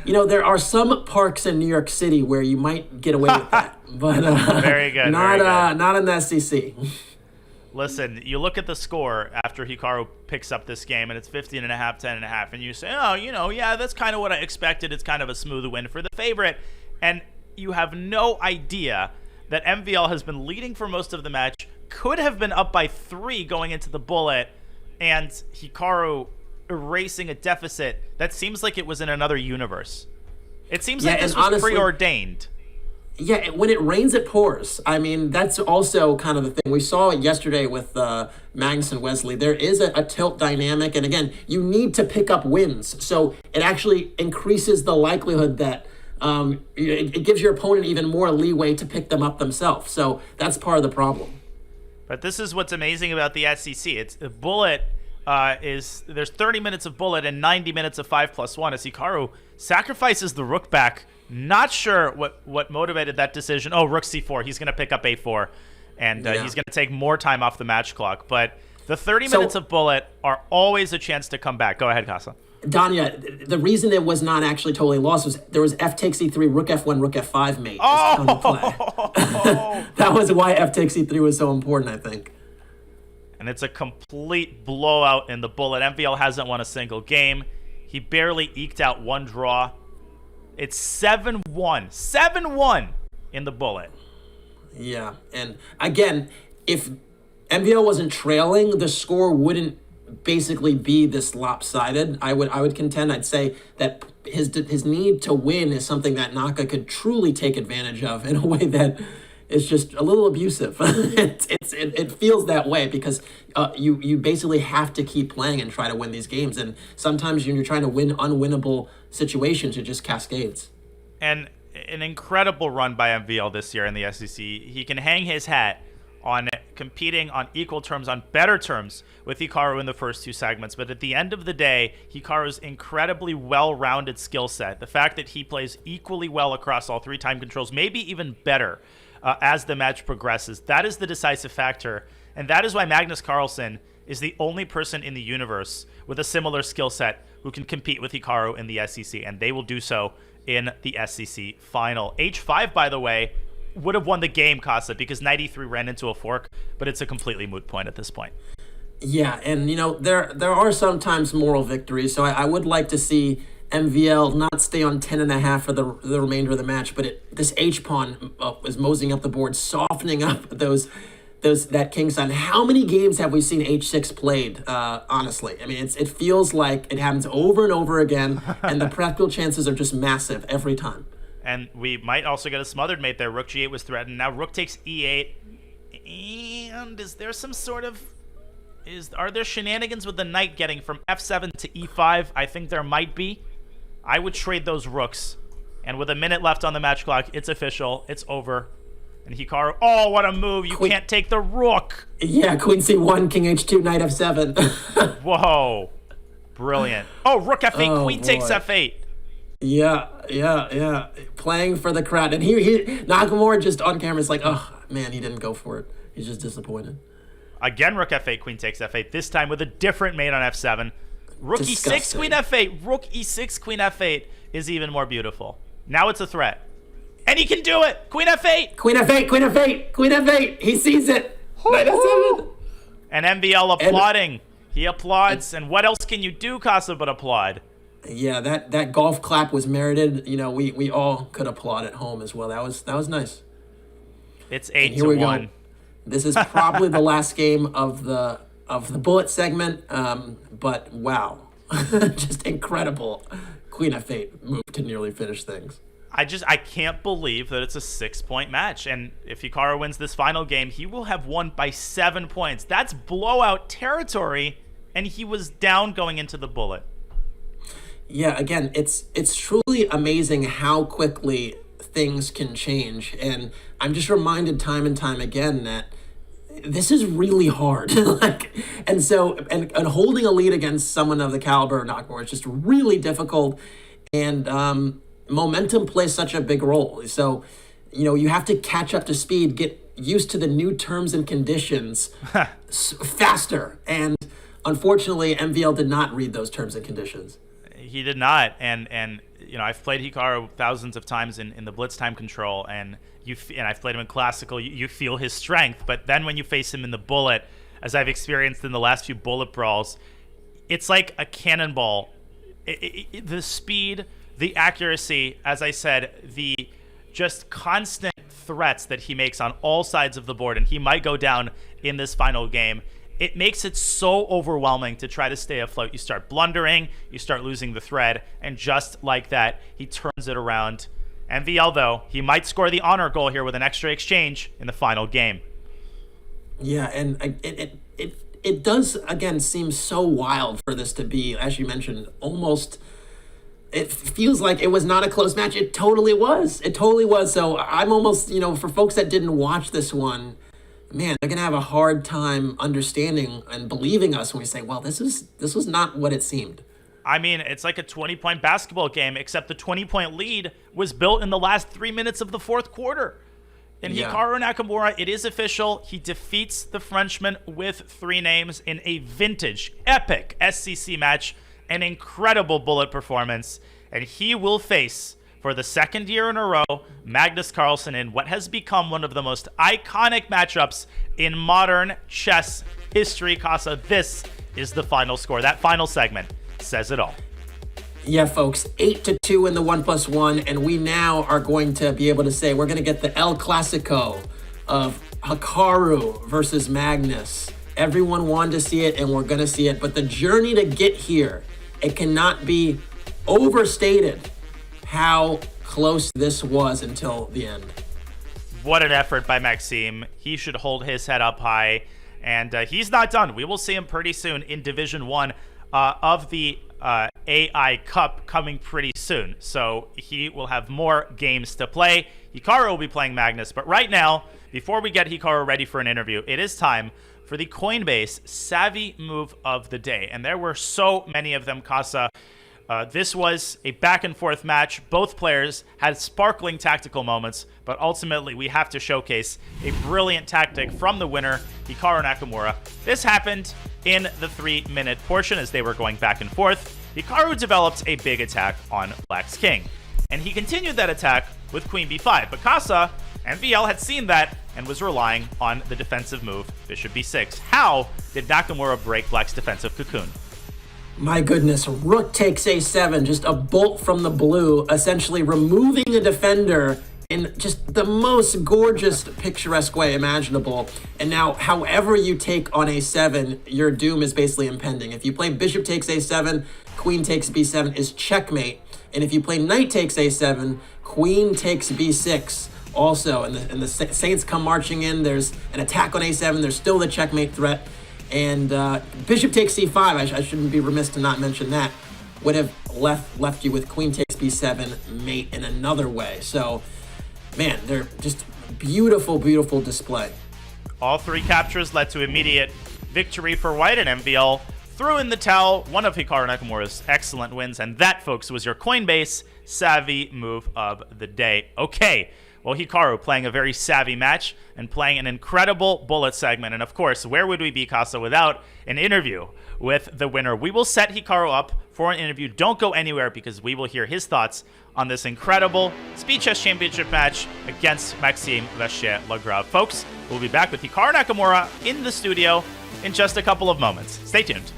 There are some parks in New York City where you might get away with that, but very good. Not in the SCC. Listen, you look at the score after Hikaru picks up this game, and it's 15.5, 10.5, and you say, yeah, that's kind of what I expected. It's kind of a smooth win for the favorite, and you have no idea that MVL has been leading for most of the match, could have been up by 3 going into the bullet, and Hikaru erasing a deficit that seems like it was in another universe. It seems like this was honestly preordained. Yeah, when it rains, it pours. I mean, that's also kind of the thing. We saw it yesterday with Magnus and Wesley. There is a tilt dynamic, and again, you need to pick up wins. So it actually increases the likelihood that it gives your opponent even more leeway to pick them up themselves. So that's part of the problem. But this is what's amazing about the SCC. It's a bullet there's 30 minutes of bullet and 90 minutes of 5+1 as Hikaru sacrifices the rook back. Not sure what motivated that decision. Oh, rook c4. He's going to pick up a4, and he's going to take more time off the match clock. But the 30 minutes of bullet are always a chance to come back. Go ahead, Casa. Danya, the reason it was not actually totally lost was there was f takes e3, rook f1, rook f5 mate. That was why f takes e3 was so important, I think. And it's a complete blowout in the bullet. MVL hasn't won a single game. He barely eked out one draw. It's 7-1. 7-1 in the bullet. Yeah, and again, if MVL wasn't trailing, the score wouldn't basically be this lopsided. I would contend, I'd say that his need to win is something that Naka could truly take advantage of in a way that is just a little abusive. It feels that way because you basically have to keep playing and try to win these games, and sometimes when you're trying to win unwinnable situations, it just cascades. And an incredible run by MVL this year in the SEC. He can hang his hat on competing on equal terms, on better terms with Hikaru in the first 2 segments. But at the end of the day, Hikaru's incredibly well-rounded skill set, the fact that he plays equally well across all 3 time controls, maybe even better as the match progresses, that is the decisive factor. And that is why Magnus Carlsen is the only person in the universe with a similar skill set who can compete with Hikaru in the SEC, and they will do so in the SCC final. H5, by the way, would have won the game, Casa, because knight e3 ran into a fork, but it's a completely moot point at this point. Yeah, and there are sometimes moral victories, so I would like to see MVL not stay on 10.5 for the remainder of the match, but this H-pawn is moseying up the board, softening up that king side. How many games have we seen H6 played, honestly? I mean, it feels like it happens over and over again, and the practical chances are just massive every time. And we might also get a smothered mate there. Rook G8 was threatened. Now Rook takes E8. And is there some sort of... Are there shenanigans with the knight getting from F7 to E5? I think there might be. I would trade those rooks. And with a minute left on the match clock, it's official. It's over. And Hikaru, oh, what a move. You can't take the rook. Yeah, Queen C1, King H2, Knight F7. Whoa. Brilliant. Oh, Rook F8, Queen takes F8. Yeah. Playing for the crowd. And Nakamura just on camera is like, oh, man, he didn't go for it. He's just disappointed. Again, Rook F8, Queen takes F8. This time with a different mate on F7. Rook E6, Queen F8. Rook E6, Queen F8 is even more beautiful. Now it's a threat. And he can do it! Queen F8! Queen F8, Queen F8, Queen F8! He sees it! Knight F7! And MVL applauding. He applauds. And what else can you do, Casa, but applaud? Yeah, that golf clap was merited. We all could applaud at home as well. That was nice. It's 8-1. This is probably the last game of the bullet segment, but wow, just incredible. Queen F8 move to nearly finish things. I can't believe that it's a 6-point match, and if Hikaru wins this final game, he will have won by 7 points. That's blowout territory, and he was down going into the bullet. Yeah, again, it's truly amazing how quickly things can change, and I'm just reminded time and time again that this is really hard. and holding a lead against someone of the caliber of Nakamura is just really difficult, and momentum plays such a big role. So you have to catch up to speed, get used to the new terms and conditions faster, and unfortunately MVL did not read those terms and conditions. He did not, and I've played Hikaru thousands of times in the blitz time control, and I've played him in classical. You feel his strength, but then when you face him in the bullet, as I've experienced in the last few bullet brawls, it's like a cannonball. The speed, the accuracy, as I said, the just constant threats that he makes on all sides of the board, and he might go down in this final game. It makes it so overwhelming to try to stay afloat. You start blundering, you start losing the thread, and just like that, he turns it around. MVL, though, he might score the honor goal here with an extra exchange in the final game. Yeah, and it does, again, seem so wild for this to be, as you mentioned, almost... It feels like it was not a close match. It totally was. So I'm almost, for folks that didn't watch this one, man, they're going to have a hard time understanding and believing us when we say, well, this was not what it seemed. I mean, it's like a 20-point basketball game, except the 20-point lead was built in the last 3 minutes of the fourth quarter. And Hikaru Nakamura, it is official. He defeats the Frenchman with 3 names in a vintage, epic SCC match. An incredible bullet performance. And he will face, for the second year in a row, Magnus Carlsen in what has become one of the most iconic matchups in modern chess history. Casa, this is the final score. That final segment says it all. Yeah, folks, 8-2 in the 1+1, and we now are going to be able to say we're going to get the El Clasico of Hikaru versus Magnus. Everyone wanted to see it, and we're going to see it, but the journey to get here, it cannot be overstated how close this was until the end. What an effort by Maxime. He should hold his head up high, and he's not done. We will see him pretty soon in Division 1 of the AI Cup coming pretty soon. So he will have more games to play. Hikaru will be playing Magnus, but right now, before we get Hikaru ready for an interview, it is time for the Coinbase Savvy Move of the Day. And there were so many of them, Casa. This was a back-and-forth match. Both players had sparkling tactical moments, but ultimately we have to showcase a brilliant tactic from the winner, Hikaru Nakamura. This happened in the 3-minute portion as they were going back and forth. Hikaru developed a big attack on Black's king, and he continued that attack with Queen B5. But Casa, MVL had seen that and was relying on the defensive move bishop b6. How did Nakamura break Black's defensive cocoon? My goodness, rook takes a7, just a bolt from the blue, essentially removing a defender in just the most gorgeous, picturesque way imaginable. And now, however you take on a7, your doom is basically impending. If you play bishop takes a7, queen takes b7 is checkmate. And if you play knight takes a7, queen takes b6 also. And the Saints come marching in, there's an attack on a7, there's still the checkmate threat. And bishop takes c5, I shouldn't be remiss to not mention that, would have left you with queen takes b7 mate in another way. So, man, they're just beautiful, beautiful display. All three captures led to immediate victory for white, and MVL threw in the towel, one of Hikaru Nakamura's excellent wins. And that, folks, was your Coinbase savvy move of the day. Okay. Well, Hikaru playing a very savvy match and playing an incredible bullet segment. And of course, where would we be, Casa, without an interview with the winner? We will set Hikaru up for an interview. Don't go anywhere because we will hear his thoughts on this incredible Speed Chess Championship match against Maxime Vachier-Lagrave. Folks, we'll be back with Hikaru Nakamura in the studio in just a couple of moments. Stay tuned.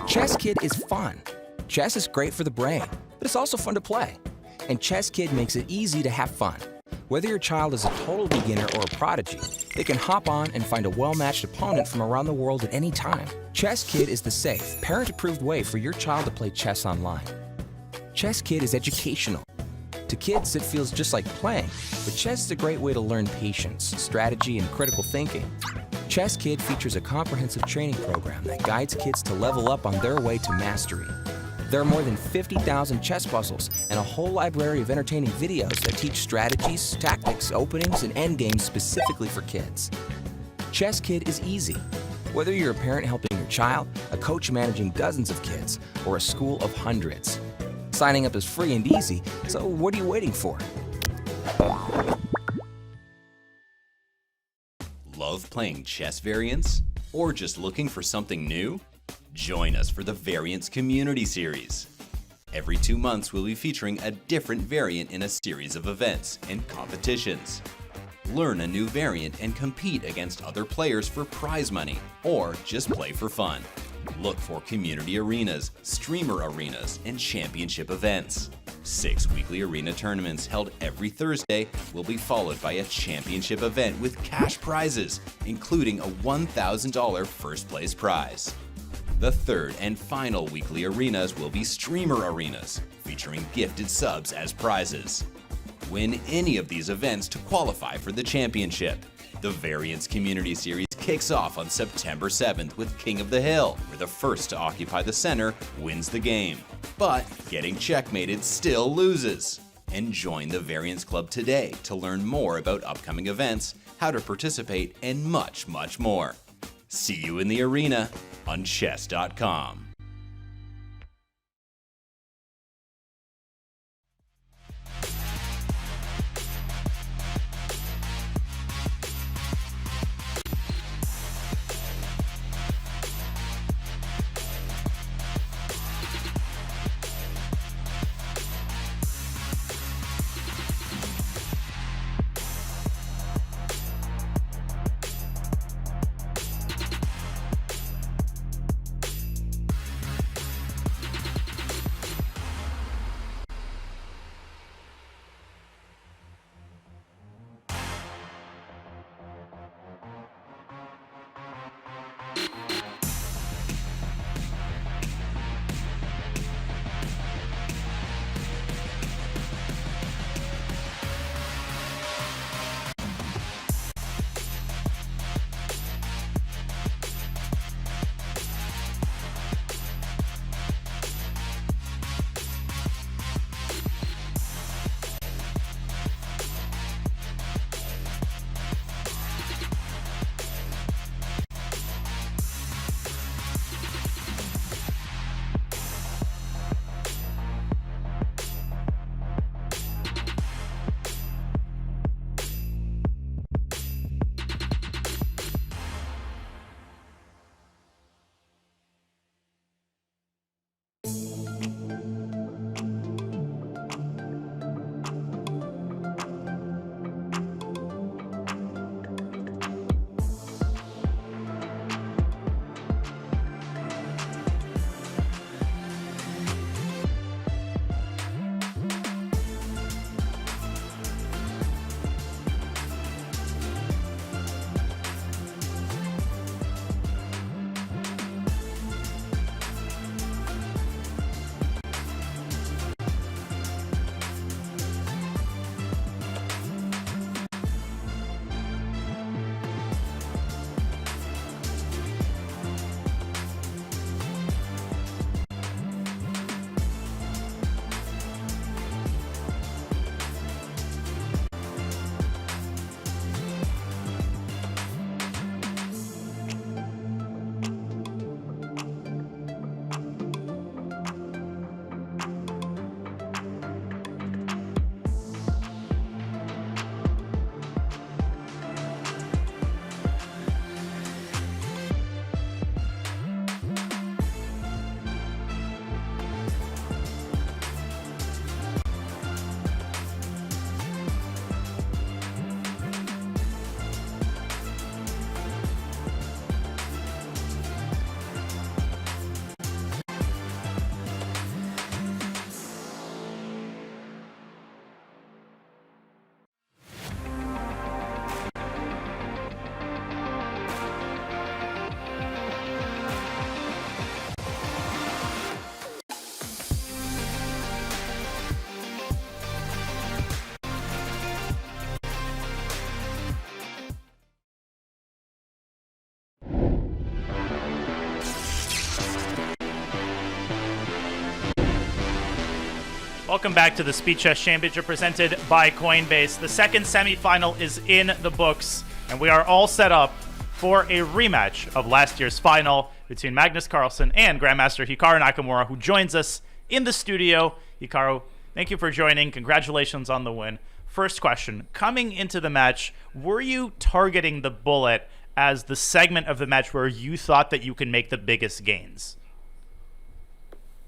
Chess Kid is fun. Chess is great for the brain, but it's also fun to play. And Chess Kid makes it easy to have fun. Whether your child is a total beginner or a prodigy, they can hop on and find a well-matched opponent from around the world at any time. Chess Kid is the safe, parent-approved way for your child to play chess online. Chess Kid is educational. To kids, it feels just like playing, but chess is a great way to learn patience, strategy, and critical thinking. Chess Kid features a comprehensive training program that guides kids to level up on their way to mastery. There are more than 50,000 chess puzzles and a whole library of entertaining videos that teach strategies, tactics, openings, and endgames specifically for kids. Chess Kid is easy. Whether you're a parent helping your child, a coach managing dozens of kids, or a school of hundreds. Signing up is free and easy, so what are you waiting for? Love playing chess variants? Or just looking for something new? Join us for the Variants Community Series. Every 2 months, we'll be featuring a different variant in a series of events and competitions. Learn a new variant and compete against other players for prize money, or just play for fun. Look for community arenas, streamer arenas, and championship events. 6 weekly arena tournaments held every Thursday will be followed by a championship event with cash prizes, including a $1,000 first place prize. The third and final weekly arenas will be streamer arenas, featuring gifted subs as prizes. Win any of these events to qualify for the championship. The Variants Community Series kicks off on September 7th with King of the Hill, where the first to occupy the center wins the game. But getting checkmated still loses. And join the Variants Club today to learn more about upcoming events, how to participate, and much, much more. See you in the arena on Chess.com. Welcome back to the Speed Chess Championship presented by Coinbase. The second semifinal is in the books, and we are all set up for a rematch of last year's final between Magnus Carlsen and Grandmaster Hikaru Nakamura, who joins us in the studio. Hikaru, thank you for joining. Congratulations on the win. First question, coming into the match, were you targeting the bullet as the segment of the match where you thought that you could make the biggest gains?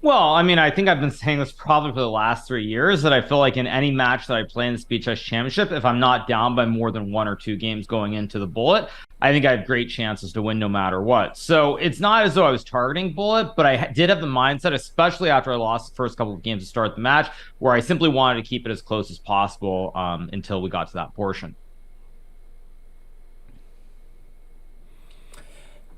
Well, I mean, I think I've been saying this probably for the last 3 years, that I feel like in any match that I play in the Speed Chess Championship, if I'm not down by more than 1 or 2 games going into the bullet, I think I have great chances to win no matter what. So it's not as though I was targeting bullet, but I did have the mindset, especially after I lost the first couple of games to start the match, where I simply wanted to keep it as close as possible until we got to that portion.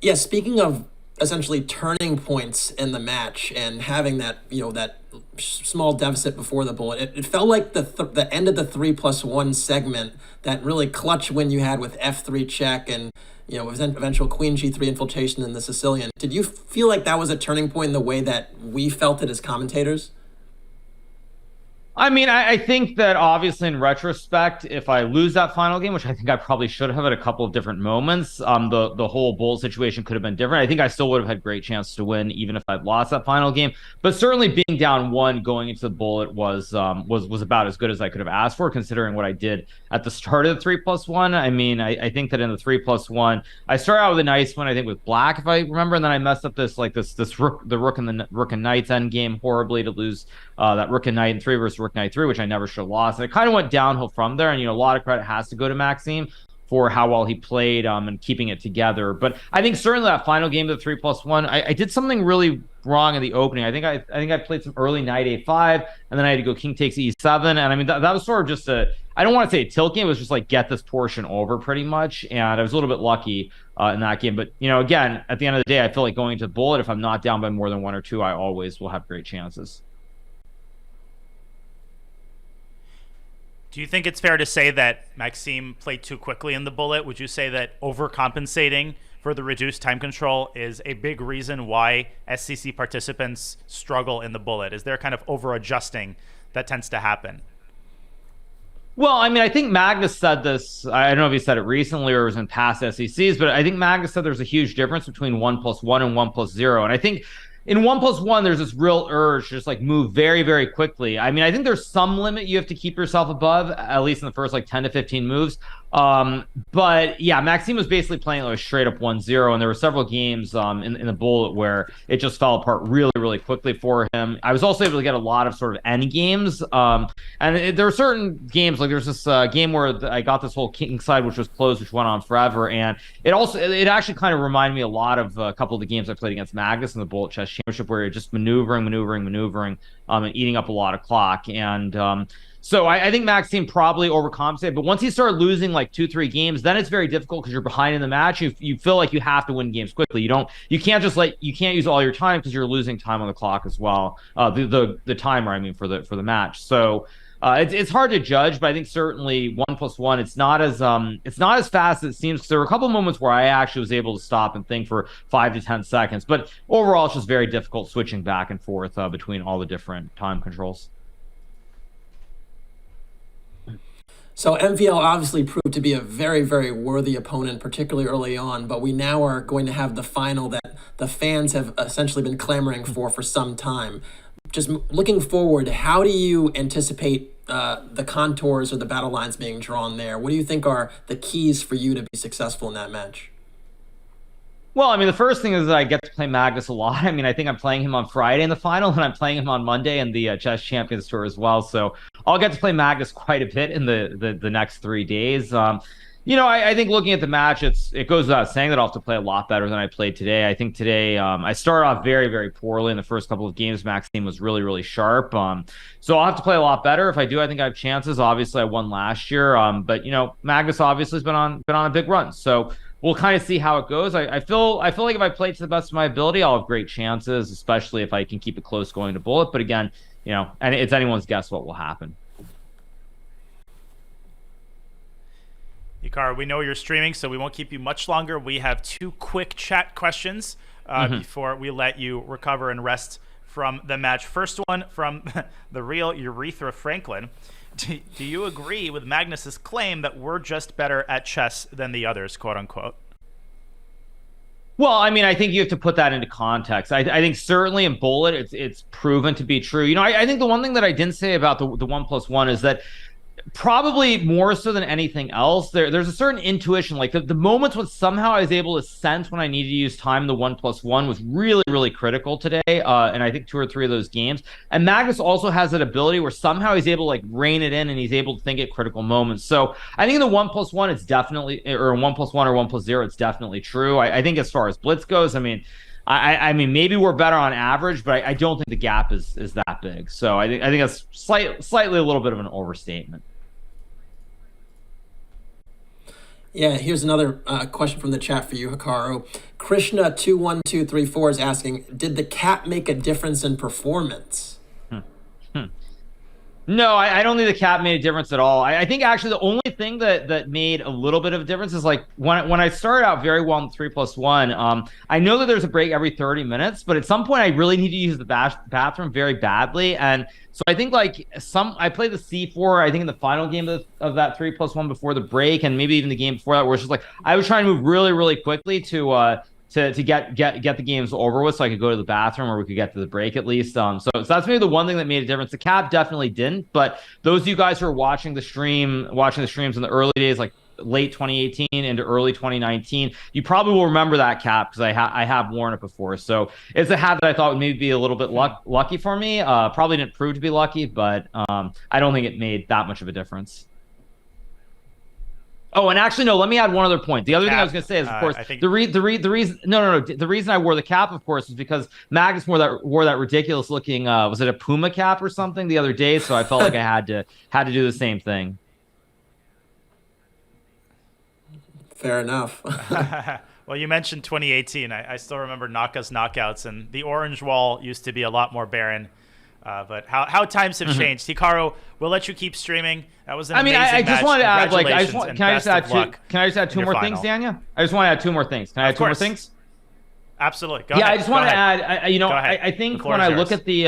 Yeah, speaking of essentially turning points in the match and having that, that small deficit before the bullet, it felt like the end of the 3+1 segment, that really clutch win you had with F3 check and eventual Queen G3 infiltration in the Sicilian. Did you feel like that was a turning point in the way that we felt it as commentators? I mean, I think that obviously in retrospect, if I lose that final game, which I think I probably should have at a couple of different moments, the whole bullet situation could have been different. I think I still would have had great chances to win even if I'd lost that final game. But certainly being down 1 going into the bullet was about as good as I could have asked for, considering what I did at the start of the 3+1. I mean, I think that in the 3+1, I started out with a nice one, I think with black, if I remember, and then I messed up the rook and knight's end game horribly to lose that rook and knight in 3 versus rook knight 3, which I never should have lost. And it kind of went downhill from there. And a lot of credit has to go to Maxime for how well he played and keeping it together. But I think certainly that final game of the 3+1, I did something really wrong in the opening. I think I played some early knight a5, and then I had to go king takes e7. And I mean that was sort of just I don't want to say a tilt game. It was just like get this portion over pretty much. And I was a little bit lucky in that game. But again, at the end of the day, I feel like going to the bullet, if I'm not down by more than 1 or 2, I always will have great chances. Do you think it's fair to say that Maxime played too quickly in the bullet? Would you say that overcompensating for the reduced time control is a big reason why SCC participants struggle in the bullet? Is there kind of over-adjusting that tends to happen? Well, I mean, I think Magnus said this. I don't know if he said it recently or it was in past SCCs, but I think Magnus said there's a huge difference between 1+1 and 1+0. And I think in 1+1, there's this real urge to just like move very, very quickly. I mean, I think there's some limit you have to keep yourself above, at least in the first like 10 to 15 moves. But yeah, Maxime was basically playing like straight up 1-0, and there were several games in the bullet where it just fell apart really, really quickly for him. I was also able to get a lot of sort of end games, and there were certain games, like there's this game where I got this whole king side which was closed, which went on forever, and it actually kind of reminded me a lot of a couple of the games I played against Magnus in the Bullet Chess Championship, where you're just maneuvering, and eating up a lot of clock. And so I think Maxime probably overcompensated, but once he started losing like 2-3 games, then it's very difficult because you're behind in the match. You feel like you have to win games quickly. You can't use all your time because you're losing time on the clock as well. The timer, I mean, for the match. So it's hard to judge, but I think certainly 1+1, it's not as fast as it seems, because there were a couple moments where I actually was able to stop and think for 5 to 10 seconds. But overall, it's just very difficult switching back and forth between all the different time controls. So MVL obviously proved to be a very, very worthy opponent, particularly early on, but we now are going to have the final that the fans have essentially been clamoring for some time. Just looking forward, how do you anticipate the contours or the battle lines being drawn there? What do you think are the keys for you to be successful in that match? Well, I mean, the first thing is that I get to play Magnus a lot. I mean, I think I'm playing him on Friday in the final, and I'm playing him on Monday in the Chess Champions Tour as well. So I'll get to play Magnus quite a bit in the next 3 days. I think looking at the match, it goes without saying that I'll have to play a lot better than I played today. I think today I started off very, very poorly in the first couple of games. Maxime was really, really sharp. So I'll have to play a lot better. If I do, I think I have chances. Obviously, I won last year. But Magnus obviously has been on a big run. So we'll kind of see how it goes. I feel like if I play to the best of my ability, I'll have great chances, especially if I can keep it close going to bullet. But again, and it's anyone's guess what will happen. Hikaru, we know you're streaming, so we won't keep you much longer. We have 2 quick chat questions before we let you recover and rest from the match. First one from the real Urethra Franklin. Do you agree with Magnus's claim that we're just better at chess than the others, quote unquote? Well, I mean, I think you have to put that into context. I think certainly in Bullet, it's proven to be true. You know, I think the one thing that I didn't say about the 1+1 is that probably more so than anything else, there's a certain intuition, like the moments when somehow I was able to sense when I needed to use time, the 1+1 was really, really critical today. And I think 2 or 3 of those games. And Magnus also has that ability where somehow he's able to like rein it in and he's able to think at critical moments. So I think in the 1+1, it's definitely, or 1+1 or 1+0, it's definitely true. I think as far as Blitz goes, I mean, maybe we're better on average, but I don't think the gap is that big. So I think that's slightly a little bit of an overstatement. Yeah, here's another question from the chat for you, Hikaru. Krishna21234 is asking, did the cap make a difference in performance? No, I don't think the cap made a difference at all. I think actually the only thing that made a little bit of a difference is like when I started out very well in 3+1, I know that there's a break every 30 minutes, but at some point I really need to use the bathroom very badly. And so I think like I played the C4, I think in the final game of that 3+1 before the break, and maybe even the game before that, where it's just like I was trying to move really, really quickly to get the games over with so I could go to the bathroom or we could get to the break at least. So that's maybe the one thing that made a difference. The cap definitely didn't, but those of you guys who are watching the streams in the early days, like late 2018 into early 2019, you probably will remember that cap because I have worn it before. So it's a hat that I thought would maybe be a little bit lucky for me. Probably didn't prove to be lucky, but I don't think it made that much of a difference. Oh, and actually, no, let me add one other point. The other thing I was going to say is, of course, the reason I wore the cap, of course, is because Magnus wore that ridiculous looking, was it a Puma cap or something the other day? So I felt like I had to do the same thing. Fair enough. Well, you mentioned 2018. I still remember Naka's knockouts, and the orange wall used to be a lot more barren. But how times have changed. Hikaru, we'll let you keep streaming. That was an amazing match. I just wanted to add, like, can I just add two more things, Dania? I just want to add 2 more things. Can I add 2 more things? Absolutely. Go ahead. I just want to add, I think when I look at the,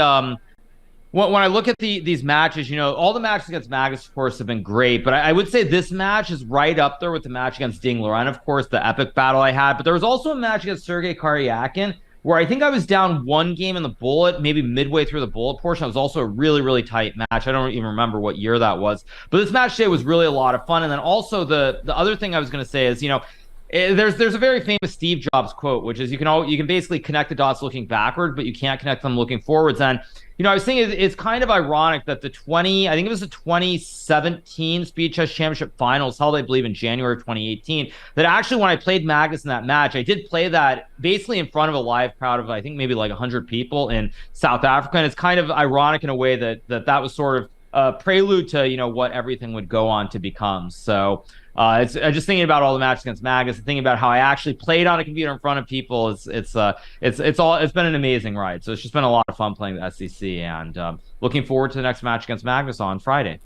when I look at these matches, all the matches against Magnus, of course, have been great, but I would say this match is right up there with the match against Ding Liren, of course, the epic battle I had. But there was also a match against Sergei Karyakin where I think I was down 1 game in the Bullet, maybe midway through the Bullet portion. It was also a really, really tight match. I don't even remember what year that was. But this match today was really a lot of fun. And then also the other thing I was going to say is, there's a very famous Steve Jobs quote, which is you can basically connect the dots looking backward, but you can't connect them looking forwards. And I was thinking it's kind of ironic that I think it was the 2017 Speed Chess Championship Finals held, I believe, in January of 2018. That actually, when I played Magnus in that match, I did play that basically in front of a live crowd of I think maybe like 100 people in South Africa. And it's kind of ironic in a way that was sort of a prelude to what everything would go on to become. So. It's just thinking about all the matches against Magnus, thinking about how I actually played on a computer in front of people. It's been an amazing ride. So it's just been a lot of fun playing the SCC, and looking forward to the next match against Magnus on Friday.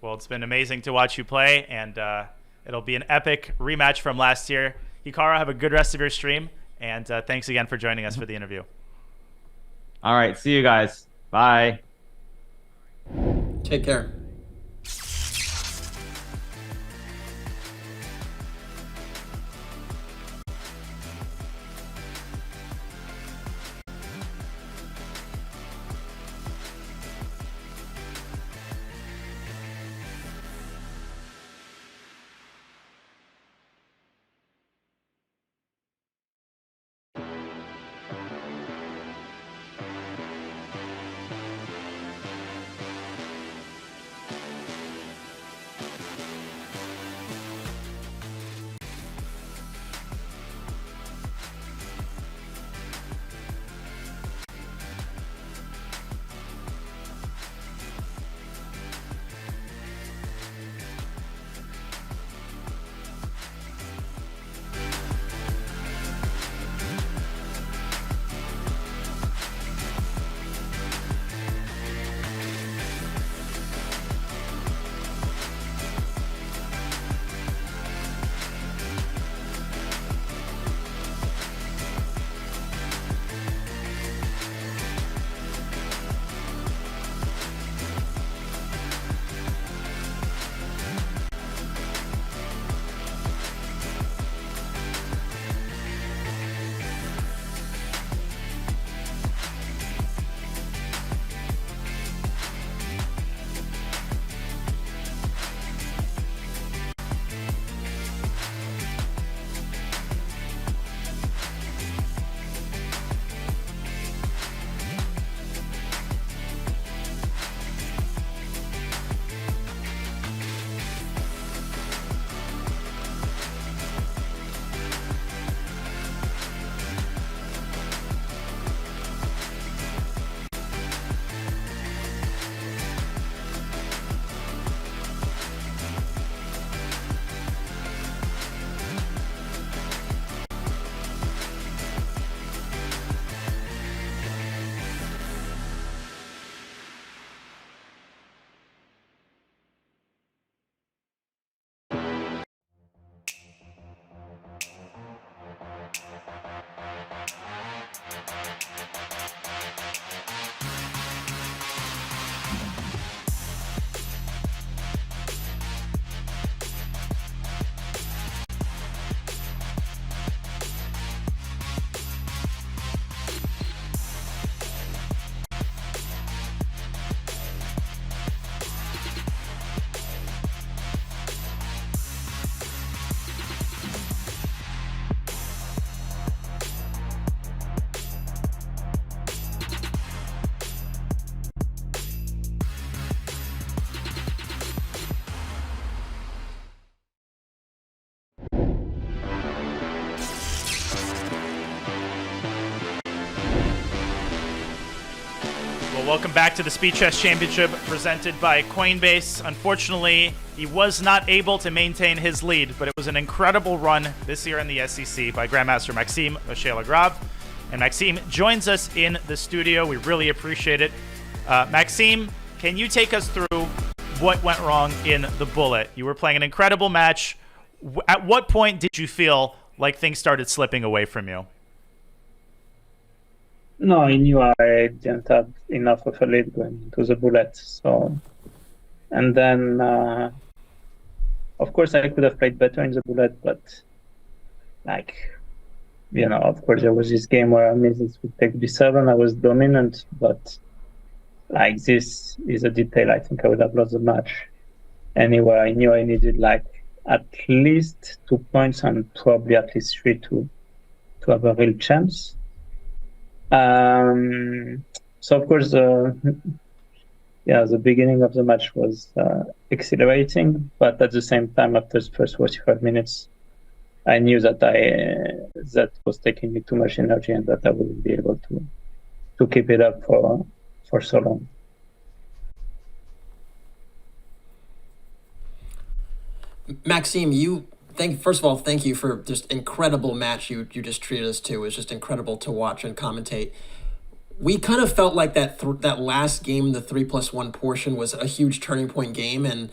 Well, it's been amazing to watch you play, and it'll be an epic rematch from last year. Hikaru, have a good rest of your stream, and thanks again for joining us for the interview. All right, see you guys. Bye. Take care. Well, welcome back to the Speed Chess Championship presented by Coinbase. Unfortunately, he was not able to maintain his lead, but it was an incredible run this year in the SCC by Grandmaster Maxime Vachier-Lagrave. And Maxime joins us in the studio. We really appreciate it. Maxime, can you take us through what went wrong in the bullet? You were playing an incredible match. At what point did you feel like things started slipping away from you? No, I knew I didn't have enough of a lead going into the bullet. So, and then, of course, I could have played better in the bullet, but of course, there was this game where I missed this with take b7. I was dominant, but this is a detail. I think I would have lost the match. Anyway, I knew I needed at least 2 points and probably at least 3 to have a real chance. So of course, the beginning of the match was exhilarating, but at the same time, after the first 45 minutes, I knew that that was taking me too much energy and that I wouldn't be able to keep it up for so long. Maxime, first of all, thank you for just incredible match you just treated us to. It was just incredible to watch and commentate. We kind of felt like that last game, the 3+1 portion, was a huge turning point game, and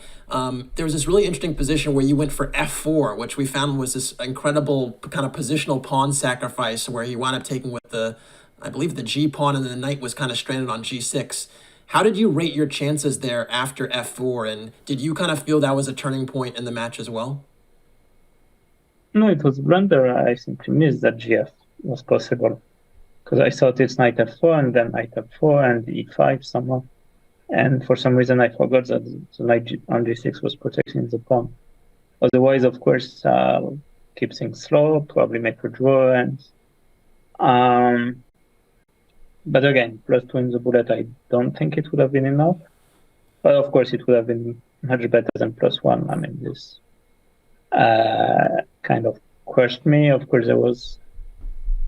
there was this really interesting position where you went for f4, which we found was this incredible kind of positional pawn sacrifice where you wound up taking with I believe the g pawn, and then the knight was kind of stranded on g6. How did you rate your chances there after f4, and did you kind of feel that was a turning point in the match as well? No, it was blunder. I simply missed that gf was possible because I thought it's knight f4 and then knight f4 and e5 somehow, and for some reason I forgot that the knight on g6 was protecting the pawn. Otherwise, of course, keep things slow, probably make a draw, and but again, +2 in the bullet, I don't think it would have been enough. But of course, it would have been much better than +1. I mean, this kind of crushed me. Of course, there was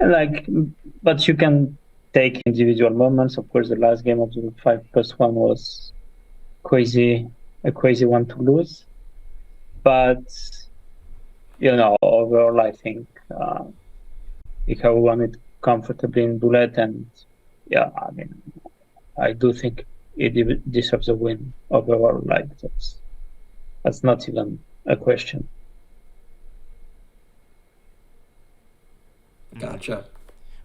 but you can take individual moments. Of course, the last game of the 5+1 was a crazy one to lose. But overall, I think Hikaru won it comfortably in bullet, and I do think it deserves a win overall. That's not even a question. Gotcha.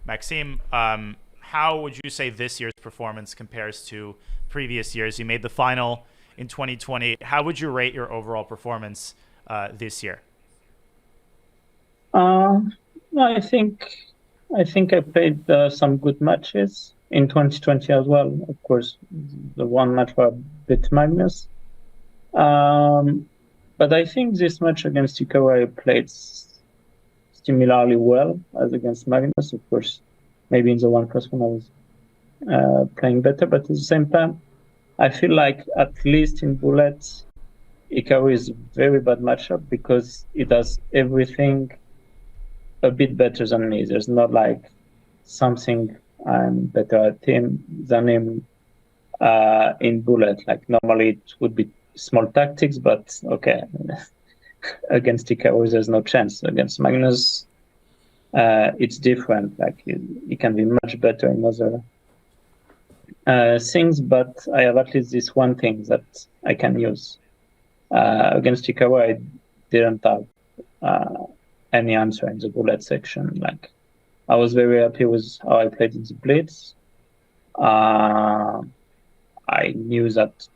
Maxime, how would you say this year's performance compares to previous years? You made the final in 2020. How would you rate your overall performance this year? I think I played some good matches in 2020 as well. Of course, the one match where I beat Magnus. But I think this match against Hikaru I played similarly well as against Magnus. Of course, maybe in the 1+1 I was playing better, but at the same time, I feel like at least in bullets, Hikaru is a very bad matchup because it does everything a bit better than me. There's not something I'm better at than him in bullet. Normally it would be small tactics, but okay. Against Hikaru, there's no chance. Against Magnus, it's different. He can be much better in other things, but I have at least this one thing that I can use. Against Hikaru, I didn't have any answer in the bullet section. I was very happy with how I played in the blitz. I knew that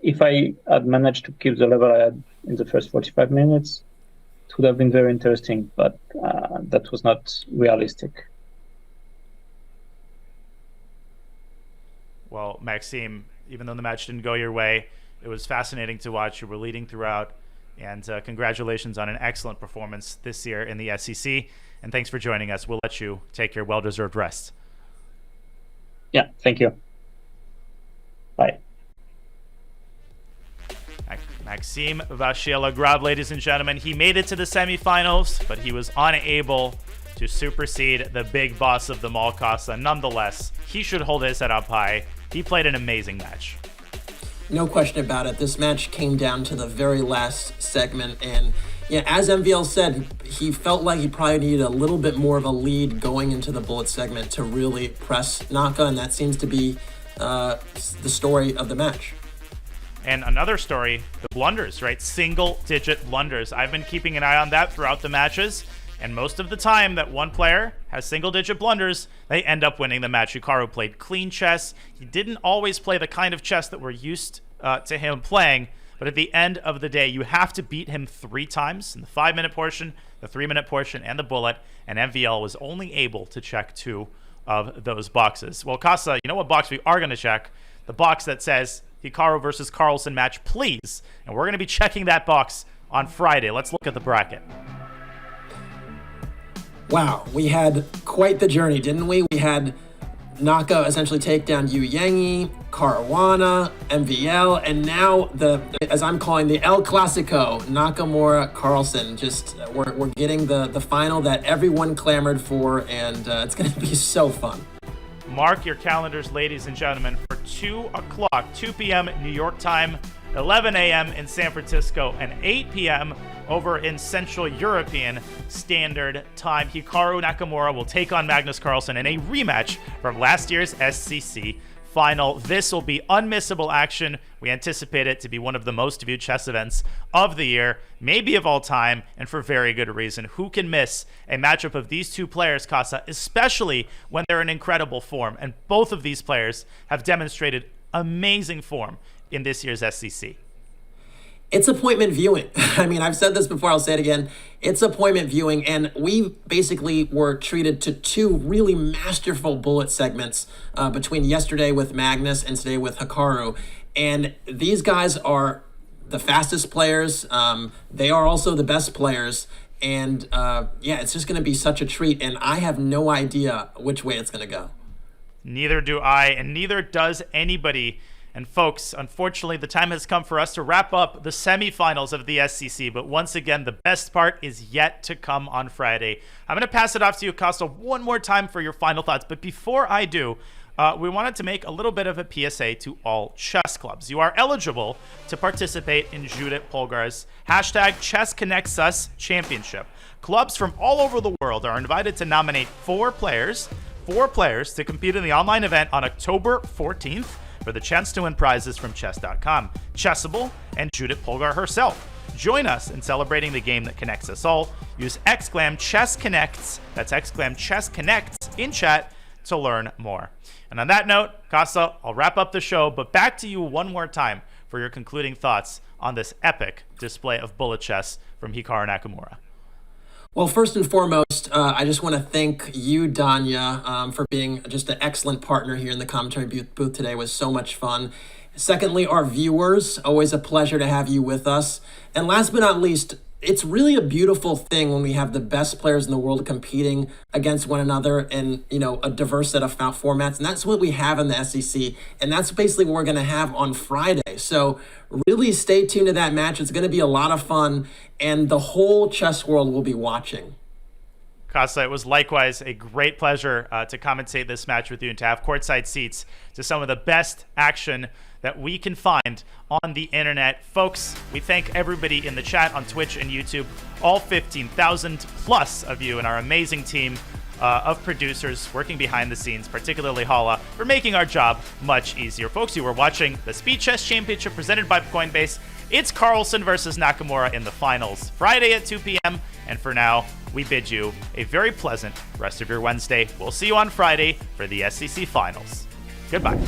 if I had managed to keep the level I had in the first 45 minutes, it would have been very interesting, but that was not realistic. Well, Maxime, even though the match didn't go your way, it was fascinating to watch. You were leading throughout, and congratulations on an excellent performance this year in the SCC. And thanks for joining us. We'll let you take your well-deserved rest. Yeah, thank you. Bye. Maxime Vachier-Lagrave, ladies and gentlemen, he made it to the semifinals, but he was unable to supersede the big boss of them all, Casa. Nonetheless, he should hold his head up high he played an amazing match. No question about it. This match came down to the very last segment, and yeah, as MVL said, he felt like he probably needed a little bit more of a lead going into the bullet segment to really press Naka, and that seems to be the story of the match. And another story, the blunders, right? Single-digit blunders. I've been keeping an eye on that throughout the matches, and most of the time that one player has single-digit blunders, they end up winning the match. Hikaru played clean chess. He didn't always play the kind of chess that we're used to him playing, but at the end of the day, you have to beat him 3 times in the 5-minute portion, the 3-minute portion, and the bullet, and MVL was only able to check 2 of those boxes. Well, Casa, you know what box we are going to check? The box that says Hikaru versus Carlsen match, please. And we're going to be checking that box on Friday. Let's look at the bracket. Wow, we had quite the journey, didn't we? We had Naka essentially take down Yu Yangi, Caruana, MVL, and now as I'm calling the El Clasico, Nakamura Carlsen. Just we're getting the final that everyone clamored for, and it's going to be so fun. Mark your calendars, ladies and gentlemen, for 2 o'clock, 2 p.m. New York time, 11 a.m. in San Francisco, and 8 p.m. over in Central European Standard Time. Hikaru Nakamura will take on Magnus Carlsen in a rematch from last year's SCC final. This will be unmissable action. We anticipate it to be one of the most viewed chess events of the year, maybe of all time, and for very good reason. Who can miss a matchup of these two players, Casa, especially when they're in incredible form? And both of these players have demonstrated amazing form in this year's SCC. It's appointment viewing. I mean, I've said this before, I'll say it again. It's appointment viewing, and we basically were treated to 2 really masterful bullet segments between yesterday with Magnus and today with Hikaru. And these guys are the fastest players. They are also the best players. And yeah, it's just going to be such a treat, and I have no idea which way it's going to go. Neither do I, and neither does anybody. And folks, unfortunately, the time has come for us to wrap up the semifinals of the SCC. But once again, the best part is yet to come on Friday. I'm going to pass it off to you, Costa, one more time for your final thoughts. But before I do, we wanted to make a little bit of a PSA to all chess clubs. You are eligible to participate in Judith Polgar's #ChessConnectsUs Championship. Clubs from all over the world are invited to nominate 4 players to compete in the online event on October 14th. For the chance to win prizes from Chess.com, Chessable, and Judith Polgar herself. Join us in celebrating the game that connects us all. Use !ChessConnects, that's !ChessConnects in chat to learn more. And on that note, Casa, I'll wrap up the show, but back to you one more time for your concluding thoughts on this epic display of bullet chess from Hikaru Nakamura. Well, first and foremost, I just want to thank you, Danya, for being just an excellent partner here in the commentary booth today. It was so much fun. Secondly, our viewers, always a pleasure to have you with us. And last but not least, it's really a beautiful thing when we have the best players in the world competing against one another in, a diverse set of formats. And that's what we have in the SCC. And that's basically what we're going to have on Friday. So really stay tuned to that match. It's going to be a lot of fun. And the whole chess world will be watching. Casa, it was likewise a great pleasure to commentate this match with you and to have courtside seats to some of the best action that we can find on the internet. Folks, we thank everybody in the chat on Twitch and YouTube, all 15,000 plus of you and our amazing team of producers working behind the scenes, particularly Hala, for making our job much easier. Folks, you were watching the Speed Chess Championship presented by Coinbase. It's Carlsen versus Nakamura in the finals, Friday at 2 p.m. And for now, we bid you a very pleasant rest of your Wednesday. We'll see you on Friday for the SCC finals. Goodbye.